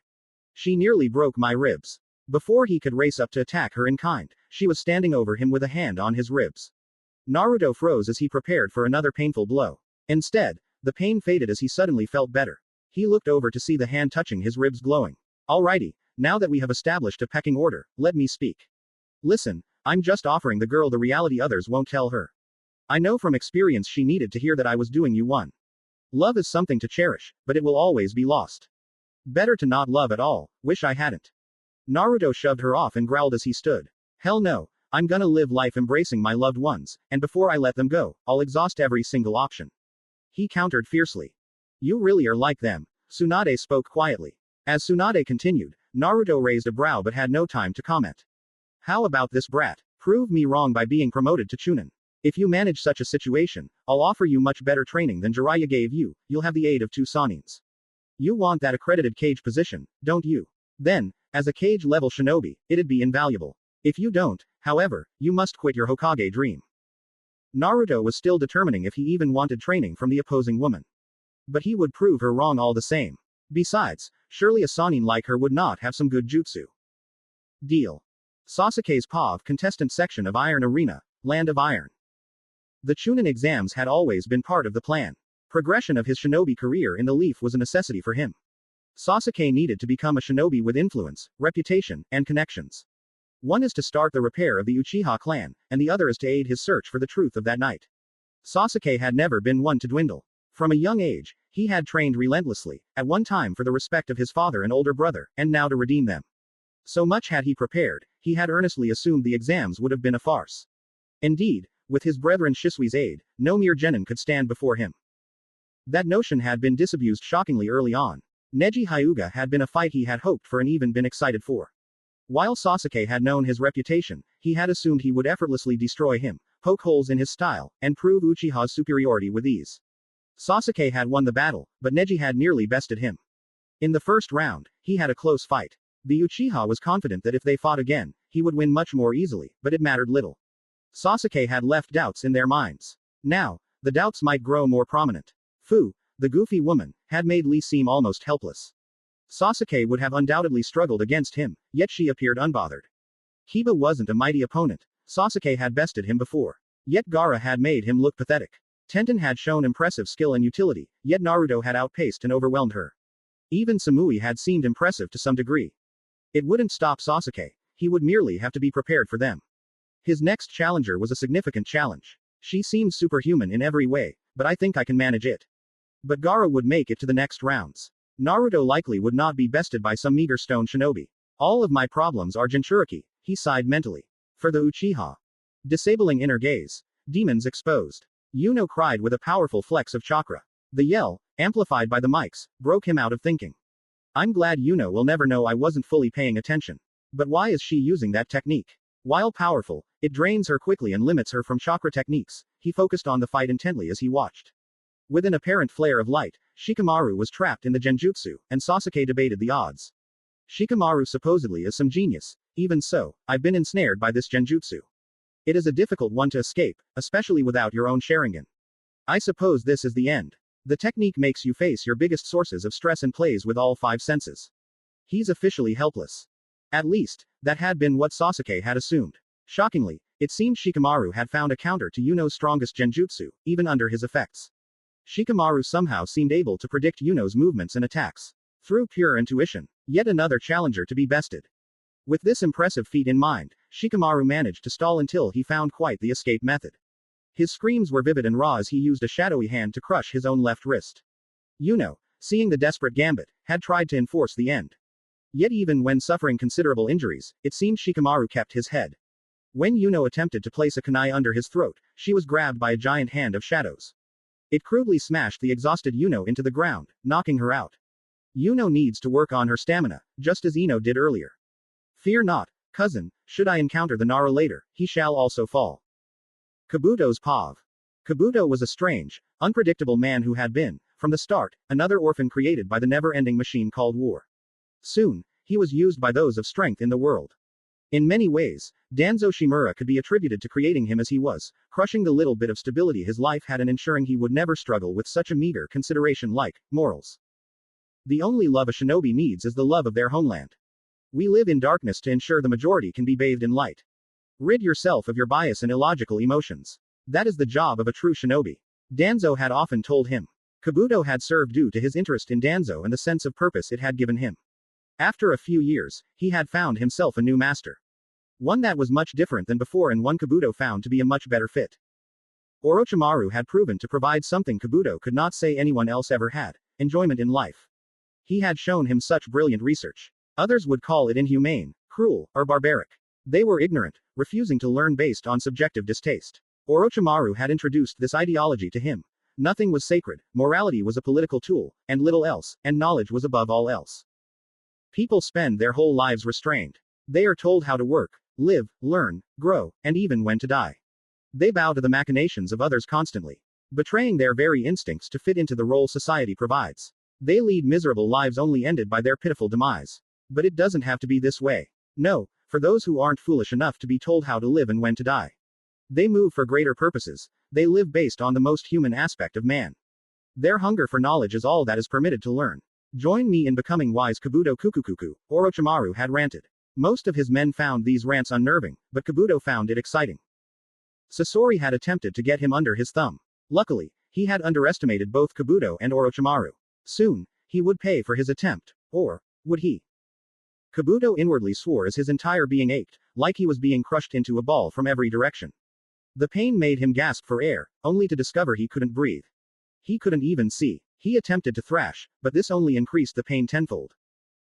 Speaker 1: She nearly broke my ribs. Before he could race up to attack her in kind, she was standing over him with a hand on his ribs. Naruto froze as he prepared for another painful blow. Instead, the pain faded as he suddenly felt better. He looked over to see the hand touching his ribs glowing. Alrighty, now that we have established a pecking order, let me speak. Listen, I'm just offering the girl the reality others won't tell her. I know from experience she needed to hear that I was doing you one. Love is something to cherish, but it will always be lost. Better to not love at all, wish I hadn't. Naruto shoved her off and growled as he stood. Hell no, I'm gonna live life embracing my loved ones, and before I let them go, I'll exhaust every single option. He countered fiercely. You really are like them, Tsunade spoke quietly. As Tsunade continued, Naruto raised a brow but had no time to comment. How about this brat? Prove me wrong by being promoted to Chunin. If you manage such a situation, I'll offer you much better training than Jiraiya gave you, you'll have the aid of 2 Sanins. You want that accredited cage position, don't you? Then, as a cage-level shinobi, it'd be invaluable. If you don't, however, you must quit your Hokage dream. Naruto was still determining if he even wanted training from the opposing woman. But he would prove her wrong all the same. Besides, surely a Sannin like her would not have some good jutsu. Deal. Sasuke's POV contestant section of Iron Arena, Land of Iron. The Chunin exams had always been part of the plan. Progression of his shinobi career in the Leaf was a necessity for him. Sasuke needed to become a shinobi with influence, reputation, and connections. One is to start the repair of the Uchiha clan, and the other is to aid his search for the truth of that night. Sasuke had never been one to dwindle. From a young age, he had trained relentlessly, at one time for the respect of his father and older brother, and now to redeem them. So much had he prepared, he had earnestly assumed the exams would have been a farce. Indeed, with his brethren Shisui's aid, no mere genin could stand before him. That notion had been disabused shockingly early on. Neji Hyuga had been a fight he had hoped for and even been excited for. While Sasuke had known his reputation, he had assumed he would effortlessly destroy him, poke holes in his style, and prove Uchiha's superiority with ease. Sasuke had won the battle, but Neji had nearly bested him. In the first round, he had a close fight. The Uchiha was confident that if they fought again, he would win much more easily, but it mattered little. Sasuke had left doubts in their minds. Now, the doubts might grow more prominent. Fu, the goofy woman, had made Lee seem almost helpless. Sasuke would have undoubtedly struggled against him, yet she appeared unbothered. Kiba wasn't a mighty opponent. Sasuke had bested him before. Yet Gaara had made him look pathetic. Tenten had shown impressive skill and utility, yet Naruto had outpaced and overwhelmed her. Even Samui had seemed impressive to some degree. It wouldn't stop Sasuke, he would merely have to be prepared for them. His next challenger was a significant challenge. She seemed superhuman in every way, but I think I can manage it. But Gaara would make it to the next rounds. Naruto likely would not be bested by some meager stone shinobi. All of my problems are Jinchuriki, he sighed mentally. For the Uchiha. Disabling inner gaze. Demons exposed. Yuno cried with a powerful flex of chakra. The yell, amplified by the mics, broke him out of thinking. I'm glad Yuno will never know I wasn't fully paying attention. But why is she using that technique? While powerful, it drains her quickly and limits her from chakra techniques. He focused on the fight intently as he watched. With an apparent flare of light, Shikamaru was trapped in the genjutsu, and Sasuke debated the odds. Shikamaru supposedly is some genius. Even so, I've been ensnared by this genjutsu. It is a difficult one to escape, especially without your own Sharingan. I suppose this is the end. The technique makes you face your biggest sources of stress and plays with all 5 senses. He's officially helpless. At least, that had been what Sasuke had assumed. Shockingly, it seemed Shikamaru had found a counter to Yuno's strongest genjutsu, even under his effects. Shikamaru somehow seemed able to predict Yuno's movements and attacks. Through pure intuition. Yet another challenger to be bested. With this impressive feat in mind, Shikamaru managed to stall until he found quite the escape method. His screams were vivid and raw as he used a shadowy hand to crush his own left wrist. Yuno, seeing the desperate gambit, had tried to enforce the end. Yet even when suffering considerable injuries, it seemed Shikamaru kept his head. When Yuno attempted to place a kunai under his throat, she was grabbed by a giant hand of shadows. It crudely smashed the exhausted Yuno into the ground, knocking her out. Yuno needs to work on her stamina, just as Ino did earlier. Fear not, cousin, should I encounter the Nara later, he shall also fall. Kabuto's Pav. Kabuto was a strange, unpredictable man who had been, from the start, another orphan created by the never-ending machine called war. Soon, he was used by those of strength in the world. In many ways, Danzo Shimura could be attributed to creating him as he was, crushing the little bit of stability his life had and ensuring he would never struggle with such a meager consideration like morals. The only love a shinobi needs is the love of their homeland. We live in darkness to ensure the majority can be bathed in light. Rid yourself of your bias and illogical emotions. That is the job of a true shinobi. Danzo had often told him. Kabuto had served due to his interest in Danzo and the sense of purpose it had given him. After a few years, he had found himself a new master. One that was much different than before and one Kabuto found to be a much better fit. Orochimaru had proven to provide something Kabuto could not say anyone else ever had: enjoyment in life. He had shown him such brilliant research. Others would call it inhumane, cruel, or barbaric. They were ignorant, refusing to learn based on subjective distaste. Orochimaru had introduced this ideology to him. Nothing was sacred, morality was a political tool, and little else, and knowledge was above all else. People spend their whole lives restrained. They are told how to work, live, learn, grow, and even when to die. They bow to the machinations of others constantly, betraying their very instincts to fit into the role society provides. They lead miserable lives only ended by their pitiful demise. But it doesn't have to be this way. No, for those who aren't foolish enough to be told how to live and when to die. They move for greater purposes. They live based on the most human aspect of man. Their hunger for knowledge is all that is permitted to learn. Join me in becoming wise, Kabuto Kukukuku, Orochimaru had ranted. Most of his men found these rants unnerving, but Kabuto found it exciting. Sasori had attempted to get him under his thumb. Luckily, he had underestimated both Kabuto and Orochimaru. Soon, he would pay for his attempt. Or, would he? Kabuto inwardly swore as his entire being ached, like he was being crushed into a ball from every direction. The pain made him gasp for air, only to discover he couldn't breathe. He couldn't even see. He attempted to thrash, but this only increased the pain tenfold.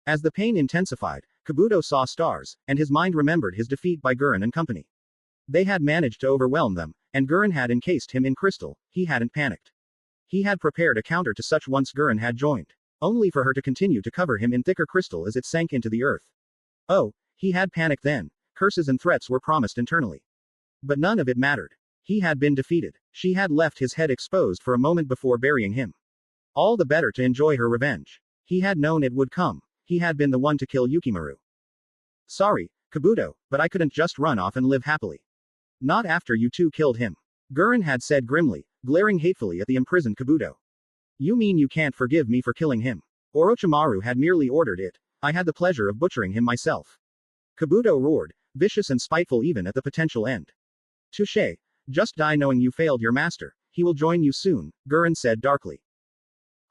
Speaker 1: As the pain intensified, Kabuto saw stars, and his mind remembered his defeat by Gurren and company. They had managed to overwhelm them, and Gurren had encased him in crystal. He hadn't panicked. He had prepared a counter to such once Gurren had joined, only for her to continue to cover him in thicker crystal as it sank into the earth. Oh, he had panicked then. Curses and threats were promised internally. But none of it mattered. He had been defeated. She had left his head exposed for a moment before burying him. All the better to enjoy her revenge. He had known it would come. He had been the one to kill Yukimaru. Sorry, Kabuto, but I couldn't just run off and live happily. Not after you two killed him. Gurren had said grimly, glaring hatefully at the imprisoned Kabuto. You mean you can't forgive me for killing him? Orochimaru had merely ordered it. I had the pleasure of butchering him myself. Kabuto roared, vicious and spiteful even at the potential end. Touché. Just die knowing you failed your master. He will join you soon, Gurren said darkly.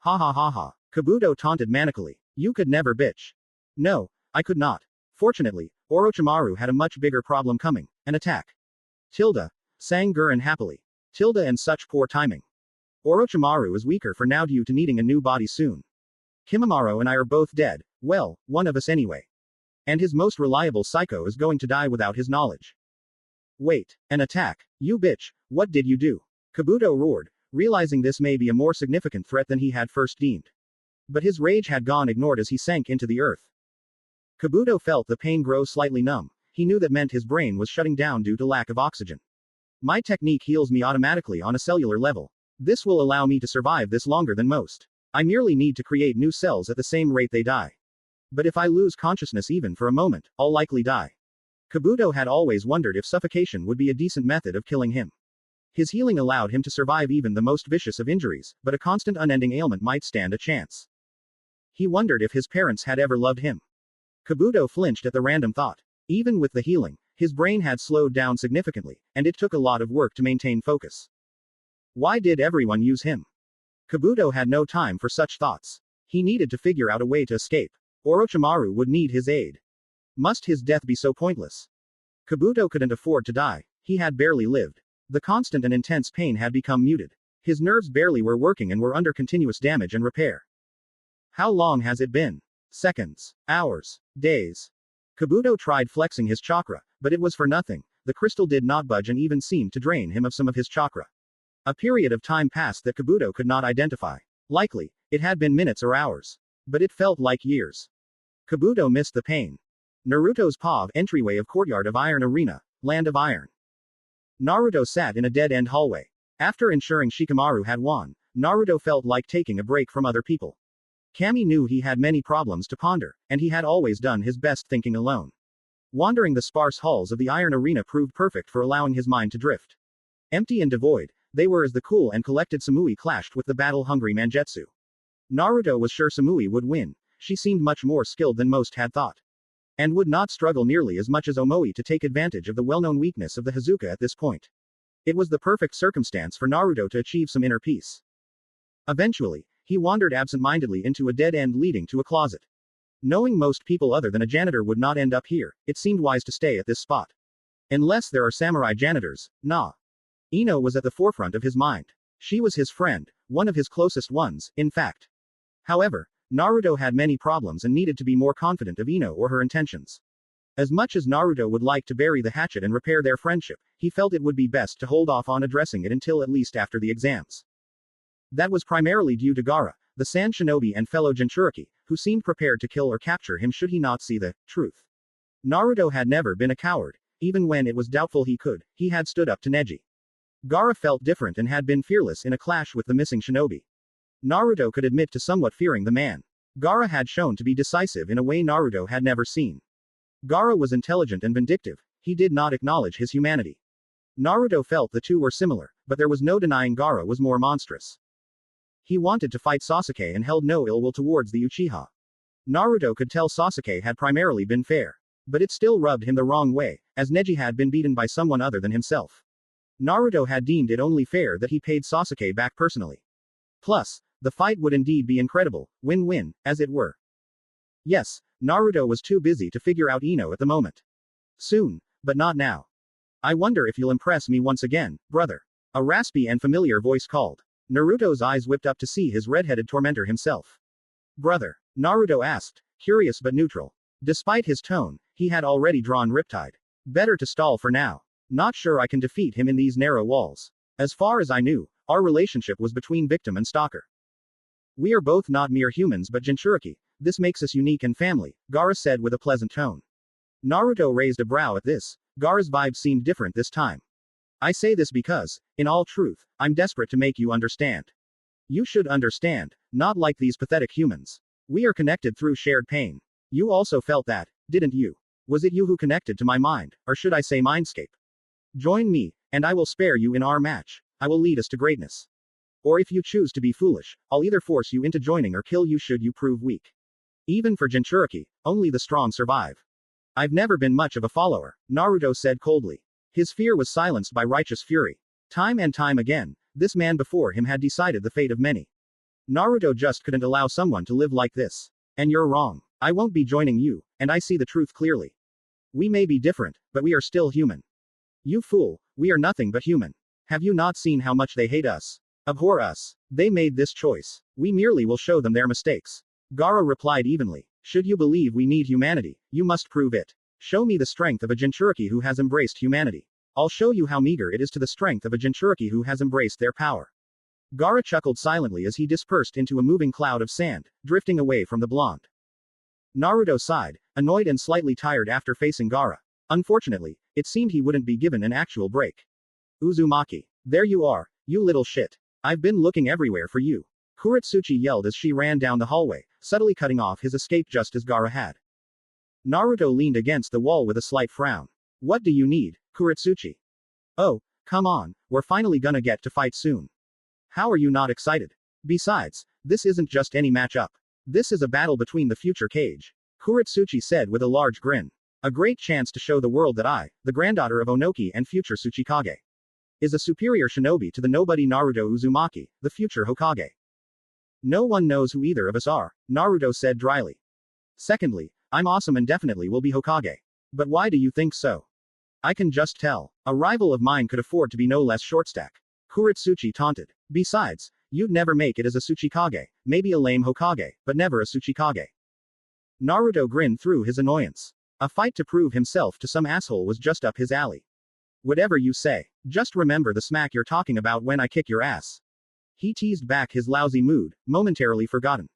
Speaker 1: Ha ha ha ha. Kabuto taunted manically. You could never bitch. No, I could not. Fortunately, Orochimaru had a much bigger problem coming, an attack. Tilda, sang Gurren happily. Tilda and such poor timing. Orochimaru is weaker for now due to needing a new body soon. Kimimaro and I are both dead, well, one of us anyway. And his most reliable psycho is going to die without his knowledge. Wait, an attack? You bitch, what did you do? Kabuto roared, realizing this may be a more significant threat than he had first deemed. But his rage had gone ignored as he sank into the earth. Kabuto felt the pain grow slightly numb. He knew that meant his brain was shutting down due to lack of oxygen. My technique heals me automatically on a cellular level. This will allow me to survive this longer than most. I merely need to create new cells at the same rate they die. But if I lose consciousness even for a moment, I'll likely die. Kabuto had always wondered if suffocation would be a decent method of killing him. His healing allowed him to survive even the most vicious of injuries, but a constant unending ailment might stand a chance. He wondered if his parents had ever loved him. Kabuto flinched at the random thought. Even with the healing, his brain had slowed down significantly, and it took a lot of work to maintain focus. Why did everyone use him? Kabuto had no time for such thoughts. He needed to figure out a way to escape. Orochimaru would need his aid. Must his death be so pointless? Kabuto couldn't afford to die. He had barely lived. The constant and intense pain had become muted. His nerves barely were working and were under continuous damage and repair. How long has it been? Seconds, hours, days. Kabuto tried flexing his chakra, but it was for nothing. The crystal did not budge and even seemed to drain him of some of his chakra. A period of time passed that Kabuto could not identify. Likely, it had been minutes or hours. But it felt like years. Kabuto missed the pain. Naruto's POV entryway of Courtyard of Iron Arena, Land of Iron. Naruto sat in a dead-end hallway. After ensuring Shikamaru had won, Naruto felt like taking a break from other people. Kami knew he had many problems to ponder, and he had always done his best thinking alone. Wandering the sparse halls of the Iron Arena proved perfect for allowing his mind to drift. Empty and devoid, they were as the cool and collected Samui clashed with the battle-hungry Mangetsu. Naruto was sure Samui would win. She seemed much more skilled than most had thought. And would not struggle nearly as much as Omoi to take advantage of the well-known weakness of the Hazuka at this point. It was the perfect circumstance for Naruto to achieve some inner peace. Eventually, he wandered absent-mindedly into a dead end leading to a closet. Knowing most people other than a janitor would not end up here, it seemed wise to stay at this spot. Unless there are samurai janitors, nah. Ino was at the forefront of his mind. She was his friend, one of his closest ones, in fact. However, Naruto had many problems and needed to be more confident of Ino or her intentions. As much as Naruto would like to bury the hatchet and repair their friendship, he felt it would be best to hold off on addressing it until at least after the exams. That was primarily due to Gaara, the Sand Shinobi and fellow Jinchuriki, who seemed prepared to kill or capture him should he not see the truth. Naruto had never been a coward. Even when it was doubtful he could, he had stood up to Neji. Gaara felt different and had been fearless in a clash with the missing shinobi. Naruto could admit to somewhat fearing the man. Gaara had shown to be decisive in a way Naruto had never seen. Gaara was intelligent and vindictive. He did not acknowledge his humanity. Naruto felt the two were similar, but there was no denying Gaara was more monstrous. He wanted to fight Sasuke and held no ill will towards the Uchiha. Naruto could tell Sasuke had primarily been fair. But it still rubbed him the wrong way, as Neji had been beaten by someone other than himself. Naruto had deemed it only fair that he paid Sasuke back personally. Plus, the fight would indeed be incredible, win-win, as it were. Yes, Naruto was too busy to figure out Ino at the moment. Soon, but not now. I wonder if you'll impress me once again, brother. A raspy and familiar voice called. Naruto's eyes whipped up to see his red-headed tormentor himself. Brother, Naruto asked, curious but neutral. Despite his tone, he had already drawn Riptide. Better to stall for now. Not sure I can defeat him in these narrow walls. As far as I knew, our relationship was between victim and stalker. We are both not mere humans but Jinchuriki. This makes us unique and family, Gaara said with a pleasant tone. Naruto raised a brow at this. Gaara's vibe seemed different this time. I say this because, in all truth, I'm desperate to make you understand. You should understand, not like these pathetic humans. We are connected through shared pain. You also felt that, didn't you? Was it you who connected to my mind, or should I say mindscape? Join me, and I will spare you in our match. I will lead us to greatness. Or if you choose to be foolish, I'll either force you into joining or kill you should you prove weak. Even for Jinchuriki, only the strong survive. I've never been much of a follower, Naruto said coldly. His fear was silenced by righteous fury. Time and time again, this man before him had decided the fate of many. Naruto just couldn't allow someone to live like this. And you're wrong. I won't be joining you, and I see the truth clearly. We may be different, but we are still human. You fool, we are nothing but human. Have you not seen how much they hate us? Abhor us. They made this choice. We merely will show them their mistakes. Gaara replied evenly. Should you believe we need humanity, you must prove it. Show me the strength of a Jinchuriki who has embraced humanity. I'll show you how meager it is to the strength of a Jinchuriki who has embraced their power. Gaara chuckled silently as he dispersed into a moving cloud of sand, drifting away from the blonde. Naruto sighed, annoyed and slightly tired after facing Gaara. Unfortunately, it seemed he wouldn't be given an actual break. Uzumaki. There you are, you little shit. I've been looking everywhere for you. Kuretsuchi yelled as she ran down the hallway, subtly cutting off his escape just as Gaara had. Naruto leaned against the wall with a slight frown. What do you need, Kuretsuchi? Oh, come on, we're finally gonna get to fight soon. How are you not excited? Besides, this isn't just any matchup. This is a battle between the future Kage. Kuretsuchi said with a large grin. A great chance to show the world that I, the granddaughter of Onoki and future Tsuchikage, is a superior shinobi to the nobody Naruto Uzumaki, the future Hokage. No one knows who either of us are, Naruto said dryly. Secondly, I'm awesome and definitely will be Hokage. But why do you think so? I can just tell. A rival of mine could afford to be no less shortstack. Kuretsuchi taunted. Besides, you'd never make it as a Tsuchikage, maybe a lame Hokage, but never a Tsuchikage. Naruto grinned through his annoyance. A fight to prove himself to some asshole was just up his alley. Whatever you say, just remember the smack you're talking about when I kick your ass. He teased back his lousy mood, momentarily forgotten.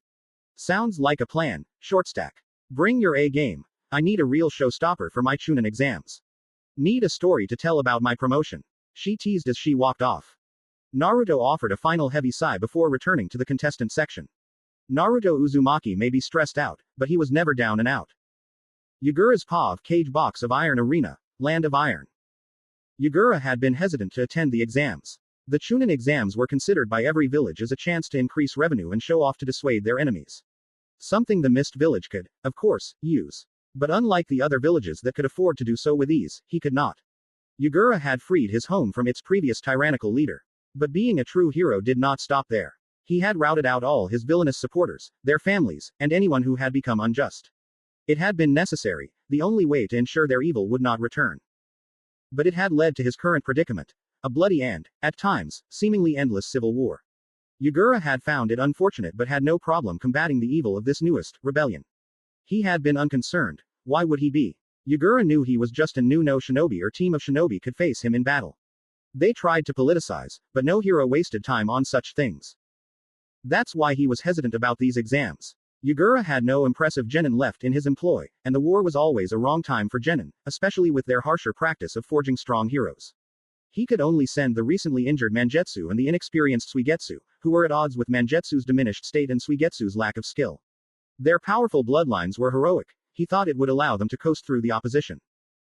Speaker 1: Sounds like a plan, shortstack. Bring your A game. I need a real showstopper for my Chunin exams. Need a story to tell about my promotion. She teased as she walked off. Naruto offered a final heavy sigh before returning to the contestant section. Naruto Uzumaki may be stressed out, but he was never down and out. Yagura's paw of Cage Box of Iron Arena, Land of Iron. Yagura had been hesitant to attend the exams. The Chunin exams were considered by every village as a chance to increase revenue and show off to dissuade their enemies. Something the Mist Village could, of course, use. But unlike the other villages that could afford to do so with ease, he could not. Yagura had freed his home from its previous tyrannical leader. But being a true hero did not stop there. He had routed out all his villainous supporters, their families, and anyone who had become unjust. It had been necessary, the only way to ensure their evil would not return. But it had led to his current predicament. A bloody and, at times, seemingly endless civil war. Yagura had found it unfortunate but had no problem combating the evil of this newest rebellion. He had been unconcerned. Why would he be? Yagura knew he was just a new no shinobi or team of shinobi could face him in battle. They tried to politicize, but no hero wasted time on such things. That's why he was hesitant about these exams. Yagura had no impressive genin left in his employ, and the war was always a wrong time for genin, especially with their harsher practice of forging strong heroes. He could only send the recently injured Mangetsu and the inexperienced Suigetsu, who were at odds with Mangetsu's diminished state and Suigetsu's lack of skill. Their powerful bloodlines were heroic. He thought it would allow them to coast through the opposition.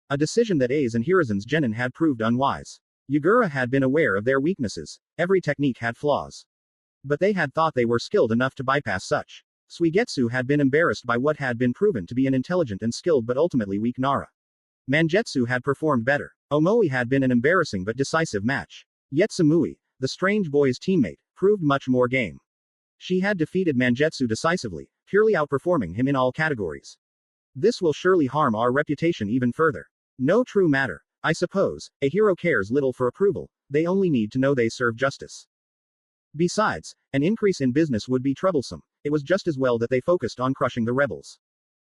Speaker 1: A decision that A's and Hiruzen's genin had proved unwise. Yagura had been aware of their weaknesses. Every technique had flaws. But they had thought they were skilled enough to bypass such. Suigetsu had been embarrassed by what had been proven to be an intelligent and skilled but ultimately weak Nara. Mangetsu had performed better. Omoi had been an embarrassing but decisive match. Yet Samui, the strange boy's teammate, proved much more game. She had defeated Mangetsu decisively, purely outperforming him in all categories. This will surely harm our reputation even further. No true matter. I suppose, a hero cares little for approval, they only need to know they serve justice. Besides, an increase in business would be troublesome. It was just as well that they focused on crushing the rebels.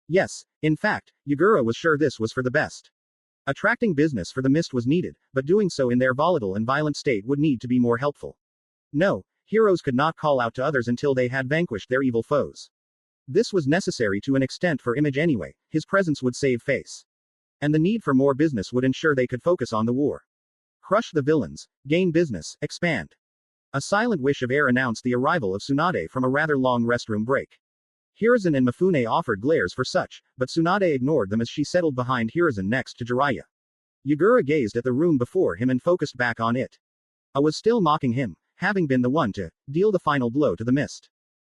Speaker 1: Yes, in fact, Yagura was sure this was for the best. Attracting business for the Mist was needed, but doing so in their volatile and violent state would need to be more helpful. No, heroes could not call out to others until they had vanquished their evil foes. This was necessary to an extent for Image anyway, his presence would save face. And the need for more business would ensure they could focus on the war. Crush the villains, gain business, expand. A silent wish of air announced the arrival of Tsunade from a rather long restroom break. Hiruzen and Mifune offered glares for such, but Tsunade ignored them as she settled behind Hiruzen next to Jiraiya. Yagura gazed at the room before him and focused back on it. A was still mocking him, having been the one to deal the final blow to the Mist.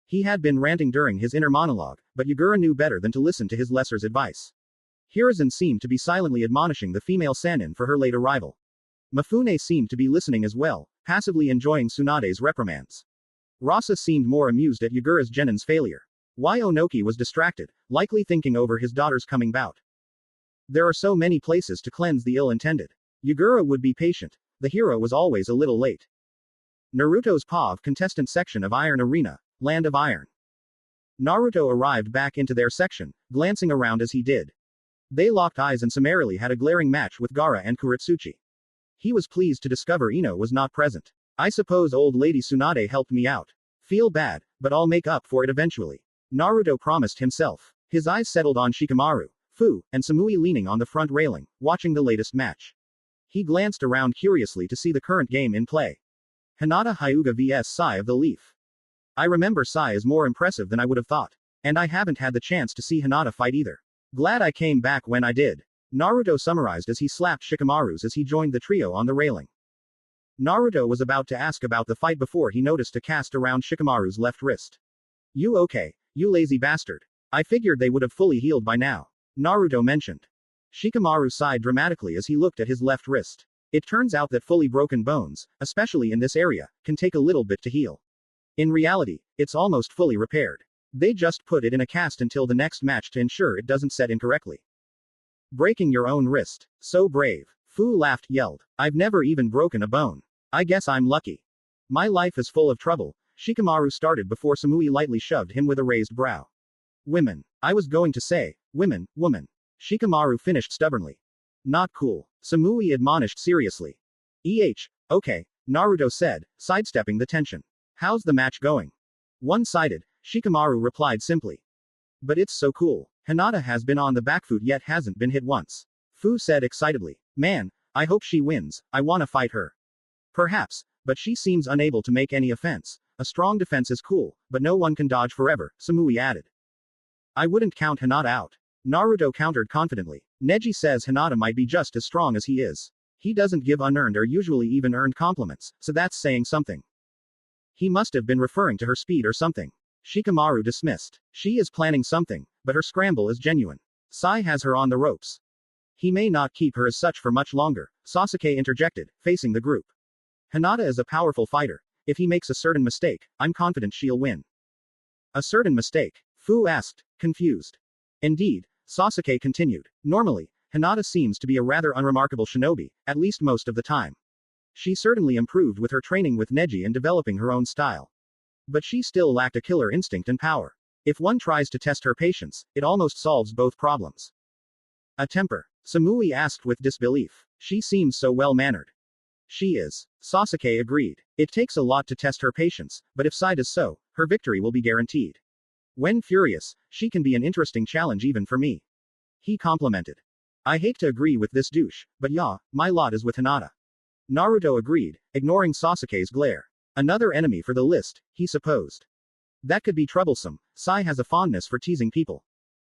Speaker 1: He had been ranting during his inner monologue, but Yagura knew better than to listen to his lesser's advice. Hiruzen seemed to be silently admonishing the female Sannin for her late arrival. Mifune seemed to be listening as well, passively enjoying Tsunade's reprimands. Rasa seemed more amused at Yagura's genin's failure. Why Onoki was distracted, likely thinking over his daughter's coming bout. There are so many places to cleanse the ill-intended. Yagura would be patient. The hero was always a little late. Naruto's POV contestant section of Iron Arena, Land of Iron. Naruto arrived back into their section, glancing around as he did. They locked eyes and summarily had a glaring match with Gaara and Kuretsuchi. He was pleased to discover Ino was not present. I suppose old lady Tsunade helped me out. Feel bad, but I'll make up for it eventually. Naruto promised himself. His eyes settled on Shikamaru, Fu, and Samui leaning on the front railing, watching the latest match. He glanced around curiously to see the current game in play. Hinata Hyuga vs Sai of the Leaf. I remember Sai is more impressive than I would have thought. And I haven't had the chance to see Hinata fight either. Glad I came back when I did. Naruto summarized as he slapped Shikamaru's as he joined the trio on the railing. Naruto was about to ask about the fight before he noticed a cast around Shikamaru's left wrist. You okay, you lazy bastard. I figured they would have fully healed by now. Naruto mentioned. Shikamaru sighed dramatically as he looked at his left wrist. It turns out that fully broken bones, especially in this area, can take a little bit to heal. In reality, it's almost fully repaired. They just put it in a cast until the next match to ensure it doesn't set incorrectly. Breaking your own wrist. So brave. Fu laughed, yelled. I've never even broken a bone. I guess I'm lucky. My life is full of trouble. Shikamaru started before Samui lightly shoved him with a raised brow. Women. I was going to say, women, woman. Shikamaru finished stubbornly. Not cool. Samui admonished seriously. Okay, Naruto said, sidestepping the tension. How's the match going? One-sided, Shikamaru replied simply. But it's so cool. Hinata has been on the back foot yet hasn't been hit once. Fu said excitedly. Man, I hope she wins, I wanna fight her. Perhaps, but she seems unable to make any offense. A strong defense is cool, but no one can dodge forever, Samui added. I wouldn't count Hinata out. Naruto countered confidently. Neji says Hinata might be just as strong as he is. He doesn't give unearned or usually even earned compliments, so that's saying something. He must have been referring to her speed or something. Shikamaru dismissed. She is planning something, but her scramble is genuine. Sai has her on the ropes. He may not keep her as such for much longer, Sasuke interjected, facing the group. Hinata is a powerful fighter. If he makes a certain mistake, I'm confident she'll win. A certain mistake? Fu asked, confused. Indeed, Sasuke continued. Normally, Hinata seems to be a rather unremarkable shinobi, at least most of the time. She certainly improved with her training with Neji and developing her own style. But she still lacked a killer instinct and power. If one tries to test her patience, it almost solves both problems. A temper? Samui asked with disbelief. She seems so well-mannered. She is. Sasuke agreed. It takes a lot to test her patience, but if Sai does so, her victory will be guaranteed. When furious, she can be an interesting challenge even for me. He complimented. I hate to agree with this douche, but yeah, my lot is with Hinata. Naruto agreed, ignoring Sasuke's glare. Another enemy for the list, he supposed. That could be troublesome. Sai has a fondness for teasing people.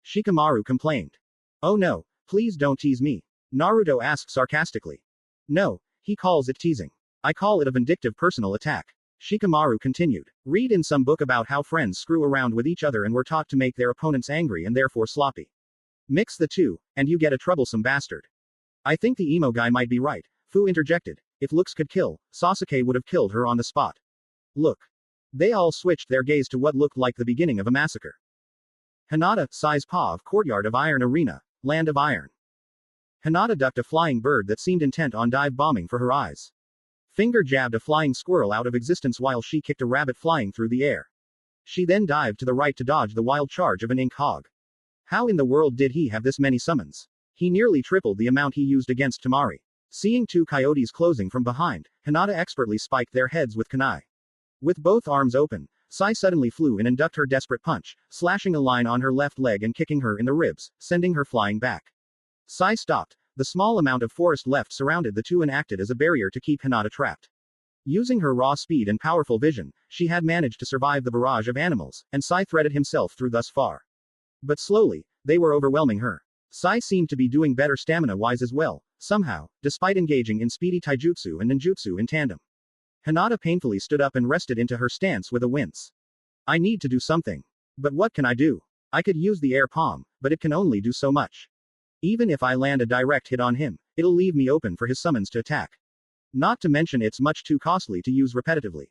Speaker 1: Shikamaru complained. Oh no, please don't tease me. Naruto asked sarcastically. No, he calls it teasing. I call it a vindictive personal attack. Shikamaru continued. Read in some book about how friends screw around with each other and were taught to make their opponents angry and therefore sloppy. Mix the two, and you get a troublesome bastard. I think the emo guy might be right, Fu interjected. If looks could kill, Sasuke would have killed her on the spot. Look. They all switched their gaze to what looked like the beginning of a massacre. Hinata, Sai's POV courtyard of Iron Arena, Land of Iron. Hinata ducked a flying bird that seemed intent on dive bombing for her eyes. Finger jabbed a flying squirrel out of existence while she kicked a rabbit flying through the air. She then dived to the right to dodge the wild charge of an ink hog. How in the world did he have this many summons? He nearly tripled the amount he used against Temari. Seeing two coyotes closing from behind, Hinata expertly spiked their heads with kunai. With both arms open, Sai suddenly flew in and ducked her desperate punch, slashing a line on her left leg and kicking her in the ribs, sending her flying back. Sai stopped. The small amount of forest left surrounded the two and acted as a barrier to keep Hinata trapped. Using her raw speed and powerful vision, she had managed to survive the barrage of animals, and Sai threaded himself through thus far. But slowly, they were overwhelming her. Sai seemed to be doing better stamina-wise as well, somehow, despite engaging in speedy taijutsu and ninjutsu in tandem. Hinata painfully stood up and rested into her stance with a wince. I need to do something. But what can I do? I could use the air palm, but it can only do so much. Even if I land a direct hit on him, it'll leave me open for his summons to attack. Not to mention it's much too costly to use repetitively.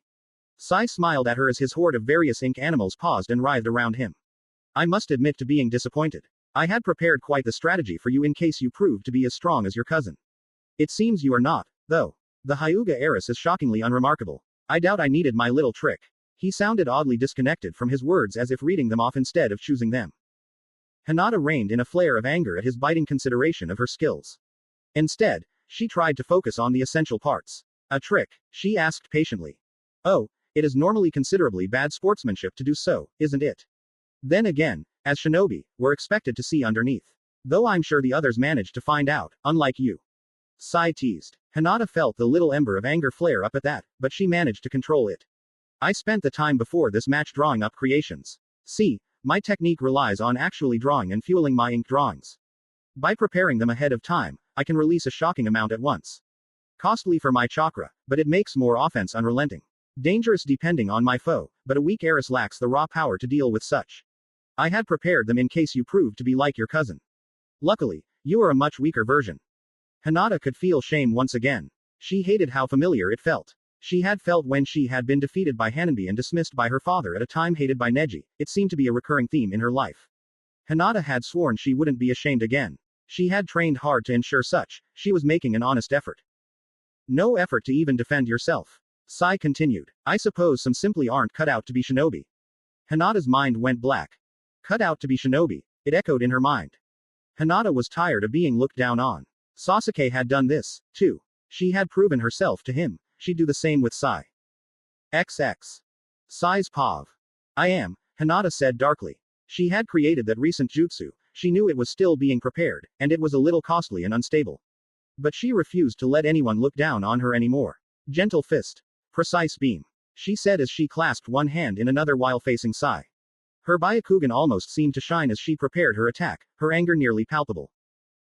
Speaker 1: Sai smiled at her as his horde of various ink animals paused and writhed around him. I must admit to being disappointed. I had prepared quite the strategy for you in case you proved to be as strong as your cousin. It seems you are not, though. The Hyuga heiress is shockingly unremarkable. I doubt I needed my little trick. He sounded oddly disconnected from his words, as if reading them off instead of choosing them. Hinata reined in a flare of anger at his biting consideration of her skills. Instead, she tried to focus on the essential parts. A trick? She asked patiently. Oh, it is normally considerably bad sportsmanship to do so, isn't it? Then again, as shinobi, we're expected to see underneath. Though I'm sure the others managed to find out, unlike you. Sai teased. Hinata felt the little ember of anger flare up at that, but she managed to control it. I spent the time before this match drawing up creations. See, my technique relies on actually drawing and fueling my ink drawings. By preparing them ahead of time, I can release a shocking amount at once. Costly for my chakra, but it makes more offense unrelenting. Dangerous depending on my foe, but a weak heiress lacks the raw power to deal with such. I had prepared them in case you proved to be like your cousin. Luckily, you are a much weaker version. Hinata could feel shame once again. She hated how familiar it felt. She had felt when she had been defeated by Hanenbi and dismissed by her father at a time hated by Neji. It seemed to be a recurring theme in her life. Hinata had sworn she wouldn't be ashamed again. She had trained hard to ensure such. She was making an honest effort. No effort to even defend yourself. Sai continued. I suppose some simply aren't cut out to be shinobi. Hinata's mind went black. Cut out to be shinobi. It echoed in her mind. Hinata was tired of being looked down on. Sasuke had done this, too. She had proven herself to him. She'd do the same with Sai. XX. Sai's Pav. I am, Hinata said darkly. She had created that recent jutsu. She knew it was still being prepared, and it was a little costly and unstable. But she refused to let anyone look down on her anymore. Gentle fist. Precise beam. She said as she clasped one hand in another while facing Sai. Her Byakugan almost seemed to shine as she prepared her attack, her anger nearly palpable.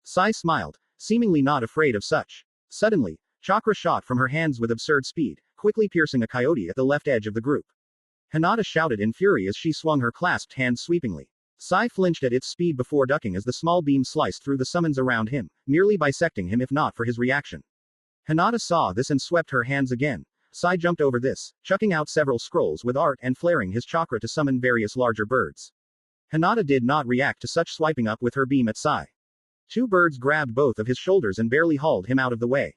Speaker 1: Sai smiled, seemingly not afraid of such. Suddenly, chakra shot from her hands with absurd speed, quickly piercing a coyote at the left edge of the group. Hinata shouted in fury as she swung her clasped hand sweepingly. Sai flinched at its speed before ducking as the small beam sliced through the summons around him, merely bisecting him if not for his reaction. Hinata saw this and swept her hands again. Sai jumped over this, chucking out several scrolls with art and flaring his chakra to summon various larger birds. Hinata did not react to such swiping up with her beam at Sai. Two birds grabbed both of his shoulders and barely hauled him out of the way.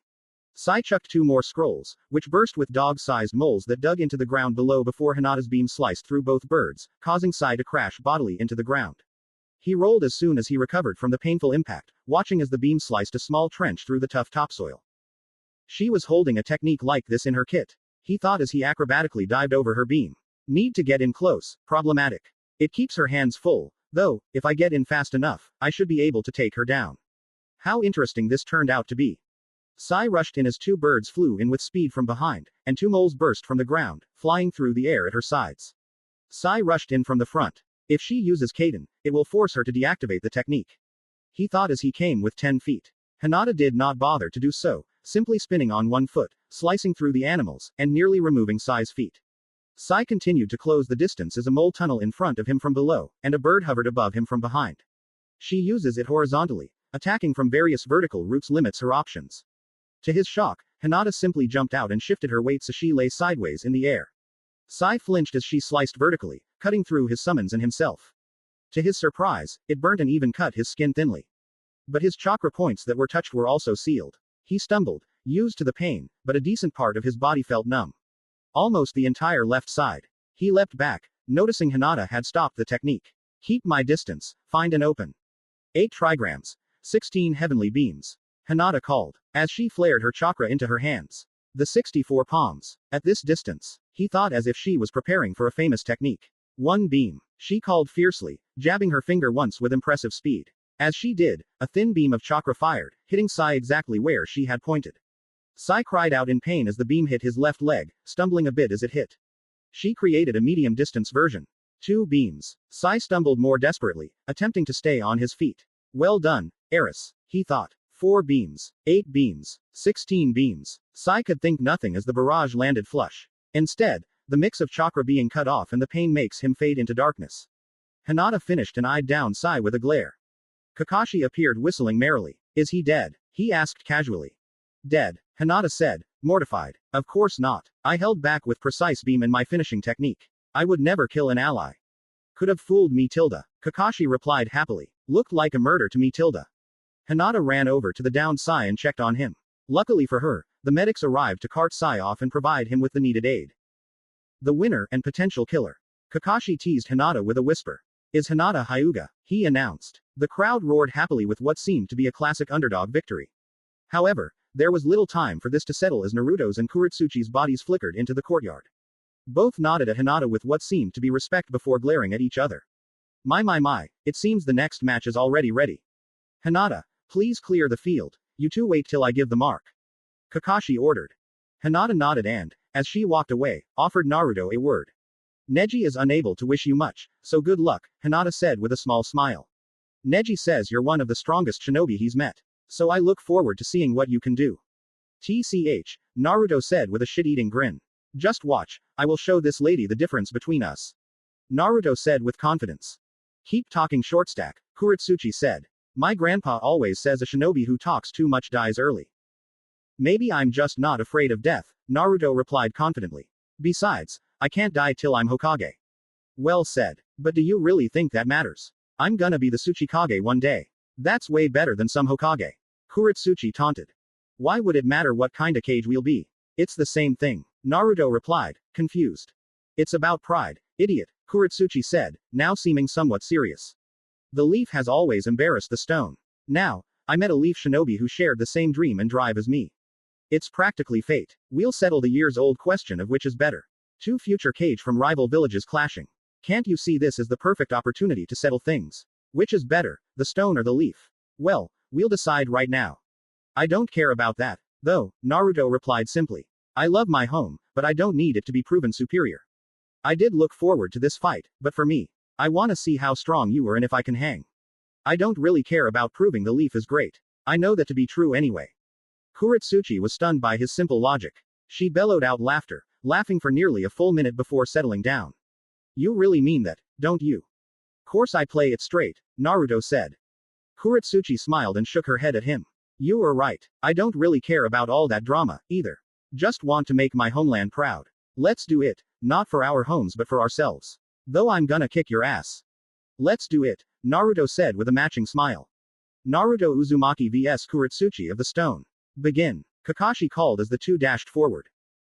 Speaker 1: Sai chucked two more scrolls, which burst with dog-sized moles that dug into the ground below before Hinata's beam sliced through both birds, causing Sai to crash bodily into the ground. He rolled as soon as he recovered from the painful impact, watching as the beam sliced a small trench through the tough topsoil. She was holding a technique like this in her kit. He thought as he acrobatically dived over her beam. Need to get in close, problematic. It keeps her hands full, though, if I get in fast enough, I should be able to take her down. How interesting this turned out to be. Sai rushed in as two birds flew in with speed from behind, and two moles burst from the ground, flying through the air at her sides. Sai rushed in from the front. If she uses Kaden, it will force her to deactivate the technique. He thought as he came with 10 feet. Hinata did not bother to do so, simply spinning on one foot, slicing through the animals, and nearly removing Sai's feet. Sai continued to close the distance as a mole tunnel in front of him from below, and a bird hovered above him from behind. She uses it horizontally. Attacking from various vertical routes limits her options. To his shock, Hinata simply jumped out and shifted her weight so she lay sideways in the air. Sai flinched as she sliced vertically, cutting through his summons and himself. To his surprise, it burnt and even cut his skin thinly. But his chakra points that were touched were also sealed. He stumbled, used to the pain, but a decent part of his body felt numb. Almost the entire left side. He leapt back, noticing Hinata had stopped the technique. Keep my distance, find an open. 8 trigrams. 16 heavenly beams. Hinata called, as she flared her chakra into her hands. The 64 palms. At this distance, he thought as if she was preparing for a famous technique. 1 beam. She called fiercely, jabbing her finger once with impressive speed. As she did, a thin beam of chakra fired, hitting Sai exactly where she had pointed. Sai cried out in pain as the beam hit his left leg, stumbling a bit as it hit. She created a medium-distance version. 2 beams. Sai stumbled more desperately, attempting to stay on his feet. Well done, Eris, he thought. 4 beams. 8 beams. 16 beams. Sai could think nothing as the barrage landed flush. Instead, the mix of chakra being cut off and the pain makes him fade into darkness. Hinata finished and eyed down Sai with a glare. Kakashi appeared whistling merrily. Is he dead? He asked casually. Dead, Hinata said, mortified. Of course not. I held back with precise beam in my finishing technique. I would never kill an ally. Could have fooled me tilde. Kakashi replied happily. Looked like a murder to me tilde. Hinata ran over to the downed Sai and checked on him. Luckily for her, the medics arrived to cart Sai off and provide him with the needed aid. The winner and potential killer. Kakashi teased Hinata with a whisper. Is Hinata Hyuga? He announced. The crowd roared happily with what seemed to be a classic underdog victory. However, there was little time for this to settle as Naruto's and Kuretsuchi's bodies flickered into the courtyard. Both nodded at Hinata with what seemed to be respect before glaring at each other. My, it seems the next match is already ready. Hinata, please clear the field. You two wait till I give the mark. Kakashi ordered. Hinata nodded and, as she walked away, offered Naruto a word. Neji is unable to wish you much, so good luck, Hinata said with a small smile. Neji says you're one of the strongest shinobi he's met. So I look forward to seeing what you can do. TCH, Naruto said with a shit-eating grin. Just watch, I will show this lady the difference between us. Naruto said with confidence. Keep talking shortstack, Kuretsuchi said. My grandpa always says a shinobi who talks too much dies early. Maybe I'm just not afraid of death, Naruto replied confidently. Besides, I can't die till I'm Hokage. Well said. But do you really think that matters? I'm gonna be the Tsuchikage one day. That's way better than some Hokage. Kuretsuchi taunted. Why would it matter what kinda cage we'll be? It's the same thing, Naruto replied, confused. It's about pride, idiot, Kuretsuchi said, now seeming somewhat serious. The leaf has always embarrassed the stone. Now, I met a leaf shinobi who shared the same dream and drive as me. It's practically fate. We'll settle the years-old question of which is better. Two future kage from rival villages clashing. Can't you see this as the perfect opportunity to settle things? Which is better, the stone or the leaf? Well, we'll decide right now. I don't care about that, though, Naruto replied simply. I love my home, but I don't need it to be proven superior. I did look forward to this fight, but for me, I wanna see how strong you are and if I can hang. I don't really care about proving the leaf is great. I know that to be true anyway. Kuretsuchi was stunned by his simple logic. She bellowed out laughter, laughing for nearly a full minute before settling down. You really mean that, don't you? Course I play it straight, Naruto said. Kuretsuchi smiled and shook her head at him. You are right. I don't really care about all that drama, either. Just want to make my homeland proud. Let's do it, not for our homes but for ourselves. Though I'm gonna kick your ass. Let's do it, Naruto said with a matching smile. Naruto Uzumaki vs Kuretsuchi of the Stone. Begin. Kakashi called as the two dashed forward.